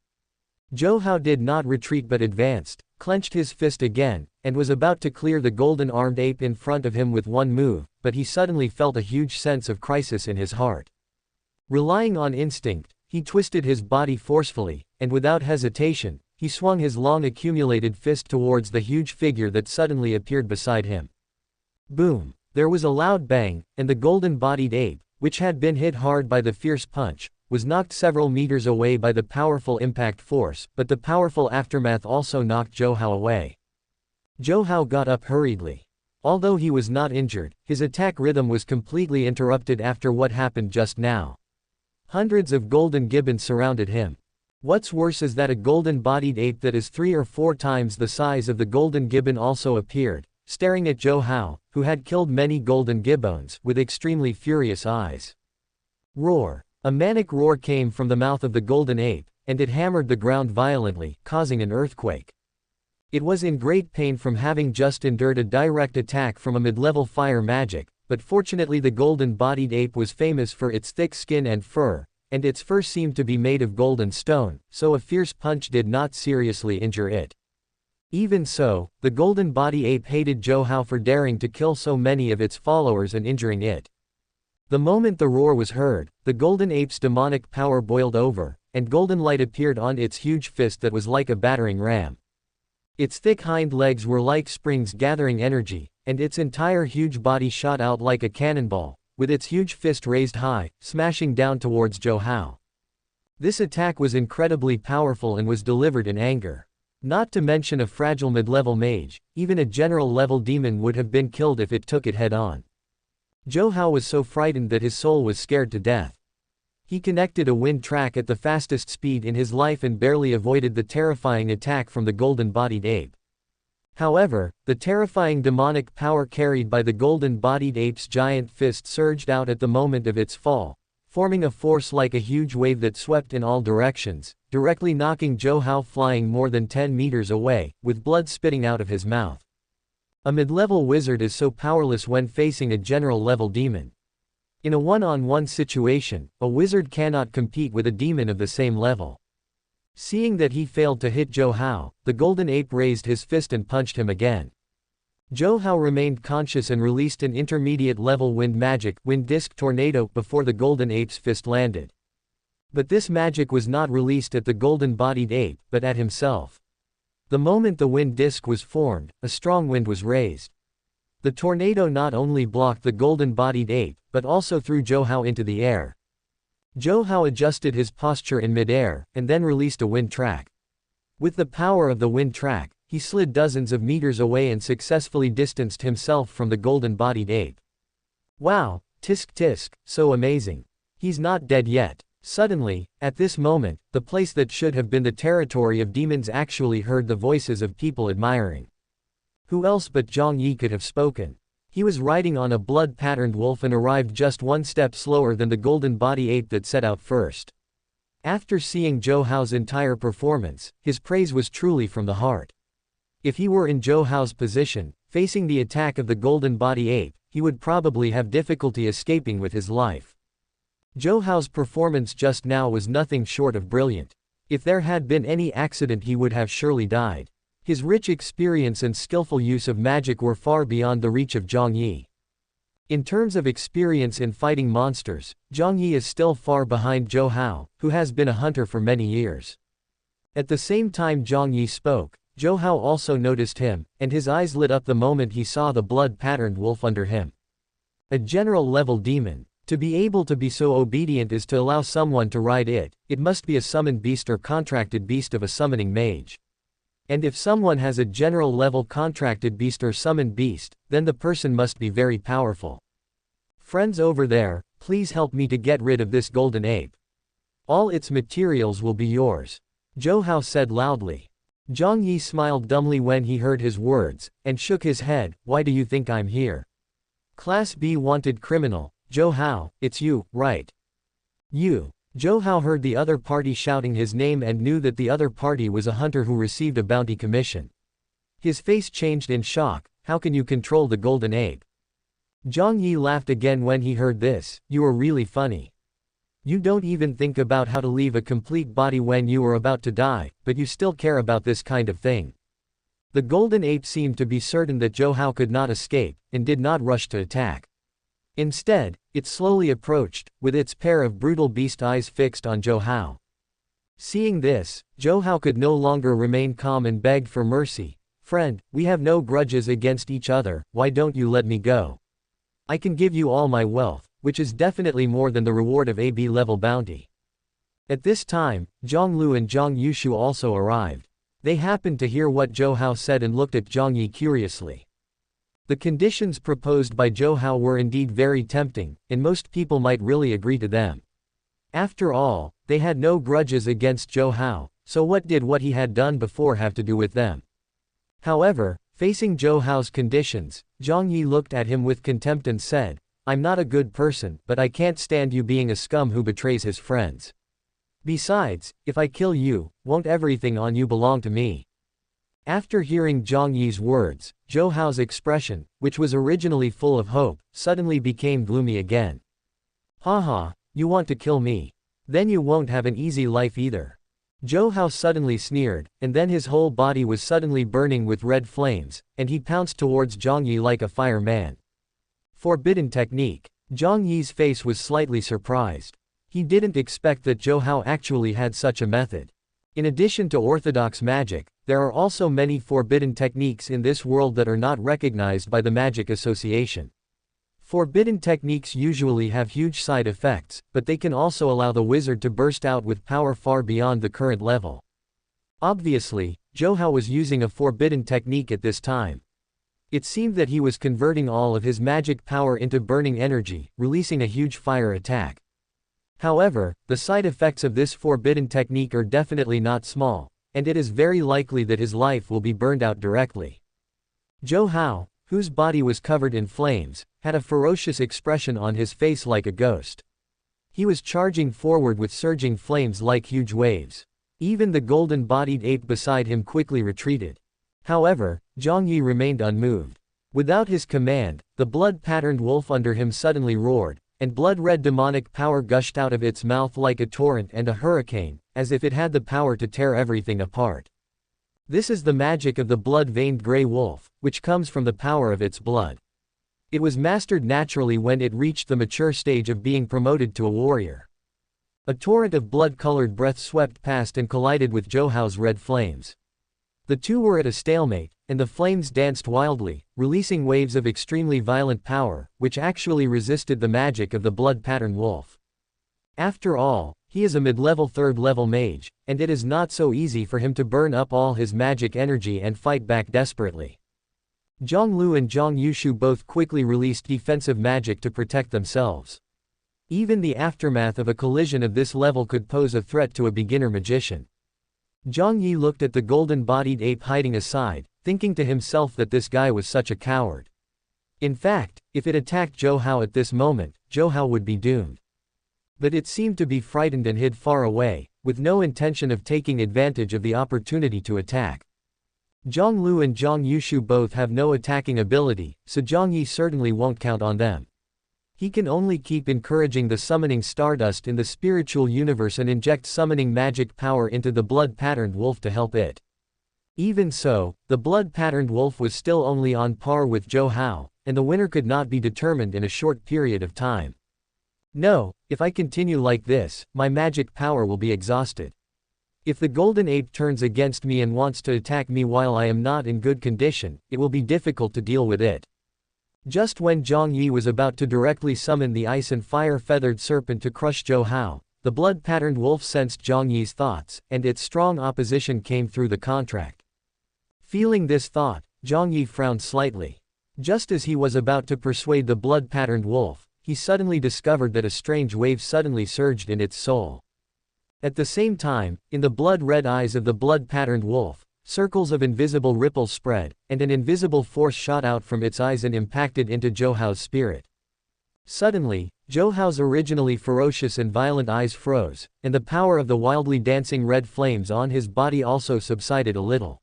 Zhou Hao did not retreat but advanced, clenched his fist again, and was about to clear the golden-armed ape in front of him with one move, but he suddenly felt a huge sense of crisis in his heart. Relying on instinct, he twisted his body forcefully, and without hesitation, he swung his long accumulated fist towards the huge figure that suddenly appeared beside him. Boom! There was a loud bang, and the golden-bodied ape, which had been hit hard by the fierce punch, was knocked several meters away by the powerful impact force, but the powerful aftermath also knocked Zhou Hao away. Zhou Hao got up hurriedly. Although he was not injured, his attack rhythm was completely interrupted after what happened just now. Hundreds of golden gibbons surrounded him. What's worse is that a golden-bodied ape that is 3 or 4 times the size of the golden gibbon also appeared, staring at Zhou Hao, who had killed many golden gibbons, with extremely furious eyes. Roar! A manic roar came from the mouth of the golden ape, and it hammered the ground violently, causing an earthquake. It was in great pain from having just endured a direct attack from a mid-level fire magic, but fortunately the golden-bodied ape was famous for its thick skin and fur, and its fur seemed to be made of golden stone, so a fierce punch did not seriously injure it. Even so, the golden body ape hated Zhou Hao for daring to kill so many of its followers and injuring it. The moment the roar was heard, the golden ape's demonic power boiled over, and golden light appeared on its huge fist that was like a battering ram. Its thick hind legs were like springs gathering energy, and its entire huge body shot out like a cannonball, with its huge fist raised high, smashing down towards Zhou Hao. This attack was incredibly powerful and was delivered in anger. Not to mention a fragile mid-level mage, even a general-level demon would have been killed if it took it head-on. Zhou Hao was so frightened that his soul was scared to death. He connected a wind track at the fastest speed in his life and barely avoided the terrifying attack from the golden-bodied ape. However, the terrifying demonic power carried by the golden-bodied ape's giant fist surged out at the moment of its fall, forming a force like a huge wave that swept in all directions, directly knocking Zhou Hao flying more than 10 meters away, with blood spitting out of his mouth. A mid-level wizard is so powerless when facing a general-level demon. In a one-on-one situation, a wizard cannot compete with a demon of the same level. Seeing that he failed to hit Zhou Hao, the golden ape raised his fist and punched him again. Zhou Hao remained conscious and released an intermediate-level wind magic, wind disc tornado, before the golden ape's fist landed. But this magic was not released at the golden-bodied ape, but at himself. The moment the wind disc was formed, a strong wind was raised. The tornado not only blocked the golden-bodied ape, but also threw Zhou Hao into the air. Zhou Hao adjusted his posture in mid-air, and then released a wind track. With the power of the wind track, he slid dozens of meters away and successfully distanced himself from the golden-bodied ape. Wow, tisk tisk, so amazing. He's not dead yet. Suddenly, at this moment, the place that should have been the territory of demons actually heard the voices of people admiring. Who else but Jiang Yi could have spoken? He was riding on a blood-patterned wolf and arrived just one step slower than the golden body ape that set out first. After seeing Zhou Hao's entire performance, his praise was truly from the heart. If he were in Zhou Hao's position, facing the attack of the golden body ape, he would probably have difficulty escaping with his life. Zhou Hao's performance just now was nothing short of brilliant. If there had been any accident he would have surely died. His rich experience and skillful use of magic were far beyond the reach of Jiang Yi. In terms of experience in fighting monsters, Jiang Yi is still far behind Zhou Hao, who has been a hunter for many years. At the same time Jiang Yi spoke, Zhou Hao also noticed him, and his eyes lit up the moment he saw the blood-patterned wolf under him. A general-level demon. To be able to be so obedient as to allow someone to ride it, it must be a summoned beast or contracted beast of a summoning mage. And if someone has a general-level contracted beast or summoned beast, then the person must be very powerful. Friends over there, please help me to get rid of this golden ape. All its materials will be yours. Zhou Hao said loudly. Jiang Yi smiled dumbly when he heard his words, and shook his head. Why do you think I'm here? Class B wanted criminal. Zhou Hao, it's you, right? You. Zhou Hao heard the other party shouting his name and knew that the other party was a hunter who received a bounty commission. His face changed in shock. How can you control the golden ape? Jiang Yi laughed again when he heard this. You are really funny. You don't even think about how to leave a complete body when you are about to die, but you still care about this kind of thing. The golden ape seemed to be certain that Zhou Hao could not escape, and did not rush to attack. Instead, it slowly approached, with its pair of brutal beast eyes fixed on Zhou Hao. Seeing this, Zhou Hao could no longer remain calm and begged for mercy. Friend, we have no grudges against each other, why don't you let me go? I can give you all my wealth, which is definitely more than the reward of a B-level bounty. At this time, Zhang Lu and Zhang Yushu also arrived. They happened to hear what Zhou Hao said and looked at Jiang Yi curiously. The conditions proposed by Zhou Hao were indeed very tempting, and most people might really agree to them. After all, they had no grudges against Zhou Hao, so what did what he had done before have to do with them? However, facing Zhou Hao's conditions, Jiang Yi looked at him with contempt and said, I'm not a good person, but I can't stand you being a scum who betrays his friends. Besides, if I kill you, won't everything on you belong to me? After hearing Jiang Yi's words, Zhou Hao's expression, which was originally full of hope, suddenly became gloomy again. Haha, you want to kill me? Then you won't have an easy life either. Zhou Hao suddenly sneered, and then his whole body was suddenly burning with red flames, and he pounced towards Jiang Yi like a fireman. Forbidden technique. Jiang Yi's face was slightly surprised. He didn't expect that Zhou Hao actually had such a method. In addition to orthodox magic, there are also many forbidden techniques in this world that are not recognized by the Magic Association. Forbidden techniques usually have huge side effects, but they can also allow the wizard to burst out with power far beyond the current level. Obviously, Zhou Hao was using a forbidden technique at this time. It seemed that he was converting all of his magic power into burning energy, releasing a huge fire attack. However, the side effects of this forbidden technique are definitely not small, and it is very likely that his life will be burned out directly. Zhou Hao, whose body was covered in flames, had a ferocious expression on his face like a ghost. He was charging forward with surging flames like huge waves. Even the golden-bodied ape beside him quickly retreated. However, Jiang Yi remained unmoved. Without his command, the blood-patterned wolf under him suddenly roared, and blood-red demonic power gushed out of its mouth like a torrent and a hurricane, as if it had the power to tear everything apart. This is the magic of the blood-veined gray wolf, which comes from the power of its blood. It was mastered naturally when it reached the mature stage of being promoted to a warrior. A torrent of blood-colored breath swept past and collided with Zhou Hao's red flames. The two were at a stalemate, and the flames danced wildly, releasing waves of extremely violent power, which actually resisted the magic of the blood-patterned wolf. After all, He is a mid-level 3rd level mage, and it is not so easy for him to burn up all his magic energy and fight back desperately. Zhang Lu and Zhang Yushu both quickly released defensive magic to protect themselves. Even the aftermath of a collision of this level could pose a threat to a beginner magician. Jiang Yi looked at the golden-bodied ape hiding aside, thinking to himself that this guy was such a coward. In fact, if it attacked Zhou Hao at this moment, Zhou Hao would be doomed. But it seemed to be frightened and hid far away, with no intention of taking advantage of the opportunity to attack. Zhang Lu and Zhang Yushu both have no attacking ability, so Jiang Yi certainly won't count on them. He can only keep encouraging the summoning stardust in the spiritual universe and inject summoning magic power into the blood-patterned wolf to help it. Even so, the blood-patterned wolf was still only on par with Zhou Hao, and the winner could not be determined in a short period of time. No, if I continue like this, my magic power will be exhausted. If the golden ape turns against me and wants to attack me while I am not in good condition, it will be difficult to deal with it. Just when Jiang Yi was about to directly summon the ice and fire-feathered serpent to crush Zhou Hao, the blood-patterned wolf sensed Jiang Yi's thoughts, and its strong opposition came through the contract. Feeling this thought, Jiang Yi frowned slightly. Just as he was about to persuade the blood-patterned wolf, he suddenly discovered that a strange wave suddenly surged in its soul. At the same time, in the blood-red eyes of the blood-patterned wolf, circles of invisible ripples spread, and an invisible force shot out from its eyes and impacted into Zhou Hao's spirit. Suddenly, Zhou Hao's originally ferocious and violent eyes froze, and the power of the wildly dancing red flames on his body also subsided a little.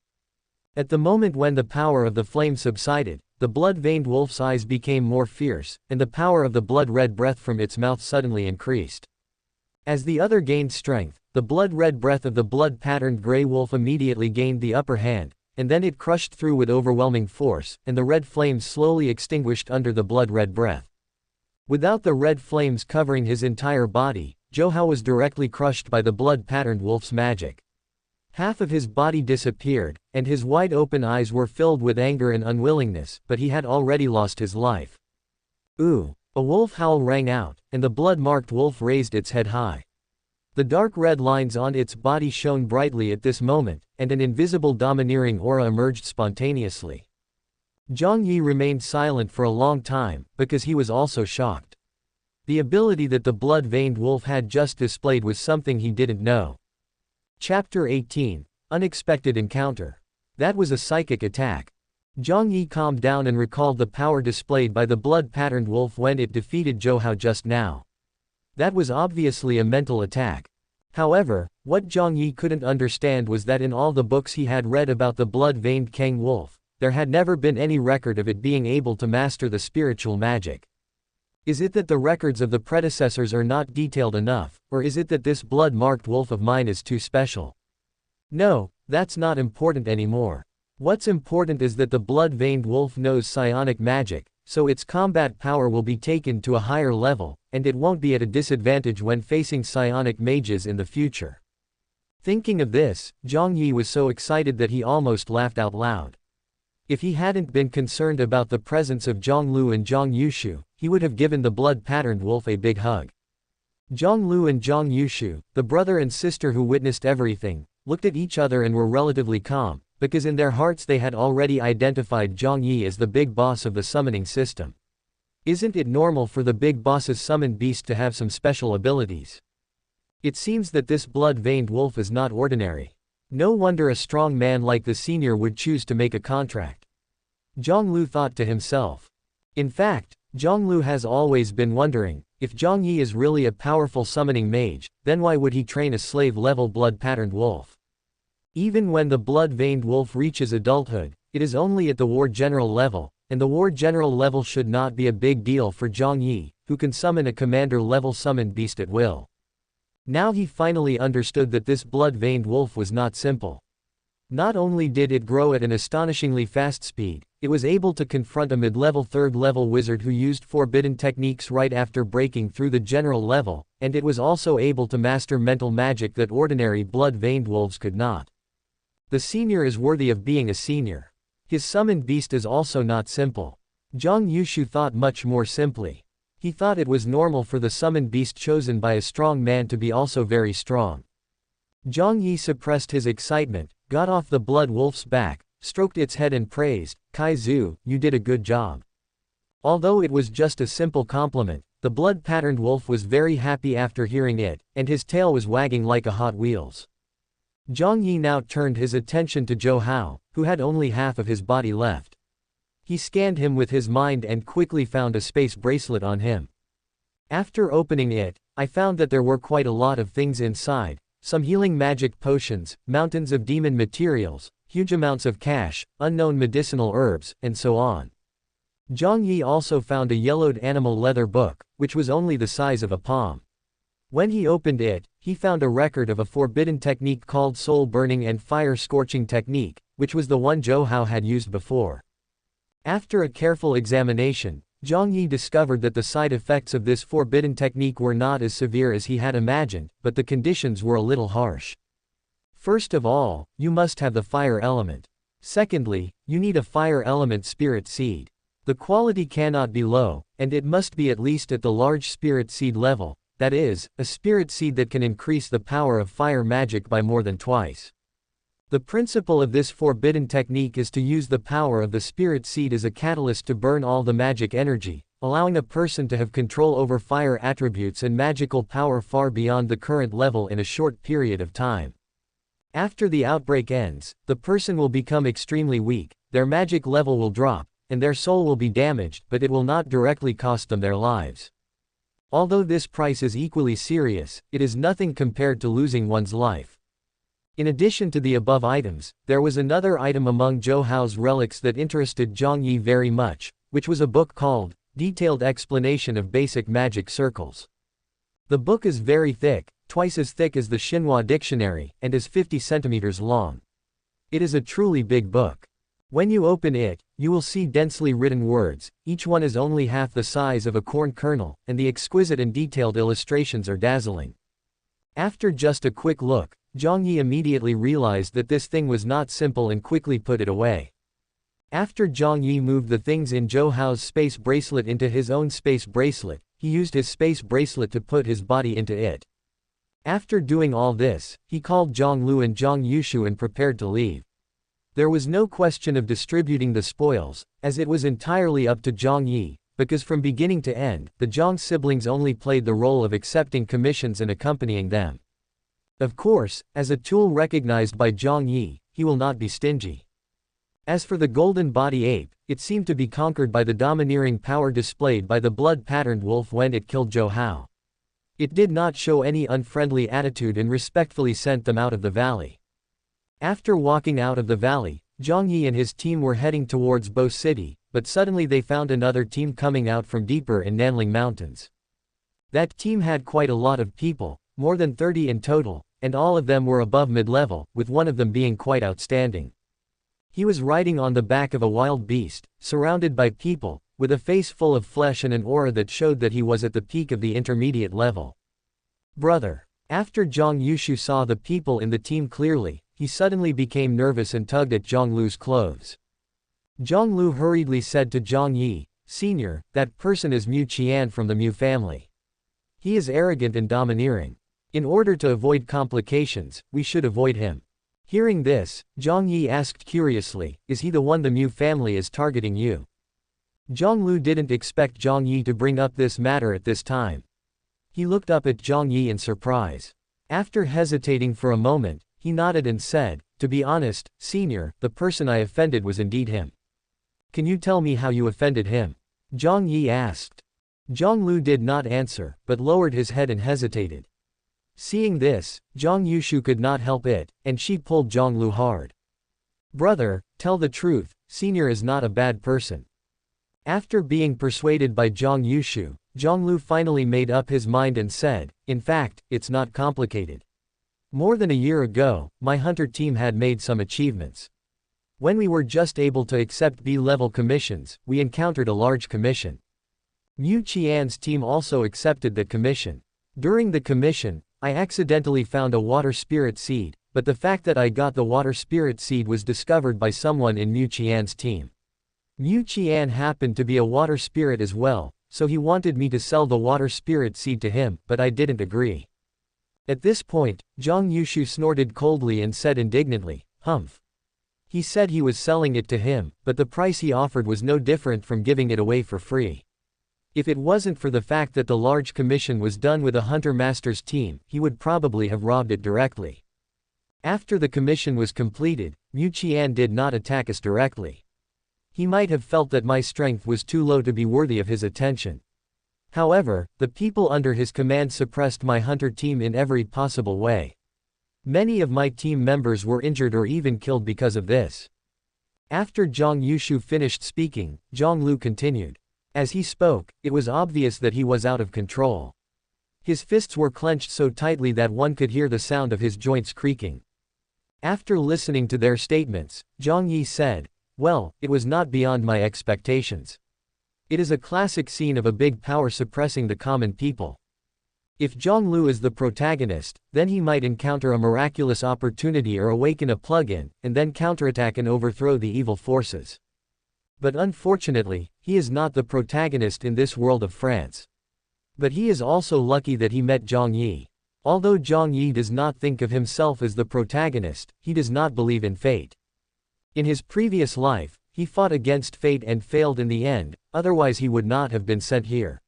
At the moment when the power of the flame subsided, the blood-veined wolf's eyes became more fierce, and the power of the blood-red breath from its mouth suddenly increased. As the other gained strength, the blood-red breath of the blood-patterned gray wolf immediately gained the upper hand, and then it crushed through with overwhelming force, and the red flames slowly extinguished under the blood-red breath. Without the red flames covering his entire body, Zhou Hao was directly crushed by the blood-patterned wolf's magic. Half of his body disappeared, and his wide-open eyes were filled with anger and unwillingness, but he had already lost his life. Ooh! A wolf howl rang out, and the blood-marked wolf raised its head high. The dark red lines on its body shone brightly at this moment, and an invisible domineering aura emerged spontaneously. Jiang Yi remained silent for a long time, because he was also shocked. The ability that the blood-veined wolf had just displayed was something he didn't know. Chapter 18. Unexpected Encounter. That was a psychic attack. Jiang Yi calmed down and recalled the power displayed by the blood-patterned wolf when it defeated Zhou Hao just now. That was obviously a mental attack. However, what Jiang Yi couldn't understand was that in all the books he had read about the blood-veined Kang wolf, there had never been any record of it being able to master the spiritual magic. Is it that the records of the predecessors are not detailed enough, or is it that this blood-marked wolf of mine is too special? No, that's not important anymore. What's important is that the blood-veined wolf knows psionic magic, so its combat power will be taken to a higher level, and it won't be at a disadvantage when facing psionic mages in the future. Thinking of this, Jiang Yi was so excited that he almost laughed out loud. If he hadn't been concerned about the presence of Zhang Lu and Zhang Yushu, he would have given the blood-patterned wolf a big hug. Zhang Lu and Zhang Yushu, the brother and sister who witnessed everything, looked at each other and were relatively calm, because in their hearts they had already identified Jiang Yi as the big boss of the summoning system. Isn't it normal for the big boss's summoned beast to have some special abilities? It seems that this blood-veined wolf is not ordinary. No wonder a strong man like the senior would choose to make a contract. Zhang Lu thought to himself. In fact, Zhang Lu has always been wondering, if Jiang Yi is really a powerful summoning mage, then why would he train a slave-level blood-patterned wolf? Even when the blood-veined wolf reaches adulthood, it is only at the war general level, and the war general level should not be a big deal for Jiang Yi, who can summon a commander-level summoned beast at will. Now he finally understood that this blood-veined wolf was not simple. Not only did it grow at an astonishingly fast speed, it was able to confront a mid-level 3rd level wizard who used forbidden techniques right after breaking through the general level, and it was also able to master mental magic that ordinary blood-veined wolves could not. The senior is worthy of being a senior. His summoned beast is also not simple. Zhang Yushu thought much more simply. He thought it was normal for the summoned beast chosen by a strong man to be also very strong. Jiang Yi suppressed his excitement, got off the blood wolf's back, stroked its head and praised, "Kai Zhu, you did a good job." Although it was just a simple compliment, the blood-patterned wolf was very happy after hearing it, and his tail was wagging like a Hot Wheels. Jiang Yi now turned his attention to Zhou Hao, who had only half of his body left. He scanned him with his mind and quickly found a space bracelet on him. After opening it, I found that there were quite a lot of things inside, some healing magic potions, mountains of demon materials, huge amounts of cash, unknown medicinal herbs, and so on. Jiang Yi also found a yellowed animal leather book, which was only the size of a palm. When he opened it, he found a record of a forbidden technique called soul burning and fire scorching technique, which was the one Zhou Hao had used before. After a careful examination, Jiang Yi discovered that the side effects of this forbidden technique were not as severe as he had imagined, but the conditions were a little harsh. First of all, you must have the fire element. Secondly, you need a fire element spirit seed. The quality cannot be low, and it must be at least at the large spirit seed level, that is, a spirit seed that can increase the power of fire magic by more than twice. The principle of this forbidden technique is to use the power of the spirit seed as a catalyst to burn all the magic energy, allowing a person to have control over fire attributes and magical power far beyond the current level in a short period of time. After the outbreak ends, the person will become extremely weak, their magic level will drop, and their soul will be damaged, but it will not directly cost them their lives. Although this price is equally serious, it is nothing compared to losing one's life. In addition to the above items, there was another item among Zhou Hao's relics that interested Jiang Yi very much, which was a book called Detailed Explanation of Basic Magic Circles. The book is very thick, twice as thick as the Xinhua dictionary, and is 50 centimeters long. It is a truly big book. When you open it, you will see densely written words, each one is only half the size of a corn kernel, and the exquisite and detailed illustrations are dazzling. After just a quick look, Jiang Yi immediately realized that this thing was not simple and quickly put it away. After Jiang Yi moved the things in Zhou Hao's space bracelet into his own space bracelet, he used his space bracelet to put his body into it. After doing all this, he called Zhang Lu and Zhang Yushu and prepared to leave. There was no question of distributing the spoils, as it was entirely up to Jiang Yi, because from beginning to end, the Jiang siblings only played the role of accepting commissions and accompanying them. Of course, as a tool recognized by Jiang Yi, he will not be stingy. As for the golden body ape, it seemed to be conquered by the domineering power displayed by the blood-patterned wolf when it killed Zhou Hao. It did not show any unfriendly attitude and respectfully sent them out of the valley. After walking out of the valley, Jiang Yi and his team were heading towards Bo City, but suddenly they found another team coming out from deeper in Nanling Mountains. That team had quite a lot of people, more than 30 in total, and all of them were above mid-level, with one of them being quite outstanding. He was riding on the back of a wild beast, surrounded by people, with a face full of flesh and an aura that showed that he was at the peak of the intermediate level. Brother. After Zhang Yushu saw the people in the team clearly, he suddenly became nervous and tugged at Zhang Lu's clothes. Zhang Lu hurriedly said to Jiang Yi, "Senior, that person is Mu Qian from the Mu family. He is arrogant and domineering. In order to avoid complications, we should avoid him." Hearing this, Jiang Yi asked curiously, "Is he the one the Mu family is targeting you?" Zhang Lu didn't expect Jiang Yi to bring up this matter at this time. He looked up at Jiang Yi in surprise. After hesitating for a moment, he nodded and said, "To be honest, Senior, the person I offended was indeed him." "Can you tell me how you offended him?" Jiang Yi asked. Zhang Lu did not answer, but lowered his head and hesitated. Seeing this, Zhang Yushu could not help it, and she pulled Zhang Lu hard. "Brother, tell the truth, Senior is not a bad person." After being persuaded by Zhang Yushu, Zhang Lu finally made up his mind and said, "In fact, it's not complicated. More than a year ago, my hunter team had made some achievements. When we were just able to accept B-level commissions, we encountered a large commission. Mu Qian's team also accepted that commission. During the commission, I accidentally found a water spirit seed, but the fact that I got the water spirit seed was discovered by someone in Mu Qian's team. Mu Qian happened to be a water spirit as well, so he wanted me to sell the water spirit seed to him, but I didn't agree. At this point, Jiang Yi snorted coldly and said indignantly, "Humph." He said he was selling it to him, but the price he offered was no different from giving it away for free. If it wasn't for the fact that the large commission was done with a hunter master's team, he would probably have robbed it directly. After the commission was completed, Mu Qian did not attack us directly. He might have felt that my strength was too low to be worthy of his attention. However, the people under his command suppressed my hunter team in every possible way. Many of my team members were injured or even killed because of this. After Jiang Yi finished speaking, Zhang Lu continued. As he spoke, it was obvious that he was out of control. His fists were clenched so tightly that one could hear the sound of his joints creaking. After listening to their statements, Jiang Yi said, "Well, it was not beyond my expectations. It is a classic scene of a big power suppressing the common people. If Zhang Lu is the protagonist, then he might encounter a miraculous opportunity or awaken a plug-in, and then counterattack and overthrow the evil forces. But unfortunately, he is not the protagonist in this world of France. But he is also lucky that he met Jiang Yi. Although Jiang Yi does not think of himself as the protagonist, he does not believe in fate. In his previous life, he fought against fate and failed in the end, otherwise he would not have been sent here.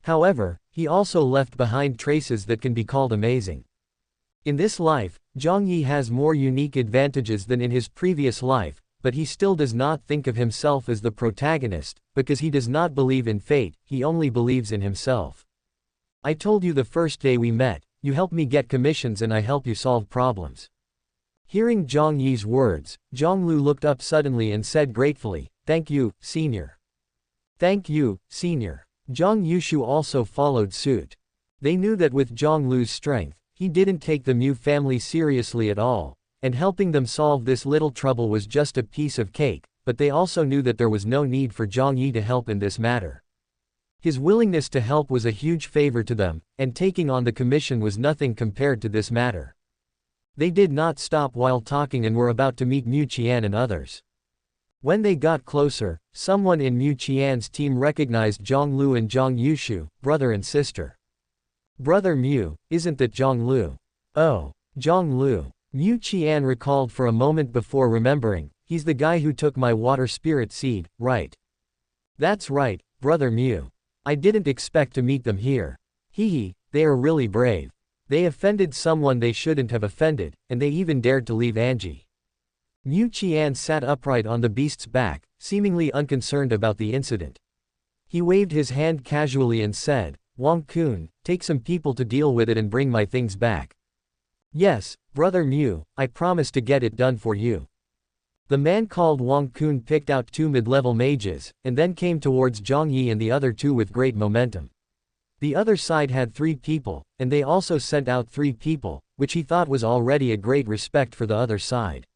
However, he also left behind traces that can be called amazing. In this life, Jiang Yi has more unique advantages than in his previous life, but he still does not think of himself as the protagonist, because he does not believe in fate, he only believes in himself. I told you the first day we met, you help me get commissions and I help you solve problems." Hearing Jiang Yi's words, Zhang Lu looked up suddenly and said gratefully, "Thank you, senior." "Thank you, senior." Jiang Yi also followed suit. They knew that with Zhang Lu's strength, he didn't take the Mu family seriously at all, and helping them solve this little trouble was just a piece of cake, but they also knew that there was no need for Jiang Yi to help in this matter. His willingness to help was a huge favor to them, and taking on the commission was nothing compared to this matter. They did not stop while talking and were about to meet Mu Qian and others. When they got closer, someone in Mu Qian's team recognized Zhang Lu and Jiang Yi, brother and sister. "Brother Mu, isn't that Zhang Lu?" "Oh, Zhang Lu." Mu Qian recalled for a moment before remembering, "He's the guy who took my water spirit seed, right?" "That's right, brother Mu. I didn't expect to meet them here. Hee, they are really brave. They offended someone they shouldn't have offended, and they even dared to leave Anji." Mu Qian sat upright on the beast's back, seemingly unconcerned about the incident. He waved his hand casually and said, "Wang Kun, take some people to deal with it and bring my things back." "Yes, brother Mu, I promise to get it done for you." The man called Wang Kun picked out 2 mid-level mages, and then came towards Jiang Yi and the other 2 with great momentum. The other side had 3 people, and they also sent out 3 people, which he thought was already a great respect for the other side.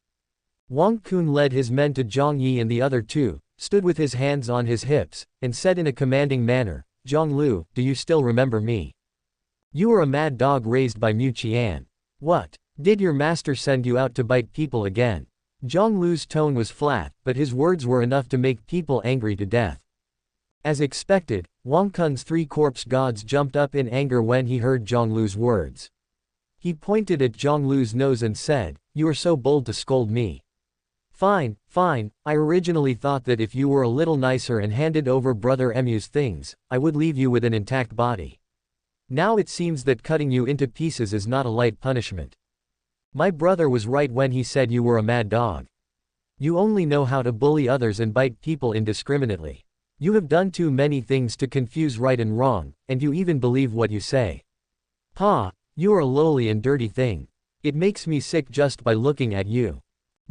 Wang Kun led his men to Jiang Yi and the other 2, stood with his hands on his hips, and said in a commanding manner, "Zhang Lu, do you still remember me? You are a mad dog raised by Mu Qian. What? Did your master send you out to bite people again?" Zhang Lu's tone was flat, but his words were enough to make people angry to death. As expected, Wang Kun's 3 corpse gods jumped up in anger when he heard Zhang Lu's words. He pointed at Zhang Lu's nose and said, "You are so bold to scold me. Fine, fine, I originally thought that if you were a little nicer and handed over Brother Mu's things, I would leave you with an intact body. Now it seems that cutting you into pieces is not a light punishment. My brother was right when he said you were a mad dog. You only know how to bully others and bite people indiscriminately. You have done too many things to confuse right and wrong, and you even believe what you say. Pa, you are a lowly and dirty thing. It makes me sick just by looking at you."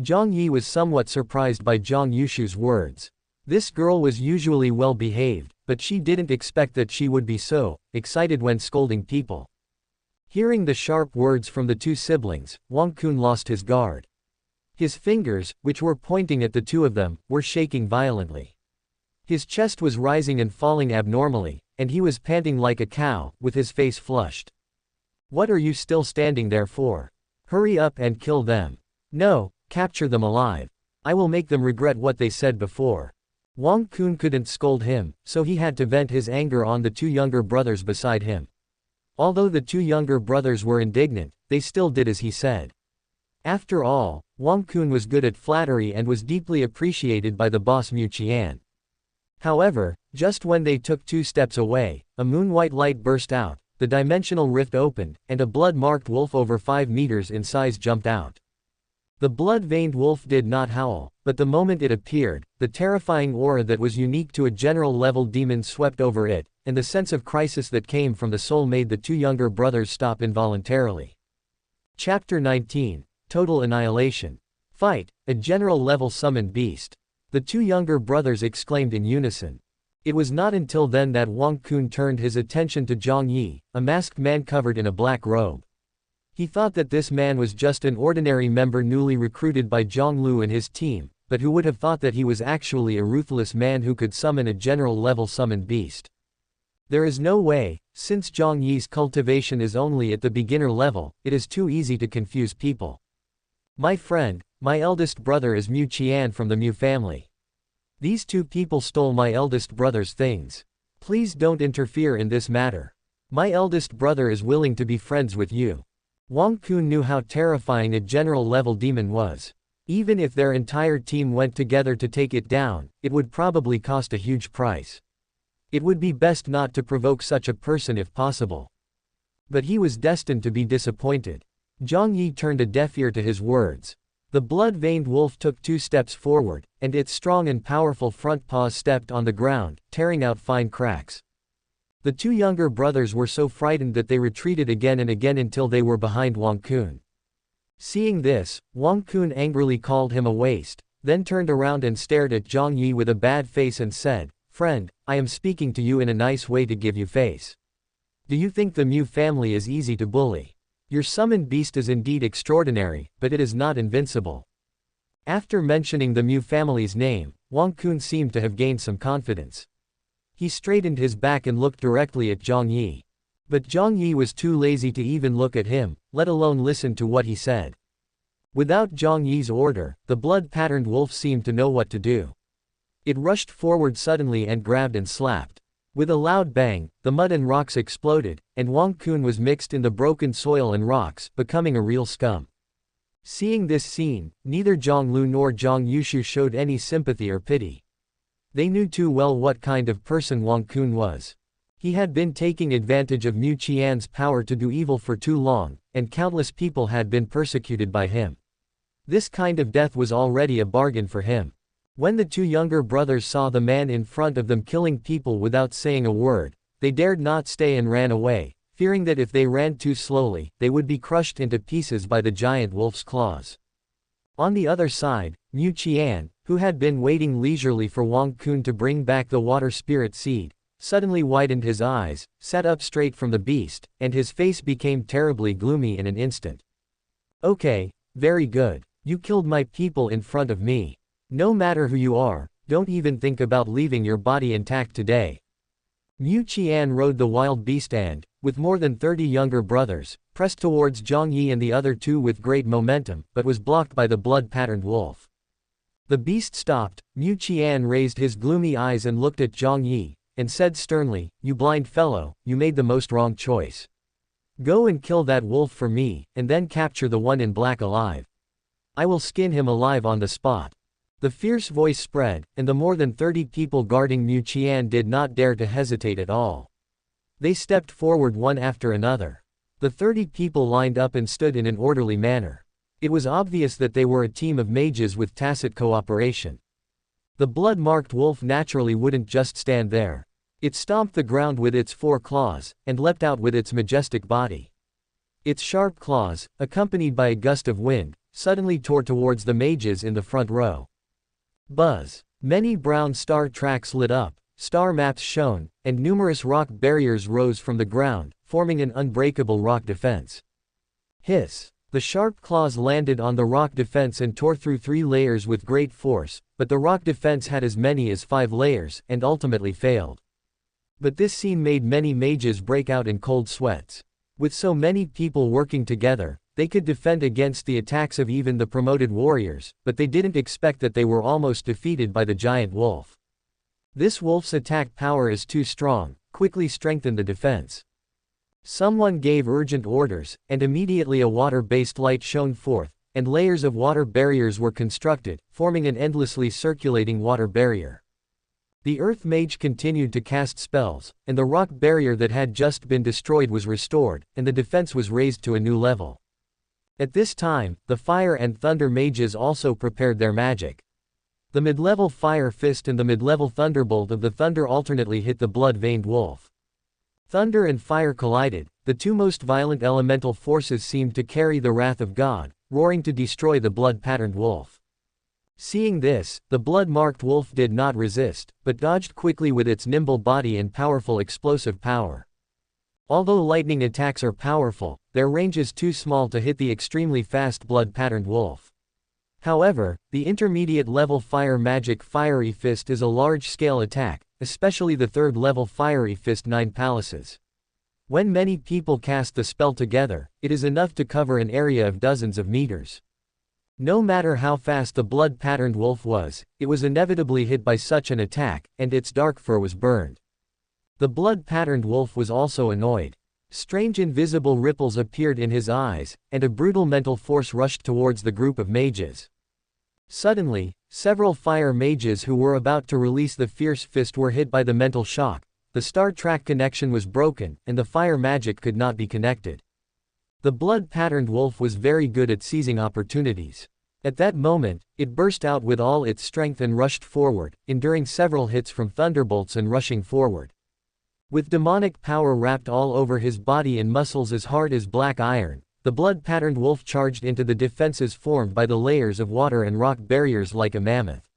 Jiang Yi was somewhat surprised by Jiang Yushu's words. This girl was usually well behaved, but she didn't expect that she would be so excited when scolding people. Hearing the sharp words from the 2 siblings, Wang Kun lost his guard. His fingers, which were pointing at the 2 of them, were shaking violently. His chest was rising and falling abnormally, and he was panting like a cow, with his face flushed. "What are you still standing there for? Hurry up and kill them. No, capture them alive. I will make them regret what they said before." Wang Kun couldn't scold him, so he had to vent his anger on the two younger brothers beside him. Although the two younger brothers were indignant, they still did as he said. After all, Wang Kun was good at flattery and was deeply appreciated by the boss Mu Qian. However, just when they took 2 steps away, a moon-white light burst out, the dimensional rift opened, and a blood-marked wolf over 5 meters in size jumped out. The blood-veined wolf did not howl, but the moment it appeared, the terrifying aura that was unique to a general-level demon swept over it, and the sense of crisis that came from the soul made the two younger brothers stop involuntarily. Chapter 19, Total Annihilation. Fight, a general-level summoned beast. The two younger brothers exclaimed in unison. It was not until then that Wang Kun turned his attention to Jiang Yi, a masked man covered in a black robe. He thought that this man was just an ordinary member newly recruited by Zhang Lu and his team, but who would have thought that he was actually a ruthless man who could summon a general-level summoned beast? There is no way, since Jiang Yi's cultivation is only at the beginner level, it is too easy to confuse people. My friend, my eldest brother is Mu Qian from the Mu family. These two people stole my eldest brother's things. Please don't interfere in this matter. My eldest brother is willing to be friends with you. Wang Kun knew how terrifying a general-level demon was. Even if their entire team went together to take it down, it would probably cost a huge price. It would be best not to provoke such a person if possible. But he was destined to be disappointed. Jiang Yi turned a deaf ear to his words. The blood-veined wolf took 2 steps forward, and its strong and powerful front paws stepped on the ground, tearing out fine cracks. The two younger brothers were so frightened that they retreated again and again until they were behind Wang Kun. Seeing this, Wang Kun angrily called him a waste, then turned around and stared at Jiang Yi with a bad face and said, "Friend, I am speaking to you in a nice way to give you face. Do you think the Mu family is easy to bully? Your summoned beast is indeed extraordinary, but it is not invincible." After mentioning the Mu family's name, Wang Kun seemed to have gained some confidence. He straightened his back and looked directly at Jiang Yi. But Jiang Yi was too lazy to even look at him, let alone listen to what he said. Without Jiang Yi's order, the blood-patterned wolf seemed to know what to do. It rushed forward suddenly and grabbed and slapped. With a loud bang, the mud and rocks exploded, and Wang Kun was mixed in the broken soil and rocks, becoming a real scum. Seeing this scene, neither Zhang Lu nor Zhang Yushu showed any sympathy or pity. They knew too well what kind of person Wang Kun was. He had been taking advantage of Mu Qian's power to do evil for too long, and countless people had been persecuted by him. This kind of death was already a bargain for him. When the two younger brothers saw the man in front of them killing people without saying a word, they dared not stay and ran away, fearing that if they ran too slowly, they would be crushed into pieces by the giant wolf's claws. On the other side, Mu Qian, who had been waiting leisurely for Wang Kun to bring back the water spirit seed, suddenly widened his eyes, sat up straight from the beast, and his face became terribly gloomy in an instant. "Okay, very good. You killed my people in front of me. No matter who you are, don't even think about leaving your body intact today." Mu Qian rode the wild beast and, with more than 30 younger brothers, pressed towards Jiang Yi and the other two with great momentum, but was blocked by the blood-patterned wolf. The beast stopped. Mu Qian raised his gloomy eyes and looked at Jiang Yi, and said sternly, "You blind fellow, you made the most wrong choice. Go and kill that wolf for me, and then capture the one in black alive. I will skin him alive on the spot." The fierce voice spread, and the more than 30 people guarding Mu Qian did not dare to hesitate at all. They stepped forward one after another. The 30 people lined up and stood in an orderly manner. It was obvious that they were a team of mages with tacit cooperation. The blood-marked wolf naturally wouldn't just stand there. It stomped the ground with its 4 claws, and leapt out with its majestic body. Its sharp claws, accompanied by a gust of wind, suddenly tore towards the mages in the front row. Buzz! Many brown star tracks lit up, star maps shone, and numerous rock barriers rose from the ground, forming an unbreakable rock defense. Hiss! The sharp claws landed on the rock defense and tore through 3 layers with great force, but the rock defense had as many as 5 layers, and ultimately failed. But this scene made many mages break out in cold sweats. With so many people working together, they could defend against the attacks of even the promoted warriors, but they didn't expect that they were almost defeated by the giant wolf. This wolf's attack power is too strong, quickly strengthen the defense. Someone gave urgent orders, and immediately a water-based light shone forth, and layers of water barriers were constructed, forming an endlessly circulating water barrier. The Earth Mage continued to cast spells, and the rock barrier that had just been destroyed was restored, and the defense was raised to a new level. At this time, the Fire and Thunder Mages also prepared their magic. The mid-level Fire Fist and the mid-level Thunderbolt of the Thunder alternately hit the blood-veined wolf. Thunder and fire collided, the two most violent elemental forces seemed to carry the wrath of God, roaring to destroy the blood-patterned wolf. Seeing this, the blood-marked wolf did not resist, but dodged quickly with its nimble body and powerful explosive power. Although lightning attacks are powerful, their range is too small to hit the extremely fast blood-patterned wolf. However, the intermediate-level fire magic Fiery Fist is a large-scale attack, especially the third-level Fiery Fist 9 Palaces. When many people cast the spell together, it is enough to cover an area of dozens of meters. No matter how fast the blood-patterned wolf was, it was inevitably hit by such an attack, and its dark fur was burned. The blood-patterned wolf was also annoyed. Strange invisible ripples appeared in his eyes, and a brutal mental force rushed towards the group of mages. Suddenly, several fire mages who were about to release the fierce fist were hit by the mental shock. The Star Track connection was broken, and the fire magic could not be connected. The blood-patterned wolf was very good at seizing opportunities. At that moment, it burst out with all its strength and rushed forward, enduring several hits from thunderbolts and rushing forward. With demonic power wrapped all over his body and muscles as hard as black iron, the blood-patterned wolf charged into the defenses formed by the layers of water and rock barriers like a mammoth.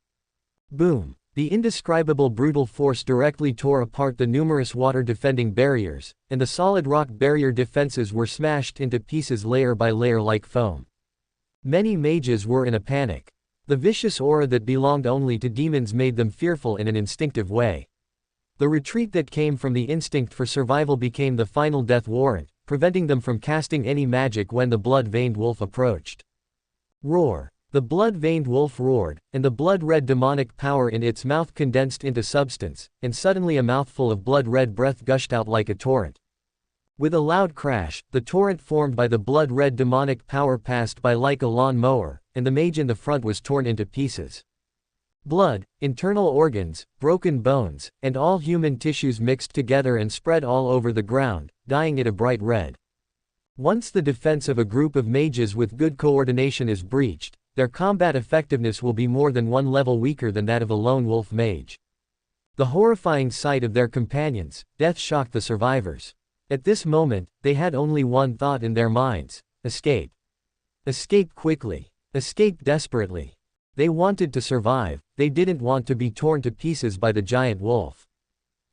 Boom! The indescribable brutal force directly tore apart the numerous water-defending barriers, and the solid rock barrier defenses were smashed into pieces layer by layer like foam. Many mages were in a panic. The vicious aura that belonged only to demons made them fearful in an instinctive way. The retreat that came from the instinct for survival became the final death warrant, preventing them from casting any magic when the blood-veined wolf approached. Roar! The blood-veined wolf roared, and the blood-red demonic power in its mouth condensed into substance, and suddenly a mouthful of blood-red breath gushed out like a torrent. With a loud crash, the torrent formed by the blood-red demonic power passed by like a lawn mower, and the mage in the front was torn into pieces. Blood, internal organs, broken bones, and all human tissues mixed together and spread all over the ground, dyeing it a bright red. Once the defense of a group of mages with good coordination is breached, their combat effectiveness will be more than one level weaker than that of a lone wolf mage. The horrifying sight of their companions, death shocked the survivors. At this moment, they had only one thought in their minds: escape. Escape quickly. Escape desperately. They wanted to survive, they didn't want to be torn to pieces by the giant wolf.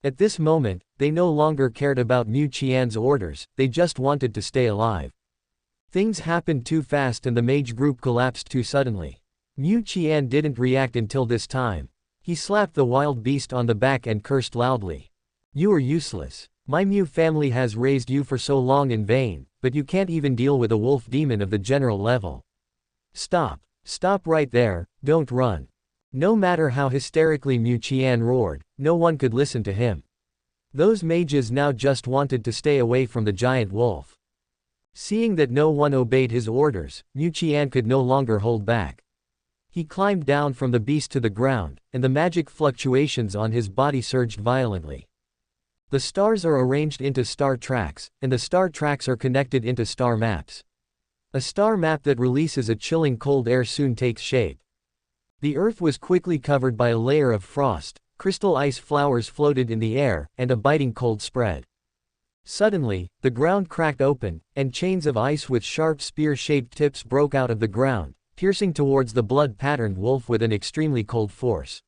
At this moment, they no longer cared about Mu Qian's orders, they just wanted to stay alive. Things happened too fast and the mage group collapsed too suddenly. Mu Qian didn't react until this time. He slapped the wild beast on the back and cursed loudly. "You are useless. My Mu family has raised you for so long in vain, but you can't even deal with a wolf demon of the general level. Stop. Stop right there, don't run." No matter how hysterically Mu Qian roared, no one could listen to him. Those mages now just wanted to stay away from the giant wolf. Seeing that no one obeyed his orders, Mu Qian could no longer hold back. He climbed down from the beast to the ground, and the magic fluctuations on his body surged violently. The stars are arranged into star tracks, and the star tracks are connected into star maps. A star map that releases a chilling cold air soon takes shape. The earth was quickly covered by a layer of frost, crystal ice flowers floated in the air, and a biting cold spread. Suddenly, the ground cracked open, and chains of ice with sharp spear-shaped tips broke out of the ground, piercing towards the blood-patterned wolf with an extremely cold force.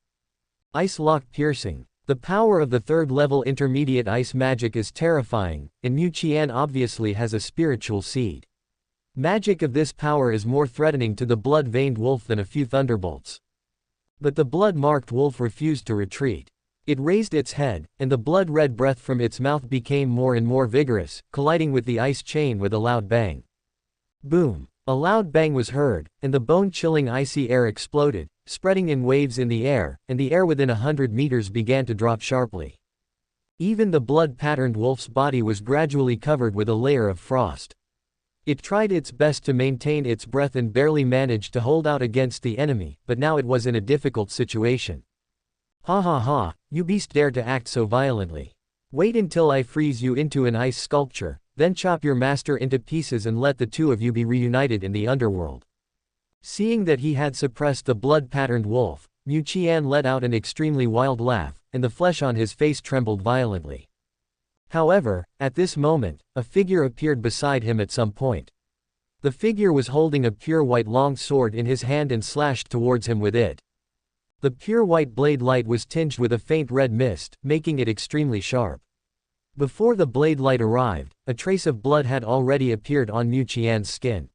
Ice lock piercing. The power of the third-level intermediate ice magic is terrifying, and Mu Qian obviously has a spiritual seed. Magic of this power is more threatening to the blood-veined wolf than a few thunderbolts. But the blood-marked wolf refused to retreat. It raised its head, and the blood-red breath from its mouth became more and more vigorous, colliding with the ice chain with a loud bang. Boom! A loud bang was heard, and the bone-chilling icy air exploded, spreading in waves in the air, and the air within 100 meters began to drop sharply. Even the blood-patterned wolf's body was gradually covered with a layer of frost. It tried its best to maintain its breath and barely managed to hold out against the enemy, but now it was in a difficult situation. Ha ha ha, you beast dare to act so violently. Wait until I freeze you into an ice sculpture, then chop your master into pieces and let the two of you be reunited in the underworld. Seeing that he had suppressed the blood-patterned wolf, Mu Qian let out an extremely wild laugh, and the flesh on his face trembled violently. However, at this moment, a figure appeared beside him at some point. The figure was holding a pure white long sword in his hand and slashed towards him with it. The pure white blade light was tinged with a faint red mist, making it extremely sharp. Before the blade light arrived, a trace of blood had already appeared on Mu Qian's skin.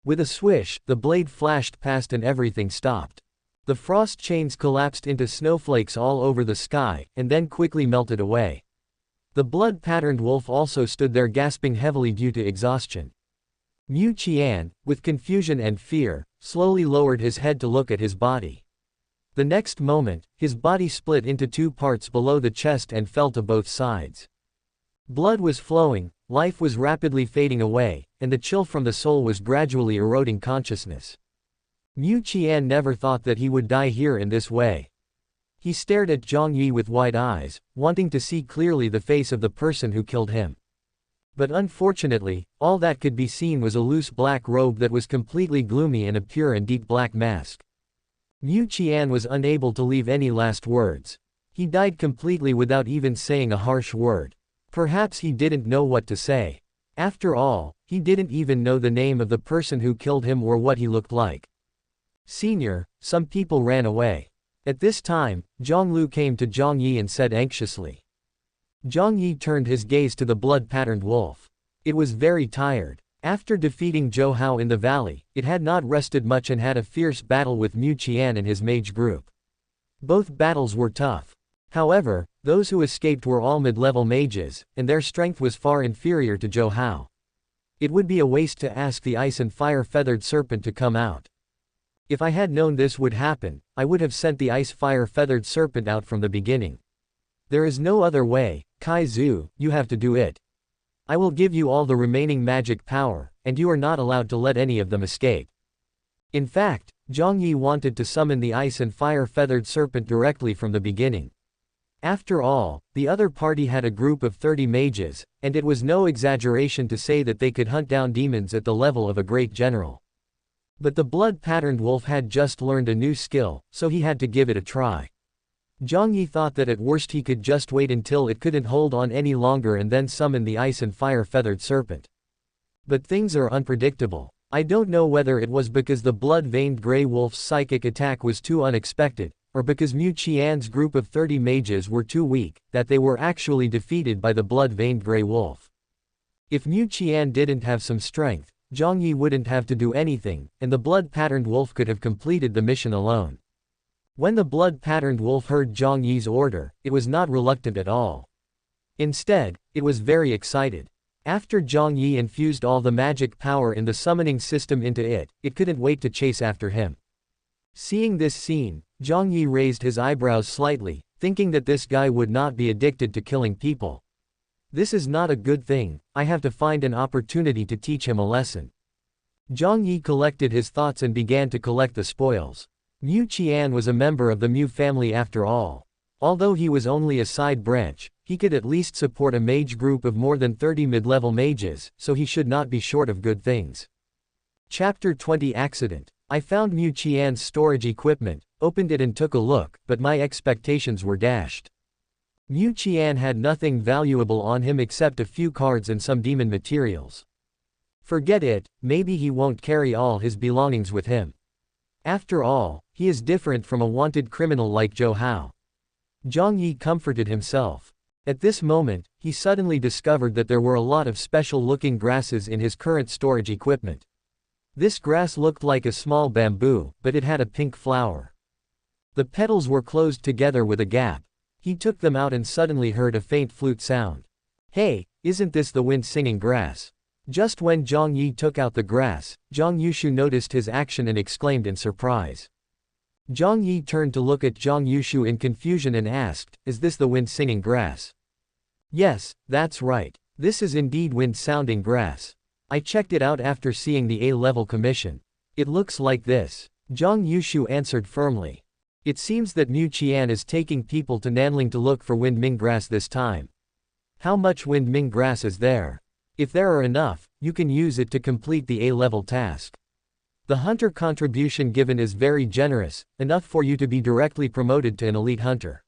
With a swish, the blade flashed past and everything stopped. The frost chains collapsed into snowflakes all over the sky, and then quickly melted away. The blood-patterned wolf also stood there gasping heavily due to exhaustion. Mu Qian, with confusion and fear, slowly lowered his head to look at his body. The next moment, his body split into two parts below the chest and fell to both sides. Blood was flowing, life was rapidly fading away, and the chill from the soul was gradually eroding consciousness. Mu Qian never thought that he would die here in this way. He stared at Jiang Yi with wide eyes, wanting to see clearly the face of the person who killed him. But unfortunately, all that could be seen was a loose black robe that was completely gloomy and a pure and deep black mask. Mu Qian was unable to leave any last words. He died completely without even saying a harsh word. Perhaps he didn't know what to say. After all, he didn't even know the name of the person who killed him or what he looked like. Senior, some people ran away. At this time, Zhang Lu came to Jiang Yi and said anxiously. Jiang Yi turned his gaze to the blood-patterned wolf. It was very tired. After defeating Zhou Hao in the valley, it had not rested much and had a fierce battle with Mu Qian and his mage group. Both battles were tough. However, those who escaped were all mid-level mages, and their strength was far inferior to Zhou Hao. It would be a waste to ask the ice and fire-feathered serpent to come out. If I had known this would happen, I would have sent the ice-fire-feathered serpent out from the beginning. There is no other way, Kai Zhu, you have to do it. I will give you all the remaining magic power, and you are not allowed to let any of them escape. In fact, Jiang Yi wanted to summon the ice and fire-feathered serpent directly from the beginning. After all, the other party had a group of 30 mages, and it was no exaggeration to say that they could hunt down demons at the level of a great general. But the blood-patterned wolf had just learned a new skill, so he had to give it a try. Jiang Yi thought that at worst he could just wait until it couldn't hold on any longer and then summon the ice and fire-feathered serpent. But things are unpredictable. I don't know whether it was because the blood-veined grey wolf's psychic attack was too unexpected, or because Mu Qian's group of 30 mages were too weak, that they were actually defeated by the blood-veined grey wolf. If Mu Qian didn't have some strength, Jiang Yi wouldn't have to do anything, and the blood-patterned wolf could have completed the mission alone. When the blood-patterned wolf heard Jiang Yi's order, it was not reluctant at all. Instead, it was very excited. After Jiang Yi infused all the magic power in the summoning system into it, it couldn't wait to chase after him. Seeing this scene, Jiang Yi raised his eyebrows slightly, thinking that this guy would not be addicted to killing people. This is not a good thing, I have to find an opportunity to teach him a lesson. Jiang Yi collected his thoughts and began to collect the spoils. Mu Qian was a member of the Mu family after all. Although he was only a side branch, he could at least support a mage group of more than 30 mid-level mages, so he should not be short of good things. Chapter 20 Accident. I found Mu Qian's storage equipment, opened it and took a look, but my expectations were dashed. Mu Qian had nothing valuable on him except a few cards and some demon materials. Forget it, maybe he won't carry all his belongings with him. After all, he is different from a wanted criminal like Zhou Hao. Jiang Yi comforted himself. At this moment, he suddenly discovered that there were a lot of special-looking grasses in his current storage equipment. This grass looked like a small bamboo, but it had a pink flower. The petals were closed together with a gap. He took them out and suddenly heard a faint flute sound. Hey, isn't this the wind singing grass? Just when Jiang Yi took out the grass, Zhang Yushu noticed his action and exclaimed in surprise. Jiang Yi turned to look at Zhang Yushu in confusion and asked, "Is this the wind-singing grass?" "Yes, that's right. This is indeed wind-sounding grass. I checked it out after seeing the A-level commission. It looks like this," Zhang Yushu answered firmly. "It seems that Mu Qian is taking people to Nanling to look for wind-ming grass this time. How much wind-ming grass is there? If there are enough, you can use it to complete the A-level task. The hunter contribution given is very generous, enough for you to be directly promoted to an elite hunter."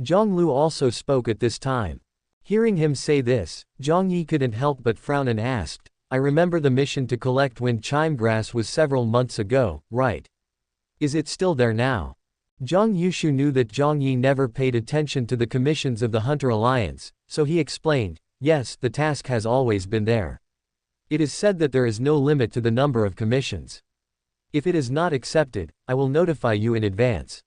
Zhang Lu also spoke at this time. Hearing him say this, Jiang Yi couldn't help but frown and asked, "I remember the mission to collect wind chime grass was several months ago, right? Is it still there now?" Zhang Yushu knew that Jiang Yi never paid attention to the commissions of the Hunter Alliance, so he explained, "Yes, the task has always been there. It is said that there is no limit to the number of commissions. If it is not accepted, I will notify you in advance."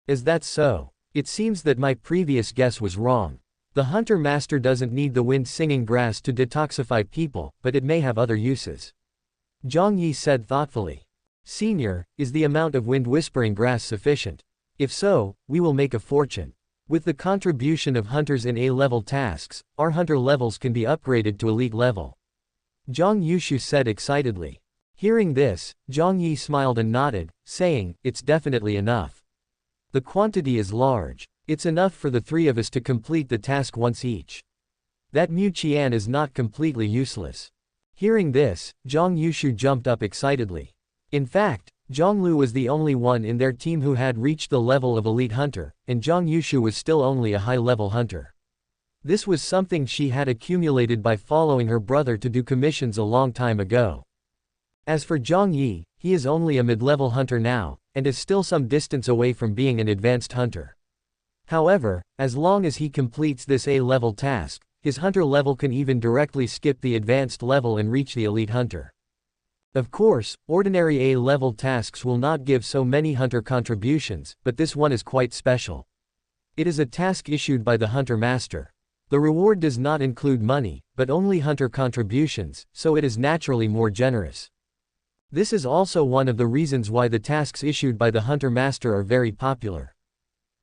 "Is that so? It seems that my previous guess was wrong. The Hunter Master doesn't need the wind-singing grass to detoxify people, but it may have other uses," Jiang Yi said thoughtfully. "Senior, is the amount of wind-whispering grass sufficient? If so, we will make a fortune. With the contribution of hunters in A-level tasks, our hunter levels can be upgraded to elite level," Zhang Yushu said excitedly. Hearing this, Jiang Yi smiled and nodded, saying, "It's definitely enough. The quantity is large. It's enough for the three of us to complete the task once each. That Mu Qian is not completely useless." Hearing this, Zhang Yushu jumped up excitedly. In fact, Zhang Lu was the only one in their team who had reached the level of elite hunter, and Zhang Yushu was still only a high-level hunter. This was something she had accumulated by following her brother to do commissions a long time ago. As for Jiang Yi, he is only a mid-level hunter now, and is still some distance away from being an advanced hunter. However, as long as he completes this A-level task, his hunter level can even directly skip the advanced level and reach the elite hunter. Of course, ordinary A-level tasks will not give so many hunter contributions, but this one is quite special. It is a task issued by the Hunter Master. The reward does not include money, but only hunter contributions, so it is naturally more generous. This is also one of the reasons why the tasks issued by the Hunter Master are very popular.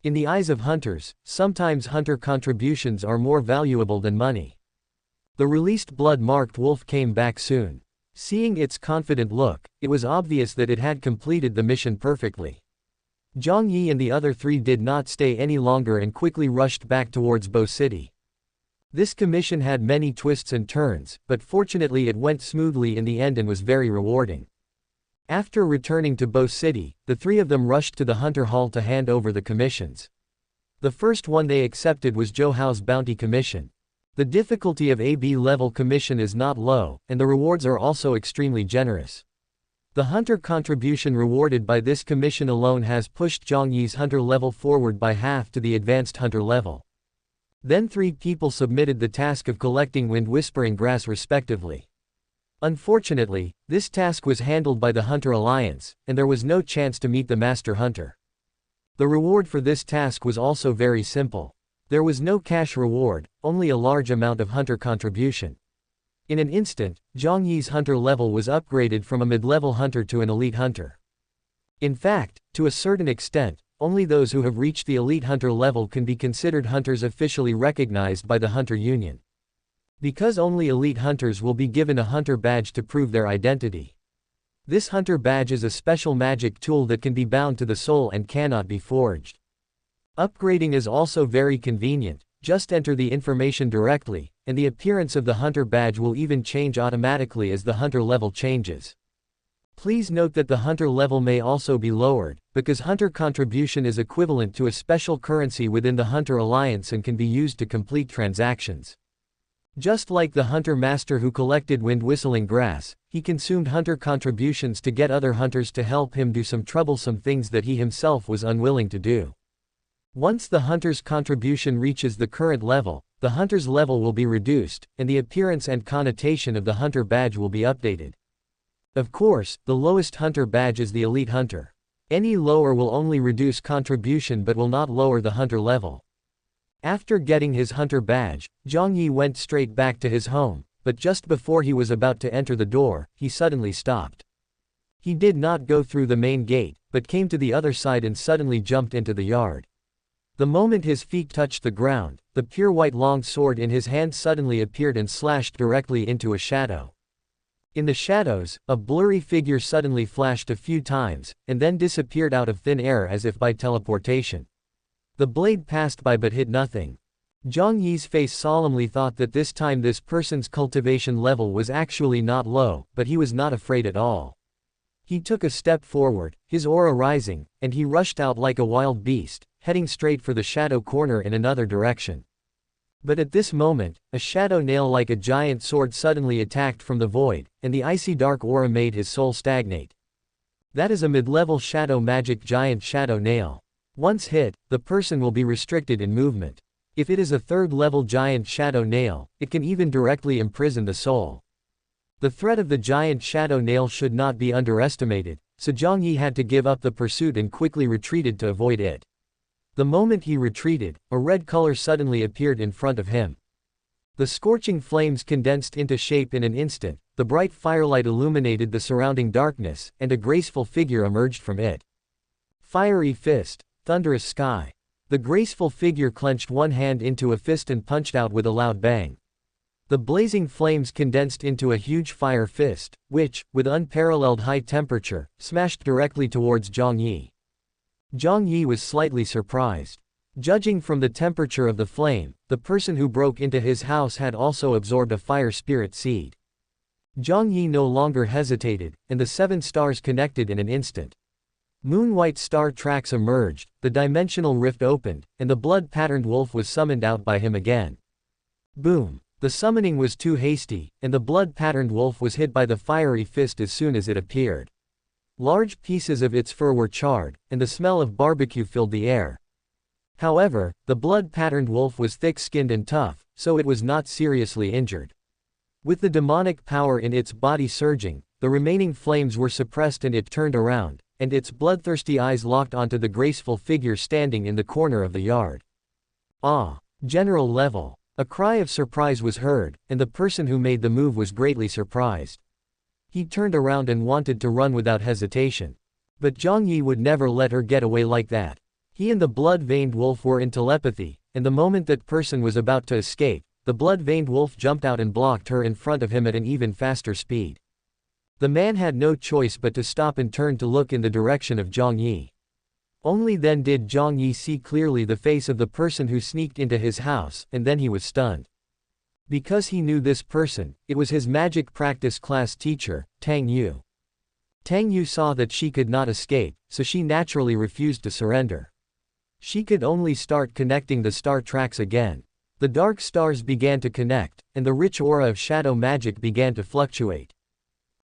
In the eyes of hunters, sometimes hunter contributions are more valuable than money. The released blood-marked wolf came back soon. Seeing its confident look, it was obvious that it had completed the mission perfectly. Jiang Yi and the other three did not stay any longer and quickly rushed back towards Bo City. This commission had many twists and turns, but fortunately it went smoothly in the end and was very rewarding. After returning to Bo City, the three of them rushed to the Hunter Hall to hand over the commissions. The first one they accepted was Zhou Hao's bounty commission. The difficulty of AB level commission is not low, and the rewards are also extremely generous. The hunter contribution rewarded by this commission alone has pushed Jiang Yi's hunter level forward by half to the advanced hunter level. Then 3 people submitted the task of collecting wind-whispering grass respectively. Unfortunately, this task was handled by the Hunter Alliance, and there was no chance to meet the Master Hunter. The reward for this task was also very simple. There was no cash reward, only a large amount of hunter contribution. In an instant, Jiang Yi's hunter level was upgraded from a mid-level hunter to an elite hunter. In fact, to a certain extent, only those who have reached the elite hunter level can be considered hunters officially recognized by the Hunter Union. Because only elite hunters will be given a hunter badge to prove their identity. This hunter badge is a special magic tool that can be bound to the soul and cannot be forged. Upgrading is also very convenient, just enter the information directly, and the appearance of the hunter badge will even change automatically as the hunter level changes. Please note that the hunter level may also be lowered, because hunter contribution is equivalent to a special currency within the Hunter Alliance and can be used to complete transactions. Just like the Hunter Master who collected wind-whistling grass, he consumed hunter contributions to get other hunters to help him do some troublesome things that he himself was unwilling to do. Once the hunter's contribution reaches the current level, the hunter's level will be reduced, and the appearance and connotation of the hunter badge will be updated. Of course, the lowest hunter badge is the elite hunter. Any lower will only reduce contribution but will not lower the hunter level. After getting his hunter badge, Jiang Yi went straight back to his home, but just before he was about to enter the door, he suddenly stopped. He did not go through the main gate, but came to the other side and suddenly jumped into the yard. The moment his feet touched the ground, the pure white long sword in his hand suddenly appeared and slashed directly into a shadow. In the shadows, a blurry figure suddenly flashed a few times, and then disappeared out of thin air as if by teleportation. The blade passed by but hit nothing. Jiang Yi's face solemnly thought that this time this person's cultivation level was actually not low, but he was not afraid at all. He took a step forward, his aura rising, and he rushed out like a wild beast, heading straight for the shadow corner in another direction. But at this moment, a shadow nail like a giant sword suddenly attacked from the void, and the icy dark aura made his soul stagnate. That is a mid-level shadow magic giant shadow nail. Once hit, the person will be restricted in movement. If it is a third-level giant shadow nail, it can even directly imprison the soul. The threat of the giant shadow nail should not be underestimated, so Jiang Yi had to give up the pursuit and quickly retreated to avoid it. The moment he retreated, a red color suddenly appeared in front of him. The scorching flames condensed into shape in an instant, the bright firelight illuminated the surrounding darkness, and a graceful figure emerged from it. Fiery fist, thunderous sky. The graceful figure clenched one hand into a fist and punched out with a loud bang. The blazing flames condensed into a huge fire fist, which, with unparalleled high temperature, smashed directly towards Jiang Yi. Jiang Yi was slightly surprised. Judging from the temperature of the flame, the person who broke into his house had also absorbed a fire spirit seed. Jiang Yi no longer hesitated, and the 7 stars connected in an instant. Moon-white star tracks emerged, the dimensional rift opened, and the blood-patterned wolf was summoned out by him again. Boom! The summoning was too hasty, and the blood-patterned wolf was hit by the fiery fist as soon as it appeared. Large pieces of its fur were charred, and the smell of barbecue filled the air. However, the blood-patterned wolf was thick-skinned and tough, so it was not seriously injured. With the demonic power in its body surging, the remaining flames were suppressed and it turned around, and its bloodthirsty eyes locked onto the graceful figure standing in the corner of the yard. Ah! General level. A cry of surprise was heard, and the person who made the move was greatly surprised. He turned around and wanted to run without hesitation. But Jiang Yi would never let her get away like that. He and the blood-veined wolf were in telepathy, and the moment that person was about to escape, the blood-veined wolf jumped out and blocked her in front of him at an even faster speed. The man had no choice but to stop and turn to look in the direction of Jiang Yi. Only then did Jiang Yi see clearly the face of the person who sneaked into his house, and then he was stunned. Because he knew this person, it was his magic practice class teacher, Tang Yu. Tang Yu saw that she could not escape, so she naturally refused to surrender. She could only start connecting the star tracks again. The dark stars began to connect, and the rich aura of shadow magic began to fluctuate.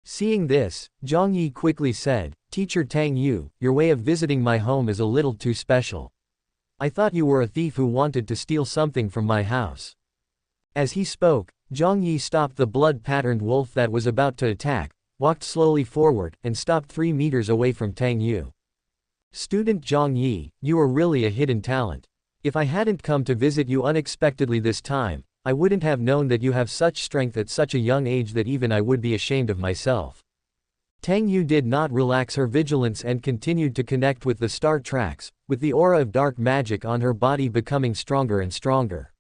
Seeing this, Jiang Yi quickly said, "Teacher Tang Yu, your way of visiting my home is a little too special. I thought you were a thief who wanted to steal something from my house." As he spoke, Jiang Yi stopped the blood-patterned wolf that was about to attack, walked slowly forward, and stopped 3 meters away from Tang Yu. "Student Jiang Yi, you are really a hidden talent. If I hadn't come to visit you unexpectedly this time, I wouldn't have known that you have such strength at such a young age that even I would be ashamed of myself." Tang Yu did not relax her vigilance and continued to connect with the star tracks, with the aura of dark magic on her body becoming stronger and stronger.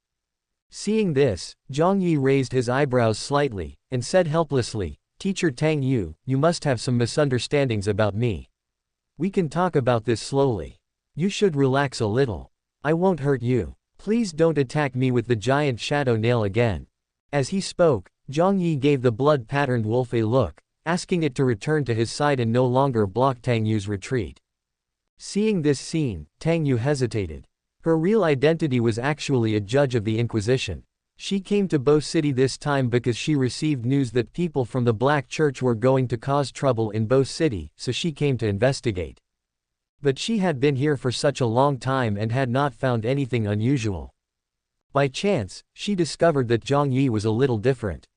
Seeing this, Jiang Yi raised his eyebrows slightly, and said helplessly, "Teacher Tang Yu, you must have some misunderstandings about me. We can talk about this slowly. You should relax a little. I won't hurt you. Please don't attack me with the giant shadow nail again." As he spoke, Jiang Yi gave the blood-patterned wolf a look, asking it to return to his side and no longer block Tang Yu's retreat. Seeing this scene, Tang Yu hesitated. Her real identity was actually a judge of the Inquisition. She came to Bo City this time because she received news that people from the Black Church were going to cause trouble in Bo City, so she came to investigate. But she had been here for such a long time and had not found anything unusual. By chance, she discovered that Jiang Yi was a little different.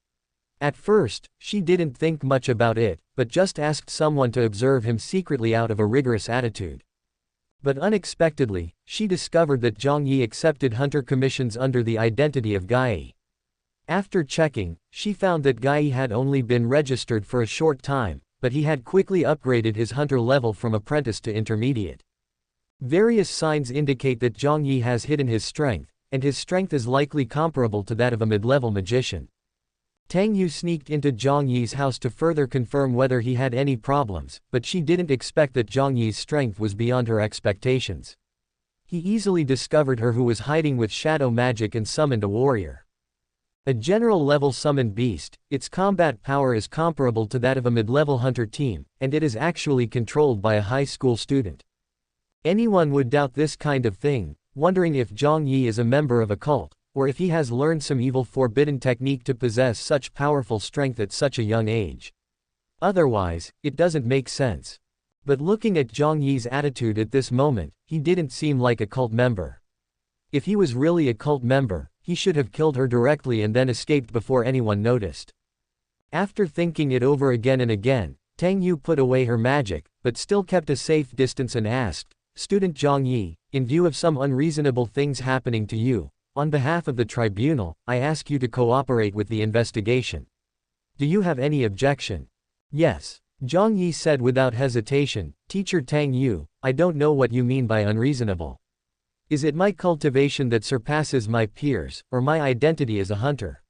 At first, she didn't think much about it, but just asked someone to observe him secretly out of a rigorous attitude. But unexpectedly, she discovered that Jiang Yi accepted hunter commissions under the identity of Yi. After checking, she found that Jiang Yi had only been registered for a short time, but he had quickly upgraded his hunter level from apprentice to intermediate. Various signs indicate that Jiang Yi has hidden his strength, and his strength is likely comparable to that of a mid-level magician. Tang Yu sneaked into Jiang Yi's house to further confirm whether he had any problems, but she didn't expect that Jiang Yi's strength was beyond her expectations. He easily discovered her who was hiding with shadow magic and summoned a warrior. A general-level summoned beast, its combat power is comparable to that of a mid-level hunter team, and it is actually controlled by a high school student. Anyone would doubt this kind of thing, wondering if Jiang Yi is a member of a cult, or if he has learned some evil forbidden technique to possess such powerful strength at such a young age. Otherwise, it doesn't make sense. But looking at Jiang Yi's attitude at this moment, he didn't seem like a cult member. If he was really a cult member, he should have killed her directly and then escaped before anyone noticed. After thinking it over again and again, Tang Yu put away her magic, but still kept a safe distance and asked, "Student Jiang Yi, in view of some unreasonable things happening to you, on behalf of the tribunal, I ask you to cooperate with the investigation. Do you have any objection?" "Yes," Jiang Yi said without hesitation. "Teacher Tang Yu, I don't know what you mean by unreasonable. Is it my cultivation that surpasses my peers, or my identity as a hunter?"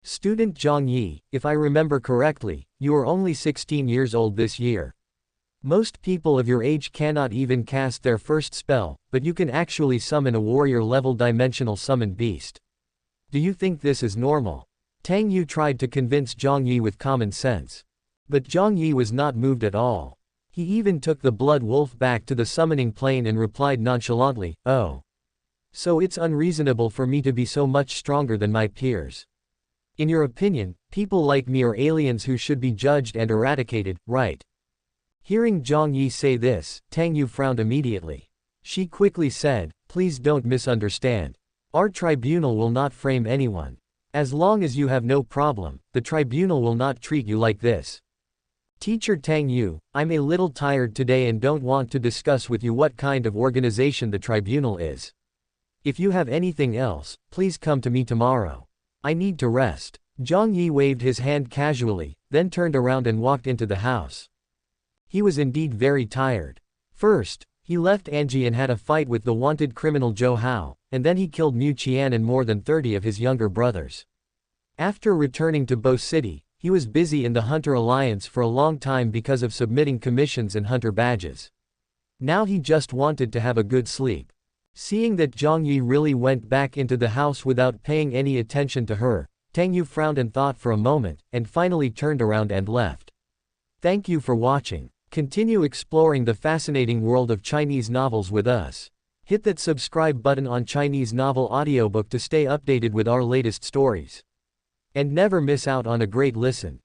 "Student Jiang Yi, if I remember correctly, you are only 16 years old this year. Most people of your age cannot even cast their first spell, but you can actually summon a warrior-level dimensional summoned beast. Do you think this is normal?" Tang Yu tried to convince Jiang Yi with common sense. But Jiang Yi was not moved at all. He even took the blood wolf back to the summoning plane and replied nonchalantly, "Oh. So it's unreasonable for me to be so much stronger than my peers. In your opinion, people like me are aliens who should be judged and eradicated, right?" Hearing Jiang Yi say this, Tang Yu frowned immediately. She quickly said, "Please don't misunderstand. Our tribunal will not frame anyone. As long as you have no problem, the tribunal will not treat you like this. Teacher Tang Yu, I'm a little tired today and don't want to discuss with you what kind of organization the tribunal is. If you have anything else, please come to me tomorrow. I need to rest." Jiang Yi waved his hand casually, then turned around and walked into the house. He was indeed very tired. First, he left Anji and had a fight with the wanted criminal Zhou Hao, and then he killed Mu Qian and more than 30 of his younger brothers. After returning to Bo City, he was busy in the Hunter Alliance for a long time because of submitting commissions and hunter badges. Now he just wanted to have a good sleep. Seeing that Jiang Yi really went back into the house without paying any attention to her, Tang Yu frowned and thought for a moment, and finally turned around and left. Thank you for watching. Continue exploring the fascinating world of Chinese novels with us. Hit that subscribe button on Chinese Novel Audiobook to stay updated with our latest stories. And never miss out on a great listen.